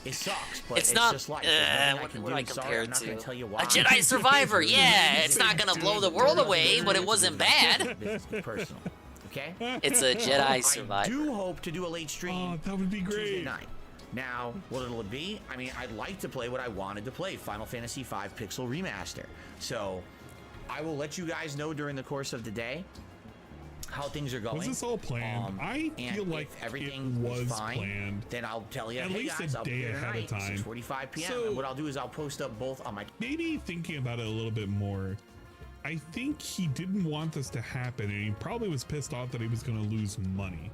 It sucks, but it's not... just like, what I compare it to? A Jedi Survivor, yeah! It's not gonna blow the world away, but it wasn't bad. This is personal, okay? It's a Jedi Survivor. I do hope to do a late stream. Oh, that would be great. Tuesday night. Now, what it'll be, I mean, I'd like to play what I wanted to play, Final Fantasy V Pixel Remaster. So, I will let you guys know during the course of the day how things are going. Was this all planned? I feel like everything was fine, planned. Then I'll tell you at least a day ahead of time. 6:45 p.m. So, and what I'll do is I'll post up both on my. Maybe thinking about it a little bit more, I think he didn't want this to happen, and he probably was pissed off that he was going to lose money.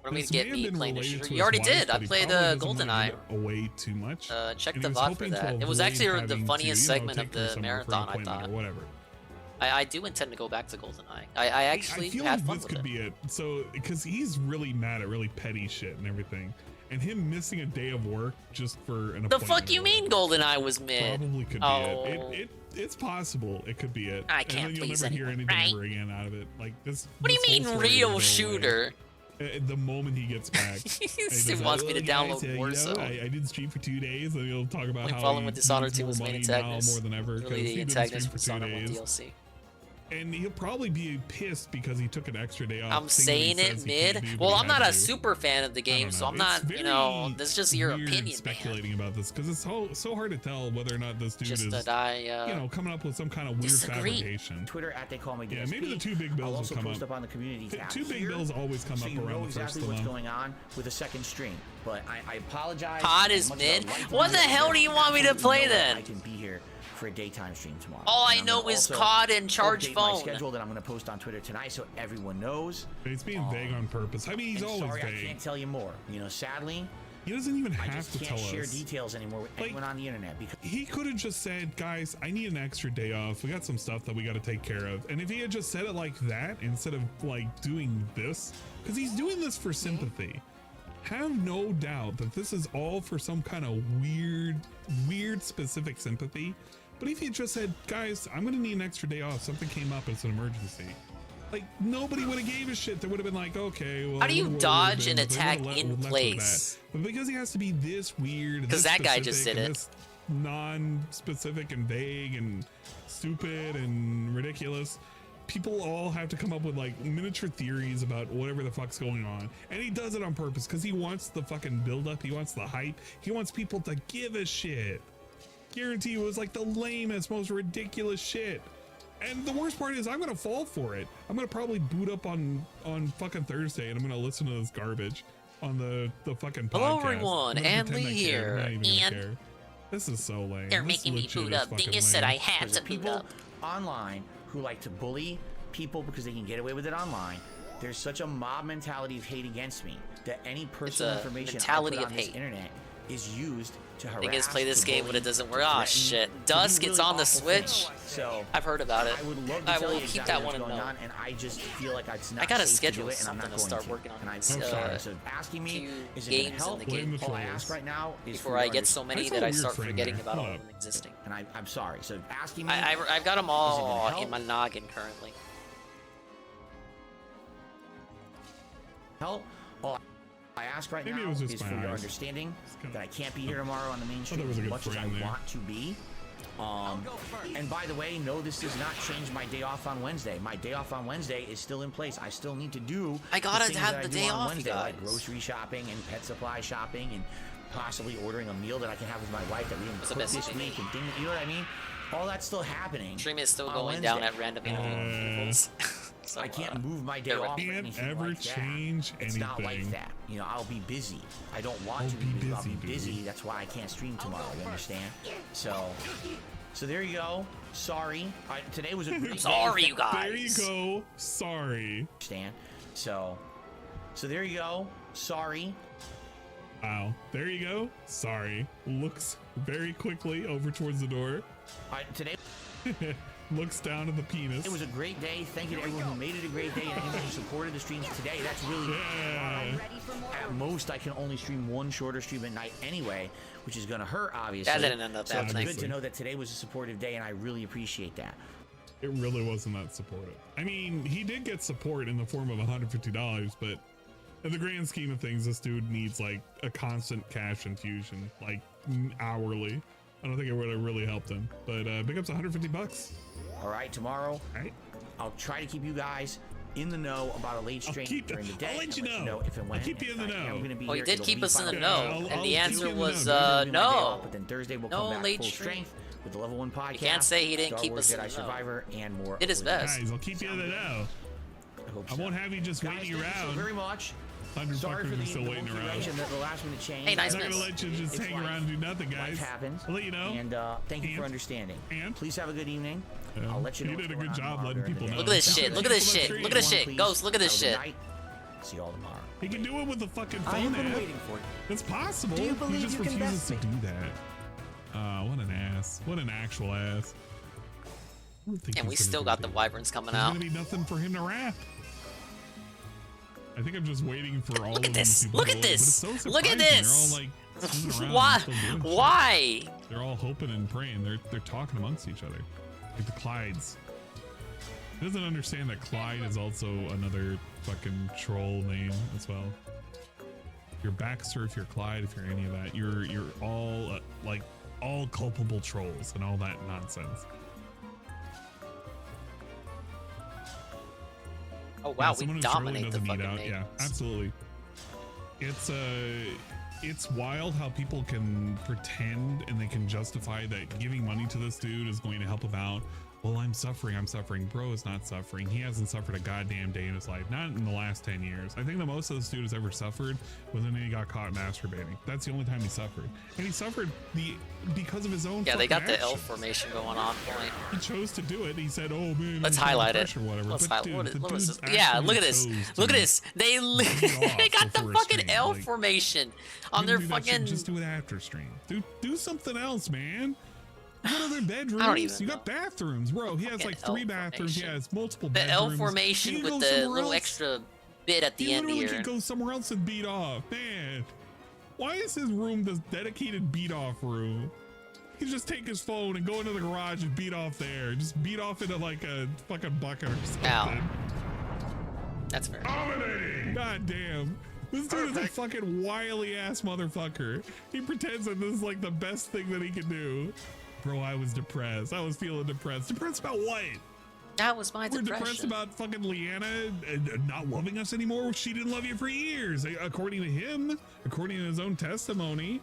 What do you mean get me playing this shooter? You already did. I played GoldenEye. Away too much. Check the VOD for that. It was actually the funniest segment of the marathon, I thought. Or whatever. I do intend to go back to GoldenEye. I actually had fun with it. This could be it. So, because he's really mad at really petty shit and everything. And him missing a day of work just for an appointment. The fuck you mean GoldenEye was mid? Probably could be it. It's possible it could be it. I can't please anyone, anything ever again out of it. Like this. What do you mean real shooter? The moment he gets back, he wants me to download Warzone. I did stream for 2 days, and he'll talk about how following with Dishonored 2 was main antagonist. More than ever, really the antagonist for Dishonored 1 DLC. And he'll probably be pissed because he took an extra day off. I'm saying it mid. Well, I'm not a super fan of the game, so I'm not, you know, this is just your opinion, speculating about this because it's so hard to tell whether or not this dude is, you know, coming up with some kind of weird fabrication. Twitter at they call me DSP. Yeah, maybe the two big bills will come up. On the community tab two big bills always come up around the first of the month. What's going on with a second stream, but I apologize. COD is mid. What the hell do you want me to play then? I can be here for a daytime stream tomorrow. All I know is COD and charge phone. My schedule that I'm going to post on Twitter tonight, so everyone knows. He's being vague on purpose. I mean, he's always vague. I can't tell you more. You know, sadly, he doesn't even have to tell us. I can't share details anymore with anyone on the internet because he could have just said, "Guys, I need an extra day off. We got some stuff that we got to take care of." And if he had just said it like that instead of like doing this, because he's doing this for sympathy. Have no doubt that this is all for some kind of weird specific sympathy. But if you just said, guys, I'm gonna need an extra day off, something came up, it's an emergency. Like, nobody would have gave a shit. They would have been like, okay, well. How do you dodge an attack in place? But because he has to be this weird, because that guy just did it. This non-specific and vague and stupid and ridiculous, people all have to come up with like miniature theories about whatever the fuck's going on. And he does it on purpose because he wants the fucking build-up, he wants the hype, he wants people to give a shit. Guarantee you it was like the lamest, most ridiculous shit. And the worst part is I'm gonna fall for it. I'm gonna probably boot up on fucking Thursday and I'm gonna listen to this garbage on the fucking podcast. Hello everyone, and Lee here. And this is so lame. They're making me boot up. They just said I had to boot up. Online who like to bully people because they can get away with it online. There's such a mob mentality of hate against me that any personal information I put on this internet is used to harass. Niggas play this game, but it doesn't work. Oh shit! Dusk, it's on the Switch. So I've heard about it. I would love to I tell will you keep exactly that what's one in going note. on, and I just feel like it's not I gotta safe to do schedule it, and I'm something not to going start to. working on And I'm these, sorry. So asking me is it going to games help? in the game All I ask right now is before for I your get so many that I start forgetting about all of them existing. And I'm sorry. So asking me, I've got them all in my noggin currently. help. All I ask right Maybe it now was just is my for your eyes. understanding that I can't be here tomorrow on the main there stream was as a good much as I frame there. want to be. And by the way, no, this does not change my day off on Wednesday. My day off on Wednesday is still in place. I still need to do I gotta things have that the I do day on off, Wednesday, you like guys. grocery shopping and pet supply shopping and possibly ordering a meal that I can have with my wife that we didn't What's the cook best this thing? week and things. You know what I mean? All that's still happening. Stream is still on going down Wednesday. at random intervals. So, I can't move my day off. or Can't anything ever like that. change It's not like anything. that. You know, I'll be busy. I don't want to be busy. I'll be busy. That's why I can't stream tomorrow. You understand? So there you go. Sorry. Today was a great Sorry, day. you guys. There you go. Sorry. Understand? So there you go. Sorry. Wow. There you go. Sorry. Looks very quickly over towards the door. Today. Looks down at the penis. It was a great day. Thank you to everyone who made it a great day and everyone who supported the streams today. That's really at most I can only stream one shorter stream at night anyway, which is going to hurt obviously. That didn't end up so it's happening. good to know that today was a supportive day, and I really appreciate that. It really wasn't that supportive. I mean, he did get support in the form of $150, but in the grand scheme of things, this dude needs like a constant cash infusion, like hourly. I don't think it would have really helped him, but big up's $150. All right, tomorrow, I'll try to keep you guys in the know about a late stream during the day. I'll let you and know. If and when. I'll keep you in the know. Well, he did keep us in the know, and the answer keep you in the was know. no. But then Thursday we'll No come back late full stream. strength with the Level 1 podcast. You can't say he didn't Star keep Wars us in Jedi the know. Survivor and more. Did his best. Guys, I'll keep you in the know. I won't have you just waiting Thank you around. so very much. 100 Sorry for fuckers the are still waiting around. direction that the last minute change. Hey, nice I'm not gonna let you just It's hang life. around and do nothing, guys. Life happens. I'll let you know. And thank you for understanding. And please have a good evening. I'll let you know. You did a good what's going job on letting during the people day. know. Look at this shit. Look at this shit. Look at this shit. Ghost, look at this Have a shit. good night. See you all tomorrow. He can do it with the fucking I phone have been app. waiting for you. It's possible. Do you believe he just you can refuses best to do that. What an ass. What an actual ass. I don't think And we he's gonna still do got it. the wyverns coming There's out. gonna be nothing for him to rap. I think I'm just waiting for all Look of at these this. people Look to at load, this. But it's so Look at surprising. this. They're all like sitting around Why? and still doing shit. Why? They're all hoping and praying. They're talking amongst each other. Like the Clydes. He doesn't understand that Clyde is also another fucking troll name as well. If you're Baxter, if you're Clyde, if you're any of that, you're all like all culpable trolls and all that nonsense. Oh wow, someone we who surely dominate the doesn't fucking eat out. names. Yeah, absolutely. It's wild how people can pretend and they can justify that giving money to this dude is going to help him out. Well, I'm suffering. Bro is not suffering. He hasn't suffered a goddamn day in his life. Not in the last 10 years. I think the most this dude has ever suffered was when he got caught masturbating. That's the only time he suffered. And he suffered because of his own Yeah, they got fucking the L actions. formation going on. Point. He chose to do it. He said, "Oh man, Let's I'm feeling highlight it. pressure," Whatever. Let's But highlight. dude, What the is dude this? Yeah, look at actually this. chose Look at to this. They off got the before a fucking stream, L like- formation on You their do that shit, fucking. just do it after stream. Do something else, man. You got other bedrooms. I don't even You got bathrooms, bro. He has like 3 bathrooms. He has multiple The bedrooms. L formation He with can the go somewhere little else. extra bit at the He end literally here. could go somewhere else and beat off, man. Why is his room this dedicated beat off room? He can just take his phone and go into the garage and beat off there. Just beat off into like a fucking bucket or something. Ow. That's fair. God damn. This dude is a fucking wily ass motherfucker. He pretends that this is like the best thing that he can do. Bro, I was depressed. I was feeling depressed. Depressed about what? That was my We're depression. depressed about fucking Leanna not loving us anymore. She didn't love you for years, according to him, according to his own testimony.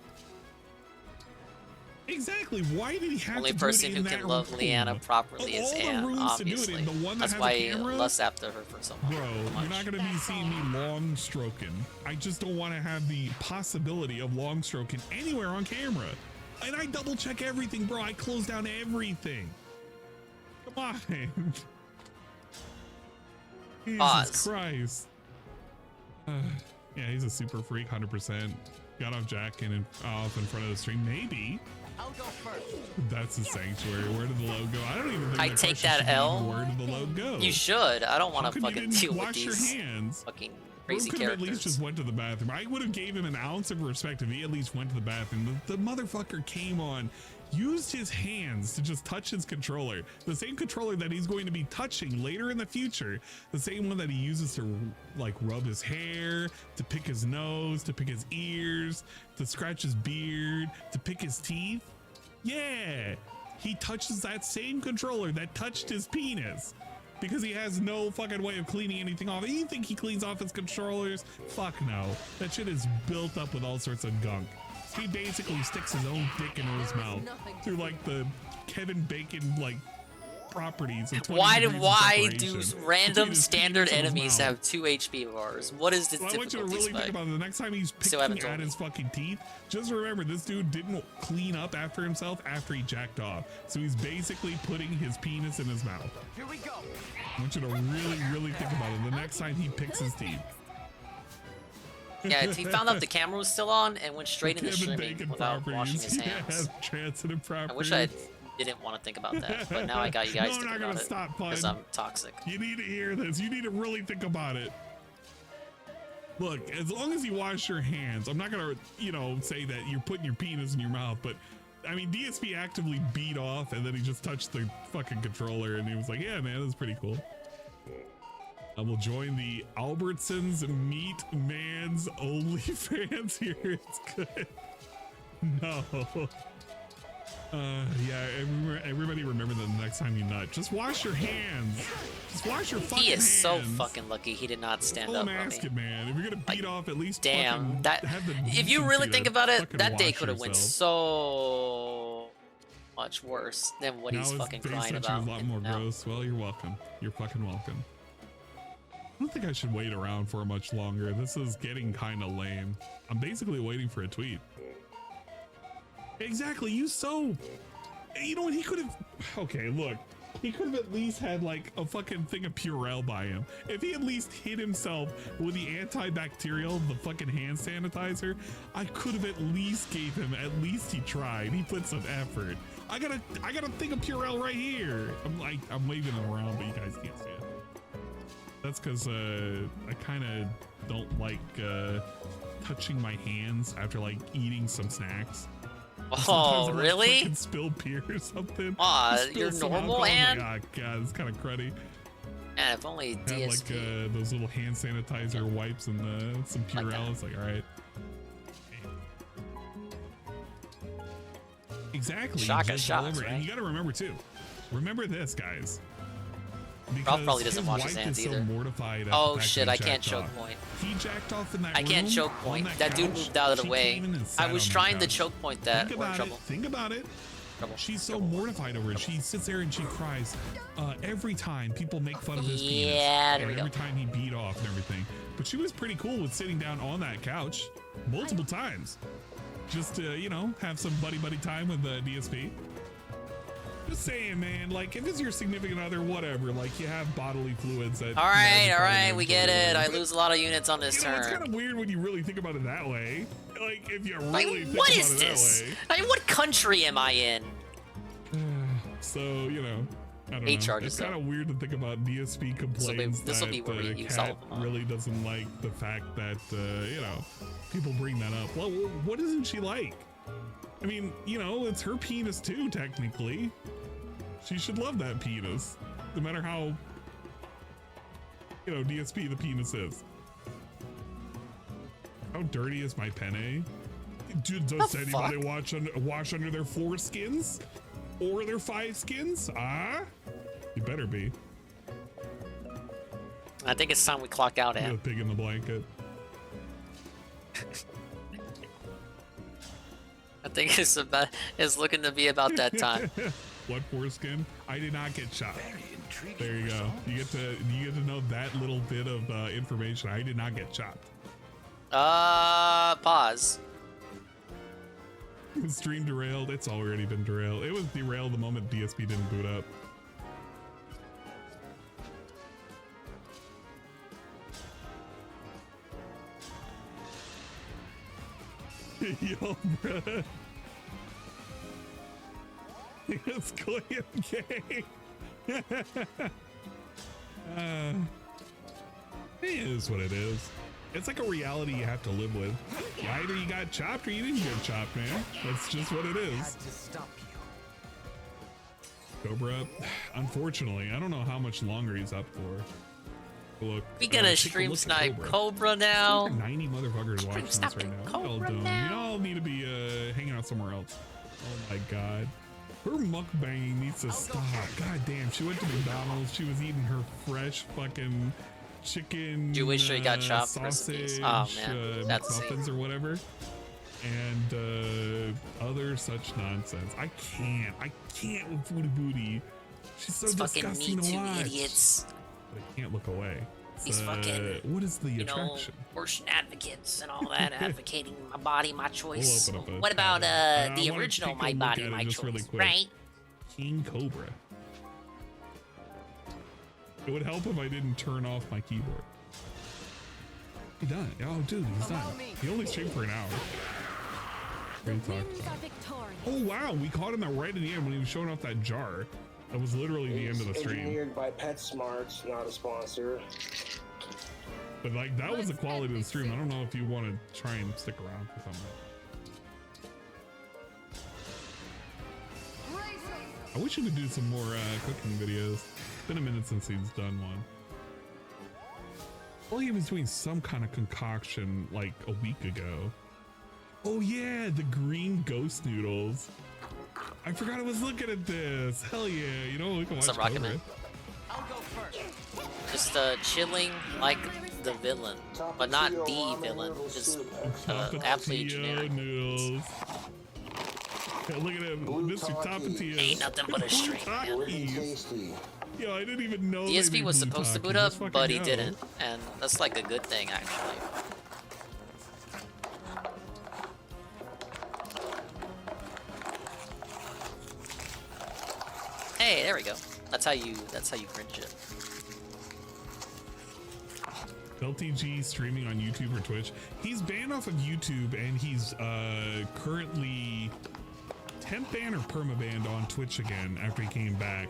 Exactly. Why did he have Only to person do it who in can that love room? Leanna properly Of is all the Anne, rooms to do it obviously. in, the one that That's has why a he camera? lusts after her for so Bro, much. you're not gonna be seeing me long stroking. I just don't want to have the possibility of long stroking anywhere on camera. And I double check everything, bro. I close down everything. Come on. Jesus Pause. Christ. Yeah, he's a super freak, 100%. Got off Jack and off in front of the stream. Maybe. I'll go first. That's his sanctuary. Where did the logo go? I don't even I take that L. Where did the load go? You should. I don't want How to come you fucking didn't deal with wash your these hands? fucking Or crazy could have at characters. least just went to the bathroom. I would have gave him an ounce of respect if he at least went to the bathroom. The motherfucker came on, used his hands to just touch his controller. The same controller that he's going to be touching later in the future. The same one that he uses to like rub his hair, to pick his nose, to pick his ears, to scratch his beard, to pick his teeth. Yeah, he touches that same controller that touched his penis. Because he has no fucking way of cleaning anything off. You think he cleans off his controllers? Fuck no. That shit is built up with all sorts of gunk. He basically sticks his own dick into his mouth through like the Kevin Bacon like properties. Of 20 Why degrees of do separation random between his standard penis and his enemies mouth. have 2 HP bars? What is the Well, I want you to difficulty really think spike? about it. The next time he's Still haven't picking told at me. his fucking teeth, just remember this dude didn't clean up after himself after he jacked off. So he's basically putting his penis in his mouth. Here we go. I want you to really, really think about it. The next time he picks his teeth. Yeah, he found out the camera was still on and went straight into Kevin streaming Bacon without washing his properties. hands. Yeah, transitive properties. I wish I didn't want to think about that, but now I got you guys No, I'm thinking not about gonna it stop, Pun. because I'm toxic. You need to hear this. You need to really think about it. Look, as long as you wash your hands, I'm not gonna, say that you're putting your penis in your mouth, but I mean, DSP actively beat off and then he just touched the fucking controller and he was like, yeah, man, that's pretty cool. I will join the Albertsons Meat Man's OnlyFans here. It's good. No. Yeah, everybody remember that the next time you nut, just wash your hands. Just wash your fucking hands. He is so fucking lucky he did not stand Full up on mask me. it, man. If you're gonna beat off, at least Damn, fucking that have the if you really decency think to about it, fucking that day wash could have went yourself. so much worse than what Now he's his fucking face crying actually about. is a lot more now. gross. Well, you're welcome. You're fucking welcome. I don't think I should wait around for much longer. This is getting kind of lame. I'm basically waiting for a tweet. Exactly. You know what? He could have. Okay, look. He could have at least had like a fucking thing of Purell by him. If he at least hit himself with the antibacterial, the fucking hand sanitizer, I could have at least gave him. At least he tried. He put some effort. I got a thing of Purell right here. I'm waving it around, but you guys can't see it. That's because I kind of don't like touching my hands after like eating some snacks. Oh, really? Fucking spill beer or something. Aw, Spill you're some normal, alcohol. and? I'm like, oh god, it's kind of cruddy. And if only Have DSP. like those little hand sanitizer wipes and some Purell. that. It's like, all right. Exactly. Shotgun just all shots, over. right? And you got to remember too. Remember this, guys. Ralph probably doesn't his wash his wife hands is so either. mortified at the Oh fact shit, that I he can't jacked choke off. point. He jacked off in that I can't room, choke on point. that That dude couch. moved out of the She way. came in and I sat was on the trying to couch. choke point that. Think We're in about trouble. it. Think about it. Trouble. She's so mortified over it. She sits there and she cries every time people make fun of his penis. Yeah, there And we go. every time he beat off and everything. But she was pretty cool with sitting down on that couch multiple times. Just to, have some buddy time with the DSP. Just saying, man, like if it's your significant other, whatever, like you have bodily fluids that. All right, you all probably right, we get enjoy it. I but, lose a lot of units on this It's turn. kind of weird when you really think about it that way. Like if you Like, really think what about is it this? that way. I mean, what country am I in? So, I don't Eight know. charges, It's kind of weird to think about DSP complaints this'll be that where we use Cat all of them, huh? really doesn't like the fact that, people bring that up. Well, what isn't she like? I mean, it's her penis too, technically. She should love that penis, no matter how, DSP the penis is. How dirty is my penne? Does anybody wash under their 4 skins? Or their 5 skins? You better be. I think it's time we clock out, You're Ant. a pig in the blanket. I think it's looking to be about that time. What foreskin? I did not get shot. There you go. You get to know that little bit of information. I did not get shot. Pause. Stream derailed. It's already been derailed. It was derailed the moment DSP didn't boot up. Yo, bruh. It's going gay. It is what it is. It's like a reality you have to live with. Either you got chopped or you didn't get chopped, man. That's just what it is. Cobra, unfortunately, I don't know how much longer he's up for. Look, We gonna stream snipe Cobra now. 90 motherfuckers watching this right now. Cobra We now. all need to be hanging out somewhere else. Oh my god. Her mukbanging needs to stop. God damn, she went to McDonald's. She was eating her fresh fucking chicken. You wish she got chopped sausage, Oh man, that's muffins or whatever. And other such nonsense. I can't with Foodie Booty. She's so It's fucking disgusting Me to Too watch. idiots. But I can't look away. These fucking, what is the attraction? abortion advocates and all that, advocating my body, my choice. We'll open up What about I the wanna original take a My look Body, at it My just really Choice, quick. right? King Cobra. It would help if I didn't turn off my keyboard. He done. Oh, dude, he's done. He only streamed for an hour. Great talk. Oh wow, we caught him right at the end when he was showing off that jar. That was literally the end of the stream. Engineered by PetSmart, not a sponsor. But like that was the quality of the stream. I don't know if you want to try and stick around for something. I wish you could do some more cooking videos. It's been a minute since he's done one. Well, he was doing some kind of concoction like a week ago. Oh yeah, the green ghost noodles. I forgot I was looking at this. Hell yeah, you know, we can watch What's up, Rocket Cobra. Man? Just chilling like the villain, but not the villain. Just absolutely generic. Noodles. Hey, look at him, Mr. Tapatio. Ain't nothing but a stream, man. Yo, I didn't even know. DSP was supposed to boot up, Let's fucking but he go. didn't, and that's like a good thing actually. Hey, there we go. That's how you cringe it. LTG streaming on YouTube or Twitch. He's banned off of YouTube and he's currently temp ban or perma banned on Twitch again after he came back.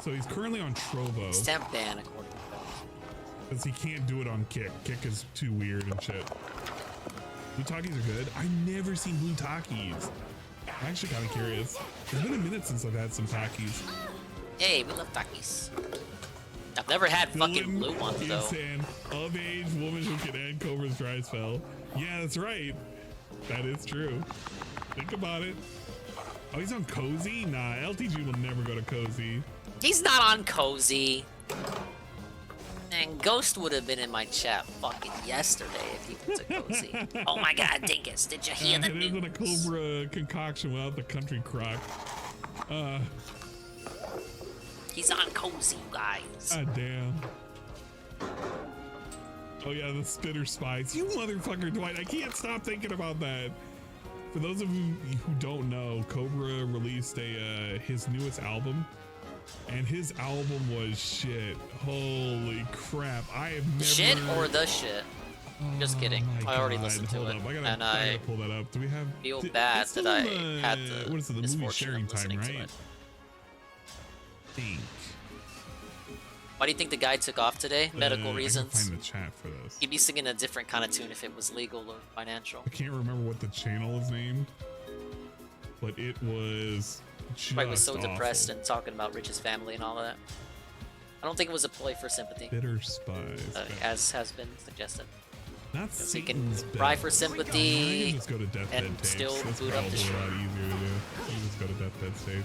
So he's currently on Trovo. It's temp ban according to that. Because he can't do it on Kick. Kick is too weird and shit. Blue Takis are good. I've never seen Blue Takis. I'm actually kind of curious. It's been a minute since I've had some Takis. Hey, we love Takis. I've never had fucking blue ones though. Saying, of age woman who can end Cobra's dry spell. Yeah, that's right. That is true. Think about it. Oh, he's on Cozy? Nah, LTG will never go to Cozy. He's not on Cozy. And Ghost would have been in my chat fucking yesterday if he went to Cozy. Oh my god, Dingus, did you hear the It isn't a news? Cobra concoction without the country crock. He's on Cozy, you guys. God damn. Oh yeah, the Spitter Spice. You motherfucker, Dwight. I can't stop thinking about that. For those of you who don't know, Cobra released his newest album. And his album was shit. Holy crap. I have never... Shit or the shit? Just kidding. my I already God, listened to hold it. up. I And gotta pull that up. Do we have... feel bad it's that still I in had the what is it, the movie misfortune sharing of time, listening to right? it. Why do you think the guy took off today? Medical I reasons. can find the chat for this. He'd be singing a different kind of tune if it was legal or financial. I can't remember what the channel is named, but it was just Probably was so awful. depressed and talking about Rich's family and all that. I don't think it was a ploy for sympathy, Bitter Spice. as has been suggested. Not He can Satan's cry Bed. for I sympathy can just go to Deathbed and tapes. still That's boot up the probably stream. a lot easier to do. You can just go to Deathbed tape.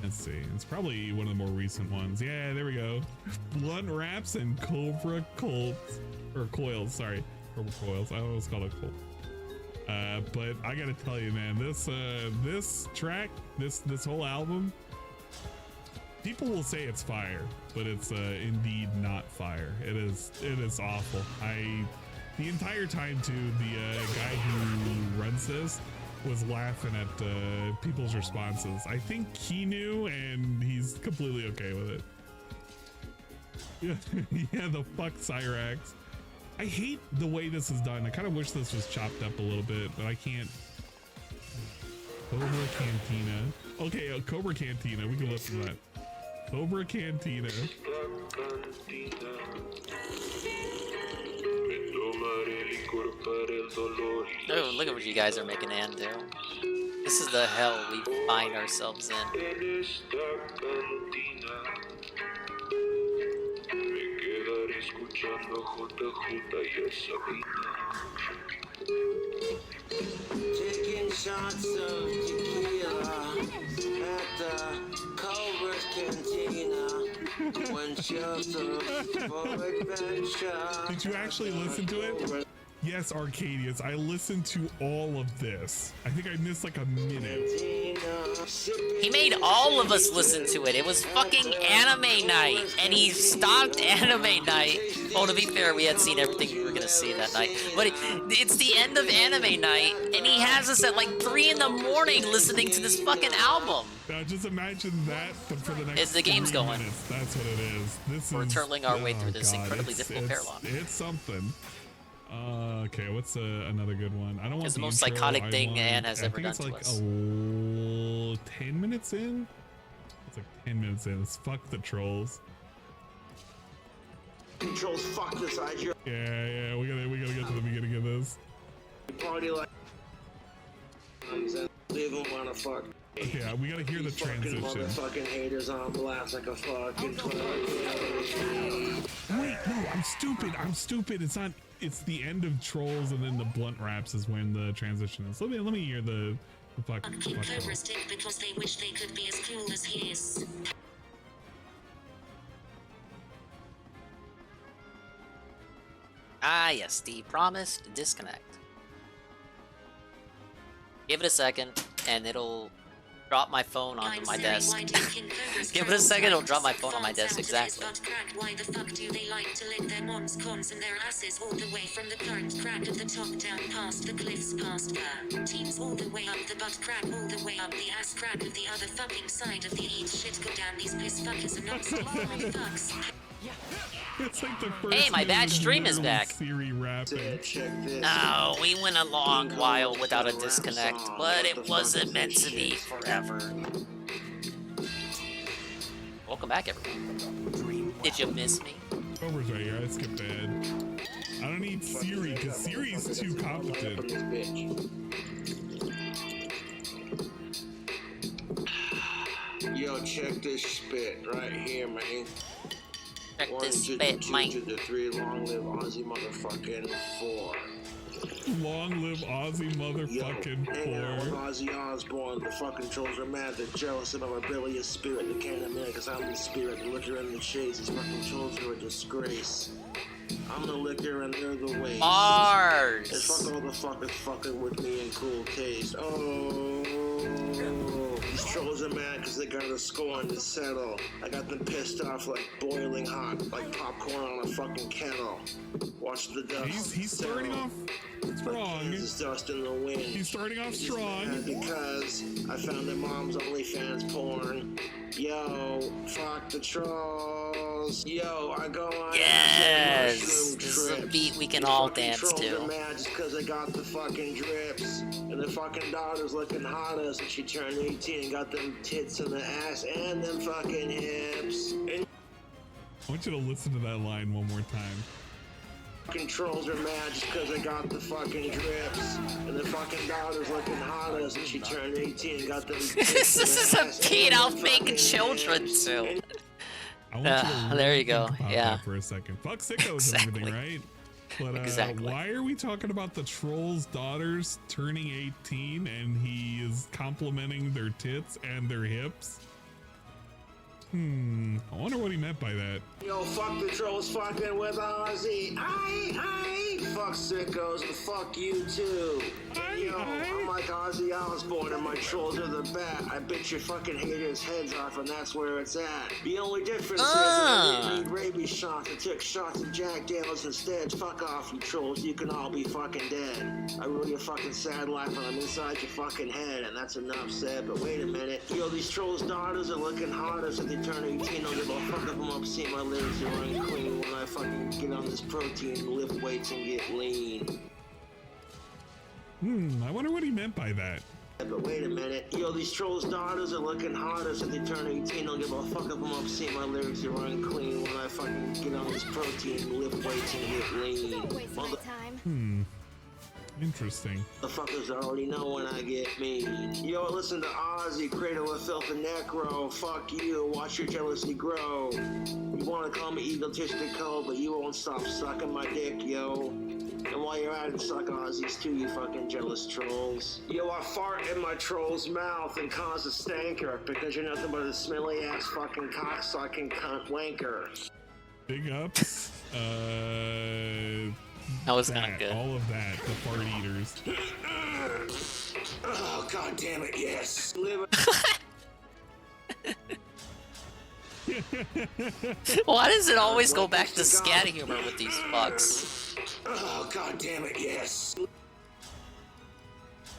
Let's see. It's probably one of the more recent ones. Yeah, there we go. Blunt Wraps and Cobra Colts. Or Coils, sorry. Cobra Coils. I always call it Colt. But I gotta tell you, man, this track, this whole album, people will say it's fire, but it's indeed not fire. It is awful. The entire time too, the guy who runs this was laughing at people's responses. I think he knew, and he's completely okay with it. Yeah, the fuck Cyrax. I hate the way this is done. I kind of wish this was chopped up a little bit, but I can't. Cobra Cantina. Okay, Cobra Cantina. We can listen to that. Cobra Cantina. Oh, look at what you guys are making Ann do. This is the hell we find ourselves in. Taking shots of tequila at the Cobra's Cantina. When shelter for adventure. Did you actually listen to it? Yes, Arcadius, I listened to all of this. I think I missed like a minute. He made all of us listen to it. It was fucking anime night, and he stopped anime night. Well, to be fair, we had seen everything we were gonna see that night. But it's the end of anime night, and he has us at like 3 in the morning listening to this fucking album. Now just imagine that, but for the next As the game's 3 going. minutes. That's what it is. We're turtling our way through this incredibly difficult Paralogue. Paralogue. It's something. Okay, what's another good one? I don't want It's the most intro, psychotic thing Ann has ever done to us. I think it's like 10 minutes in. It's like 10 minutes in. It's fuck the trolls. Controls fuck this idea. Yeah, we gotta get to the beginning of this. Party like leave them wanna fuck. Yeah, we gotta hear the transition. Motherfucking haters on blast like a fucking Wait, no, I'm stupid. It's not. It's the end of Trolls, and then the blunt raps is when the transition is. Let me hear the fuck. Keep Cobra stick because they wish they could be as cool as he is. Ah, yes, the promised disconnect. Give it a second, and it'll drop my phone onto my desk. Give it a second, it'll drop my phone on my desk, exactly. Why the fuck do they like to lick their moms, cons, and their asses all the way from the current crack of the top down past the cliffs past the teams all the way up the butt crack all the way up the ass crack of the other fucking side of the eat shit go down these piss fuckers are not still fucks. It's like the first Hey, my bad stream is back. Siri rapping. No, we went a long while without a disconnect, but it wasn't meant to be forever. Welcome back, everyone. Did you miss me? Cobra's right here. I skipped ahead. I don't need Siri because Siri's too competent. Yo, check this spit right here, man. Check 1 this to spit, the 2 Mike. to the 3, long live Aussie motherfucking 4. Long live Aussie motherfucking 4. Ozzy Osbourne, the fucking trolls are mad, they're jealous of our bilious spirit, they can't admit it cause I'm the spirit, the liquor and the chase, these fucking trolls are a disgrace. I'm the liquor and they're the waste. Mars! And fuck all the fuckers fucking with me in cool taste. Oh, these trolls are mad cause they got a scorn to settle. I got them pissed off like boiling hot, like popcorn on a fucking kettle. Watch the dust. He's starting off strong. There's dust in the wind. He's starting off strong. Because I found their mom's OnlyFans porn. Yo, fuck the trolls. Yo, I go on. Yes! This is a beat we can all dance Trolls to. are mad just cause I got the fucking drips. And the fucking daughter's looking hottest and she turned 18 and got them tits in the ass and them fucking hips. And I want you to listen to that line one more time. fucking trolls are mad just cause I got the fucking drips. And the fucking daughter's looking hottest and she turned 18 and got them tits This is a beat I'll make children to. There you go. Yeah. For a second. Fuck sickos and everything, right? But Exactly. why are we talking about the troll's daughters turning 18 and he is complimenting their tits and their hips? I wonder what he meant by that. Yo, fuck the trolls fucking with Ozzy. Aye. Fuck sickos and fuck you too. Yo, I'm like Ozzy Osbourne and my trolls are the bat. I bit your fucking haters' heads off and that's where it's at. The only difference is I didn't need rabies shots. I took shots of Jack Daniels instead. Fuck off, you trolls. You can all be fucking dead. I rule your fucking sad life when I'm inside your fucking head, and that's enough said. But wait a minute. Yo, these trolls' daughters are looking hottest if they turn 18. I'll give a fuck if I'm up seeing my lyrics are unclean when I fucking get on this protein, lift weights, and get lean. I wonder what he meant by that. But wait a minute, yo, these trolls' daughters are looking hotter since they turn 18. Don't give a fuck if I'm upset. My lyrics are unclean when I fucking get on this protein, lift weights, and get lean. Interesting. The fuckers already know when I get mean. Yo, listen to Ozzy, Cradle of Filth and Necro. Fuck you, watch your jealousy grow. You wanna call me egotistical, but you won't stop sucking my dick, yo. And while you're at it, suck Ozzy's too, you fucking jealous trolls. Yo, I fart in my troll's mouth and cause a stanker because you're nothing but a smelly ass fucking cocksucking cunt wanker. Big ups. That was kind of good. All of that, the fart eaters. Oh, god damn it, yes. Why does it always go back to scat humor with these fucks? Oh, god damn it, yes.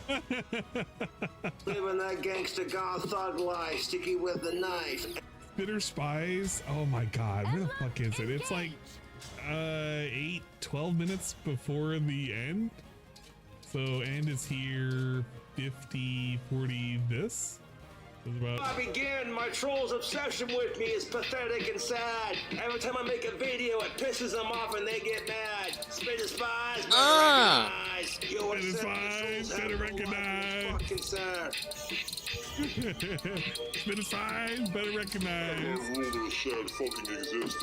Living that gangsta goth thug life, sticky with the knife. Bitter Spies? Oh my god, where the fuck is it? It's like 12 minutes before the end. So end is here 50, 40 this. I begin, my troll's obsession with me is pathetic and sad. Every time I make a video, it pisses them off and they get mad. Spitter Spies, better recognize. Yo, Spitter Spies, better recognize. Fucking sad. Spitter Spies, better recognize. Never ruled a sad fucking existence.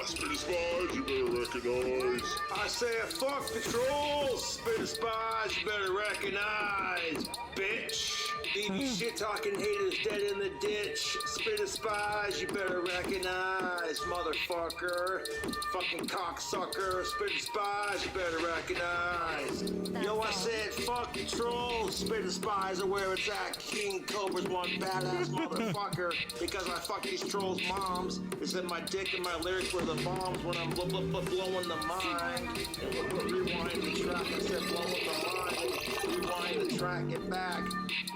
Spitter Spies, you better recognize. I say fuck the trolls. Spitter Spies, you better recognize. Bitch. Leave you shit-talking haters dead in the ditch. Spitter Spies, you better recognize, motherfucker. Fucking cocksucker. Spitter Spies, you better recognize. Yo, I said fuck the trolls. Spitter Spies are where it's at. King Cobra's one badass motherfucker. Because I fuck these trolls' moms. They said my dick and my lyrics were the bombs when I'm blowing the mind. And rewind the track. I said blowing the mind. Rewind the track, get back.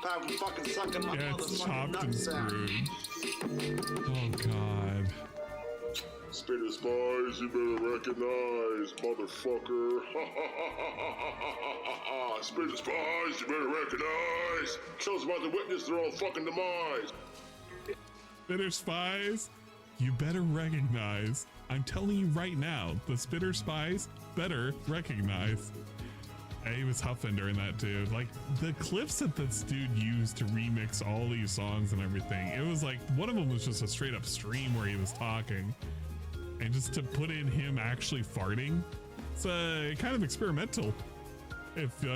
I'm fucking sucking my motherfucking nutsack. Oh god. Spitter Spies, you better recognize, motherfucker. Spitter Spies, you better recognize. Trolls about to witness their own fucking demise. Spitter Spies, you better recognize. I'm telling you right now, the Spitter Spies better recognize. He was huffing during that too. Like the clips that this dude used to remix all these songs and everything, it was like one of them was just a straight up stream where he was talking, and just to put in him actually farting, it's kind of experimental. If you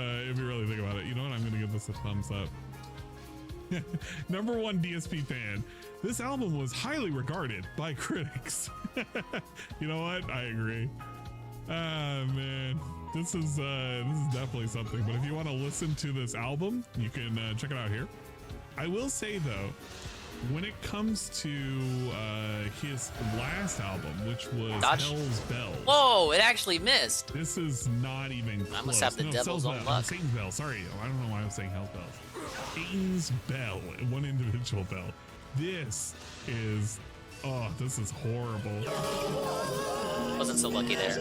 really think about it, you know what? I'm gonna give this a thumbs up. Number one DSP fan. This album was highly regarded by critics. You know what? I agree. Ah man. This is definitely something, but if you want to listen to this album, you can check it out here. I will say though, when it comes to his last album, which was Hell's Bell. Whoa, it actually missed. This is not even close. I must have the devil's own luck. Satan's Bell, sorry. I don't know why I was saying Hell's Bell. Satan's Bell, one individual bell. This is, oh, this is horrible. Wasn't so lucky there.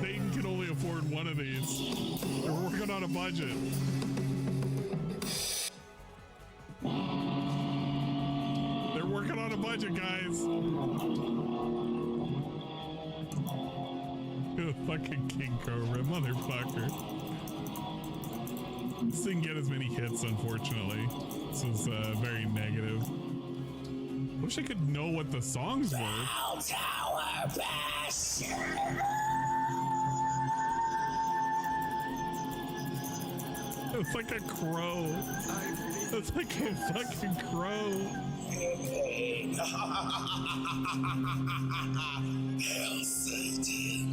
Satan can only afford one of these. They're working on a budget. They're working on a budget, guys. Fucking King Cobra, motherfucker. This didn't get as many hits, unfortunately. This is very negative. Wish I could know what the songs were. It's like a crow. It's like a fucking crow. Hail Satan.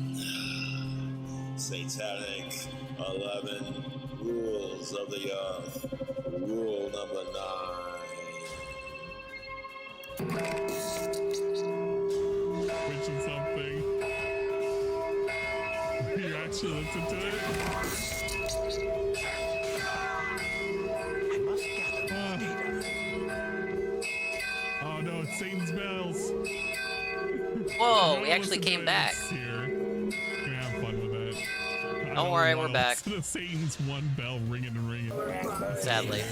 Satanic 11 rules of the earth. Rule number 9. Which is something. You actually listened to it? I must gather data. Whoa, we actually came back. Here. Gonna have fun with it. Don't worry, we're back. Satan's one bell ringing and ringing. Sadly.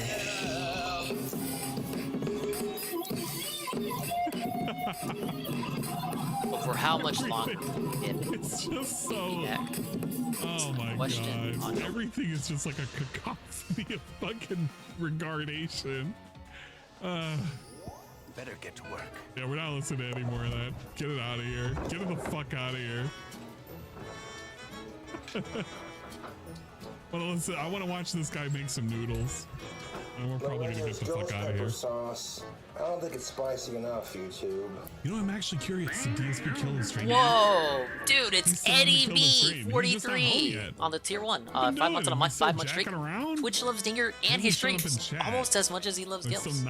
But for how much longer? It's just so. Oh my god. Everything is just like a cacophony of fucking regardation. Better get to work. Yeah, we're not listening to any more of that. Get it out of here. Get it the fuck out of here. Well, listen, I want to watch this guy make some noodles. And we're probably gonna get the fuck out of here. Sauce. I don't think it's spicy enough, YouTube. You know, I'm actually curious. Did DSP kill the stream? Whoa, dude, it's Eddie B 43 on the tier 1. 5 months on a month, 5 month streak. Twitch loves Dinger and he streams almost as much as he loves Gills.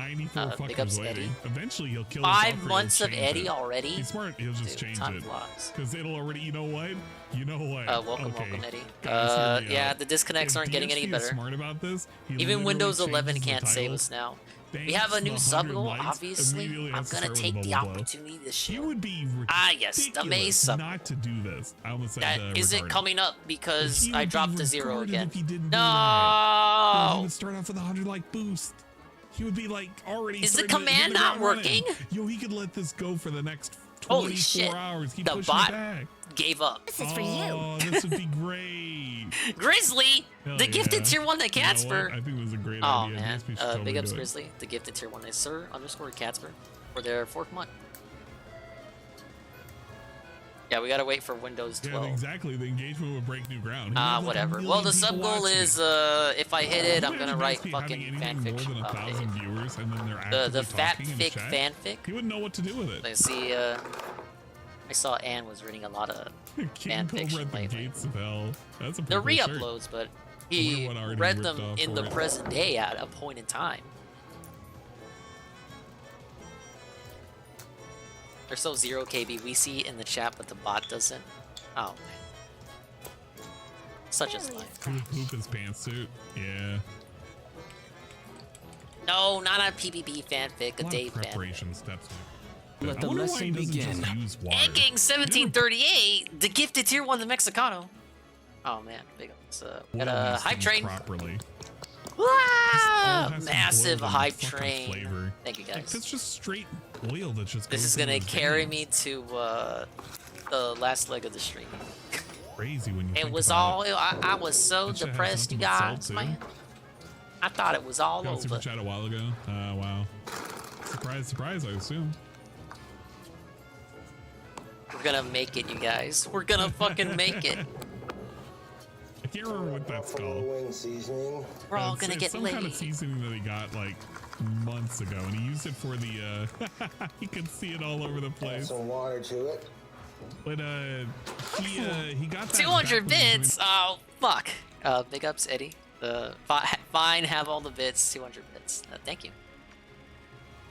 Big ups Eddie. Eventually he'll kill 5 months of Eddie already. He's smart. He'll just change it because it'll already. You know what? Welcome, Eddie. Yeah, the disconnects aren't getting any better. Smart about this. Even Windows 11 can't save us now. We have a new sub goal, obviously. I'm gonna take the opportunity to share. Yes, the Maze sub. Not to do this. I almost said that isn't coming up because I dropped to 0 again. No! He would start off with a 100 like boost. He would be like already. Is the command not working? Yo, he could let this go for the next 24 hours. Keep the bot back. gave up. This is for you. Oh, this would be great. Grizzly, the gifted tier 1 that Catsper. I think it was a great idea. Man. Big ups Grizzly, the gifted tier 1 is Sir_Catsper for their 4th month. Yeah, we gotta wait for Windows 12. Yeah, exactly. The engagement would break new ground. Whatever. Well, the sub goal is if I hit it, I'm gonna write fucking fanfiction about it. The fatfic fanfic. He wouldn't know what to do with it. I see. I saw Ann was reading a lot of fanfiction lately. They're re-uploads, but he read them in the present day at a point in time. They're so 0 KB. We see in the chat, but the bot doesn't. Oh man, such a slime. Poop his pantsuit. Yeah. No, not a PvP fanfic. A Dave preparation steps. Let the lesson begin. Egg 1738, the gifted tier 1, the Mexicano. Oh man, big ups. Got a hype train. Properly. Wow! Massive hype train. Flavor. Thank you guys. It's just straight oil that just. This is gonna carry me to the last leg of the stream. Crazy when you. It was all. I was so depressed, you guys, man. I thought it was all over. Super chat a while ago. Wow. Surprise, surprise! I assume. We're gonna make it, you guys. We're gonna fucking make it. I can't remember what that's called. We're all gonna get some laid. kind of seasoning that he got like months ago, and he used it for the. You can see it all over the place. Add some water to it. But he got that 200 bits. Oh fuck. Big ups, Eddie. Fine, have all the bits. 200 bits. Thank you.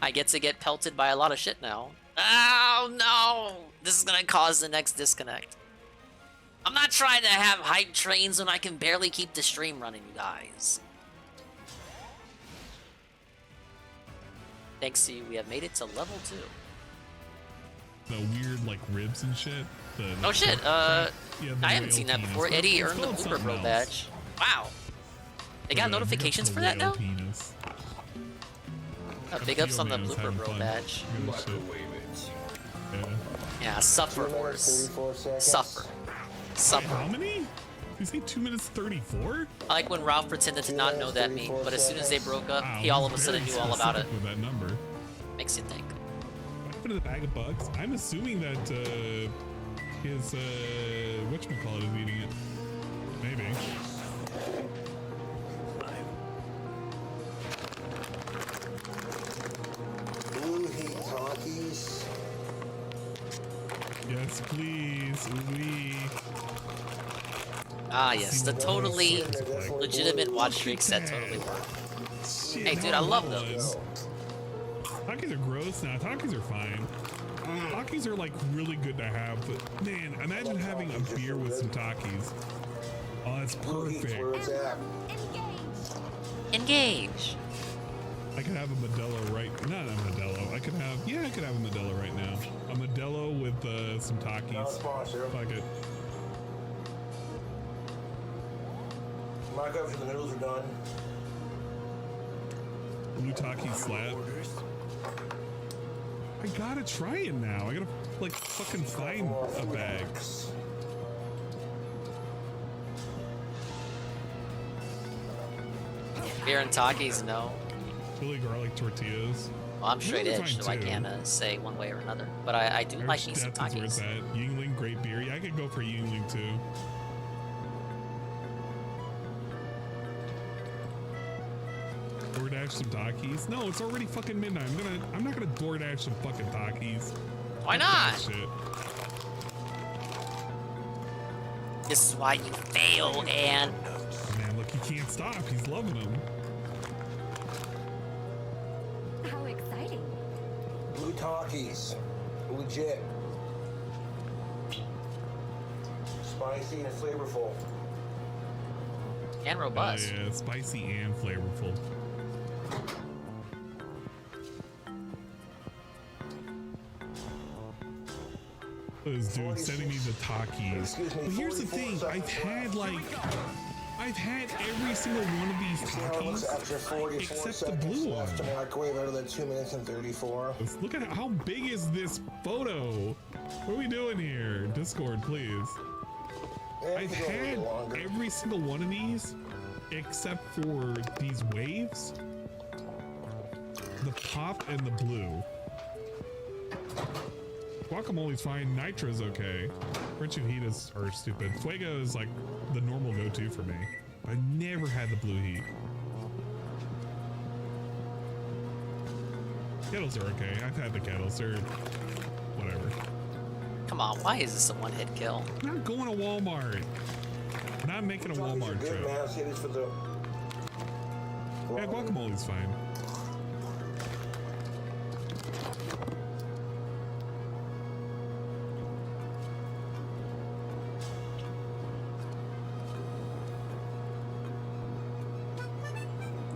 I get to get pelted by a lot of shit now. Oh no! This is gonna cause the next disconnect. I'm not trying to have hype trains when I can barely keep the stream running, you guys. Thanks to you, we have made it to level 2. The weird like ribs and shit. Oh shit! I haven't seen that before. Eddie earned the Blooper Bro badge. Wow. They got notifications for that now? Big ups on the Blooper Bro badge. Yeah, suffer horse. Suffer. How many? You say 2 minutes 34? I like when Ralph pretended to not know that meme, but as soon as they broke up, he all of a sudden knew all about it. With that number. Makes you think. What are the bag of bugs? I'm assuming that his whatchamacallit is eating it. Maybe. Blue heat talkies. Yes, please. Oui. Ah, yes, the totally legitimate watch streaks that totally work. Hey, dude, I love those. Takis are gross now. Takis are fine. Takis are like really good to have, but man, imagine having a beer with some Takis. Oh, that's perfect. Engage. I could have a Modelo not a Modelo. I could have a Modelo right now. A Modelo with some Takis. Not a sponsor. Fuck it. Mark after the noodles are done. Blue Taki slab. I gotta try it now. I gotta like fucking find a bag. Beer and Takis, no. Chili garlic tortillas. Well, I'm straight edge, so I can't say one way or another. But I do like me some Takis. Yingling, great beer. Yeah, I could go for Yingling too. DoorDash some Takis? No, it's already fucking midnight. I'm not gonna DoorDash some fucking Takis. Why not? Shit. This is why you fail, and man, look, he can't stop. He's loving them. How exciting! Blue Takis, legit, spicy and flavorful, and robust. Yeah, spicy and flavorful. This dude sending me the Takis. But here's the thing, I've had every single one of these Takis except the blue one. Left to microwave out of the 2 minutes and 34. Look at how big is this photo? What are we doing here? Discord, please. I've had every single one of these except for these waves, the pop, and the blue. Guacamole's fine. Nitro's okay. French and heat are stupid. Fuego is like the normal go-to for me. I never had the blue heat. Kettles are okay. I've had the kettles. They're whatever. Come on, why is this a one-hit kill? I'm not going to Walmart. Not making a Walmart trip. Yeah, guacamole's fine.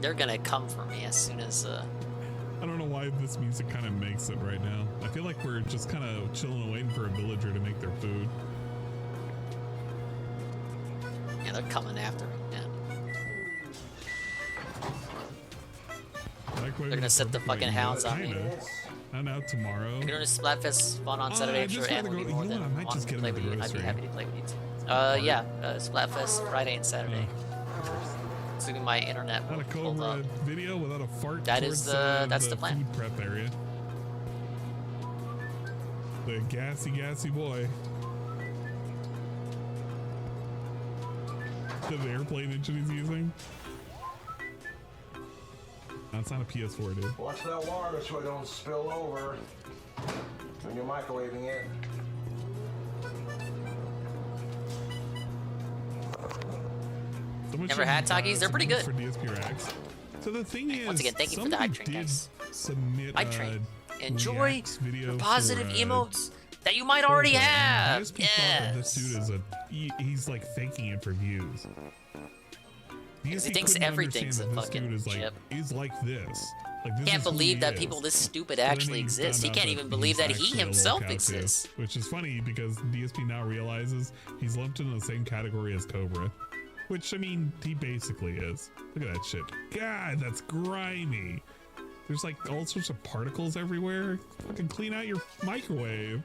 They're gonna come for me as soon as I don't know why this music kind of makes it right now. I feel like we're just kind of chilling and waiting for a villager to make their food. Yeah, they're coming after me, man. They're gonna set the fucking hounds on me. Not out tomorrow. We're doing a Splatfest fun on Saturday. I'm sure Ann will be more than on to play with you. I'd be happy to play with you too. Yeah, Splatfest Friday and Saturday. Assuming my internet will not a Cobra video without a fart. That is that's the plan. Food prep area. The gassy boy. The airplane engine he's using. That's not a PS4, dude. Watch that water so it don't spill over when you're microwaving it. Never had Takis? They're pretty good. For DSP Racks. So the thing is, once again, thank you for the hype train, guys. Submit hype train. Enjoy the positive emotes that you might already have. DSP thought that this dude is he's like faking it for views. He thinks everything's a fucking chip. He's like this. Like, this can't believe that people this stupid actually exist. He can't even believe that he himself exists. Which is funny because DSP now realizes he's lumped into the same category as Cobra. Which, I mean, he basically is. Look at that shit. God, that's grimy. There's like all sorts of particles everywhere. Fucking clean out your microwave.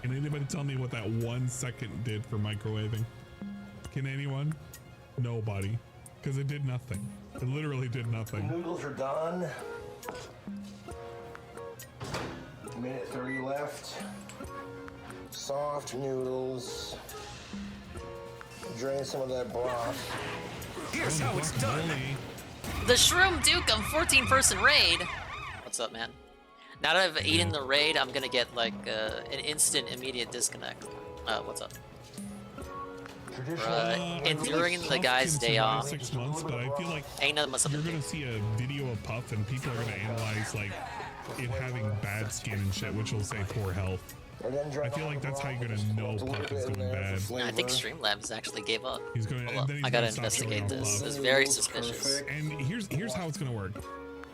Can anybody tell me what that 1 second did for microwaving? Can anyone? Nobody. Because it did nothing. It literally did nothing. The noodles are done. Minute 30 left. Soft noodles. Drain some of that broth. Here's how it's done. The Shroom Dukem 14-person raid. What's up, man? Now that I've eaten the raid, I'm gonna get like an instant, immediate disconnect. What's up? Enduring the guy's day off. 6 months, but I feel like ain't nothing you're gonna see a video of Puff and people are gonna analyze like it having bad skin and shit, which will say poor health. I feel like that's how you're gonna know Puff is doing bad. I think Streamlabs actually gave up. He's going. Hold up. I gotta investigate this. It's very suspicious. And here's how it's gonna work.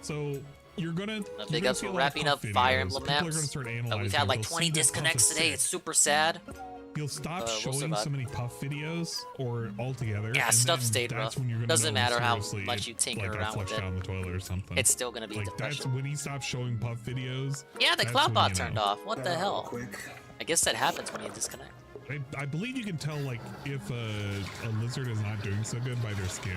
So you're gonna big ups for wrapping up Fire Emblem maps. We've had like 20 disconnects today. It's super sad. You'll stop showing so many Puff videos or altogether. Yeah, stuff stayed rough. Doesn't matter how much you tinker like around with it. Down the toilet or something. It's still gonna be like depression. That's when he stops showing Puff videos. Yeah, the Cloudbot turned off. What the hell? I guess that happens when you disconnect. I believe you can tell like if a lizard is not doing so good by their skin.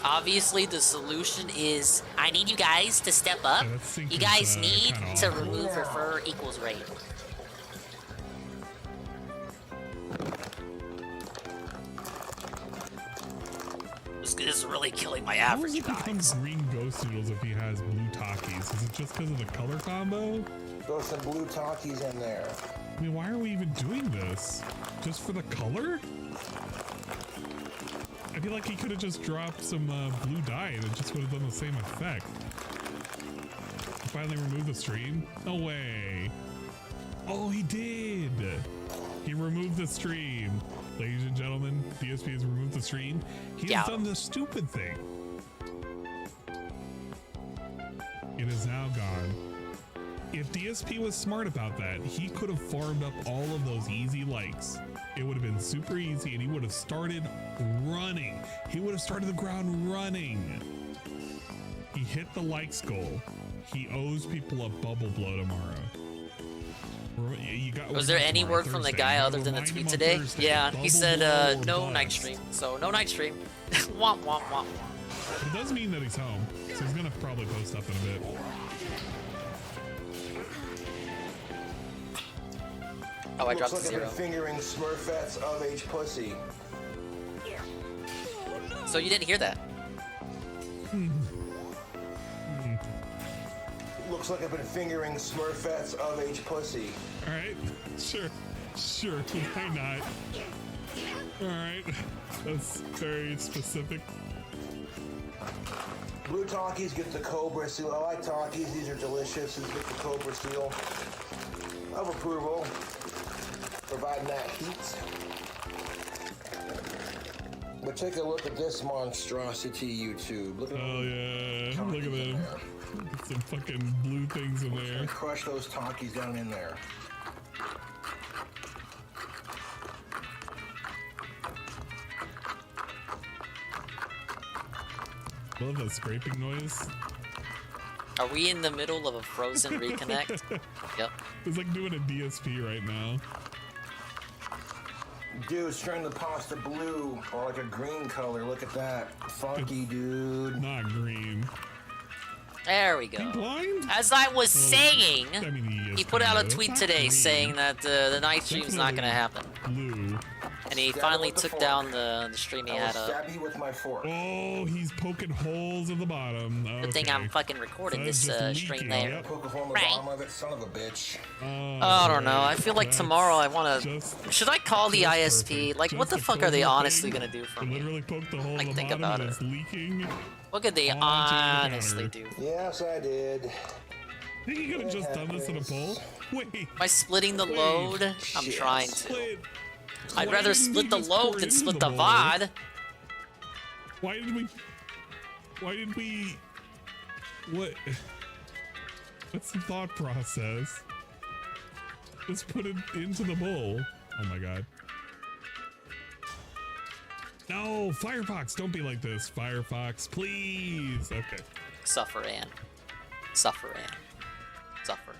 Obviously, the solution is I need you guys to step up. Yeah, you guys need to remove your fur equals rate. This is really killing my average, guys. How does he become green ghost noodles if he has blue Takis? Is it just because of the color combo? Throw some blue Takis in there. I mean, why are we even doing this? Just for the color? I feel like he could have just dropped some blue dye and it just would have done the same effect. He finally removed the stream? No way. Oh, he did. He removed the stream. Ladies and gentlemen, DSP has removed the stream. He has done the stupid thing. It is now gone. If DSP was smart about that, he could have farmed up all of those easy likes. It would have been super easy and he would have started running. He would have started the ground running. He hit the likes goal. He owes people a bubble blow tomorrow. Was there any word from the guy other than the tweet today? Yeah, he said no night stream. So no night stream. Womp womp womp. It does mean that he's home, so he's gonna probably post up in a bit. Oh, I dropped Looks like zero. I've been fingering Smurfette's of age pussy. So you didn't hear that? Looks like I've been fingering Smurfette's of age pussy. All right, sure, why not? All right, that's very specific. Blue Takis get the Cobra Seal. I like Takis, these are delicious. These get the Cobra Seal of approval, providing that heat. But take a look at this monstrosity, YouTube. Look at yeah, look at them. Some fucking blue things in there. Crush those Takis down in there. I love that scraping noise. Are we in the middle of a frozen reconnect? Yep. It's like doing a DSP right now. Dude, it's turning the pasta blue or like a green color. Look at that. Funky, dude. Not green. There we go. Blind? As I was saying, I mean, he put out a tweet today saying that the night stream's not gonna happen. Blue. And he finally took down the stream he had up. Stab you with my fork. Oh, he's poking holes in the bottom. Okay. Good thing I'm fucking recording this stream there. Yep. Poke a hole in the bottom of it, son of a bitch. I don't know. I feel like tomorrow I want to. Should I call the ISP? Like, what the fuck are they honestly gonna do for me? Literally poke the hole like, in the think bottom about and it. it's leaking. What could they honestly do? Yes, I did. Think you could have just done this in a poll? Wait. By splitting the load, I'm trying to. I'd rather split the load than split the VOD. Why did we... What's the thought process? Just put it into the bowl. Oh my god. No, Firefox, don't be like this. Firefox, please. Okay. Suffer, Ann. Suffer, Ann. Suffer.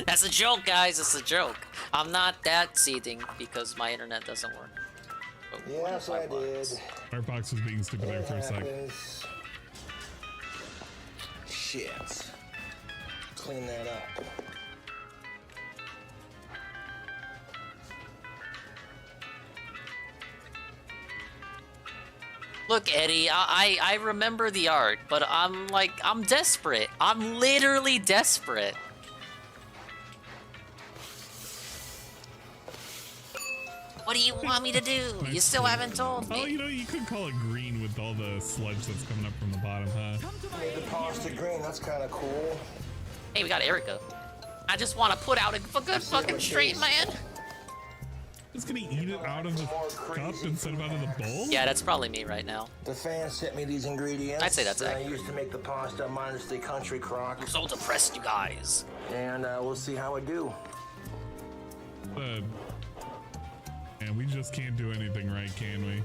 That's a joke, guys. It's a joke. I'm not that seething because my internet doesn't work. But yes, I did. Firefox was being stupid there for a sec. Shit. Clean that up. Look, Eddie, I remember the art, but I'm desperate. I'm literally desperate. What do you want me to do? You still haven't told me. Oh, you know, you could call it green with all the sludge that's coming up from the bottom, huh? Made the pasta green. That's kind of cool. Hey, we got Erica. I just want to put out a good fucking street, man. Just gonna eat it out of the cup instead of out of the bowl? Yeah, that's probably me right now. The fans sent me these ingredients. I'd say that's accurate. I used to make the pasta minus the country crock. I'm so depressed, you guys. And we'll see how I do. And we just can't do anything right, can we?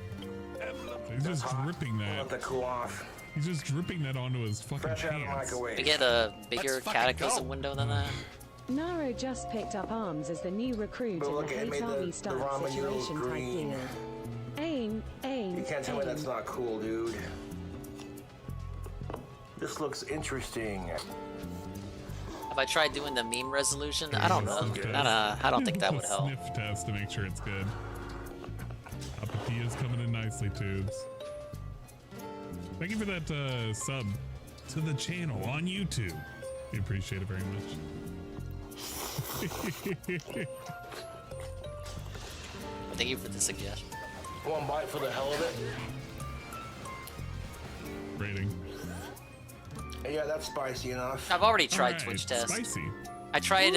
He's just dripping that. Let that cool off. He's just dripping that onto his fucking pants. We get a bigger cataclysm window than that. Naro just picked up arms as the new recruit in the hate army style situation type deal. Aim. You can't tell me that's not cool, dude. This looks interesting. Have I tried doing the meme resolution? I don't know. I don't think that would help. Sniff test to make sure it's good. Apatia's coming in nicely, Tubes. Thank you for that sub to the channel on YouTube. We appreciate it very much. Thank you for the suggestion. One bite for the hell of it. Rating. Yeah, that's spicy enough. I've already tried Twitch test. Spicy. I tried.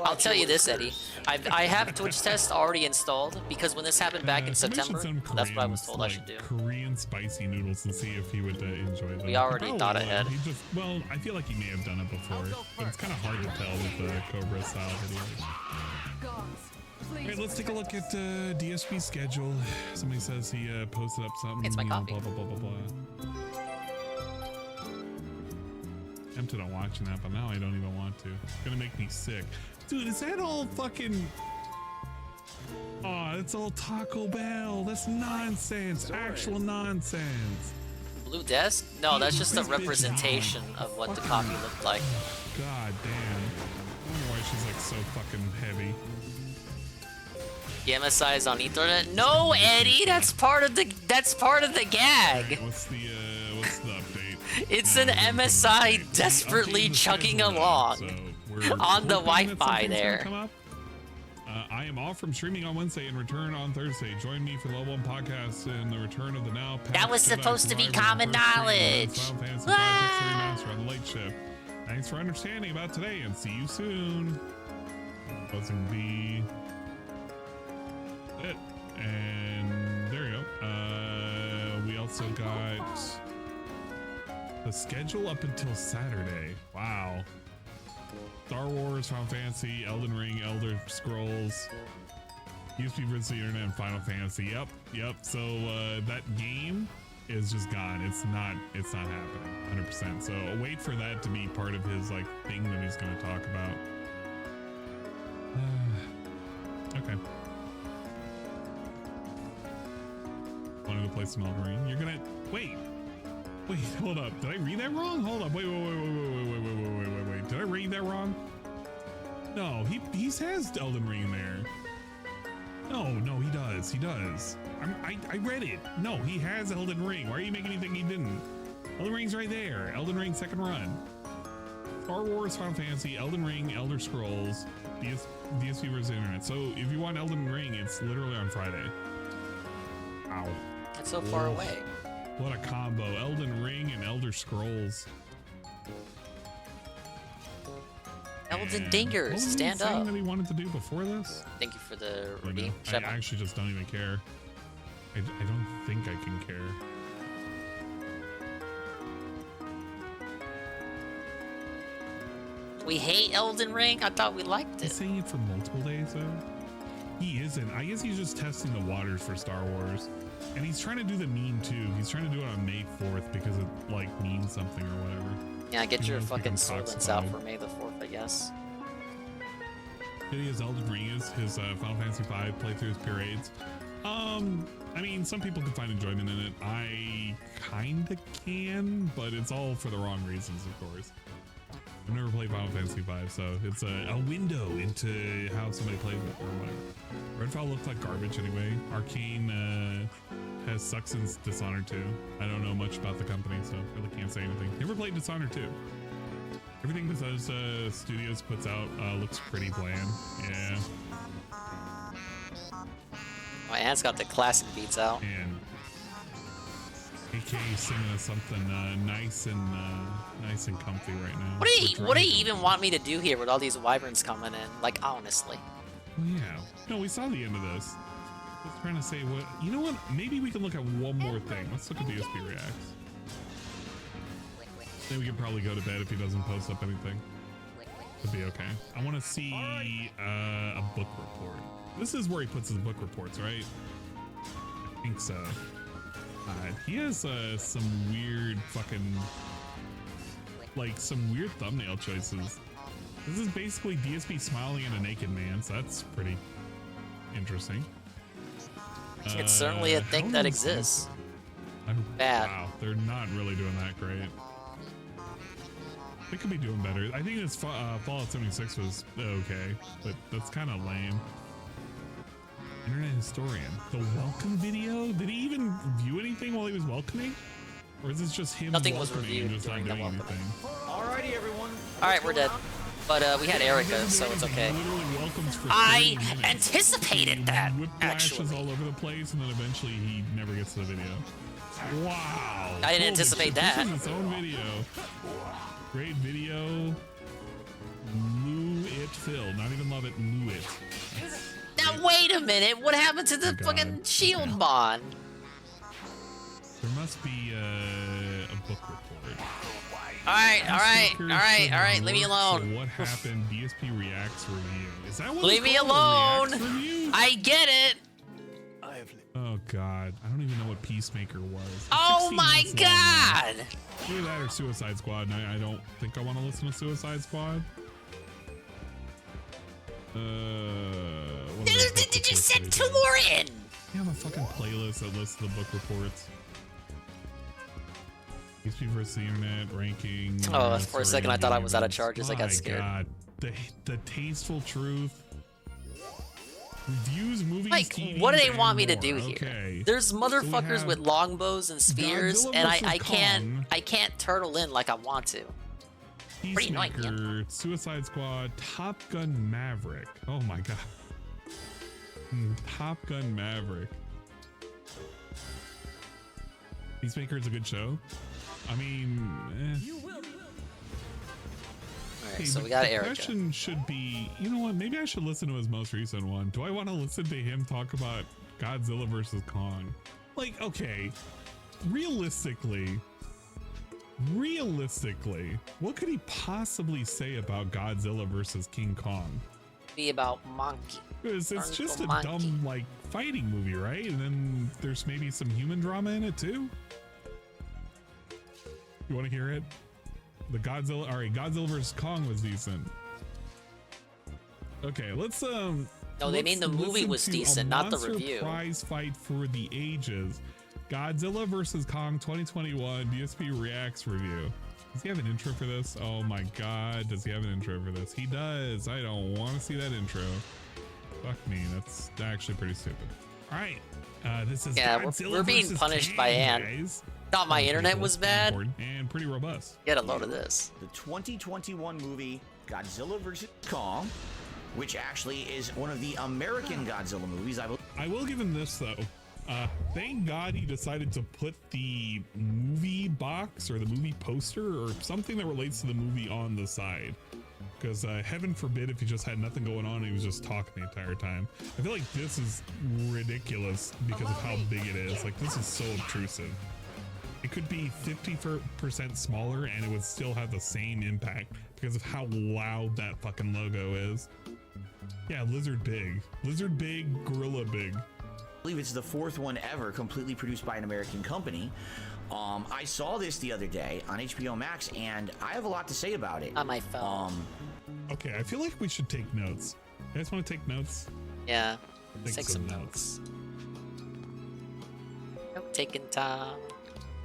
I'll tell you this, Eddie. I have Twitch test already installed because when this happened back in September, that's what I was told I should do. Korean spicy noodles and see if he would enjoy them. We already thought ahead. Well, I feel like he may have done it before, but it's kind of hard to tell with the Cobra style videos. Alright, let's take a look at DSP's schedule. Somebody says he posted up something. It's my coffee. Blah, blah, blah, blah, blah. Tempted on watching that, but now I don't even want to. It's gonna make me sick. Dude, is that all fucking... Oh, it's all Taco Bell. That's nonsense. Actual nonsense. Blue desk? No, that's just a representation of what the coffee looked like. God damn. I wonder why she's like so fucking heavy. The MSI is on Ethernet? No, Eddie, that's part of the gag. Right, what's the update? It's an MSI desperately chugging along on the Wi-Fi there. I am off from streaming on Wednesday and return on Thursday. Join me for the Level 1 podcast and the return of the now. That was supposed to be common knowledge. On the late shift. Thanks for understanding about today and see you soon. Buzzing B. It. And there you go. We also got the schedule up until Saturday. Wow. Star Wars, Final Fantasy, Elden Ring, Elder Scrolls, USP versus the Internet, and Final Fantasy. Yep. So that game is just gone. It's not happening 100%. So wait for that to be part of his like thing that he's going to talk about. Okay. Wanted to play some Elden Ring. You're gonna wait, hold up. Did I read that wrong? Hold up. Wait. Did I read that wrong? No, he has Elden Ring there. No, he does. I read it. No, he has Elden Ring. Why are you making me think he didn't? Elden Ring's right there. Elden Ring second run. Star Wars, Final Fantasy, Elden Ring, Elder Scrolls, DSP versus Internet. So if you want Elden Ring, it's literally on Friday. Ow. That's so far away. What a combo. Elden Ring and Elder Scrolls. Elden Dingers, stand up. What was the thing that he wanted to do before this? Thank you for the redeem. I actually just don't even care. I don't think I can care. We hate Elden Ring? I thought we liked it. He's saying it for multiple days though. He isn't. I guess he's just testing the waters for Star Wars. And he's trying to do the meme too. He's trying to do it on May 4th because it like means something or whatever. Yeah, get your fucking solents out for May the 4th, I guess. His Elden Ring is his Final Fantasy V playthroughs, pure aids. I mean, some people can find enjoyment in it. I kinda can, but it's all for the wrong reasons, of course. I've never played Final Fantasy V, so it's a window into how somebody plays it or whatever. Redfall looked like garbage anyway. Arcane has sucks in Dishonored 2. I don't know much about the company, so really can't say anything. Never played Dishonored 2. Everything Bethesda Studios puts out looks pretty bland. Yeah. Ant's got the classic beats out. And AK singing us something nice and comfy right now. What do you even want me to do here with all these wyverns coming in? Like, honestly. Well, yeah. No, we saw the end of this. I was trying to say what. You know what? Maybe we can look at one more thing. Let's look at DSP reacts. Then we can probably go to bed if he doesn't post up anything. It'll be okay. I want to see a book report. This is where he puts his book reports, right? I think so. He has some weird fucking, like some weird thumbnail choices. This is basically DSP smiling at a naked man, so that's pretty interesting. It's certainly a thing that exists. Bad. Wow, they're not really doing that great. They could be doing better. I think this Fallout 76 was okay, but that's kind of lame. Internet historian. The welcome video? Did he even view anything while he was welcoming? Or is this just him Nothing was welcoming reviewed and just not during the doing welcoming. anything? Alrighty, everyone. Alright, we're dead. But we had Erica, so it's okay. I anticipated that, actually. All over the place, and then eventually he never gets to the video. Wow. I didn't anticipate that. This is its own video. Great video. Lou it Phil. Not even love it, Lou it. Now wait a minute, what happened to the fucking shield bond? There must be a book report. Alright, leave me alone. So what happened? DSP Reacts review. Is that what Leave me alone! I get it! Oh god, I don't even know what Peacemaker was. Oh my god! Either that or Suicide Squad, and I don't think I want to listen to Suicide Squad. Did you send two more in? You have a fucking playlist that lists the book reports. HP versus the internet ranking. Oh, for a second I thought I was out of charges. I got scared. God. The tasteful truth. Reviews, movies, like, TV, what do they want me more. to do here? Okay. There's motherfuckers with longbows and spears, and I can't turtle in like I want to. Pretty annoying. Yeah. Suicide Squad, Top Gun Maverick. Oh my god. Top Gun Maverick. Peacemaker is a good show. I mean, Alright, so we got Erica. The question should be, you know what, maybe I should listen to his most recent one. Do I want to listen to him talk about Godzilla versus Kong? Like, okay, realistically, what could he possibly say about Godzilla versus King Kong? Be about monkey. Because it's just a dumb, like, fighting movie, right? And then there's maybe some human drama in it too. You want to hear it? The Godzilla, all right, Godzilla vs. Kong was decent. Okay, let's No, they mean the movie was decent, not the review. Prize fight for the ages. Godzilla vs. Kong 2021 DSP Reacts review. Does he have an intro for this? Oh my god, does he have an intro for this? He does. I don't want to see that intro. Fuck me, that's actually pretty stupid. All right, this is Godzilla we're being versus punished Kang, by Ann. guys. Thought my internet was bad. And pretty robust. Get a load of this. The 2021 movie Godzilla vs. Kong, which actually is one of the American Godzilla movies. I will give him this though. Thank God he decided to put the movie box or the movie poster or something that relates to the movie on the side. Because heaven forbid if he just had nothing going on and he was just talking the entire time. I feel like this is ridiculous because of how big it is. Like, this is so obtrusive. It could be 50% smaller and it would still have the same impact because of how loud that fucking logo is. Yeah, Lizard Big, Gorilla Big. I believe it's the fourth one ever completely produced by an American company. I saw this the other day on HBO Max and I have a lot to say about it. On my phone. Okay, I feel like we should take notes. You guys want to take notes? Yeah, take some notes. Taking time.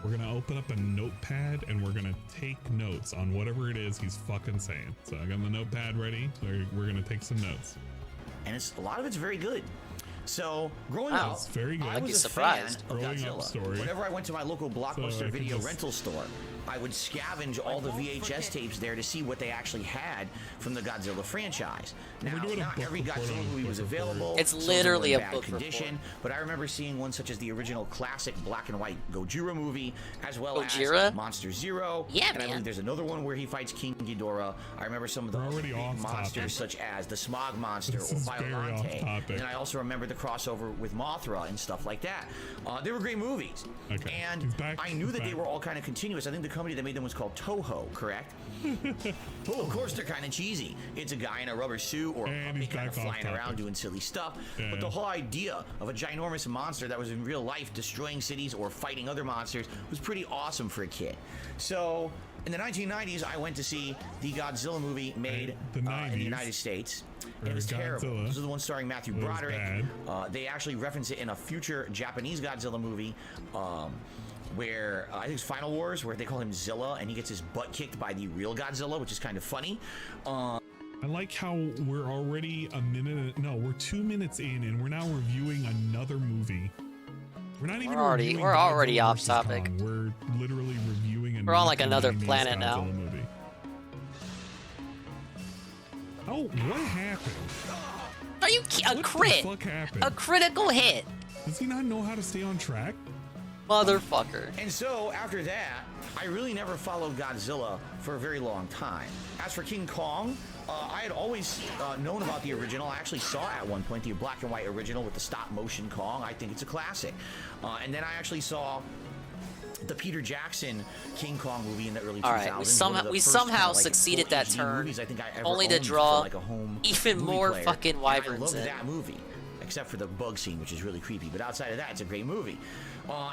We're gonna open up a notepad and we're gonna take notes on whatever it is he's fucking saying. So I got the notepad ready. We're gonna take some notes. And a lot of it's very good. So growing up, it's very good. I was be a surprised. fan of Growing Godzilla. up story. Whenever I went to my local Blockbuster video rental store, I would scavenge all the VHS tapes there to see what they actually had from the Godzilla franchise. Now, not every Godzilla movie was available. It's literally a bad book condition, but I remember seeing one such as the original classic black and white Gojira movie, as well Gojira? as Monster Zero. Yeah, and I believe there's another one where he fights King Ghidorah. I remember some of the big monsters such as the Smog Monster or Violante. And I also remember the crossover with Mothra and stuff like that. They were great movies. Okay. And I knew that they were all kind of continuous. I think the company that made them was called Toho, correct? Of course, they're kind of cheesy. It's a guy in a rubber suit or a puppet kind of flying around doing silly stuff. Yeah. But the whole idea of a ginormous monster that was in real life destroying cities or fighting other monsters was pretty awesome for a kid. So in the 1990s, I went to see the Godzilla movie made in the United States. It was terrible. This is the one starring Matthew Broderick. They actually reference it in a future Japanese Godzilla movie where I think it's Final Wars, where they call him Zilla and he gets his butt kicked by the real Godzilla, which is kind of funny. I like how we're already we're 2 minutes in and we're now reviewing another movie. We're not even we're already off topic. Kong. We're literally reviewing we're on like another planet now. Movie. Oh, what happened? Are you a crit? What the fuck happened? A critical hit. Does he not know how to stay on track? Motherfucker. And so after that, I really never followed Godzilla for a very long time. As for King Kong, I had always known about the original. I actually saw at one point the black and white original with the stop motion Kong. I think it's a classic. And then I actually saw the Peter Jackson King Kong movie in the early 2000s. All right, we somehow succeeded that turn, only to draw even more fucking wyverns in. I love that movie, except for the bug scene, which is really creepy. But outside of that, it's a great movie.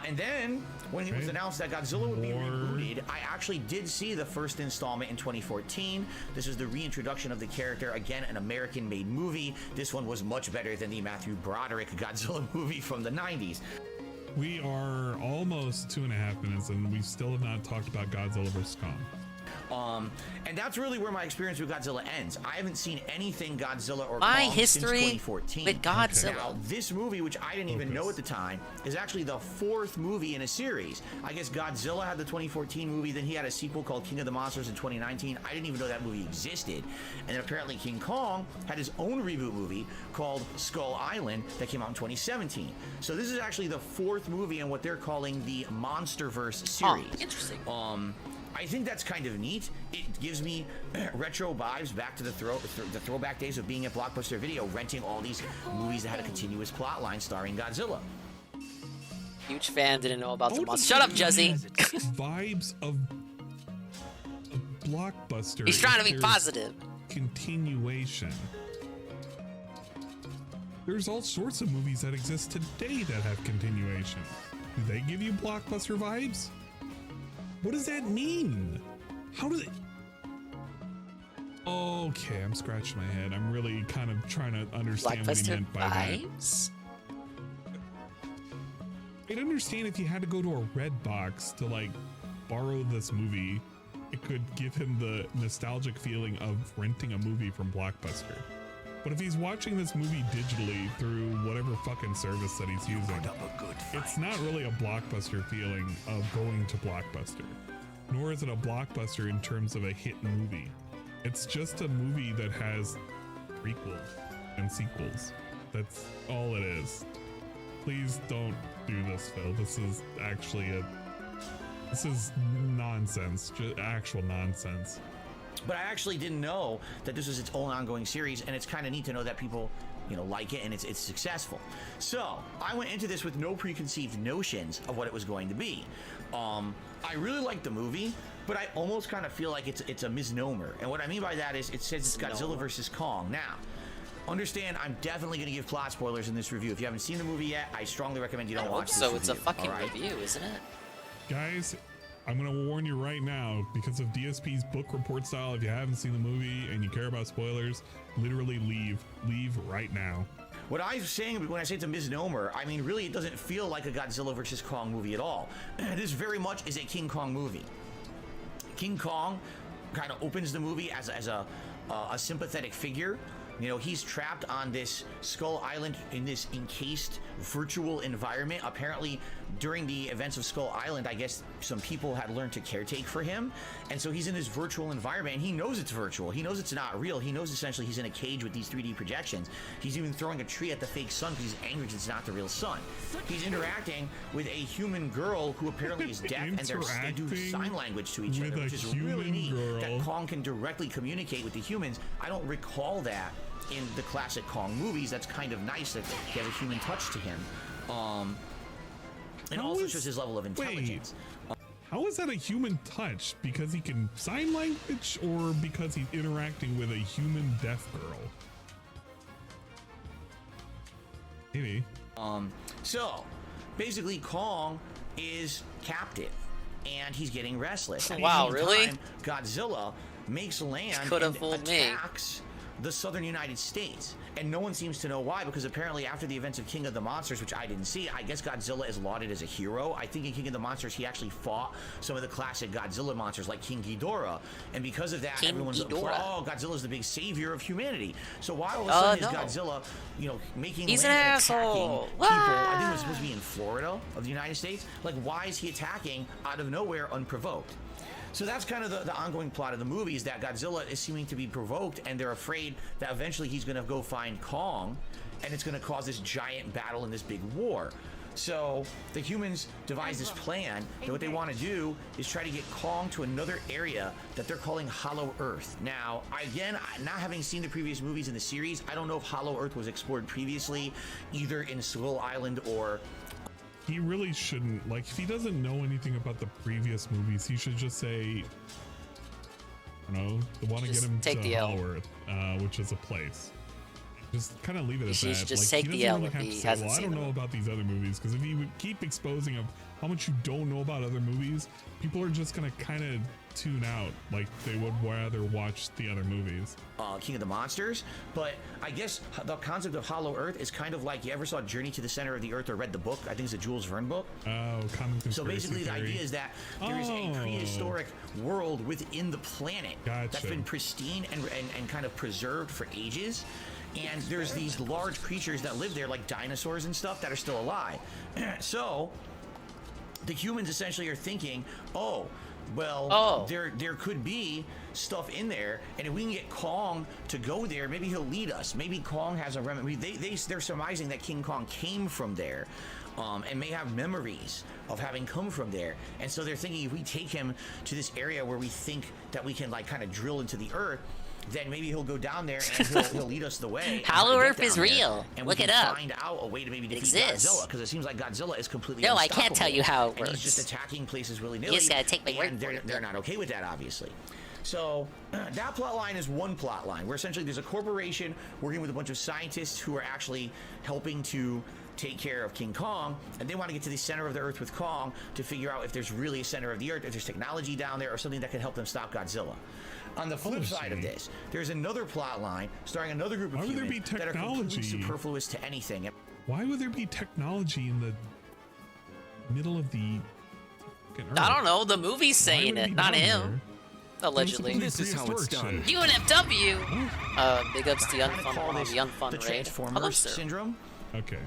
And then, when it was announced that Godzilla would be rebooted, I actually did see the first installment in 2014. This was the reintroduction of the character, again, an American-made movie. This one was much better than the Matthew Broderick Godzilla movie from the 90s. We are almost 2.5 minutes and we still have not talked about Godzilla vs. Kong. And that's really where my experience with Godzilla ends. I haven't seen anything Godzilla or my Kong history since 2014. with Godzilla. Now, this movie, which I didn't even know at the time, is actually the 4th movie in a series. I guess Godzilla had the 2014 movie, then he had a sequel called King of the Monsters in 2019. I didn't even know that movie existed. And then apparently King Kong had his own reboot movie called Skull Island that came out in 2017. So this is actually the 4th movie in what they're calling the Monsterverse series. Oh, interesting. I think that's kind of neat. It gives me retro vibes back to the throwback days of being at Blockbuster Video, renting all these movies that had a continuous plot line starring Godzilla. Huge fan, didn't know about the monster. Shut up, Jesse. Vibes of a Blockbuster. He's trying to be positive. Continuation. There's all sorts of movies that exist today that have continuation. Do they give you Blockbuster vibes? What does that mean? How does it... Okay, I'm scratching my head. I'm really kind of trying to understand what he meant by vibes? that. I'd understand if you had to go to a red box to like borrow this movie. It could give him the nostalgic feeling of renting a movie from Blockbuster. But if he's watching this movie digitally through whatever fucking service that he's using, it's not really a Blockbuster feeling of going to Blockbuster. Nor is it a Blockbuster in terms of a hit movie. It's just a movie that has prequels and sequels. That's all it is. Please don't do this, Phil. This is actually this is nonsense, just actual nonsense. But I actually didn't know that this was its own ongoing series, and it's kind of neat to know that people, like it and it's successful. So I went into this with no preconceived notions of what it was going to be. I really liked the movie, but I almost kind of feel like it's a misnomer. And what I mean by that is it says it's Godzilla vs. Kong. Now, understand, I'm definitely going to give plot spoilers in this review. If you haven't seen the movie yet, I strongly recommend you don't watch this review. So it's a fucking review, isn't it? Guys, I'm going to warn you right now, because of DSP's book report style, if you haven't seen the movie and you care about spoilers, literally leave. Leave right now. What I'm saying when I say it's a misnomer, I mean, really, it doesn't feel like a Godzilla vs. Kong movie at all. This very much is a King Kong movie. King Kong kind of opens the movie as a sympathetic figure. He's trapped on this Skull Island in this encased virtual environment. Apparently, during the events of Skull Island, I guess some people had learned to caretake for him, and so he's in this virtual environment, and he knows it's virtual. He knows it's not real. He knows essentially he's in a cage with these 3D projections. He's even throwing a tree at the fake sun because he's angry because it's not the real sun. He's interacting with a human girl who apparently is deaf, and they do sign language to each other, which is really neat that Kong can directly communicate with the humans. I don't recall that in the classic Kong movies. That's kind of nice that he has a human touch to him. And also shows his level of intelligence. How is that a human touch? Because he can sign language, or because he's interacting with a human deaf girl? Maybe. So basically Kong is captive and he's getting restless. Wow, really? Godzilla makes land and attacks the southern United States, and no one seems to know why, because apparently after the events of King of the Monsters, which I didn't see, I guess Godzilla is lauded as a hero. I think in King of the Monsters he actually fought some of the classic Godzilla monsters like King Ghidorah, and because of that everyone's like, oh, Godzilla's the big savior of humanity. So why all of a sudden is Godzilla, you know, making land and attacking people? I think it was supposed to be in Florida of the United States. Like, why is he attacking out of nowhere unprovoked? So that's kind of the ongoing plot of the movie, is that Godzilla is seeming to be provoked, and they're afraid that eventually he's going to go find Kong, and it's going to cause this giant battle and this big war. So the humans devise this plan that what they want to do is try to get Kong to another area that they're calling Hollow Earth. Now, again, not having seen the previous movies in the series, I don't know if Hollow Earth was explored previously, either in Skull Island or... He really shouldn't, like, if he doesn't know anything about the previous movies, he should just say, I don't know, they want to get him to Hollow Earth, which is a place. Just kind of leave it at that. Just like, take the L really have to say, well, I don't know about these other movies, because if you would keep exposing of how much you don't know about other movies, people are just going to kind of tune out, like they would rather watch the other movies. King of the Monsters, but I guess the concept of Hollow Earth is kind of like, you ever saw Journey to the Center of the Earth or read the book? I think it's a Jules Verne book. Oh, common conspiracy So basically theory. the idea is that there is a prehistoric world within the planet that's been pristine and kind of preserved for ages. And there's these large creatures that live there, like dinosaurs and stuff, that are still alive. So the humans essentially are thinking, there could be stuff in there, and if we can get Kong to go there, maybe he'll lead us. Maybe Kong has a remnant. They're surmising that King Kong came from there, and may have memories of having come from there. And so they're thinking, if we take him to this area where we think that we can, like, kind of drill into the earth, then maybe he'll go down there and he'll lead us the way. Hollow Earth is real. And look we it can up. Find out a way to maybe defeat Godzilla, because it seems like Godzilla is completely unstoppable. I can't tell you how it works. And he's just attacking places willy-nilly. You just gotta take my word for it. They're not okay with that, obviously. So that plot line is one plot line, where essentially there's a corporation working with a bunch of scientists who are actually helping to take care of King Kong, and they want to get to the center of the earth with Kong to figure out if there's really a center of the earth, if there's technology down there or something that can help them stop Godzilla. On the flip side of this, there's another plot line starring another group of humans that are completely superfluous to anything. Why would there be technology in the middle of the earth? I don't know. The movie's saying it, not him. Allegedly. This is how it's done. UNFW. Big ups to Unfun the Raid. Transformers syndrome. Okay.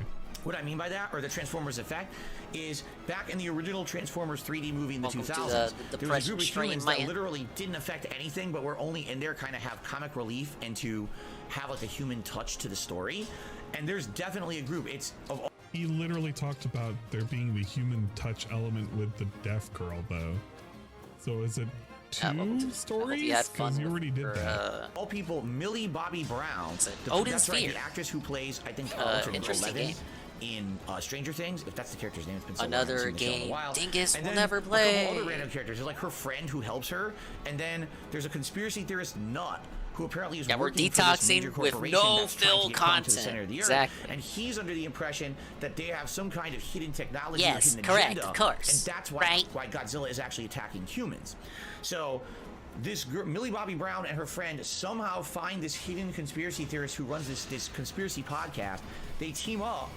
What I mean by that, or the Transformers effect, is back in the original Transformers 3D movie in the 2000s, there was a group of humans that literally didn't affect anything, but were only in there kind of have comic relief and to have like a human touch to the story. And there's definitely a group. He literally talked about there being the human touch element with the deaf girl, though. So is it two stories? Because you already did that. All people, Millie Bobby Brown, Odin's the actress who plays, I think, Eleven in Stranger Things, if that's the character's name. It's been so Another game Dingus will never play. A couple other random characters. There's like her friend who helps her, and then there's a conspiracy theorist nut who apparently is working for this major corporation with no that's fill trying to get content. to the center of the earth. Exactly. And he's under the impression that they have some kind of hidden technology, yes, or hidden correct, agenda, of course. and that's why Godzilla is actually attacking humans. So this girl, Millie Bobby Brown, and her friend somehow find this hidden conspiracy theorist who runs this conspiracy podcast. They team up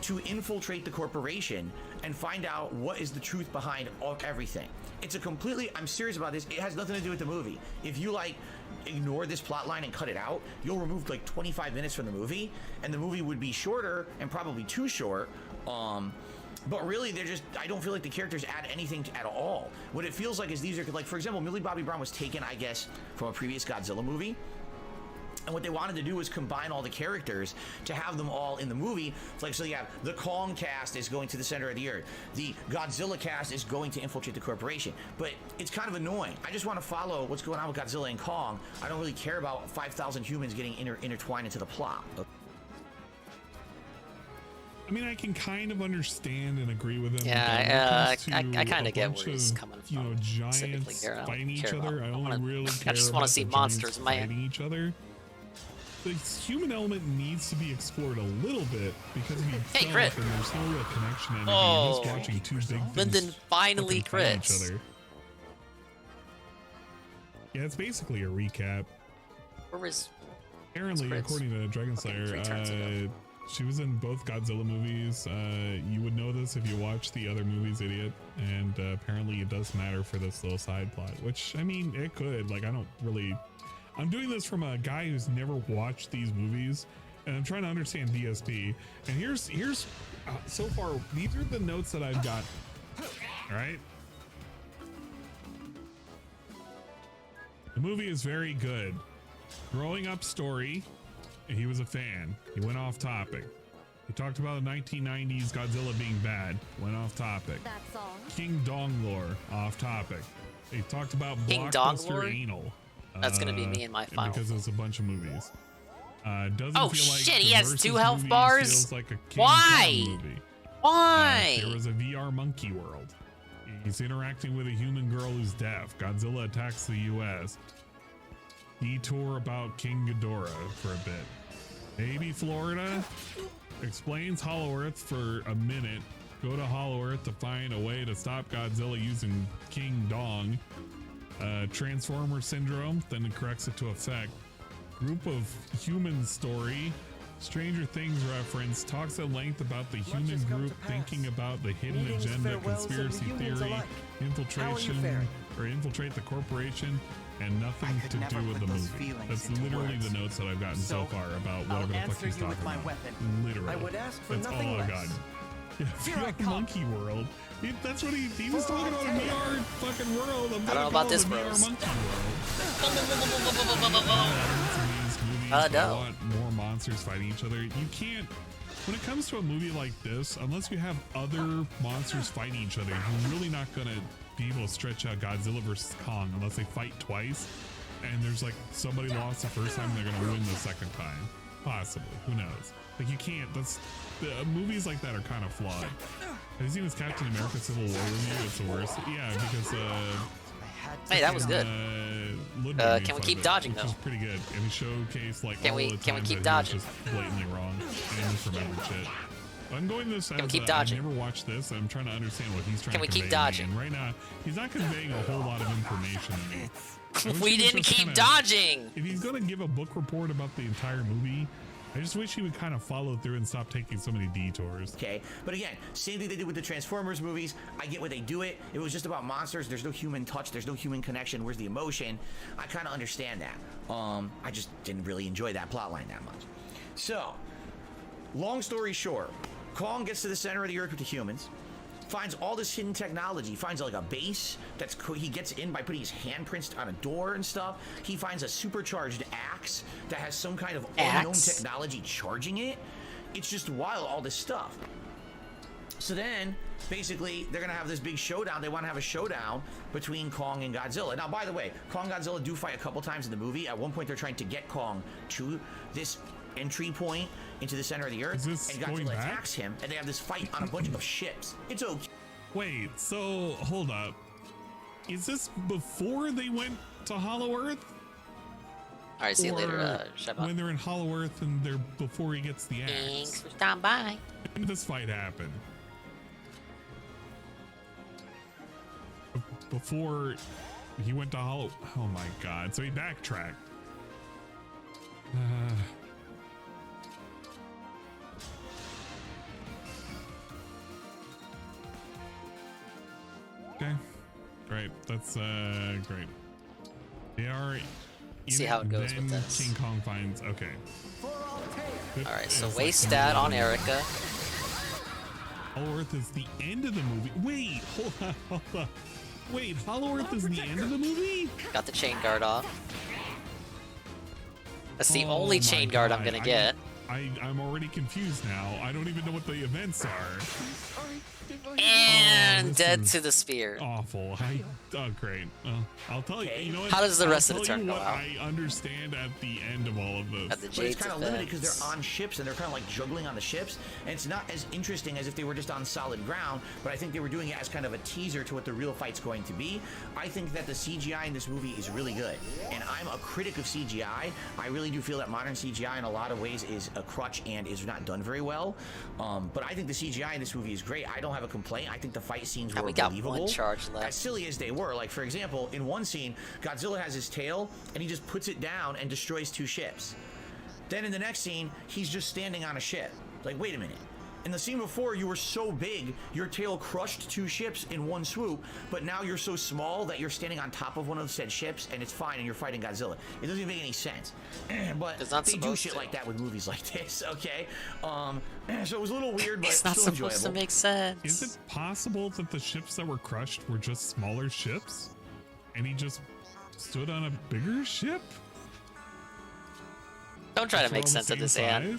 to infiltrate the corporation and find out what is the truth behind everything. It's a completely, I'm serious about this, it has nothing to do with the movie. If you like ignore this plot line and cut it out, you'll remove like 25 minutes from the movie, and the movie would be shorter and probably too short. But really, they're just, I don't feel like the characters add anything at all. What it feels like is these are, like, for example, Millie Bobby Brown was taken, I guess, from a previous Godzilla movie. And what they wanted to do was combine all the characters to have them all in the movie. It's like, so you have the Kong cast is going to the center of the earth. The Godzilla cast is going to infiltrate the corporation. But it's kind of annoying. I just want to follow what's going on with Godzilla and Kong. I don't really care about 5,000 humans getting intertwined into the plot. I mean, I can kind of understand and agree with him. Yeah, I kind of get where he's coming from. You know, giants here. fighting each other. I only really care I just want about to see the monsters, giants man. fighting each other. The human element needs to be explored a little bit because he Hey, crit. and there's no real connection. And Oh, you're just watching two big things Lyndon finally fucking fight each crits. other. Yeah, it's basically a recap. Where was? Apparently, according to Dragon Slayer, she was in both Godzilla movies. You would know this if you watched the other movies, idiot. And apparently it does matter for this little side plot, which, I mean, it could. Like, I don't really... I'm doing this from a guy who's never watched these movies, and I'm trying to understand DSP. And here's so far, these are the notes that I've got. All right? The movie is very good. Growing up story... He was a fan. He went off topic. He talked about the 1990s Godzilla being bad. Went off topic. That's all. King Dong lore. Off topic. He talked about King Dong blockbuster lore? anal. That's gonna be me in my final. Because it's a bunch of movies. Doesn't Oh feel like shit! the He has Versus 2 health movie bars. feels like a King Why? Kong movie. Why? There was a VR monkey world. He's interacting with a human girl who's deaf. Godzilla attacks the U.S. Detour about King Ghidorah for a bit. Maybe Florida explains Hollow Earth for a minute. Go to Hollow Earth to find a way to stop Godzilla using King Dong. Transformer syndrome, then it corrects it to effect. Group of humans story. Stranger Things reference talks at length about the human group thinking about the hidden agenda, conspiracy theory, infiltration, or infiltrate the corporation. And nothing to do with the movie. That's literally the notes that I've gotten so far about whatever the fuck he's talking about. Literally. I would ask for that's nothing all I've less. gotten. Yeah, VR Monkey World. That's what he was talking about, a VR fucking world. I don't know about this, bros. bros. I no. want more monsters fighting each other. You can't. When it comes to a movie like this, unless you have other monsters fighting each other, you're really not gonna be able to stretch out Godzilla versus Kong unless they fight twice. And there's like somebody lost the first time, they're gonna win the second time, possibly. Who knows? Like you can't. That's the movies like that are kind of flawed. Have you seen this Captain America Civil War review? It's the worst. Yeah, because Hey, that was good. Can we keep dodging though? Which is pretty good. And he showcased like Can all we the keep times that he was dodging? just blatantly wrong and misremembered shit. I'm going this as we keep I've dodging? never watched this. I'm trying to understand what he's trying Can we to keep convey. dodging? And right now, he's not conveying a whole lot of information to me. I wish We he was didn't just keep kinda- dodging. If he's going to give a book report about the entire movie, I just wish he would kind of follow through and stop taking so many detours. Okay, but again, same thing they did with the Transformers movies. I get why they do it. It was just about monsters. There's no human touch. There's no human connection. Where's the emotion? I kind of understand that. I just didn't really enjoy that plot line that much. So, long story short, Kong gets to the center of the earth with the humans, finds all this hidden technology, finds like a base that's he gets in by putting his handprints on a door and stuff. He finds a supercharged axe that has some kind of unknown technology charging it. It's just wild, all this stuff. So then, basically, they're gonna have this big showdown. They want to have a showdown between Kong and Godzilla. Now, by the way, Kong and Godzilla do fight a couple times in the movie. At one point, they're trying to get Kong to this entry point into the center of the earth, and Godzilla attacks him, and they have this fight on a bunch of ships. It's okay. Wait, so hold up. Is this before they went to Hollow Earth? All right, see you later, Sheva. When they're in Hollow Earth and they're before he gets the axe. Thanks for stopping by. When did this fight happen? Before he went to Hollow. Oh my God! So he backtracked. Okay, great. That's great. They are. See how it goes with this. King Kong finds. Okay. All right, so waste stat on Erica. Hollow Earth is the end of the movie. Wait, hold on. Wait, Hollow Earth is the end of the movie? Got the chain guard off. That's the only chain guard I'm gonna get. I'm already confused now. I don't even know what the events are. And dead to the spear. Awful. Oh, great. Well, I'll tell you. You know what? How does the rest of the turn go out? out? I understand at the end of all of this. At the But it's kind of limited because they're on ships and they're kind of like juggling on the ships, and it's not as interesting as if they were just on solid ground. But I think they were doing it as kind of a teaser to what the real fight's going to be. I think that the CGI in this movie is really good, and I'm a critic of CGI. I really do feel that modern CGI in a lot of ways is a crutch and is not done very well. But I think the CGI in this movie is great. I don't have a complaint. I think the fight scenes were believable. One charge left. As silly as they were, like for example, in one scene, Godzilla has his tail and he just puts it down and destroys 2 ships. Then in the next scene, he's just standing on a ship. Like, wait a minute. In the scene before, you were so big, your tail crushed 2 ships in one swoop, but now you're so small that you're standing on top of one of said ships and it's fine and you're fighting Godzilla. It doesn't even make any sense. But they do shit like that with movies like this, okay? So it was a little weird, but it's not still supposed enjoyable. to make sense. Is it possible that the ships that were crushed were just smaller ships? And he just stood on a bigger ship? Don't try to make sense of this, Ann.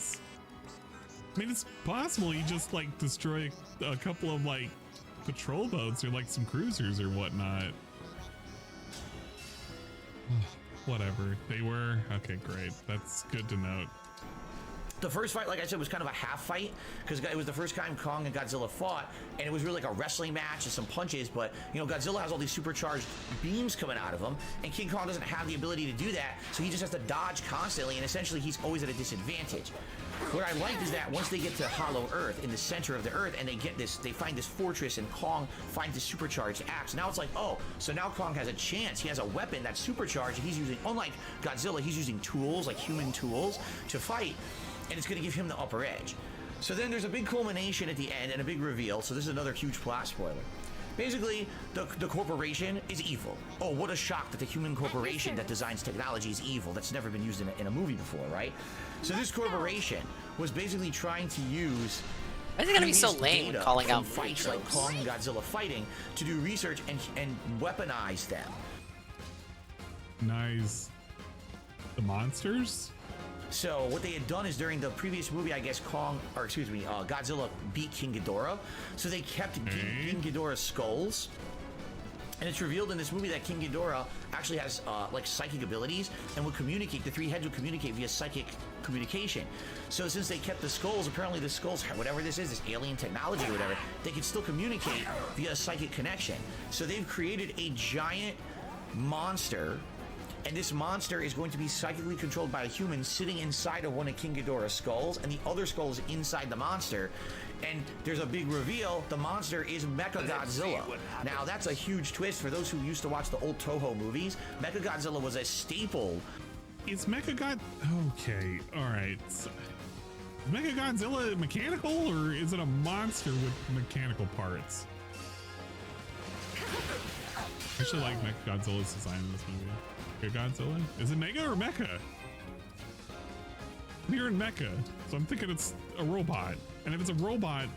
I mean, it's possible he just like destroyed a couple of like patrol boats or like some cruisers or whatnot. Whatever they were. Okay, great. That's good to note. The first fight, like I said, was kind of a half fight because it was the first time Kong and Godzilla fought, and it was really like a wrestling match and some punches. But you know, Godzilla has all these supercharged beams coming out of him, and King Kong doesn't have the ability to do that, so he just has to dodge constantly, and essentially he's always at a disadvantage. What I liked is that once they get to Hollow Earth, in the center of the Earth, and they find this fortress, and Kong finds this supercharged axe. Now it's like, oh, so now Kong has a chance. He has a weapon that's supercharged, and he's using, unlike Godzilla, he's using tools, like human tools, to fight, and it's going to give him the upper edge. So then there's a big culmination at the end and a big reveal. So this is another huge plot spoiler. Basically, the corporation is evil. Oh, what a shock that the human corporation that designs technology is evil. That's never been used in a movie before, right? So this corporation was basically trying to use... Why is it gonna be so lame when calling out fights like Kong and Godzilla fighting to do research and weaponize them. Nice. The monsters? So what they had done is during the previous movie, I guess Godzilla beat King Ghidorah. So they kept King Ghidorah's skulls. And it's revealed in this movie that King Ghidorah actually has like psychic abilities and would communicate. The 3 heads would communicate via psychic communication. So since they kept the skulls, apparently the skulls, whatever this is, this alien technology or whatever, they could still communicate via psychic connection. So they've created a giant monster. And this monster is going to be psychically controlled by a human sitting inside of one of King Ghidorah's skulls, and the other skull is inside the monster. And there's a big reveal. The monster is Mechagodzilla. Now, that's a huge twist for those who used to watch the old Toho movies. Mechagodzilla was a staple. Is Mechagod... Okay, alright. So, is Mechagodzilla mechanical, or is it a monster with mechanical parts? I actually like Mechagodzilla's design in this movie. Godzilla? Is it Mega or Mecha? I'm hearing Mecha, so I'm thinking it's a robot. And if it's a robot...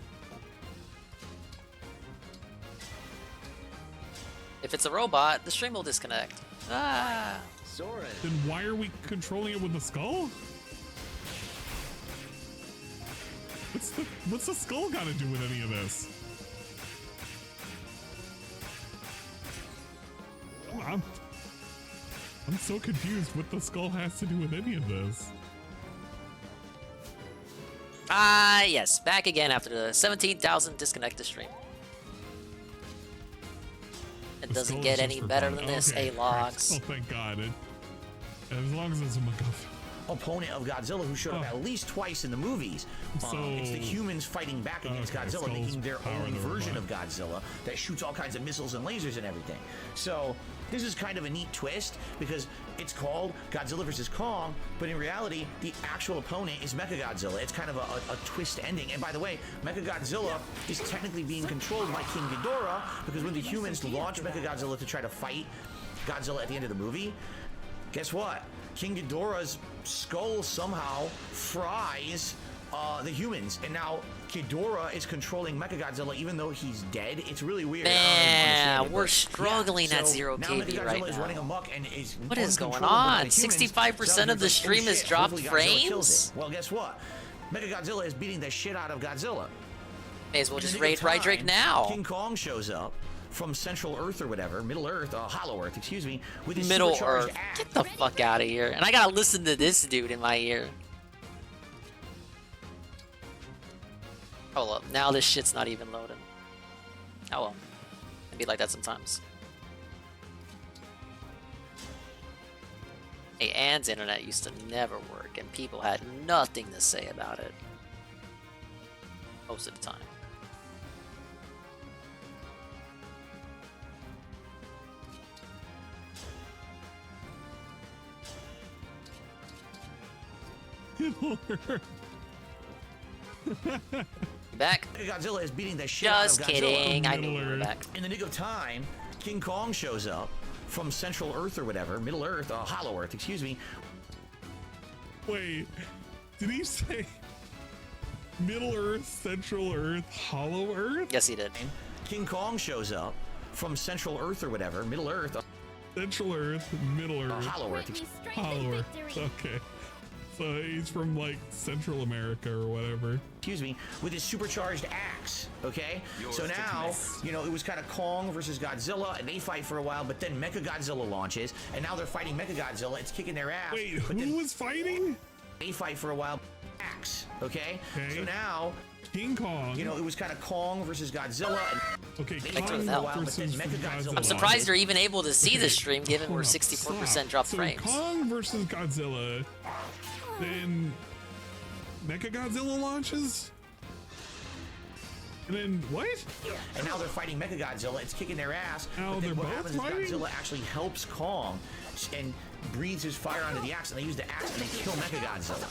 If it's a robot, the stream will disconnect. Ah! Soren. Then why are we controlling it with the skull? What's the skull got to do with any of this? I'm so confused what the skull has to do with any of this. Yes, back again after the 17,000 disconnected stream. It doesn't get any better than this, A-Logs. Oh, thank God. As long as it's a MacGuffin. Opponent of Godzilla who showed up at least twice in the movies. It's the humans fighting back against Godzilla, making their own version of Godzilla that shoots all kinds of missiles and lasers and everything. So this is kind of a neat twist because it's called Godzilla vs. Kong, but in reality, the actual opponent is Mechagodzilla. It's kind of a twist ending. And by the way, Mechagodzilla is technically being controlled by King Ghidorah because when the humans launch Mechagodzilla to try to fight Godzilla at the end of the movie, guess what? King Ghidorah's skull somehow fries the humans, and now Ghidorah is controlling Mechagodzilla even though he's dead. It's really weird. Man, we're struggling at 0 now KB Mechagodzilla right is now. running amok and is What is going on? 65% of the stream has dropped frames? Well, guess what? Mechagodzilla is beating the shit out of Godzilla. May as well just raid Rydrick now. King Kong shows up from Central Earth or whatever, Middle Earth, Hollow Earth, excuse me, with his Middle supercharged Earth. axe. Get the fuck out of here. And I gotta listen to this dude in my ear. Hold up. Now this shit's not even loading. Oh well. It'd be like that sometimes. Hey, Ann's internet used to never work, and people had nothing to say about it. Most of the time. Back. Godzilla is beating the shit out of Godzilla. Just kidding. I knew we were back. In the nick of time, King Kong shows up from Central Earth or whatever, Middle Earth, Hollow Earth, excuse me. Wait, did he say Middle Earth, Central Earth, Hollow Earth? Yes, he did. King Kong shows up from Central Earth or whatever, Middle Earth. Central Earth, Middle Earth. Hollow Earth. Hollow Earth. Okay. So he's from like Central America or whatever. Excuse me, with his supercharged axe, okay? So now, you know, it was kind of Kong versus Godzilla, and they fight for a while, but then Mechagodzilla launches, and now they're fighting Mechagodzilla. It's kicking their ass. Wait, who was fighting? They fight for a while. Axe, okay? So now, King Kong. You know, it was kind of Kong versus Godzilla. And okay, Kong versus Mechagodzilla. I'm surprised you're even able to see the stream, given we're 64% dropped so frames. Kong versus Godzilla, then Mechagodzilla launches? And then what? And now they're fighting Mechagodzilla. It's kicking their ass. Now but they're then what both happens fighting? is Godzilla actually helps Kong and breathes his fire onto the axe, and they use the axe and they kill Mechagodzilla.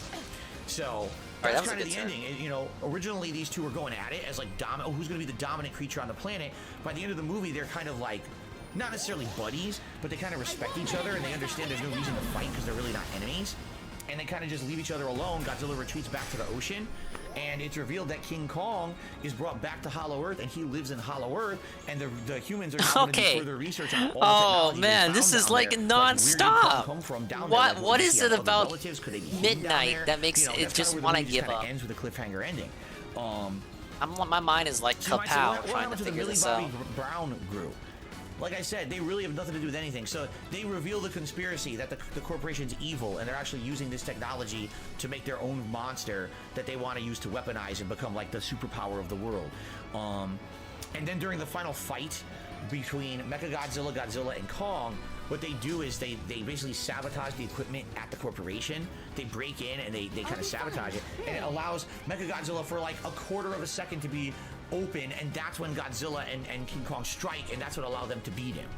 So Right, that's that was kind of the ending. You know, originally these two were going at it as like who's going to be the dominant creature on the planet. By the end of the movie, they're kind of like not necessarily buddies, but they kind of respect each other and they understand there's no reason to fight because they're really not enemies. And they kind of just leave each other alone. Godzilla retreats back to the ocean, and it's revealed that King Kong is brought back to Hollow Earth, and he lives in Hollow Earth, and the humans are now going to do further research on all the man, this is like non-stop. What is it about midnight that makes it just want to give up? Ends with a cliffhanger ending. My mind is like kapow trying to figure this out. Brown group. Like I said, they really have nothing to do with anything. So they reveal the conspiracy that the corporation's evil, and they're actually using this technology to make their own monster that they want to use to weaponize and become like the superpower of the world. And then during the final fight between Mechagodzilla, Godzilla, and Kong, what they do is they basically sabotage the equipment at the corporation. They break in and they kind of sabotage it. And it allows Mechagodzilla for like a quarter of a second to be open, and that's when Godzilla and King Kong strike, and that's what allowed them to beat him.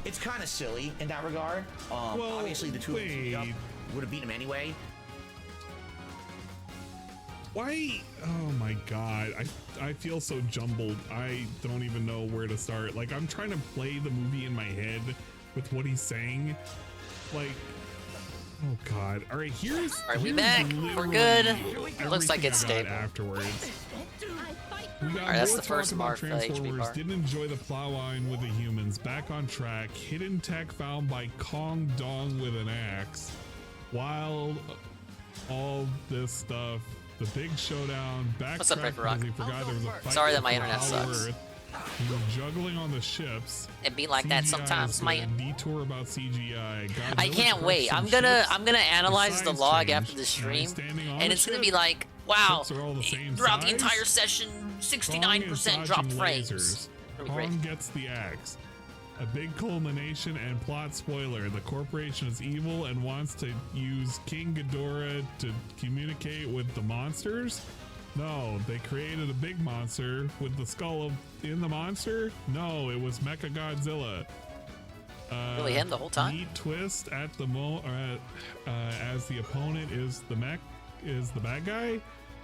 It's kind of silly in that regard. Obviously, the two of them would have beat him anyway. Why? Oh my god, I feel so jumbled. I don't even know where to start. Like, I'm trying to play the movie in my head with what he's saying. Like, oh god. All right, here's. Are we back? We're good. It looks like it's stable. Afterwards. We got Alright, that's more the first talk about mark for the HP Transformers. bar. Didn't enjoy the plow line with the humans. Back on track. Hidden tech found by Kong Dong with an axe. Wild. All this stuff. The big showdown. What's up, Backtrack Paper Rock? because he forgot there was a fight. Sorry that my for internet Hollow sucks. Earth. We were juggling on the ships. It be like that CGI sometimes, is man. good. Detour about CGI. I can't wait. I'm gonna analyze the log after the stream, and it's gonna be like, wow, throughout the entire session, 69% dropped frames. Kong gets the axe. A big culmination and plot spoiler. The corporation is evil and wants to use King Ghidorah to communicate with the monsters. No, they created a big monster with the skull in the monster. No, it was Mechagodzilla. Really him the whole time? Neat twist at the as the opponent is the bad guy.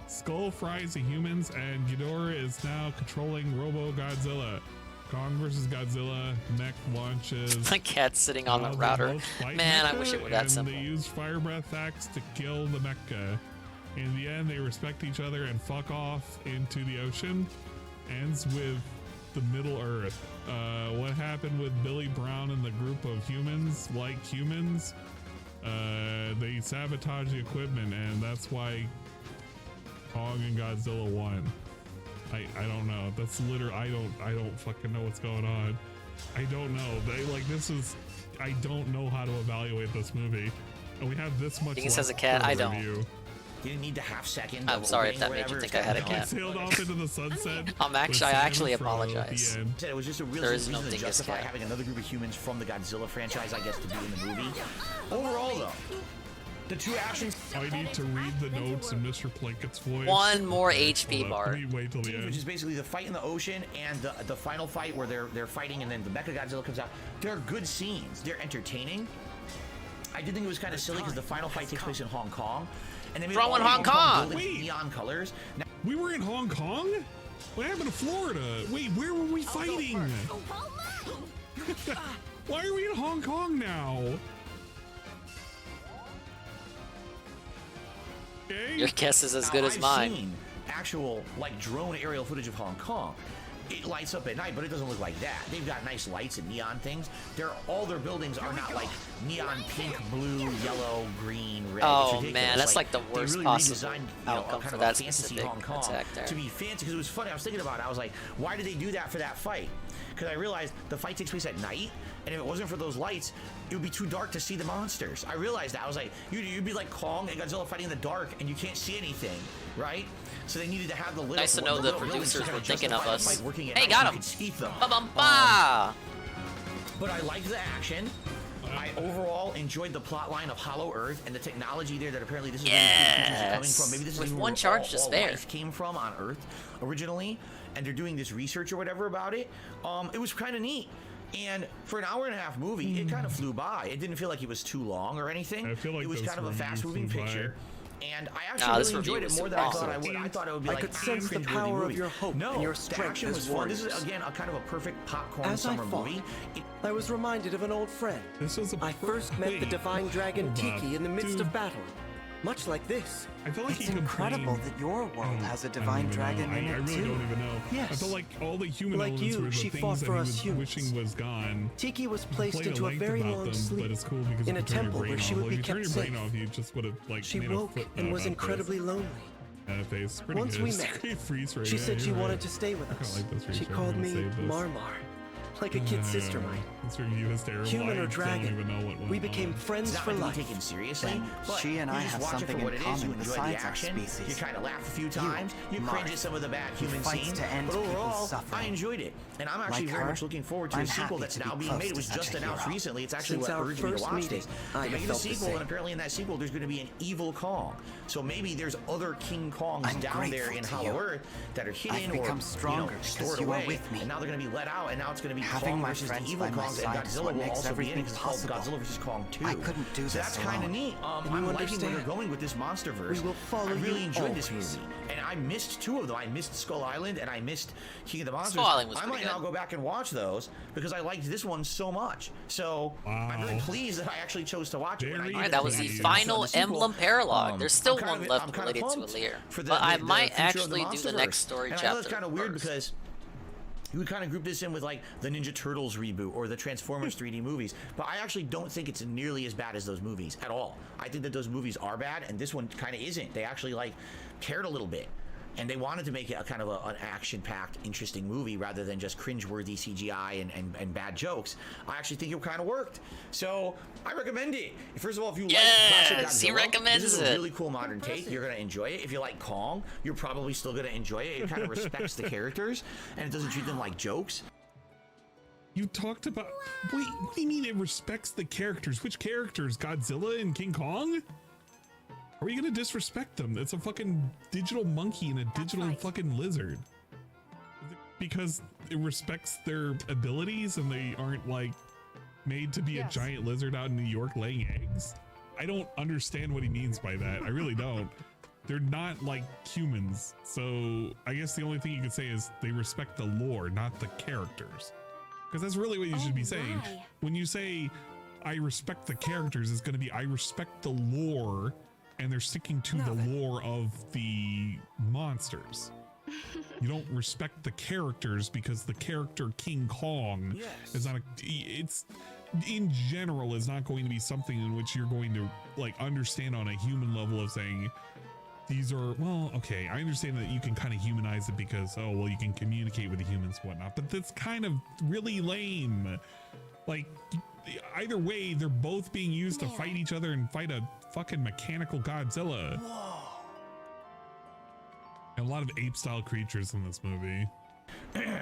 Skull fries the humans, and Ghidorah is now controlling Robo Godzilla. Kong versus Godzilla. Mech launches. My cat's sitting on the router. Man, I wish it were that simple. They used fire breath axe to kill the mecha. In the end, they respect each other and fuck off into the ocean. Ends with the Middle Earth. What happened with Billy Brown and the group of humans, like humans? They sabotage the equipment, and that's why Kong and Godzilla won. I don't know. That's literally I don't fucking know what's going on. I don't know. I don't know how to evaluate this movie. And we have this much. He says a cat. I don't. You didn't need the half second. I'm sorry if that made you think I had a cat. Sailed off into the sunset. I actually apologize. Said it was just a real reason to justify having another group of humans from the Godzilla franchise, I guess, to be in the movie. Overall, though, the two actions. I need to read the notes in Mr. Plinkett's voice. One more HP bar. Let me wait till the end. Which is basically the fight in the ocean and the final fight where they're fighting and then the Mecha Godzilla comes out. They're good scenes. They're entertaining. I did think it was kind of silly because the final fight takes place in Hong Kong. And they made Throw in Hong Kong! Wait, neon colors. Now, we were in Hong Kong? What happened to Florida? Wait, where were we fighting? Why are we in Hong Kong now? Okay. Your guess is as good as mine. I've seen actual like drone aerial footage of Hong Kong. It lights up at night, but it doesn't look like that. They've got nice lights and neon things. All their buildings are not like neon pink, blue, yellow, green, red. Oh man, that's like the worst really possible outcome for that specific Hong Kong attack there. to be fancy, because it was funny. I was thinking about it. I was like, why did they do that for that fight? Because I realized the fight takes place at night, and if it wasn't for those lights, it would be too dark to see the monsters. I realized that. I was like, you'd be like Kong and Godzilla fighting in the dark, and you can't see anything, right? So they needed to have the little. Nice to know the producers were thinking of us. Hey, night got him! Ba-bum-ba! But I liked the action. I overall enjoyed the plot line of Hollow Earth and the technology there that apparently this is where the coming from. Maybe this is one charge to spare. Life came from on Earth originally, and they're doing this research or whatever about it. It was kind of neat. And for an hour-and-a-half movie, it kind of flew by. It didn't feel like it was too long or anything. I feel like it was kind of a fast-moving picture. And I actually really enjoyed it more than I thought I would. I thought it would be like I could sense the power of your hope and your strength as warriors. This is again a kind of a perfect popcorn summer movie. I was reminded of an old friend. I first met the divine dragon Tiki in the midst of battle. Much like this. I feel like it's incredible that your world has a divine dragon in it I really don't even know. Yes. I feel like all the human like elements you, were the she things fought that for he us was humans. wishing was gone. Tiki was placed Complain into a at very length about long them, sleep but it's cool because in a if you turn your temple brain where she off, would be if you turn kept your brain safe. off, you just would have like She made woke a foot and was incredibly lonely. Face. Pretty Once good. we met, Freeze right she now, said she you're wanted right. to stay with I kinda us. like this She research. called I'm gonna me save this. Marmar, like a kid sister mine. This review is terrible. Human I or still don't dragon, even know what went we on. became friends for life. Taken seriously, Then but she and you I just have watch it something for what in it is. You common enjoy the besides our action. species. You kind of laugh a few times. You Marth, cringe at some of the bad who human fights scenes. to end But people's overall, suffering. I enjoyed it, and I'm actually Like very her, much looking forward to I'm a sequel happy that's to be now being close made. It to was such just a announced hero. recently. It's actually Since what our urged me to first watch meeting, this. I They're making a felt the sequel, same. and apparently in that sequel there's going to be an evil Kong. So maybe there's other King Kongs I'm down there grateful in to Hollow you. Earth that are hidden I've or become stronger because stored you are away, with me. and now they're going to be let out, and now it's going to be Having Kong my versus the friends evil by my Kongs, and side is Godzilla what will makes also be in it everything because it's called possible. Godzilla vs. Kong 2. I couldn't do So this that's kind of alone. neat. And I'm you liking where they're understand? going with this MonsterVerse. We will follow I really you enjoyed this always. movie, and I missed two of them. I missed Skull Island and I missed King of the Monsters. Skull Island was I pretty might good. now go back and watch those because I liked this one so much. So I'm really pleased that I actually chose to watch it. When I Alright, that was the final Emblem Paralogue. There's still one left related to Alear. But I might actually do the next story and chapter. I know it's kind of weird because you would kind of group this in with like the Ninja Turtles reboot or the Transformers 3D movies, but I actually don't think it's nearly as bad as those movies at all. I think that those movies are bad, and this one kind of isn't. They actually like cared a little bit, and they wanted to make it a kind of an action-packed, interesting movie rather than just cringe-worthy CGI and bad jokes. I actually think it kind of worked, so I recommend it. First of all, if you like classic Godzilla, he recommends this is a it. really cool modern take. You're gonna enjoy it. If you like Kong, you're probably still gonna enjoy it. It kind of respects the characters and it doesn't treat them like jokes. You talked about. Wait, what do you mean it respects the characters? Which characters? Godzilla and King Kong? Are we gonna disrespect them? It's a fucking digital monkey and a digital fucking lizard. Because it respects their abilities and they aren't like made to be a giant lizard out in New York laying eggs? I don't understand what he means by that. I really don't. They're not like humans. So I guess the only thing you could say is they respect the lore, not the characters. Because that's really what you should be saying. When you say I respect the characters, it's going to be I respect the lore and they're sticking to the lore of the monsters. You don't respect the characters because the character King Kong is not it's in general is not going to be something in which you're going to like understand on a human level of saying these are, well, okay, I understand that you can kind of humanize it because, oh, well, you can communicate with the humans and whatnot, but that's kind of really lame. Like, either way, they're both being used to fight each other and fight a fucking mechanical Godzilla. Whoa. And a lot of ape-style creatures in this movie.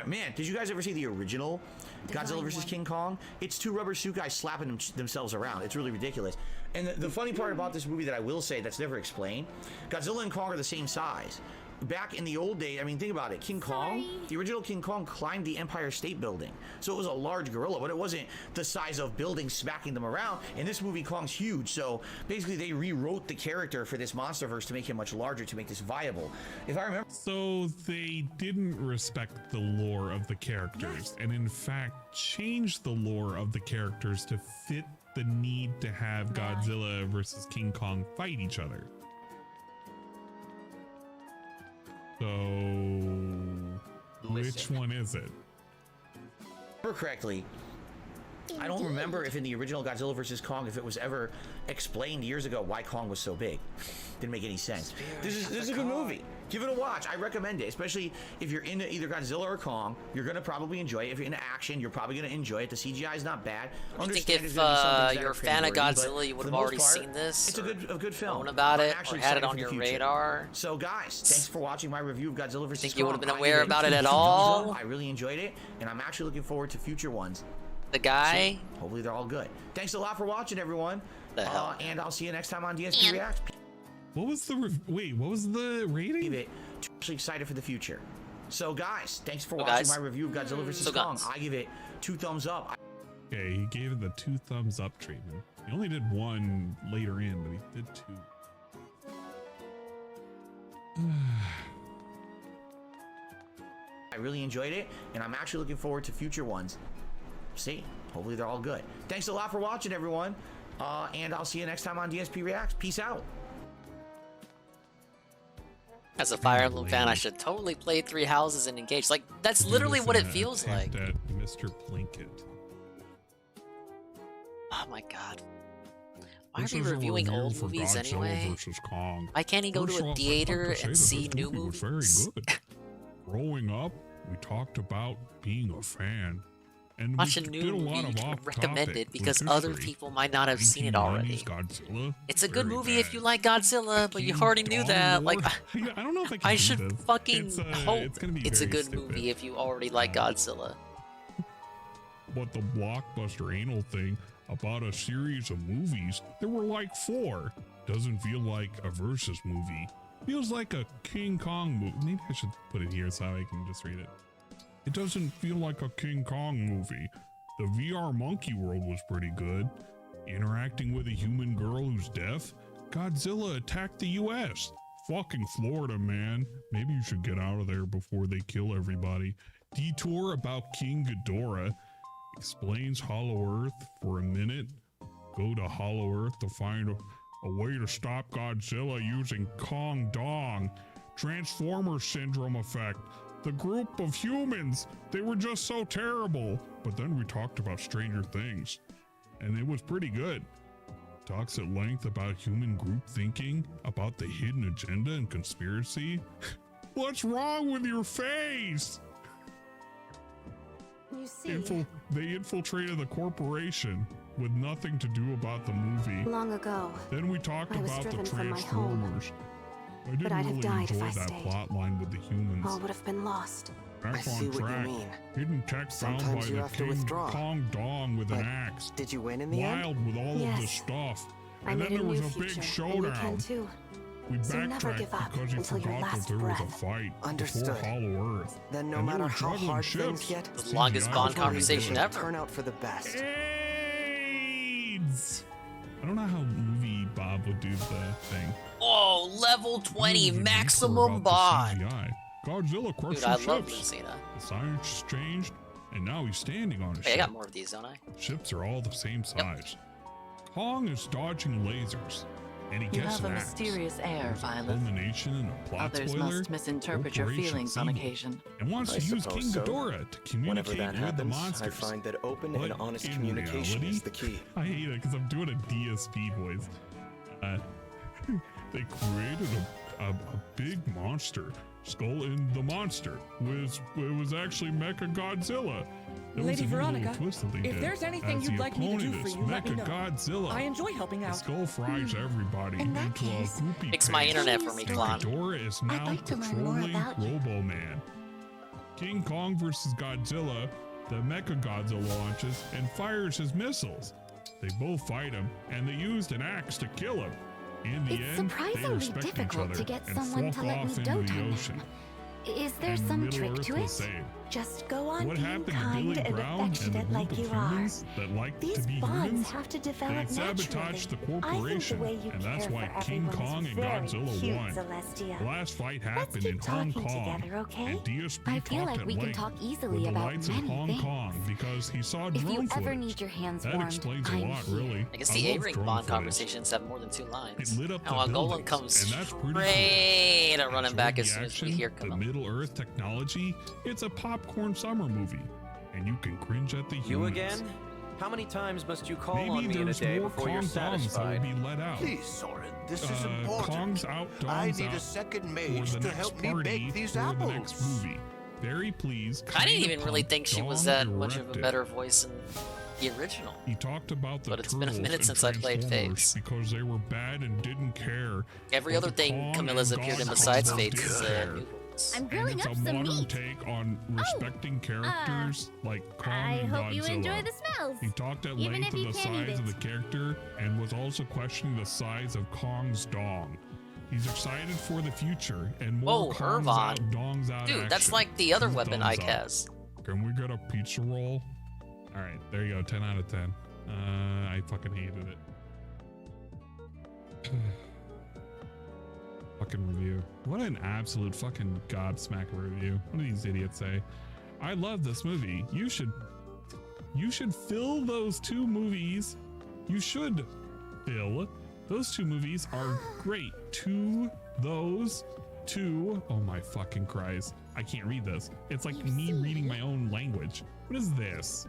Man, did you guys ever see the original Godzilla vs. King Kong? It's two rubber suit guys slapping themselves around. It's really ridiculous. And the funny part about this movie that I will say that's never explained, Godzilla and Kong are the same size. Back in the old days, I mean, think about it. King Kong, the original King Kong climbed the Empire State Building. So it was a large gorilla, but it wasn't the size of buildings smacking them around. In this movie, Kong's huge. So basically, they rewrote the character for this MonsterVerse to make him much larger, to make this viable. If I remember. So they didn't respect the lore of the characters, and in fact, changed the lore of the characters to fit the need to have Godzilla versus King Kong fight each other. So, which one is it? Correctly, I don't remember if in the original Godzilla vs. Kong, if it was ever explained years ago why Kong was so big. Didn't make any sense. This is a good movie. Give it a watch. I recommend it, especially if you're into either Godzilla or Kong. You're gonna probably enjoy it. If you're into action, you're probably gonna enjoy it. The CGI is not bad. I think if you're a fan of Godzilla, you would have already seen this. It's a good film. Known about it, or had it on your radar. So guys, thanks for watching my review of Godzilla vs. Kong. Think you would have been aware about it at all? I really enjoyed it, and I'm actually looking forward to future ones. The guy. So, hopefully they're all good. Thanks a lot for watching, everyone. The hell? And I'll see you next time on DSP Reacts. What was the what was the rating? Actually excited for the future. So guys, thanks for watching my review of Godzilla vs. Kong. I give it 2 thumbs up. Okay, he gave it the 2 thumbs up treatment. He only did 1 later in, but he did 2. I really enjoyed it, and I'm actually looking forward to future ones. See, hopefully they're all good. Thanks a lot for watching, everyone. And I'll see you next time on DSP Reacts. Peace out. As a Fire Emblem fan, I should totally play 3 houses and engage. Like, that's literally what it feels like. At Mr. Plinkett. Oh my god. Why are we reviewing old movies anyway? Why can't he go to a theater and see new movies? Was very good. Growing up, we talked about being a fan. And watch a new movie you can recommend it because other people might not have seen it already. Godzilla, it's a good movie if you like Godzilla, but you already knew that. Like, I don't know if I should fucking hope it's a good movie if you already like Godzilla. But the blockbuster anal thing about a series of movies, there were like 4. Doesn't feel like a versus movie. Feels like a King Kong movie. Maybe I should put it here so I can just read it. It doesn't feel like a King Kong movie. The VR Monkey World was pretty good. Interacting with a human girl who's deaf. Godzilla attacked the US. Fucking Florida, man. Maybe you should get out of there before they kill everybody. Detour about King Ghidorah. Explains Hollow Earth for a minute. Go to Hollow Earth to find a way to stop Godzilla using Kong Dong. Transformer Syndrome effect. The group of humans, they were just so terrible. But then we talked about Stranger Things, and it was pretty good. Talks at length about human group thinking, about the hidden agenda and conspiracy. What's wrong with your face? You see, they infiltrated the corporation with nothing to do about the movie. Long ago, then we talked about the Transformers. I didn't really enjoy that plot line with the humans. All would have been lost. Back I see on what track. you mean. Hidden tech found by Sometimes you the have to King withdraw. Kong Dong with an axe. Did you win in the end? Wild with all of the stuff. And then there was a big showdown. We backtracked because he forgot that there was a fight before Hollow Earth. Then no and matter how hard things get, the longest Bond conversation ever. Turn out for the best. AIDS! I don't know how movie Bob would do the thing. Oh, level 20 maximum Bond. Godzilla crushed Dude, I ships. love Lucina. The science changed, and now he's standing on a ship. Hey, I got more of these, don't I? Ships are all the same size. Kong is dodging lasers, And he You gets have a an axe. mysterious air, There's a Violet. culmination and a plot Others spoiler. must misinterpret your Corporation feelings on evil occasion. And wants I to use suppose King so. Ghidorah to Whenever communicate that with the happens, monsters. I find that open But and honest in communication reality, is the key. I hate it because I'm doing a DSP voice. They created a big monster. Skull in the monster was actually Mecha Godzilla. There was Lady a new little Veronica, twist that they if did. there's anything As you'd the like me to do opponent for is you, let me know. Mechagodzilla. I enjoy helping The out. skull fries everybody In that into a case, goopy Fix my paste. internet for me, Klon. Ghidorah is now like to learn more patrolling about you. Robo-Man. King Kong versus Godzilla, the Mechagodzilla launches and fires his missiles. They both fight him, and they used an axe to kill him. In the It's end, they surprisingly respect each difficult other to get and someone walk to let off me into dote the on them. ocean. Is there And some Middle trick Earth to will it? save. Just go on What being happened to kind Billy and Brown and the affectionate group like of you are. humans that like These to be bonds humans? have to They develop sabotaged naturally. the corporation, I think the way you and that's care why for King everyone Kong is and very Godzilla cute, won. Celestia. The last fight Let's happened keep in Hong talking Kong, together, okay? and DSP I feel talked like at we can length talk easily with the about lights of many Hong things. Kong because he saw If drone you ever footage. need your hands That warmed, explains a I'm lot, here. really. I guess I the love A-Ring drone Bond footage. conversations have more than 2 lines. It lit up Now the Golem buildings, comes and that's pretty cool. straight running Enjoyed back the as soon as we action, hear the come. Middle Earth technology. It's a popcorn summer movie, and you can cringe at the humans. You again? How many times must you call Maybe on me in a there's day more before you're Kong songs that will satisfied? be let out. Please, Soren, this is important. Kong's out, I Dong's need out a second for mage the to next help me party bake these for the apples. next movie. Very pleased. I didn't kinda even really pumped think she was Dong that much of a erected. better voice in the original. He talked about the But it's been a turtles minute and since I played Transformers Fates. because they were bad and didn't care. Every But other the thing Kong Camilla's and appeared in Godzilla besides did Fates is care. new voice. I'm And grilling it's up a some modern meat. take on respecting characters like Kong I and hope Godzilla. you enjoy the smells. He talked at even length if of you the can't eat size of it. the character and was also questioning the size of Kong's dong. He's excited for the future and more Whoa, Kong's Irvon. out, Dong's out Dude, that's action. like the other 2 weapon thumbs Ike up. has. Can we get a pizza roll? All right, there you go. 10 out of 10. I fucking hated it. Fucking review. What an absolute fucking godsmack review. What do these idiots say? I love this movie. You should fill those 2 movies. You should fill. Those 2 movies are great. Those two. Oh my fucking Christ. I can't read this. It's like me reading my own language. What is this?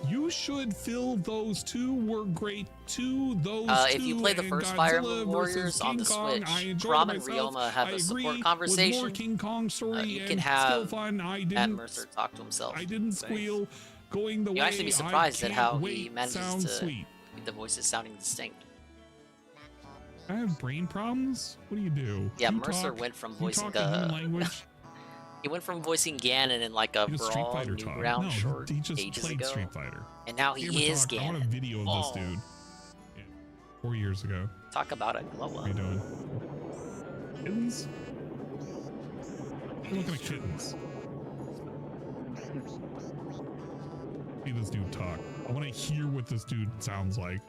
You should fill those 2 were great too. Those if you play the first Fire Emblem Warriors on the Switch, Rob and Ryoma have a support conversation. More King Kong story you and can have still fun. Matt Mercer talk to himself. I didn't squeal going the way. You'll actually be surprised I at how can't he wait manages sounds to sweet. keep the voices sounding distinct. I have brain problems. What do you do? Yeah, You Mercer talk- went from you voicing talk in human language. he went from voicing Ganon in like a He does Street Brawl Fighter talk. Newground No, short he just ages played ago, Street Fighter. and now he ever is talk? I want a Ganon. video of this dude. Yeah, 4 years ago. Talk about a glow What are you up. doing? Kittens? I'm looking at kittens. See this dude talk. I want to hear what this dude sounds like.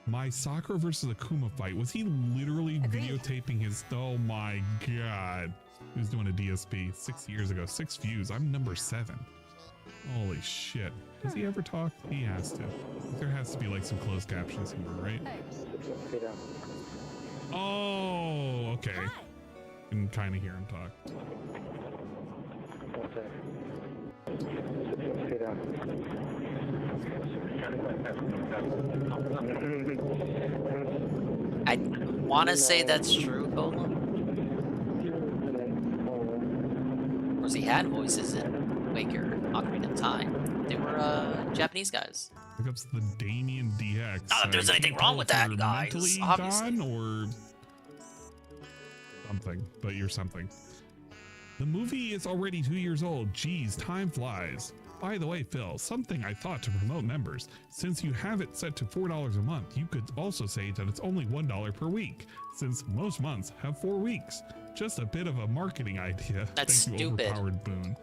My Sakura versus Akuma fight. Was he literally videotaping his... Oh my god. He was doing a DSP 6 years ago. 6 views. I'm number 7. Holy shit. Does he ever talk? He has to. There has to be like some closed captions humor, right? Oh, okay. Can kind of hear him talk. I want to say that's true, Golem. Of course, he had voices in Waker, Ocarina of Time. They were Japanese guys. Look up the Damien DX. Not that there's anything wrong with that, guys, Mentally obviously. gone or something, but you're something. The movie is already 2 years old. Geez, time flies. By the way, Phil, something I thought to promote members. Since you have it set to $4 a month, you could also say that it's only $1 per week, since most months have 4 weeks. Just a bit of a marketing idea. That's Thank you, stupid. overpowered boon.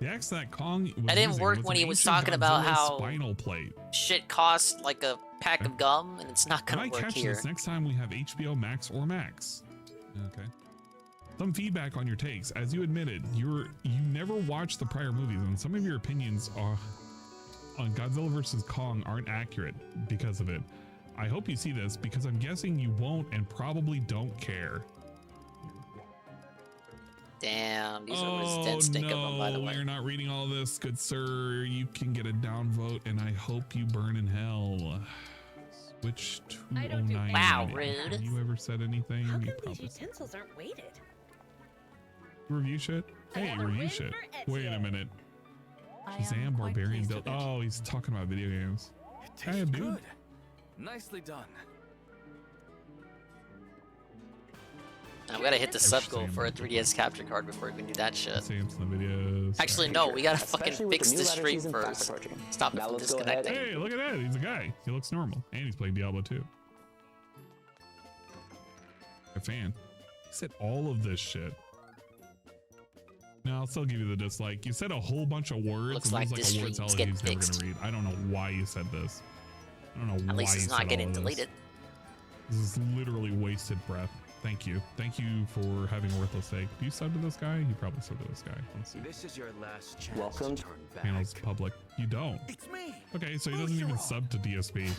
The axe that Kong was That didn't using work was when an he was ancient talking about Godzilla how spinal plate. shit costs like a pack of gum, and it's not I gonna might work catch here. this next time we have HBO Max or Max. Okay. Some feedback on your takes. As you admitted, you never watched the prior movies, and some of your opinions on Godzilla vs. Kong aren't accurate because of it. I hope you see this because I'm guessing you won't and probably don't care. Damn, these are resistant stink of them, by the way. You're not reading all this, good sir. You can get a downvote, and I hope you burn in hell. Switch 209. Wow, rude. Have you ever said anything? How You come probably these utensils aren't weighted? review shit. Hey, review shit. Wait a minute. Shazam Barbarian build. Oh, he's talking about video games. Hey, dude. Good. Nicely done. We gotta hit the sub goal for a 3DS capture card before we can do that shit. Actually, no, we gotta fucking fix the stream first. Stop it from disconnecting. Hey, look at that. He's a guy. He looks normal. And he's playing Diablo 2. A fan. He said all of this shit. No, I'll still give you the dislike. You said a whole bunch of words. Looks like this stream's getting he's never fixed. gonna read. I don't know why you said this. I don't know why. At least you it's said not getting all of this. deleted. This is literally wasted breath. Thank you. Thank you for having a worthless take. Do you sub to this guy? You probably sub to this guy. Let's see. This is your last chance. Welcome. To turn back. Panels public. You don't. It's me. Okay, so he doesn't even sub to DSP.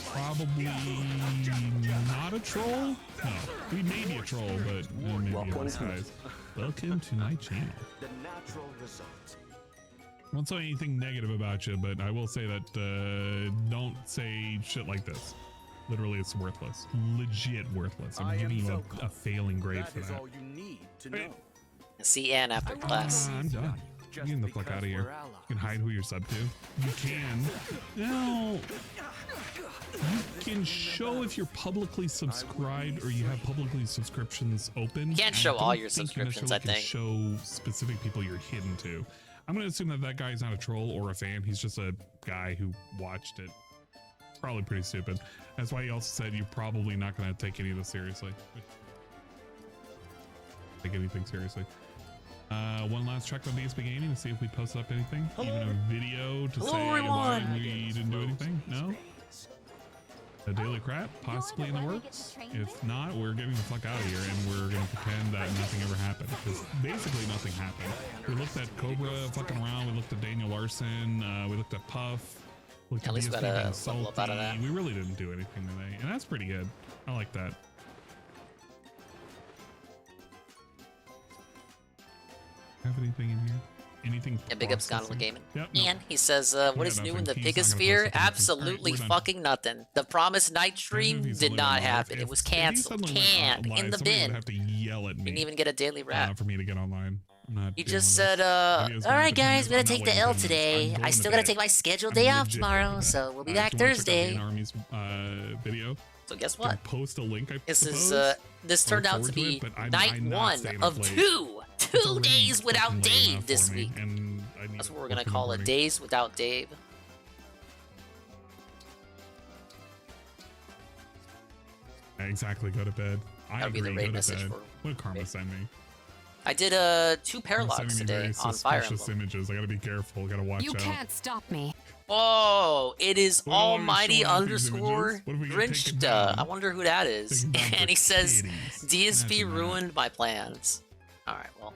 Probably not a troll? No. He may be a troll, but maybe a disguise. Welcome to my channel. The natural result. I won't say anything negative about you, but I will say that don't say shit like this. Literally, it's worthless. Legit worthless. I'm giving you a failing grade for that. All you need to know. See Ann after class. I'm done. Get the fuck out of here. You can hide who you're sub to. You can. No. You can show if you're publicly subscribed or you have publicly subscriptions open. You can't show all your subscriptions, I think. Show specific people you're hidden to. I'm going to assume that that guy's not a troll or a fan. He's just a guy who watched it. Probably pretty stupid. That's why he also said you're probably not going to take any of this seriously. Take anything seriously. One last check on DSP Gaming to see if we posted up anything. Even a video to say why we didn't do anything. No? A daily crap possibly in the works. If not, we're getting the fuck out of here and we're going to pretend that nothing ever happened. Because basically nothing happened. We looked at Cobra fucking around. We looked at Daniel Larson. We looked at Puff. At least we got a level up out of that. We really didn't do anything today, and that's pretty good. I like that. Have anything in here? Anything? Yeah, big ups Gonal Gaming. Yep, And he says, what is new in the Pigosphere? Absolutely fucking nothing. The promised night stream did not happen. It was canceled. Canned. In the bin. Have to yell at me. Didn't even get a daily wrap. For me to get online. He just said, alright guys, we gotta take the L today. I still gotta take my scheduled day off tomorrow, so we'll be back Thursday. Video. So guess what? Post a link. This turned out to be night 1 of 2 days without Dave this week. That's what we're gonna call it, days without Dave. Exactly. Go to bed. That'll be the raid message for. What did Karma send me? I did 2 Paralogs today on Fire Emblem. Images. I gotta be careful. Gotta watch out. You can't stop me. Whoa! It is Almighty underscore Grinchta. I wonder who that is. And he says, DSP ruined my plans. Alright, well.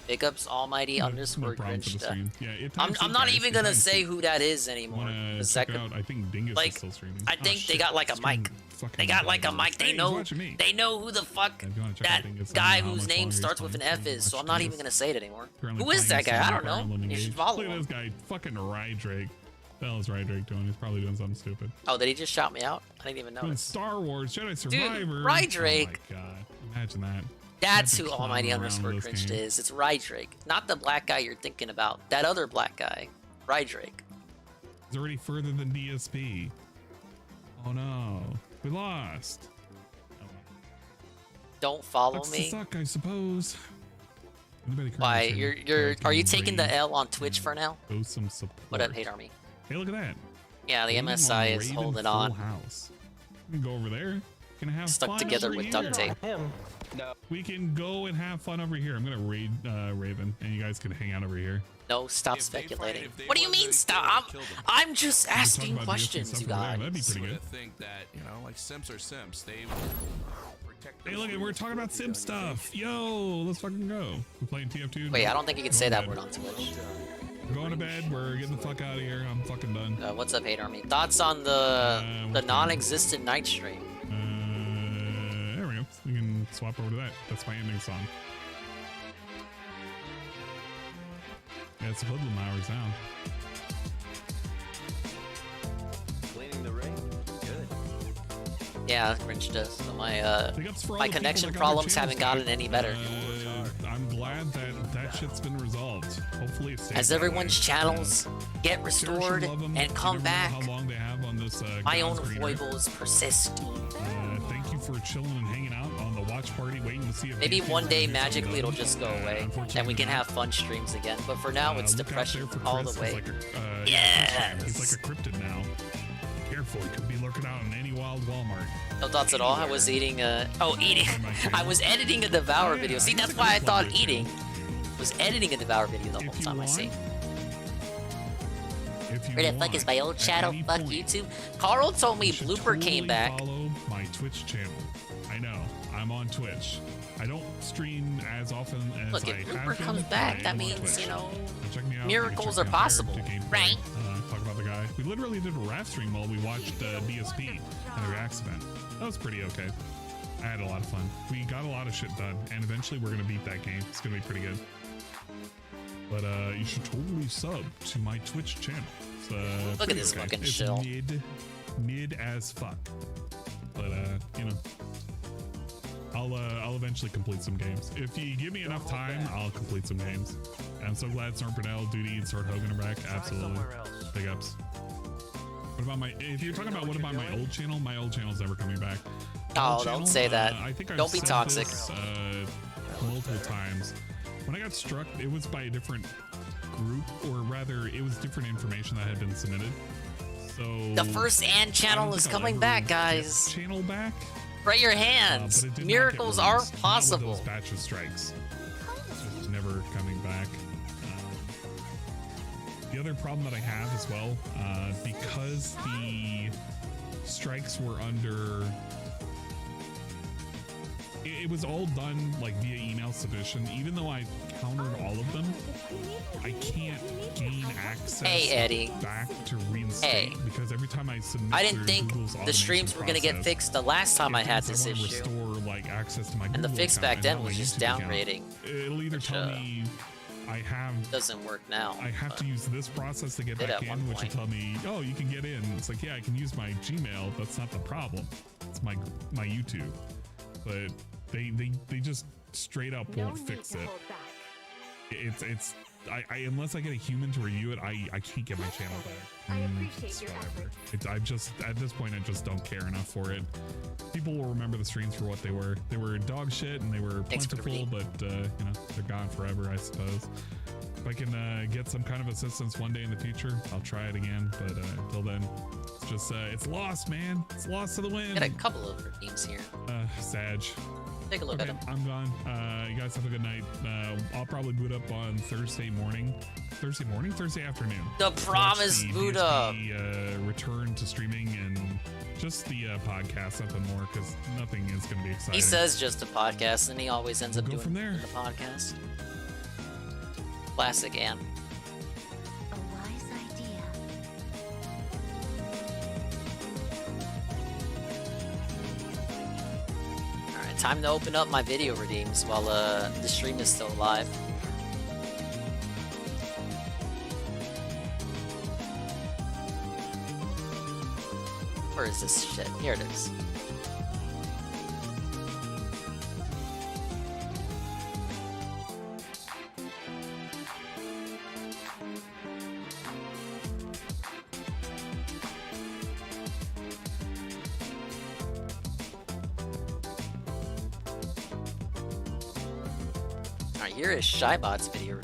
Big ups Almighty underscore Grinchta. I'm not even gonna say who that is anymore. I think Dingus is still streaming. I think they got like a mic. They got like a mic. They know who the fuck that guy whose name starts with an F is, so I'm not even gonna say it anymore. Who is that guy? I don't know. You should follow him. Look at this guy, fucking Rydrake. What the hell is Rydrake doing? He's probably doing something stupid. Oh, did he just shout me out? I didn't even know. Star Wars Jedi Survivor. Dude, Rydrake. Oh my god, imagine that. That's who Almighty underscore Grinchta is. It's Rydrake, not the black guy you're thinking about. That other black guy, Rydrake. He's already further than DSP. Oh no, we lost. Don't follow me. Suck, I suppose. Why? Are you taking the L on Twitch for now? Show some support. What up, Hate Army? Hey, look at that. Yeah, the MSI is holding on. House. We can go over there. Gonna have stuck together with duct tape. No. We can go and have fun over here. I'm gonna raid Raven, and you guys can hang out over here. No, stop speculating. What do you mean stop? I'm just asking questions, you guys. That'd be pretty good. I think that, you know, like simps are simps. They Hey, look, we're talking about simp stuff. Yo, let's fucking go. We're playing TF2. Wait, I don't think you can say that word on Twitch. We're going to bed. We're getting the fuck out of here. I'm fucking done. What's up, Hate Army? Thoughts on the non-existent night stream? There we go. We can swap over to that. That's my ending song. Yeah, it's a Hoodlum hours now. Cleaning the ring? Good. Yeah, Grinch does. So my connection problems haven't gotten any better. I'm glad that that shit's been resolved. Hopefully it stays as everyone's channels get restored and come back, how long they have on this, my own foibles persist. Thank you for chilling and hanging out on the watch party, waiting to see if maybe one day magically it'll just go away and we can have fun streams again. But for now, it's depression all the way. Yes! He's like a cryptid now. Careful, he could be lurking out in any wild Walmart. No thoughts at all. I was eating eating. I was editing a Devour video. See, that's why I thought eating. I was editing a Devour video the whole time. I see. Where the fuck is my old channel? Fuck YouTube. Carl told me Blooper came back. Follow my Twitch channel. I know. I'm on Twitch. I don't stream as often as Look, I if have Blooper been, comes back, that means, you know, miracles are possible, right? Talk about the guy. We literally did a rap stream while we watched BSP and the Reacts event. That was pretty okay. I had a lot of fun. We got a lot of shit done, and eventually we're gonna beat that game. It's gonna be pretty good. But you should totally sub to my Twitch channel. It's, look at this fucking shill. Mid as fuck. But you know, I'll eventually complete some games. If you give me enough time, I'll complete some games. And I'm so glad Storm Purnell, Duty, and Sword Hogan are back. Absolutely. Big ups. What about if you're talking about what about my old channel's never coming back. Oh, don't say that. I think don't be toxic. This, multiple times. When I got struck, it was by a different group, or rather, it was different information that had been submitted. So the first and channel is coming back, guys. Channel back. Pray your hands. Miracles are possible. Those batch of strikes. It's never coming back. The other problem that I have as well, because the strikes were under. It was all done like via email submission. Even though I countered all of them, I can't gain access back to reinstate because every time I submit, I didn't think the streams were gonna get fixed the last time I had this issue. Restore, like, access to my and Google the fix back then was just downgrading. It'll either tell me I have doesn't work now. I have to use this process to get back in, which will tell me, oh, you can get in. It's like, yeah, I can use my Gmail. That's not the problem. It's my YouTube. But they just straight up won't fix it. It's unless I get a human to review it, I can't get my channel back. I appreciate your efforts. I just at this point I just don't care enough for it. People will remember the streams for what they were. They were dog shit and they were plentiful, but you know, they're gone forever, I suppose. If I can get some kind of assistance one day in the future, I'll try it again. But until then, it's just it's lost, man. It's lost to the wind. Got a couple of redeems here. Sag. Take a look at them. I'm gone. You guys have a good night. I'll probably boot up on Thursday morning, Thursday afternoon. The promised boot up. Return to streaming and just the podcast, nothing more, because nothing is going to be exciting. He says just a podcast, and he always ends up doing from there. The podcast. Classic Ann. A wise idea. Alright, time to open up my video redeems while the stream is still live. Where is this shit? Here it is. Alright, here is Shybot's video.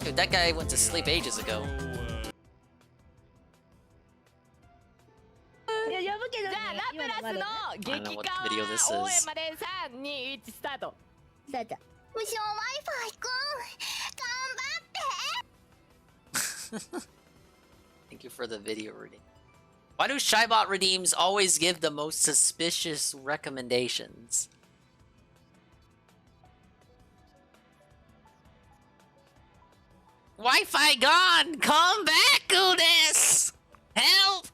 Dude, that guy went to sleep ages ago. I don't know what video this is. Thank you for the video reading. Why do Shybot redeems always give the most suspicious recommendations? Wi-Fi gone! Come back, Goodness! Help!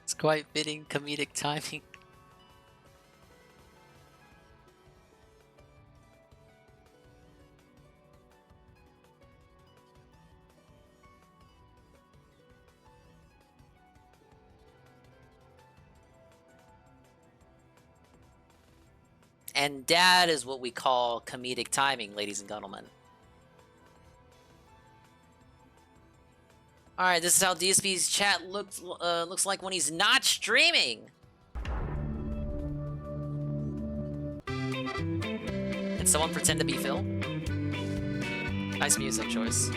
It's quite fitting comedic timing. And that is what we call comedic timing, ladies and gentlemen. Alright, this is how DSP's chat looks like when he's not streaming. Can someone pretend to be Phil? Nice music choice.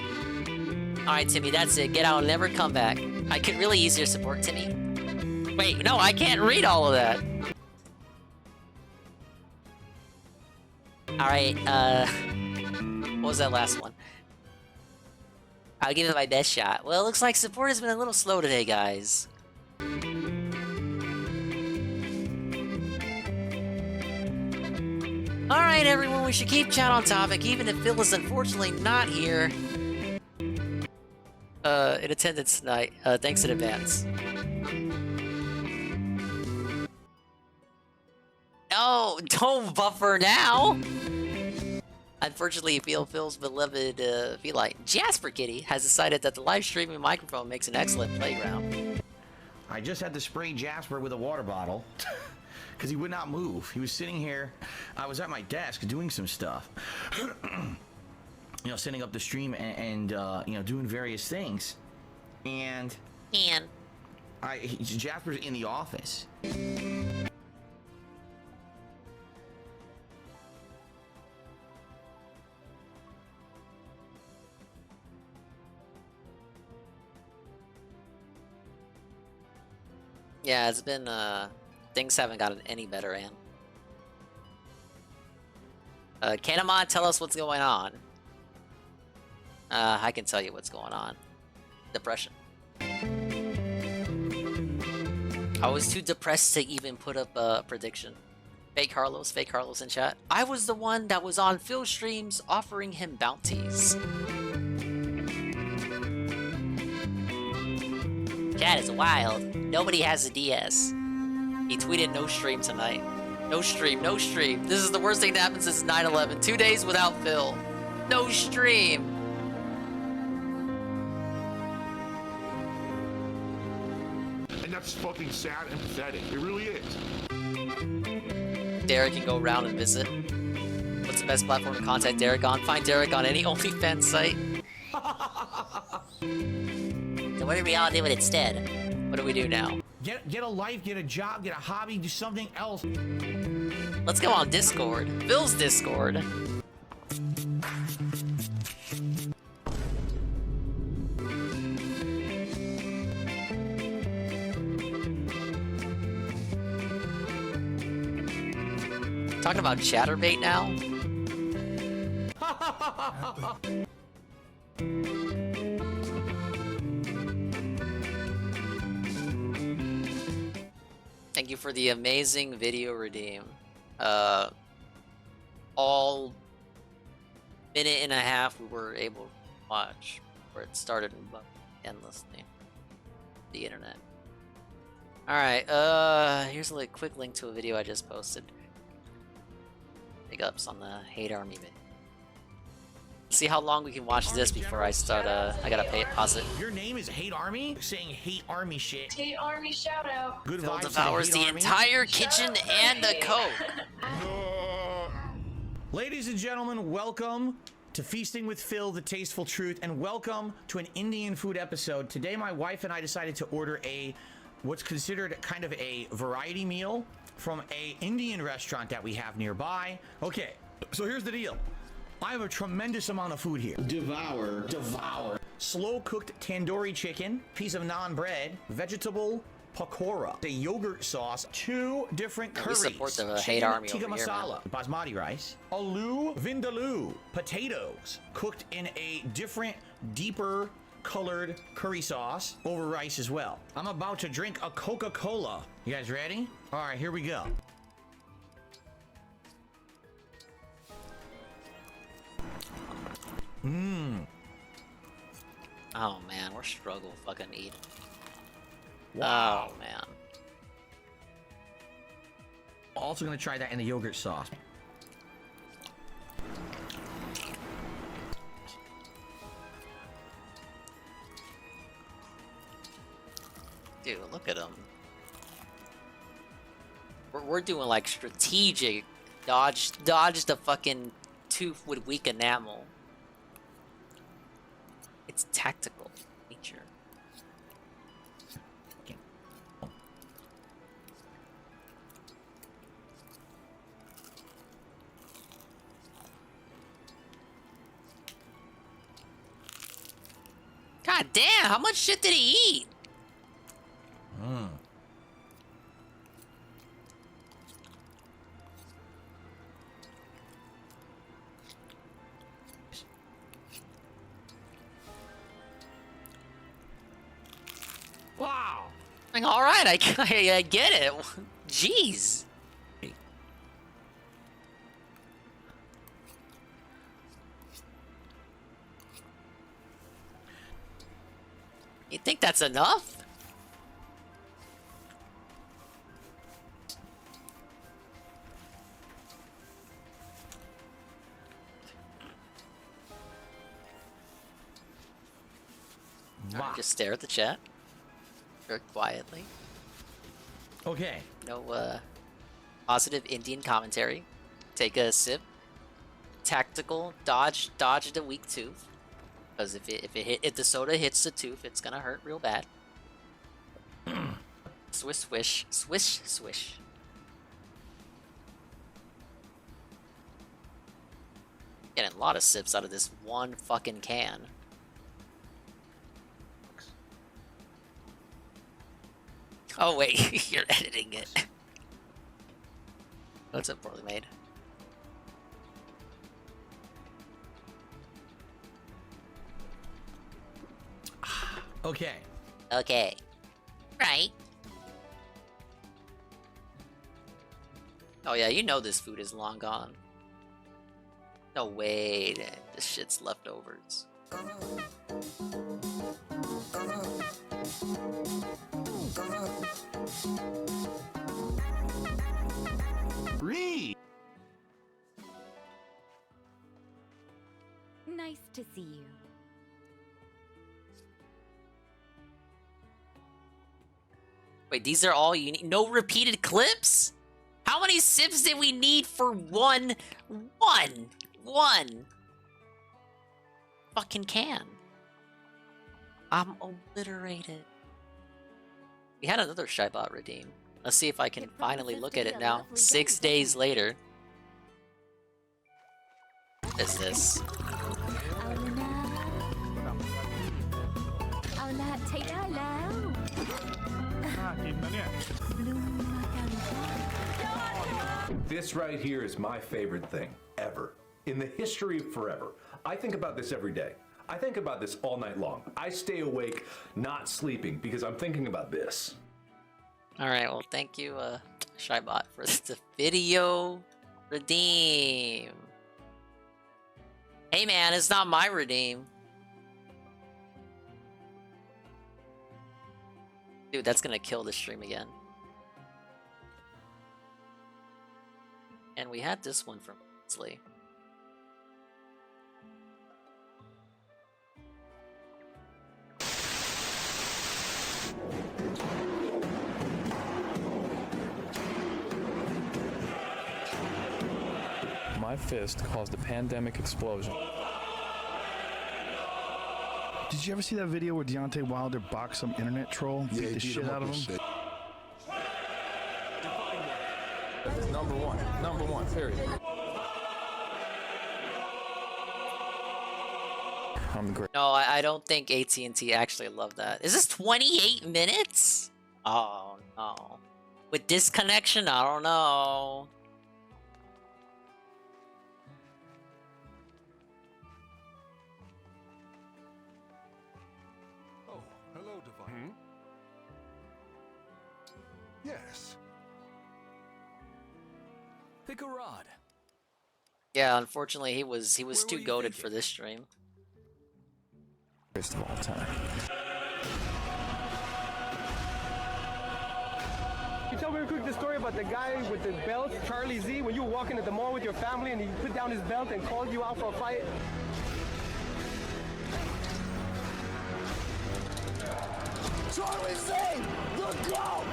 Alright, Timmy, that's it. Get out and never come back. I could really use your support, Timmy. Wait, no, I can't read all of that. Alright, what was that last one? I'll give it my best shot. Well, it looks like support has been a little slow today, guys. Alright, everyone, we should keep chat on topic, even if Phil is unfortunately not here. In attendance tonight. Thanks in advance. Oh, don't buffer now! Unfortunately, Phil's beloved feline, Jasper Kitty, has decided that the live streaming microphone makes an excellent playground. I just had to spray Jasper with a water bottle because he would not move. He was sitting here. I was at my desk doing some stuff. You know, setting up the stream and you know, doing various things. And Jasper's in the office. Yeah, it's been, things haven't gotten any better, Ann. Kanamon, tell us what's going on. I can tell you what's going on. Depression. I was too depressed to even put up a prediction. Fake Carlos in chat. I was the one that was on Phil streams offering him bounties. Chat is wild. Nobody has a DS. He tweeted no stream tonight. No stream, no stream. This is the worst thing that happened since 9/11. 2 days without Phil. No stream. And that's fucking sad and pathetic. It really is. Derek can go around and visit. What's the best platform to contact Derek on? Find Derek on any OnlyFans site. So what do we all do instead? What do we do now? Get a life, get a job, get a hobby, do something else. Let's go on Discord. Phil's Discord. Talking about Chatterbait now? Thank you for the amazing video redeem. All minute and a half we were able to watch where it started endlessly. The internet. Alright, here's a quick link to a video I just posted. Big ups on the Hate Army bit. See how long we can watch this before I start, I gotta pause it. Your name is Hate Army? Saying Hate Army shit. Hate Army shout out. Good Phil vibes devours to the the Hate Army. entire kitchen and the Coke. Ladies and gentlemen, welcome to Feasting with Phil, the Tasteful Truth, and welcome to an Indian food episode. Today my wife and I decided to order what's considered kind of a variety meal from a Indian restaurant that we have nearby. Okay, so here's the deal. I have a tremendous amount of food here. Devour. Slow cooked tandoori chicken, piece of naan bread, vegetable pakora, a yogurt sauce, 2 different curries. We support the Hate Army tikka over here, masala, basmati rice, aloo vindaloo, potatoes cooked in a different, deeper colored curry sauce over rice as well. I'm about to drink a Coca-Cola. You guys ready? All right, here we go. Mmm. Oh man, we're struggle fucking eating. Wow. Oh man. Also gonna try that in the yogurt sauce. Dude, look at them. We're doing like strategic dodge the fucking tooth with weak enamel. It's tactical nature. God damn, how much shit did he eat? Wow. Like, all right, I get it. Jeez. You think that's enough? Wow. Just stare at the chat. Very quietly. Okay. No positive Indian commentary. Take a sip. Tactical dodge the weak tooth. Because if the soda hits the tooth, it's gonna hurt real bad. Swish swish swish swish. Getting a lot of sips out of this one fucking can. Oh wait, you're editing it. That's so poorly made. Okay. Okay. Right. Oh yeah, you know this food is long gone. No way, this shit's leftovers. Read. Nice to see you. Wait, these are all you need? No repeated clips? How many sips did we need for one fucking can? I'm obliterated. We had another Shybot redeem. Let's see if I can finally look at it now. 6 days later. What is this? This right here is my favorite thing ever in the history of forever. I think about this every day. I think about this all night long. I stay awake, not sleeping, because I'm thinking about this. All right, well, thank you, Shybot, for the video redeem. Hey, man, it's not my redeem. Dude, that's gonna kill the stream again. And we had this one from Leslie. My fist caused a pandemic explosion. Did you ever see that video where Deontay Wilder boxed some internet troll? Yeah, beat the shit out of him? Number one, period. I'm the great. No, I don't think AT&T actually loved that. Is this 28 minutes? Oh, no. With disconnection, I don't know. Hello, Divine. Yes. Pick a rod. Yeah, unfortunately, he was too goated for this stream. First of all time. Can you tell me real quick the story about the guy with the belt, Charlie Z, when you were walking at the mall with your family and he put down his belt and called you out for a fight? Charlie Z, the GOAT!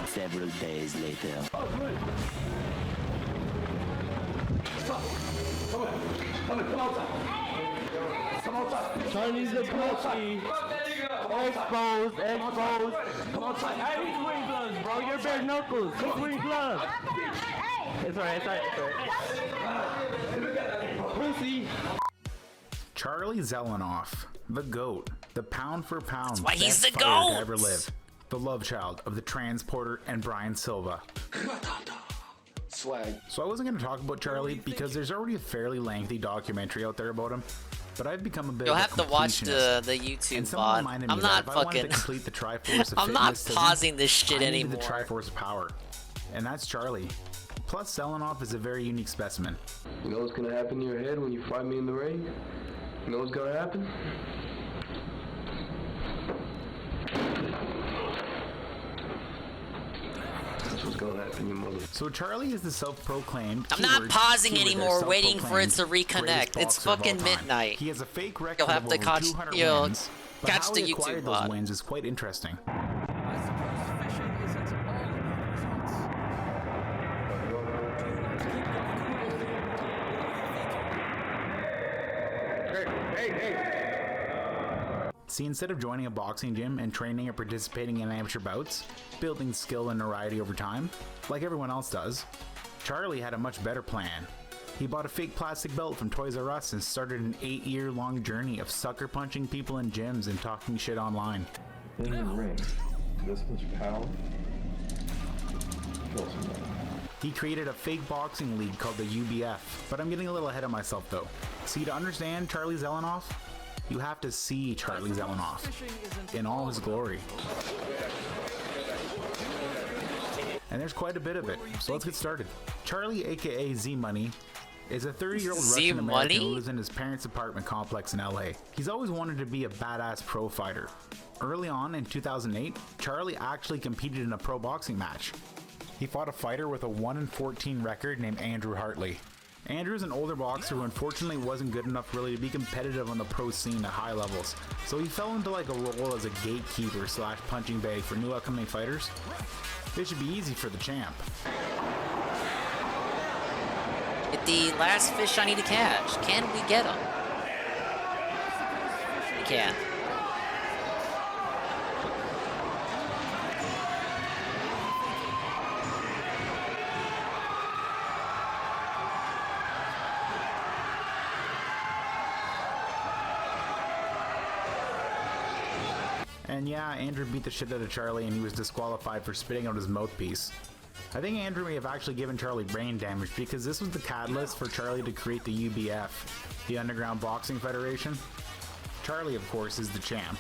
Several days later. Charlie's the pussy. Exposed. Come on, hey, he's wearing gloves, bro. You're bare knuckles. He's wearing gloves. It's alright. Pussy. Charlie Zelenoff, the GOAT, the pound for pound That's why he's best the fighter GOAT to ever live, the love child of the Transporter and Brian Silva. Swag. So I wasn't going to talk about Charlie because there's already a fairly lengthy documentary out there about him, but I've become a bit You'll of a have to watch completionist. the YouTube And someone VOD. reminded me I'm that not if I wanted to fucking. complete the Triforce of I'm not fitness, pausing this shit I needed anymore. the Triforce power, and that's Charlie. Plus, Zelenoff is a very unique specimen. You know what's gonna happen in your head when you fight me in the ring? You know what's gonna happen? That's what's gonna happen, you mother. So Charlie is the self-proclaimed. I'm not pausing keyword there, anymore, waiting for it to self-proclaimed reconnect. greatest It's boxer of all fucking time. midnight. He has a fake record You'll have of to over catch, 200 you'll wins, but catch how the he YouTube acquired those VOD. wins is quite interesting. See, instead of joining a boxing gym and training or participating in amateur bouts, building skill and notoriety over time, like everyone else does, Charlie had a much better plan. He bought a fake plastic belt from Toys R Us and started an 8-year-long journey of sucker punching people in gyms and talking shit online. This is ring. This much power. He created a fake boxing league called the UBF, but I'm getting a little ahead of myself though. See, to understand Charlie Zelenoff, you have to see Charlie Zelenoff in all his glory. And there's quite a bit of it, so let's get started. Charlie, aka Z-Money, is a 30-year-old Russian American who lives in his parents' apartment complex in LA. He's always wanted to be a badass pro fighter. Early on in 2008, Charlie actually competed in a pro boxing match. He fought a fighter with a 1-14 record named Andrew Hartley. Andrew's an older boxer who unfortunately wasn't good enough really to be competitive on the pro scene at high levels, so he fell into like a role as a gatekeeper / punching bag for new upcoming fighters. This should be easy for the champ. Get the last fish I need to catch. Can we get him? We can. And yeah, Andrew beat the shit out of Charlie and he was disqualified for spitting out his mouthpiece. I think Andrew may have actually given Charlie brain damage because this was the catalyst for Charlie to create the UBF, the Underground Boxing Federation. Charlie, of course, is the champ,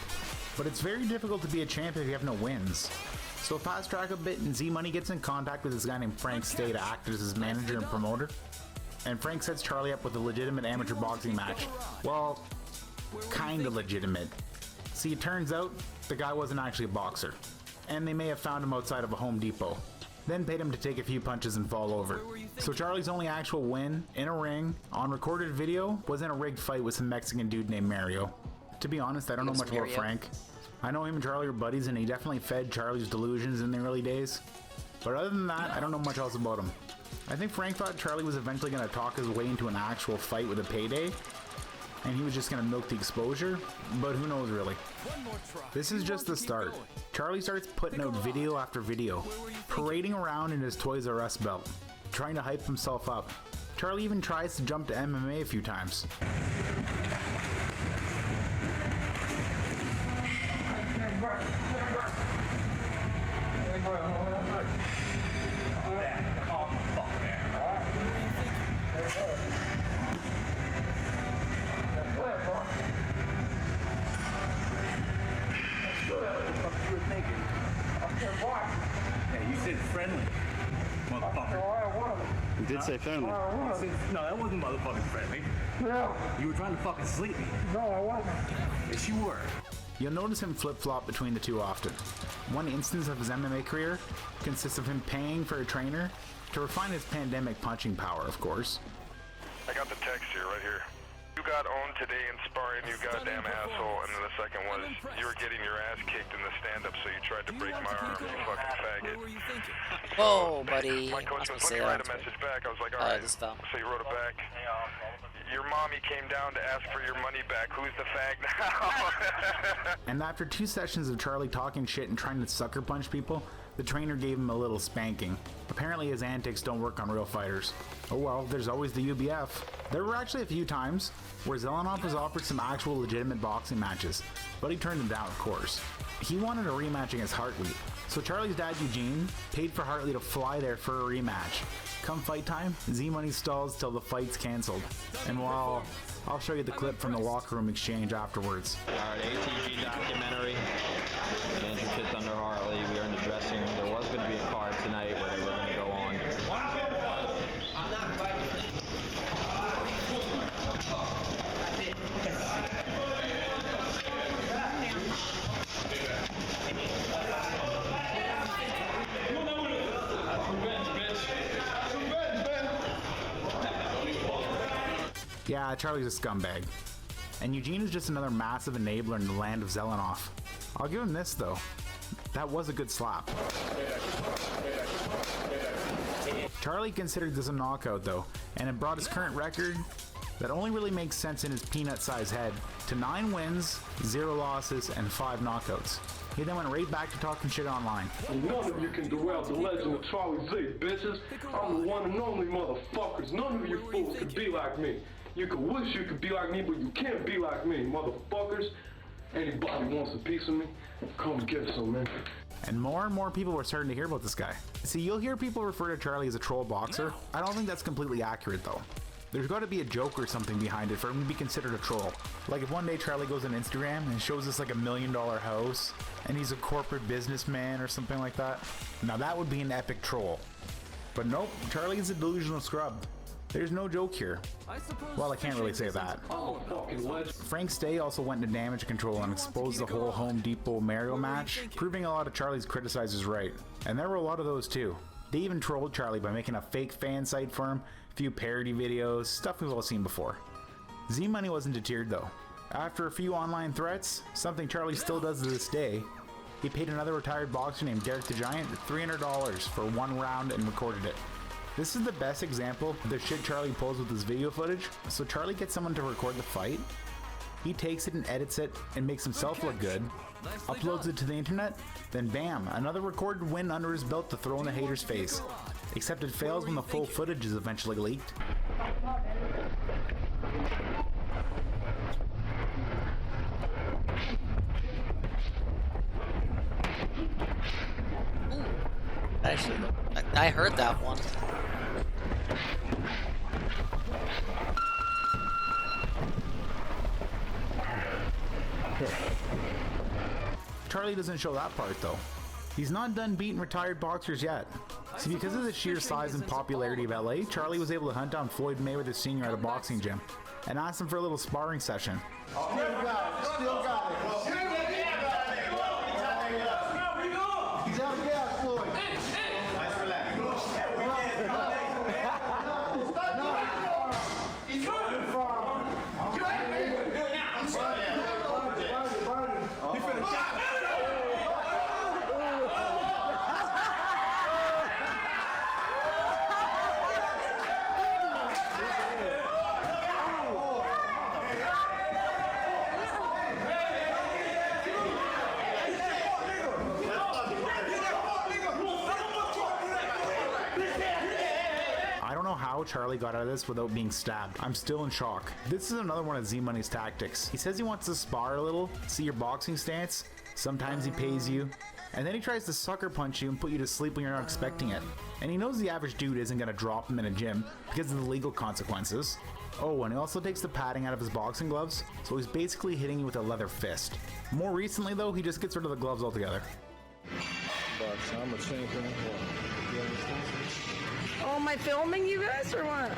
but it's very difficult to be a champ if you have no wins. So fast track a bit and Z-Money gets in contact with this guy named Frank Stay to act as his manager and promoter. And Frank sets Charlie up with a legitimate amateur boxing match. Well, kinda legitimate. See, it turns out the guy wasn't actually a boxer, and they may have found him outside of a Home Depot, then paid him to take a few punches and fall over. So Charlie's only actual win in a ring on recorded video was in a rigged fight with some Mexican dude named Mario. To be honest, I don't know much about Frank. I know him and Charlie are buddies and he definitely fed Charlie's delusions in the early days, but other than that, I don't know much else about him. I think Frank thought Charlie was eventually going to talk his way into an actual fight with a payday, and he was just going to milk the exposure, but who knows really. This is just the start. Charlie starts putting out video after video, parading around in his Toys R Us belt, trying to hype himself up. Charlie even tries to jump to MMA a few times. You did say friendly. No, that wasn't motherfucking friendly. No. You were trying to fucking sleep me. No, I wasn't. Yes, you were. You'll notice him flip-flop between the two often. One instance of his MMA career consists of him paying for a trainer to refine his pandemic punching power, of course. I got the text here, right here. You got owned today in sparring, you goddamn asshole. And then the second was, you were getting your ass kicked in the stand-up, so you tried to break my arm, you fucking faggot. Whoa, buddy. My coach was, let me write a message back. I was like, alright. So you wrote it back. Your mommy came down to ask for your money back. Who's the fag now? And after 2 sessions of Charlie talking shit and trying to sucker punch people, the trainer gave him a little spanking. Apparently his antics don't work on real fighters. Oh well, there's always the UBF. There were actually a few times where Zelenov was offered some actual legitimate boxing matches, but he turned them down, of course. He wanted a rematch against Hartley, so Charlie's dad Eugene paid for Hartley to fly there for a rematch. Come fight time, Z-Money stalls till the fight's cancelled. And while I'll show you the clip from the locker room exchange afterwards. Alright, ATG documentary. Andrew Kitt's under Hartley. We are in the dressing room. There was going to be a card tonight where they were going to go on. Yeah, Charlie's a scumbag. And Eugene is just another massive enabler in the land of Zelenov. I'll give him this though. That was a good slap. Charlie considered this a knockout though, and it brought his current record, that only really makes sense in his peanut-sized head, to 9 wins, 0 losses, and 5 knockouts. He then went right back to talking shit online. None of you can derail the legend of Charlie Z, bitches. I'm the one and only motherfuckers. None of you fools can be like me. You could wish you could be like me, but you can't be like me, motherfuckers. Anybody wants a piece of me, come get some, man. And more people were starting to hear about this guy. See, you'll hear people refer to Charlie as a troll boxer. I don't think that's completely accurate though. There's got to be a joke or something behind it for him to be considered a troll. Like if one day Charlie goes on Instagram and shows us like $1 million house and he's a corporate businessman or something like that. Now that would be an epic troll. But nope, Charlie's a delusional scrub. There's no joke here. Well, I can't really say that. Frank Stay also went into damage control and exposed the whole Home Depot Mario match, proving a lot of Charlie's criticizers right. And there were a lot of those too. They even trolled Charlie by making a fake fan site for him, a few parody videos, stuff we've all seen before. Z-Money wasn't deterred though. After a few online threats, something Charlie still does to this day, he paid another retired boxer named Derek the Giant $300 for 1 round and recorded it. This is the best example of the shit Charlie pulls with his video footage. So Charlie gets someone to record the fight, he takes it and edits it and makes himself look good, uploads it to the internet, then bam, another recorded win under his belt to throw in the hater's face. Except it fails when the full footage is eventually leaked. Actually, I heard that one. Charlie doesn't show that part though. He's not done beating retired boxers yet. See, because of the sheer size and popularity of LA, Charlie was able to hunt down Floyd Mayweather Sr. at a boxing gym and asked him for a little sparring session. Still got it. Still got it. Charlie got out of this without being stabbed. I'm still in shock. This is another one of Z-Money's tactics. He says he wants to spar a little, see your boxing stance, sometimes he pays you, and then he tries to sucker punch you and put you to sleep when you're not expecting it. And he knows the average dude isn't gonna drop him in a gym because of the legal consequences. Oh, and he also takes the padding out of his boxing gloves, so he's basically hitting you with a leather fist. More recently though, he just gets rid of the gloves altogether. But I'm a champion. Oh am I filming you guys or what?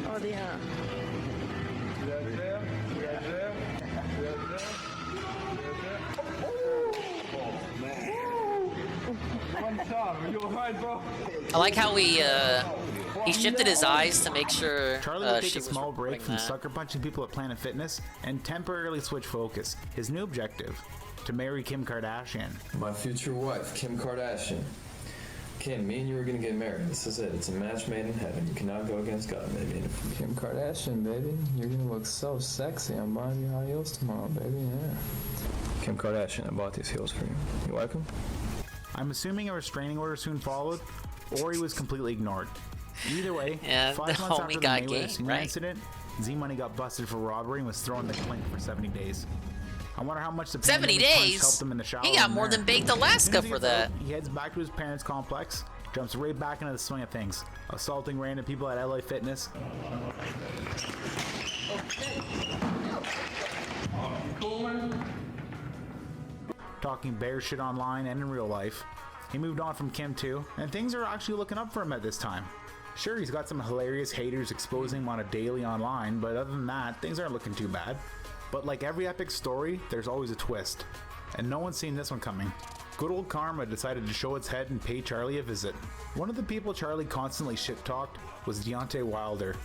Oh, yeah. I like how he shifted his eyes to make sure Charlie would take she a was small break recording from that. sucker punching people at Planet Fitness and temporarily switch focus. His new objective: to marry Kim Kardashian. My future wife, Kim Kardashian. Kim, me and you are gonna get married. This is it. It's a match made in heaven. You cannot go against God, baby. Kim Kardashian, baby. You're gonna look so sexy. I'm buying you high heels tomorrow, baby. Yeah. Kim Kardashian, I bought these heels for you. You like them? I'm assuming a restraining order soon followed, or he was completely ignored. Either way, Yeah, 5 the months homie after the got Mayweather game, Senior right? incident, Z-Money got busted for robbery and was thrown in the clink for 70 days. I wonder how much the 70 pandemic punch days? helped him in the shower. He got and more there. than baked As soon Alaska as he for gets that. out, he heads back to his parents' complex, jumps right back into the swing of things, assaulting random people at LA Fitness. Talking bear shit online and in real life. He moved on from Kim too, and things are actually looking up for him at this time. Sure, he's got some hilarious haters exposing him on a daily online, but other than that, things aren't looking too bad. But like every epic story, there's always a twist, and no one's seen this one coming. Good old karma decided to show its head and pay Charlie a visit. One of the people Charlie constantly shit-talked was Deontay Wilder. Hey,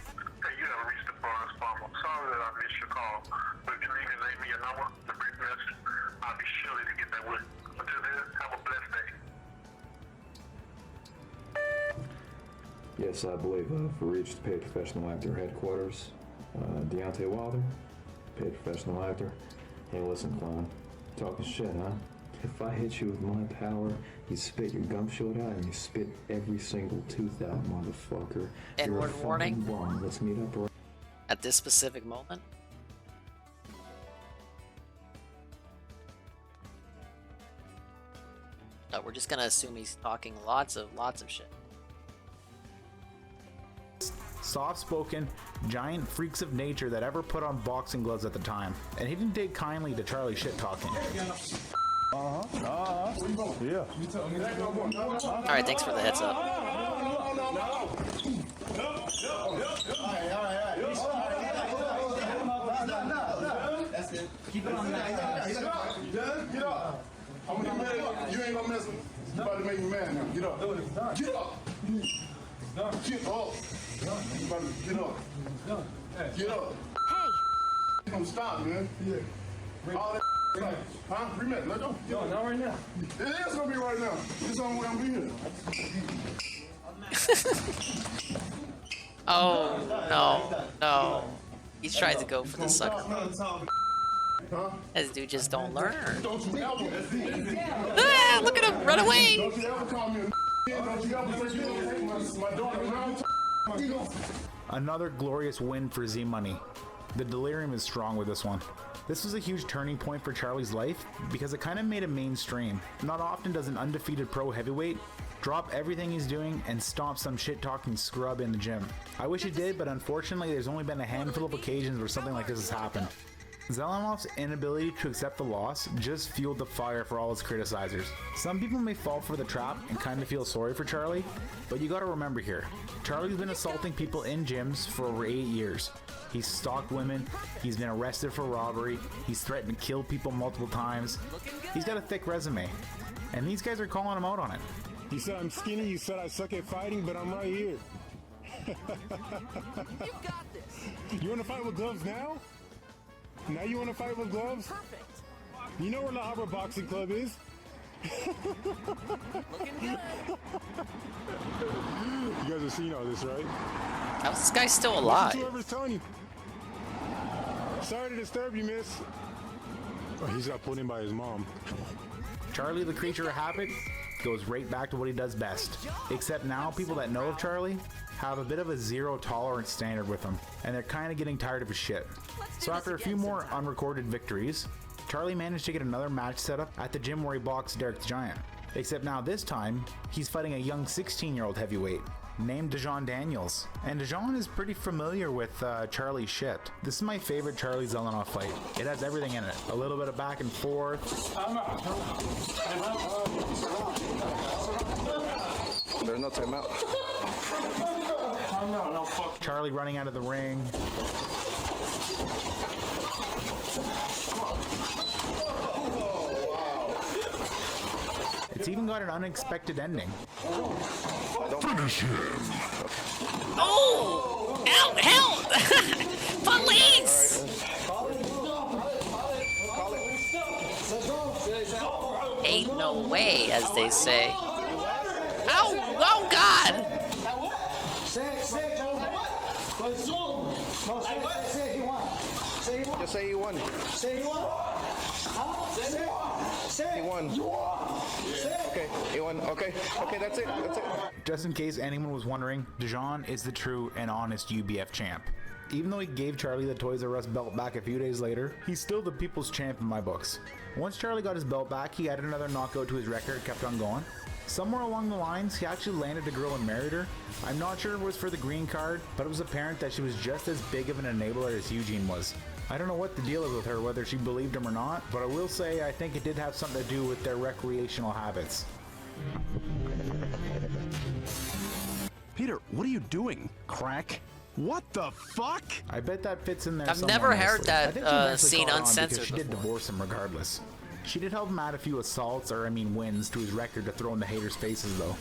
you have reached the bonus bomb. I'm sorry that I missed your call, but if you leave me a number, the brief message, I'll be sure to get that with you. Until then, have a blessed day. Yes, I believe I've reached Paid Professional Actor headquarters. Deontay Wilder, Paid Professional Actor. Hey, listen, clown. Talking shit, huh? If I hit you with my power, you spit your gum short out and you spit every single tooth out, motherfucker. You're a N-word fucking warning. bum. Let's meet up right At this specific moment. No, we're just gonna assume he's talking lots of shit. Soft-spoken, giant freaks of nature that ever put on boxing gloves at the time, and he didn't take kindly to Charlie shit-talking. Yeah. Alright, thanks for the heads up. That's it. Keep it on that. You done? Get up. I'm gonna get up. You ain't gonna mess with me. You about to make me mad now. Get up. Get up. Get up. You about to get up. Get up. Hey. Don't stop, man. Yeah. All that. Huh? Rematch. Let go. No, not right now. It is gonna be right now. It's on where I'm being. Oh, no. He tried to go for the sucker. This dude just don't learn. Ah, look at him, run away! Don't you ever call me a don't you ever say my daughter around. Another glorious win for Z-Money. The delirium is strong with this one. This was a huge turning point for Charlie's life because it kind of made him mainstream. Not often does an undefeated pro heavyweight drop everything he's doing and stomp some shit-talking scrub in the gym. I wish it did, but unfortunately there's only been a handful of occasions where something like this has happened. Zelenov's inability to accept the loss just fueled the fire for all his criticizers. Some people may fall for the trap and kind of feel sorry for Charlie, but you gotta remember here, Charlie's been assaulting people in gyms for over 8 years. He's stalked women, he's been arrested for robbery, he's threatened to kill people multiple times. He's got a thick resume, and these guys are calling him out on it. You said I'm skinny, you said I suck at fighting, but I'm right here. You got this. You wanna fight with gloves now? Now you want to fight with gloves? Perfect. You know where La Habra Boxing Club is? Looking good. You guys have seen all this, right? How's this guy still alive? Whoever's telling you. Sorry to disturb you, miss. Oh, he's got put in by his mom. Charlie the creature of habit goes right back to what he does best. Except now people that know of Charlie have a bit of a zero tolerance standard with him, and they're kind of getting tired of his shit. So after a few more unrecorded victories, Charlie managed to get another match set up at the gym where he boxed Derek the Giant. Except now this time, he's fighting a young 16-year-old heavyweight named Dejon Daniels. And Dejon is pretty familiar with Charlie's shit. This is my favorite Charlie Zelenov fight. It has everything in it. A little bit of back and forth. There's no timeout. Charlie running out of the ring. It's even got an unexpected ending. Finish him. Oh! Ow! Help! Police! Ain't no way, as they say. Ow! Oh God! Just say you won. Say you won. Say he won. Okay, he won. Okay, that's it. That's it. Just in case anyone was wondering, Dijon is the true and honest UBF champ. Even though he gave Charlie the Toys R Us belt back a few days later, he's still the people's champ in my books. Once Charlie got his belt back, he added another knockout to his record, kept on going. Somewhere along the lines, he actually landed a girl and married her. I'm not sure it was for the green card, but it was apparent that she was just as big of an enabler as Eugene was. I don't know what the deal is with her, whether she believed him or not, but I will say I think it did have something to do with their recreational habits. Peter, what are you doing? Crack? What the fuck? I bet that fits in there. I've never heard nicely. that scene uncensored She did divorce him regardless. She did help him add a few assaults, wins, to his record to throw in the haters' faces, though.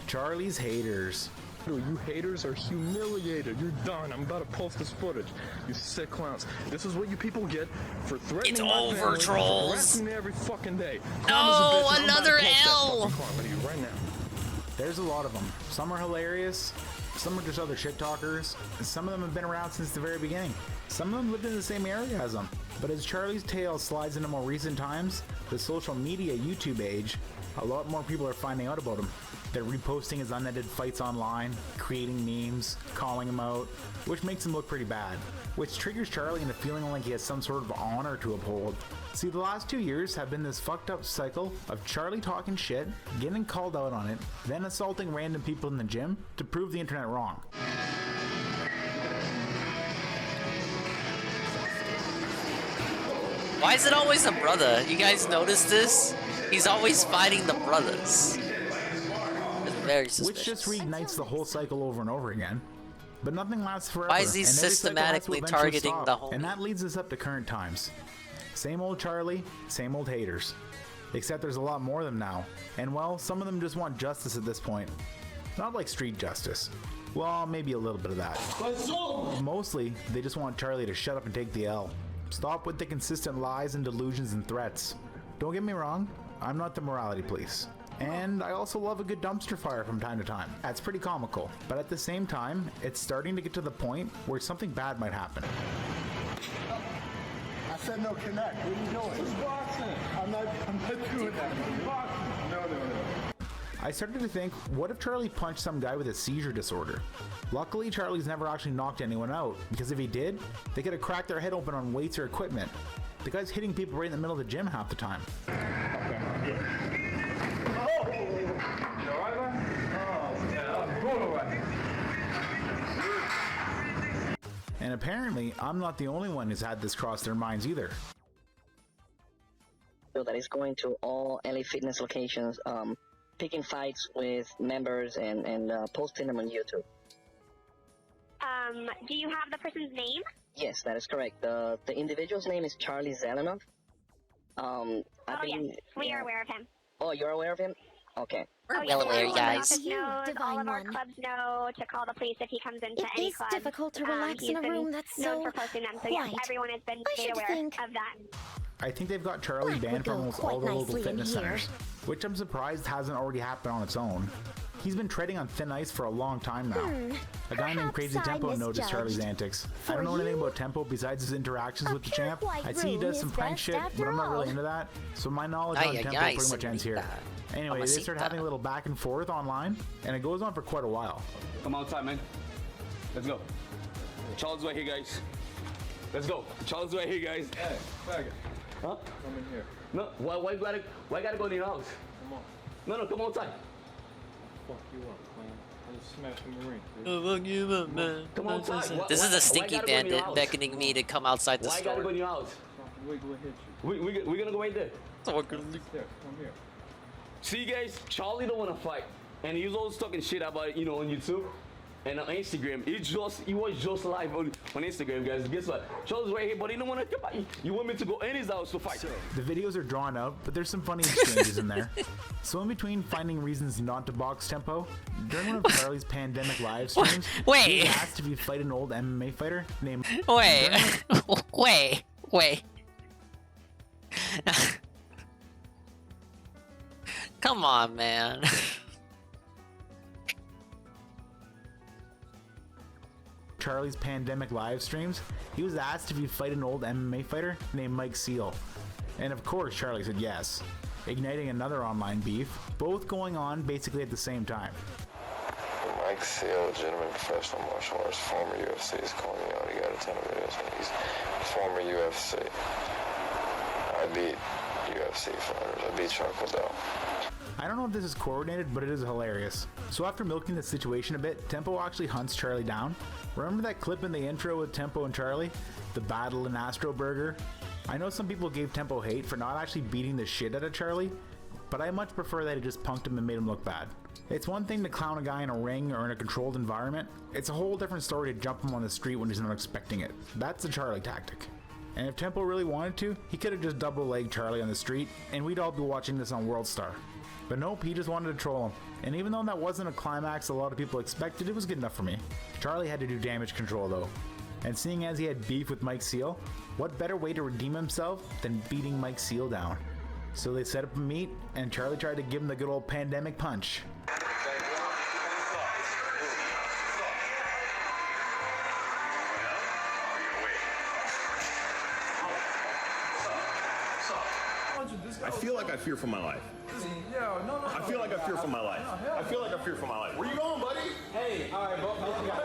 Charlie's haters. You haters are humiliated. You're done. I'm about to post this footage. You sick clowns. This is what you people get for threatening. It's my over, family, trolls. harassing me every fucking day. No, another L. Right now. There's a lot of them. Some are hilarious. Some are just other shit talkers. Some of them have been around since the very beginning. Some of them lived in the same area as them. But as Charlie's tale slides into more recent times, the social media YouTube age, a lot more people are finding out about him. They're reposting his unedited fights online, creating memes, calling him out, which makes him look pretty bad, which triggers Charlie into feeling like he has some sort of honor to uphold. See, the last 2 years have been this fucked up cycle of Charlie talking shit, getting called out on it, then assaulting random people in the gym to prove the internet wrong. Why is it always a brother? You guys notice this? He's always fighting the brothers. It's very suspicious. Which just reignites the whole cycle over and over again. But nothing lasts forever. Why is he systematically targeting the whole? And that leads us up to current times. Same old Charlie, same old haters. Except there's a lot more of them now. And well, some of them just want justice at this point. Not like street justice. Well, maybe a little bit of that. Mostly, they just want Charlie to shut up and take the L. Stop with the consistent lies and delusions and threats. Don't get me wrong, I'm not the morality police. And I also love a good dumpster fire from time to time. That's pretty comical. But at the same time, it's starting to get to the point where something bad might happen. I said no connect. What are you doing? It's boxing. I'm not doing that. It's boxing. No. I started to think, what if Charlie punched some guy with a seizure disorder? Luckily, Charlie's never actually knocked anyone out, because if he did, they could have cracked their head open on weights or equipment. The guy's hitting people right in the middle of the gym half the time. And apparently, I'm not the only one who's had this cross their minds either. That is going to all LA Fitness locations, picking fights with members and posting them on YouTube. Do you have the person's name? Yes, that is correct. The individual's name is Charlie Zelenoff. Yes, we are aware of him. Oh, you're aware of him? Okay. We're well aware, guys. All of our clubs know to call the police if he comes into any club. It is difficult to relax in a room that's so known for posting them, so yes, everyone has been made aware of that. I think they've got Charlie banned from almost all the local fitness centers, which I'm surprised hasn't already happened on its own. He's been treading on thin ice for a long time now. A guy named Crazy Tempo noticed Charlie's antics. I don't know anything about Tempo besides his interactions with the champ. I see he does some prank shit, but I'm not really into that. So my knowledge on Tempo pretty much ends here. Anyway, they start having a little back and forth online, and it goes on for quite a while. Come outside, man. Let's go. Charles right here, guys. Let's go. Charles right here, guys. Hey, faggot. Huh? Come in here. No, why gotta go in your house? Come on. No, come outside. Fuck you up, man. I just smashed the Marine. Fuck you up, man. Come outside. This is a stinky bandit beckoning me to come outside the store. Why gotta go in your house? We're gonna hit you. We're gonna go right there. There, come here. See, guys, Charlie don't wanna fight, and he's always talking shit about it, on YouTube. And on Instagram, he was just live on Instagram, guys. Guess what? Charles right here, but he don't want to come out. You want me to go in his house to fight? The videos are drawn out, but there's some funny exchanges in there. So in between finding reasons not to box Tempo, during one of Charlie's pandemic live streams, he was asked if he'd fight an old MMA fighter named... Wait. Come on, man. Charlie's pandemic live streams, he was asked if he'd fight an old MMA fighter named Mike Seal. And of course, Charlie said yes, igniting another online beef, both going on basically at the same time. Mike Seal, legitimate professional martial arts, former UFC, is calling me out. He got a ton of videos, and he's former UFC. I beat UFC fighters. I beat Chuck Liddell. I don't know if this is coordinated, but it is hilarious. So after milking the situation a bit, Tempo actually hunts Charlie down. Remember that clip in the intro with Tempo and Charlie? The battle in Astro Burger? I know some people gave Tempo hate for not actually beating the shit out of Charlie, but I much prefer that he just punked him and made him look bad. It's one thing to clown a guy in a ring or in a controlled environment. It's a whole different story to jump him on the street when he's not expecting it. That's the Charlie tactic. And if Tempo really wanted to, he could have just double-legged Charlie on the street, and we'd all be watching this on World Star. But nope, he just wanted to troll him. And even though that wasn't a climax a lot of people expected, it was good enough for me. Charlie had to do damage control though. And seeing as he had beef with Mike Seal, what better way to redeem himself than beating Mike Seal down? So they set up a meet, and Charlie tried to give him the good old pandemic punch. I feel like I fear for my life. I feel like I fear for my life. I feel like I fear for my life. Where you going, buddy? Hey, alright,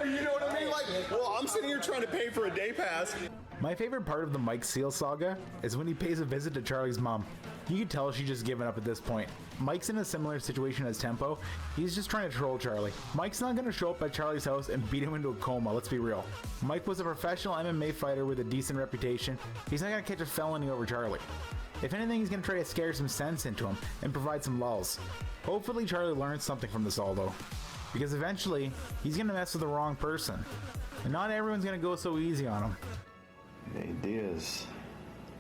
You know what I mean? Like, well, I'm sitting here trying to pay for a day pass. My favorite part of the Mike Seal saga is when he pays a visit to Charlie's mom. You can tell she's just given up at this point. Mike's in a similar situation as Tempo. He's just trying to troll Charlie. Mike's not going to show up at Charlie's house and beat him into a coma, let's be real. Mike was a professional MMA fighter with a decent reputation. He's not going to catch a felony over Charlie. If anything, he's going to try to scare some sense into him and provide some lulls. Hopefully Charlie learns something from this all though, because eventually he's going to mess with the wrong person. And not everyone's going to go so easy on him. Hey Diaz,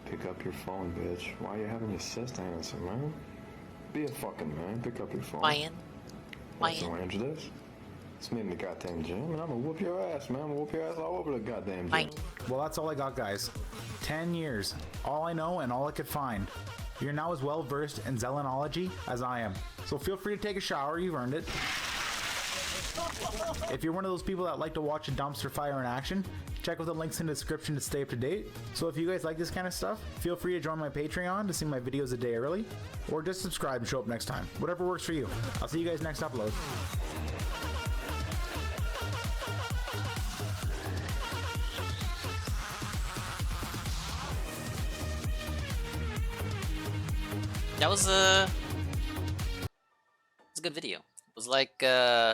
pick up your phone, bitch. Why are you having your sister answer, man? Be a fucking man, pick up your phone. What's the range of this? It's me in the goddamn gym, and I'm gonna whoop your ass, man. I'm gonna whoop your ass all over the goddamn gym. Well, that's all I got, guys. 10 years. All I know and all I could find. You're now as well versed in Zelenology as I am. So feel free to take a shower, you've earned it. If you're one of those people that like to watch a dumpster fire in action, check out the links in the description to stay up to date. So if you guys like this kind of stuff, feel free to join my Patreon to see my videos a day early, or just subscribe and show up next time. Whatever works for you. I'll see you guys next upload. That was it's a good video. It was like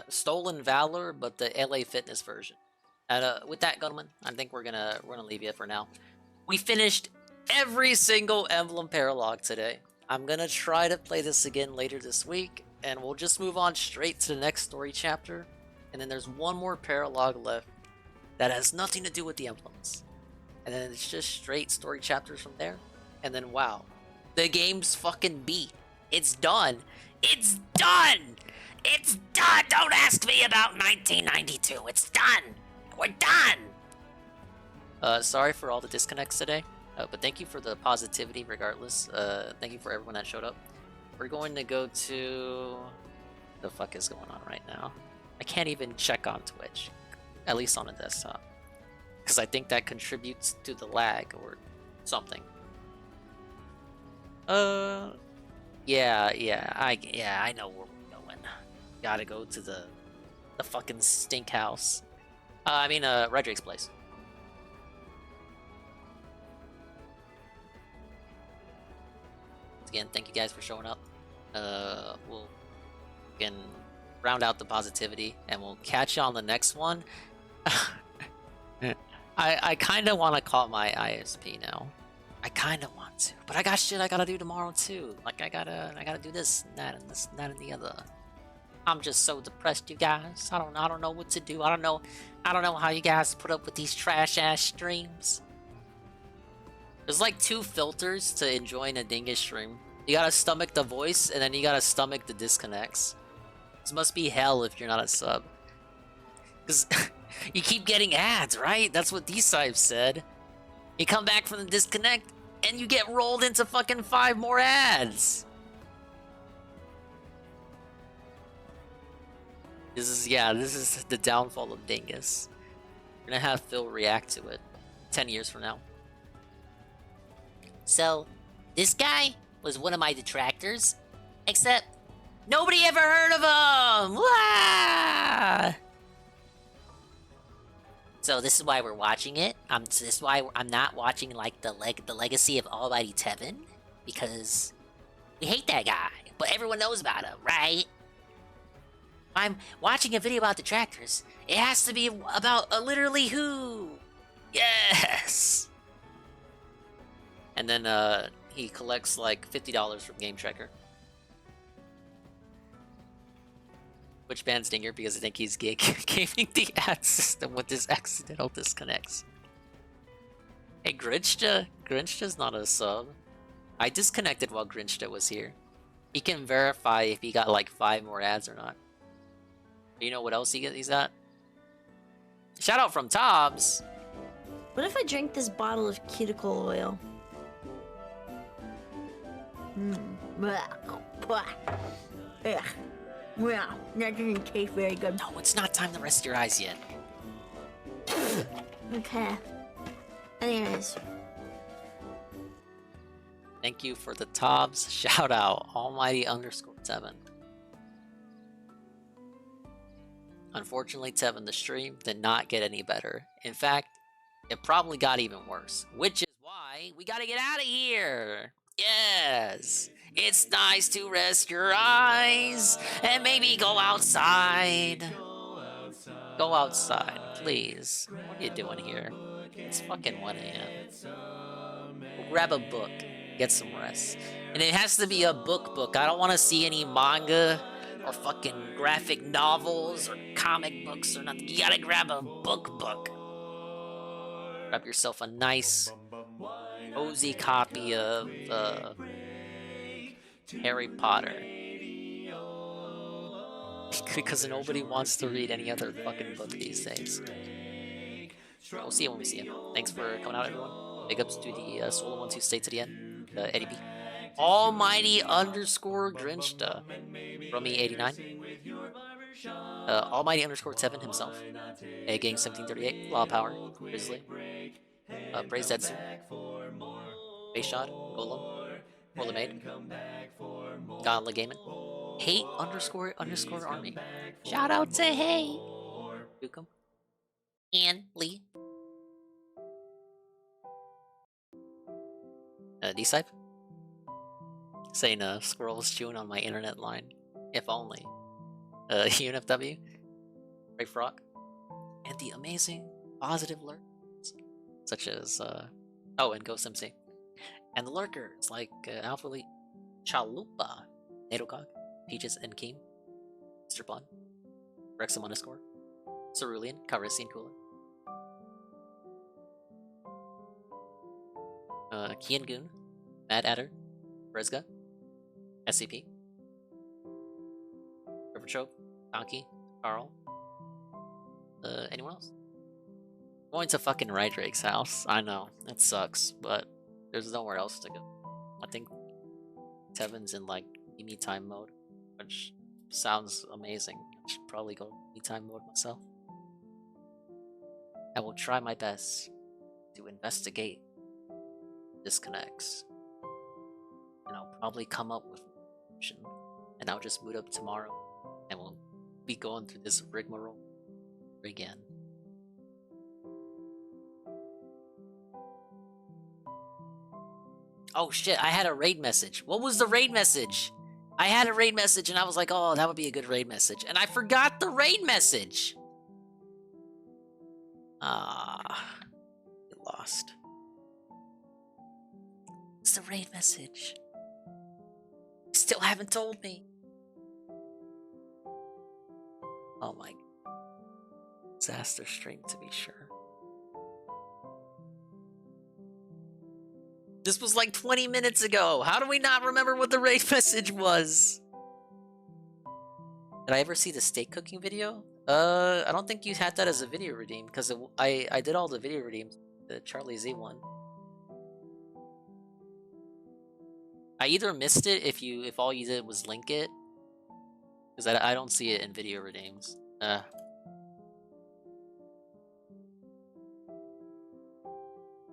Stolen Valor, but the LA Fitness version. And with that, gentlemen, I think we're gonna leave you for now. We finished every single Emblem Paralogue today. I'm gonna try to play this again later this week, and we'll just move on straight to the next story chapter. And then there's one more Paralogue left that has nothing to do with the emblems. And then it's just straight story chapters from there. And then wow. The game's fucking beat. It's done. It's done! It's done! Don't ask me about 1992. It's done! We're done! Sorry for all the disconnects today. But thank you for the positivity regardless. Thank you for everyone that showed up. We're going to go to... the fuck is going on right now? I can't even check on Twitch. At least on a desktop. Because I think that contributes to the lag or something. Yeah, I know where we're going. Gotta go to the fucking stink house. Red Drake's place. Once again, thank you guys for showing up. We'll again round out the positivity, and we'll catch you on the next one. I kind of want to call my ISP now. I kind of want to, but I got shit I gotta do tomorrow too. Like I gotta do this and that and this and that and the other. I'm just so depressed, you guys. I don't know what to do. I don't know how you guys put up with these trash ass streams. There's like 2 filters to enjoying a dingus stream. You gotta stomach the voice, and then you gotta stomach the disconnects. This must be hell if you're not a sub. Because you keep getting ads, right? That's what D-Sive said. You come back from the disconnect, and you get rolled into fucking 5 more ads. This is the downfall of dingus. We're gonna have Phil react to it 10 years from now. So, this guy was one of my detractors, except nobody ever heard of him! Wah! So this is why we're watching it. This is why I'm not watching like the legacy of Almighty Tevin, because we hate that guy, but everyone knows about him, right? I'm watching a video about detractors. It has to be about literally who? Yes! And then he collects like $50 from Game Tracker. Which bans Dinger because I think he's gaming the ad system with his accidental disconnects. Hey, Grinchta's not a sub. I disconnected while Grinchta was here. He can verify if he got like 5 more ads or not. Do you know what else he's got? Shout out from Tobbs! What if I drink this bottle of cuticle oil? Wow, that doesn't taste very good. No, it's not time to rest your eyes yet. Okay. Anyways. Thank you for the Tobbs. Shout out, Almighty_Tevin. Unfortunately, Tevin, the stream did not get any better. In fact, it probably got even worse. Which is why we gotta get out of here! Yes! It's nice to rest your eyes and maybe go outside. Go outside, please. What are you doing here? It's fucking 1 a.m. Grab a book. Get some rest. And it has to be a book. I don't want to see any manga or fucking graphic novels or comic books or nothing. You gotta grab a book. Grab yourself a nice, cozy copy of Harry Potter. Because nobody wants to read any other fucking book these days. We'll see you when we see you. Thanks for coming out, everyone. Big ups to the solo ones who stayed to the end. Eddie B. Almighty_Grinchta. Romy89. Almighty_Tevin himself. Gang 1738. Law Power. Grizzly. Braze Zetsu. Bayshot. Golem. Maid. Godla Gaiman. Hate__army. Shout out to Hey. Dukum. Ian Lee. D-Sipe. Saying squirrel was chewing on my internet line. If only. UNFW. Ray Frog. And the amazing positive lurkers. Such as and Ghost MC. And the lurkers like Alpha Elite, Chalupa, Nadogog, Peaches and Keem, Mr. Bun, Rexum_, Cerulean, Carisian Cooler, Kian Goon, Mad Adder, Rezga, SCP, Rivertrope, Donkey, Carl, anyone else? Going to fucking Rydrake's house. I know, that sucks, but there's nowhere else to go. I think Tevin's in like me time mode, which sounds amazing. I should probably go me time mode myself. I will try my best to investigate disconnects, and I'll probably come up with a solution, and I'll just boot up tomorrow, and we'll be going through this rigmarole again. Oh shit, I had a raid message. What was the raid message? I had a raid message and I was like, oh, that would be a good raid message. And I forgot the raid message. Get lost. What's the raid message? You still haven't told me. Oh my. Disaster stream to be sure. This was like 20 minutes ago. How do we not remember what the raid message was? Did I ever see the steak cooking video? I don't think you had that as a video redeem because I did all the video redeems. The Charlie Z one. I either missed it if all you did was link it, because I don't see it in video redeems.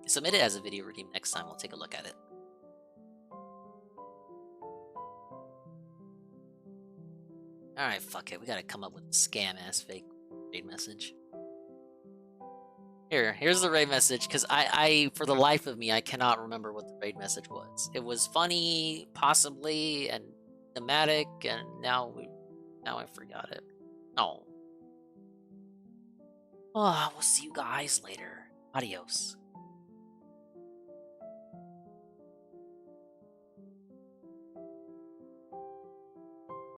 Submit it as a video redeem next time. We'll take a look at it. Alright, fuck it. We gotta come up with a scam-ass fake raid message. Here's the raid message, because I, for the life of me, I cannot remember what the raid message was. It was funny, possibly, and thematic, and now I forgot it. Oh. Oh, we'll see you guys later. Adios.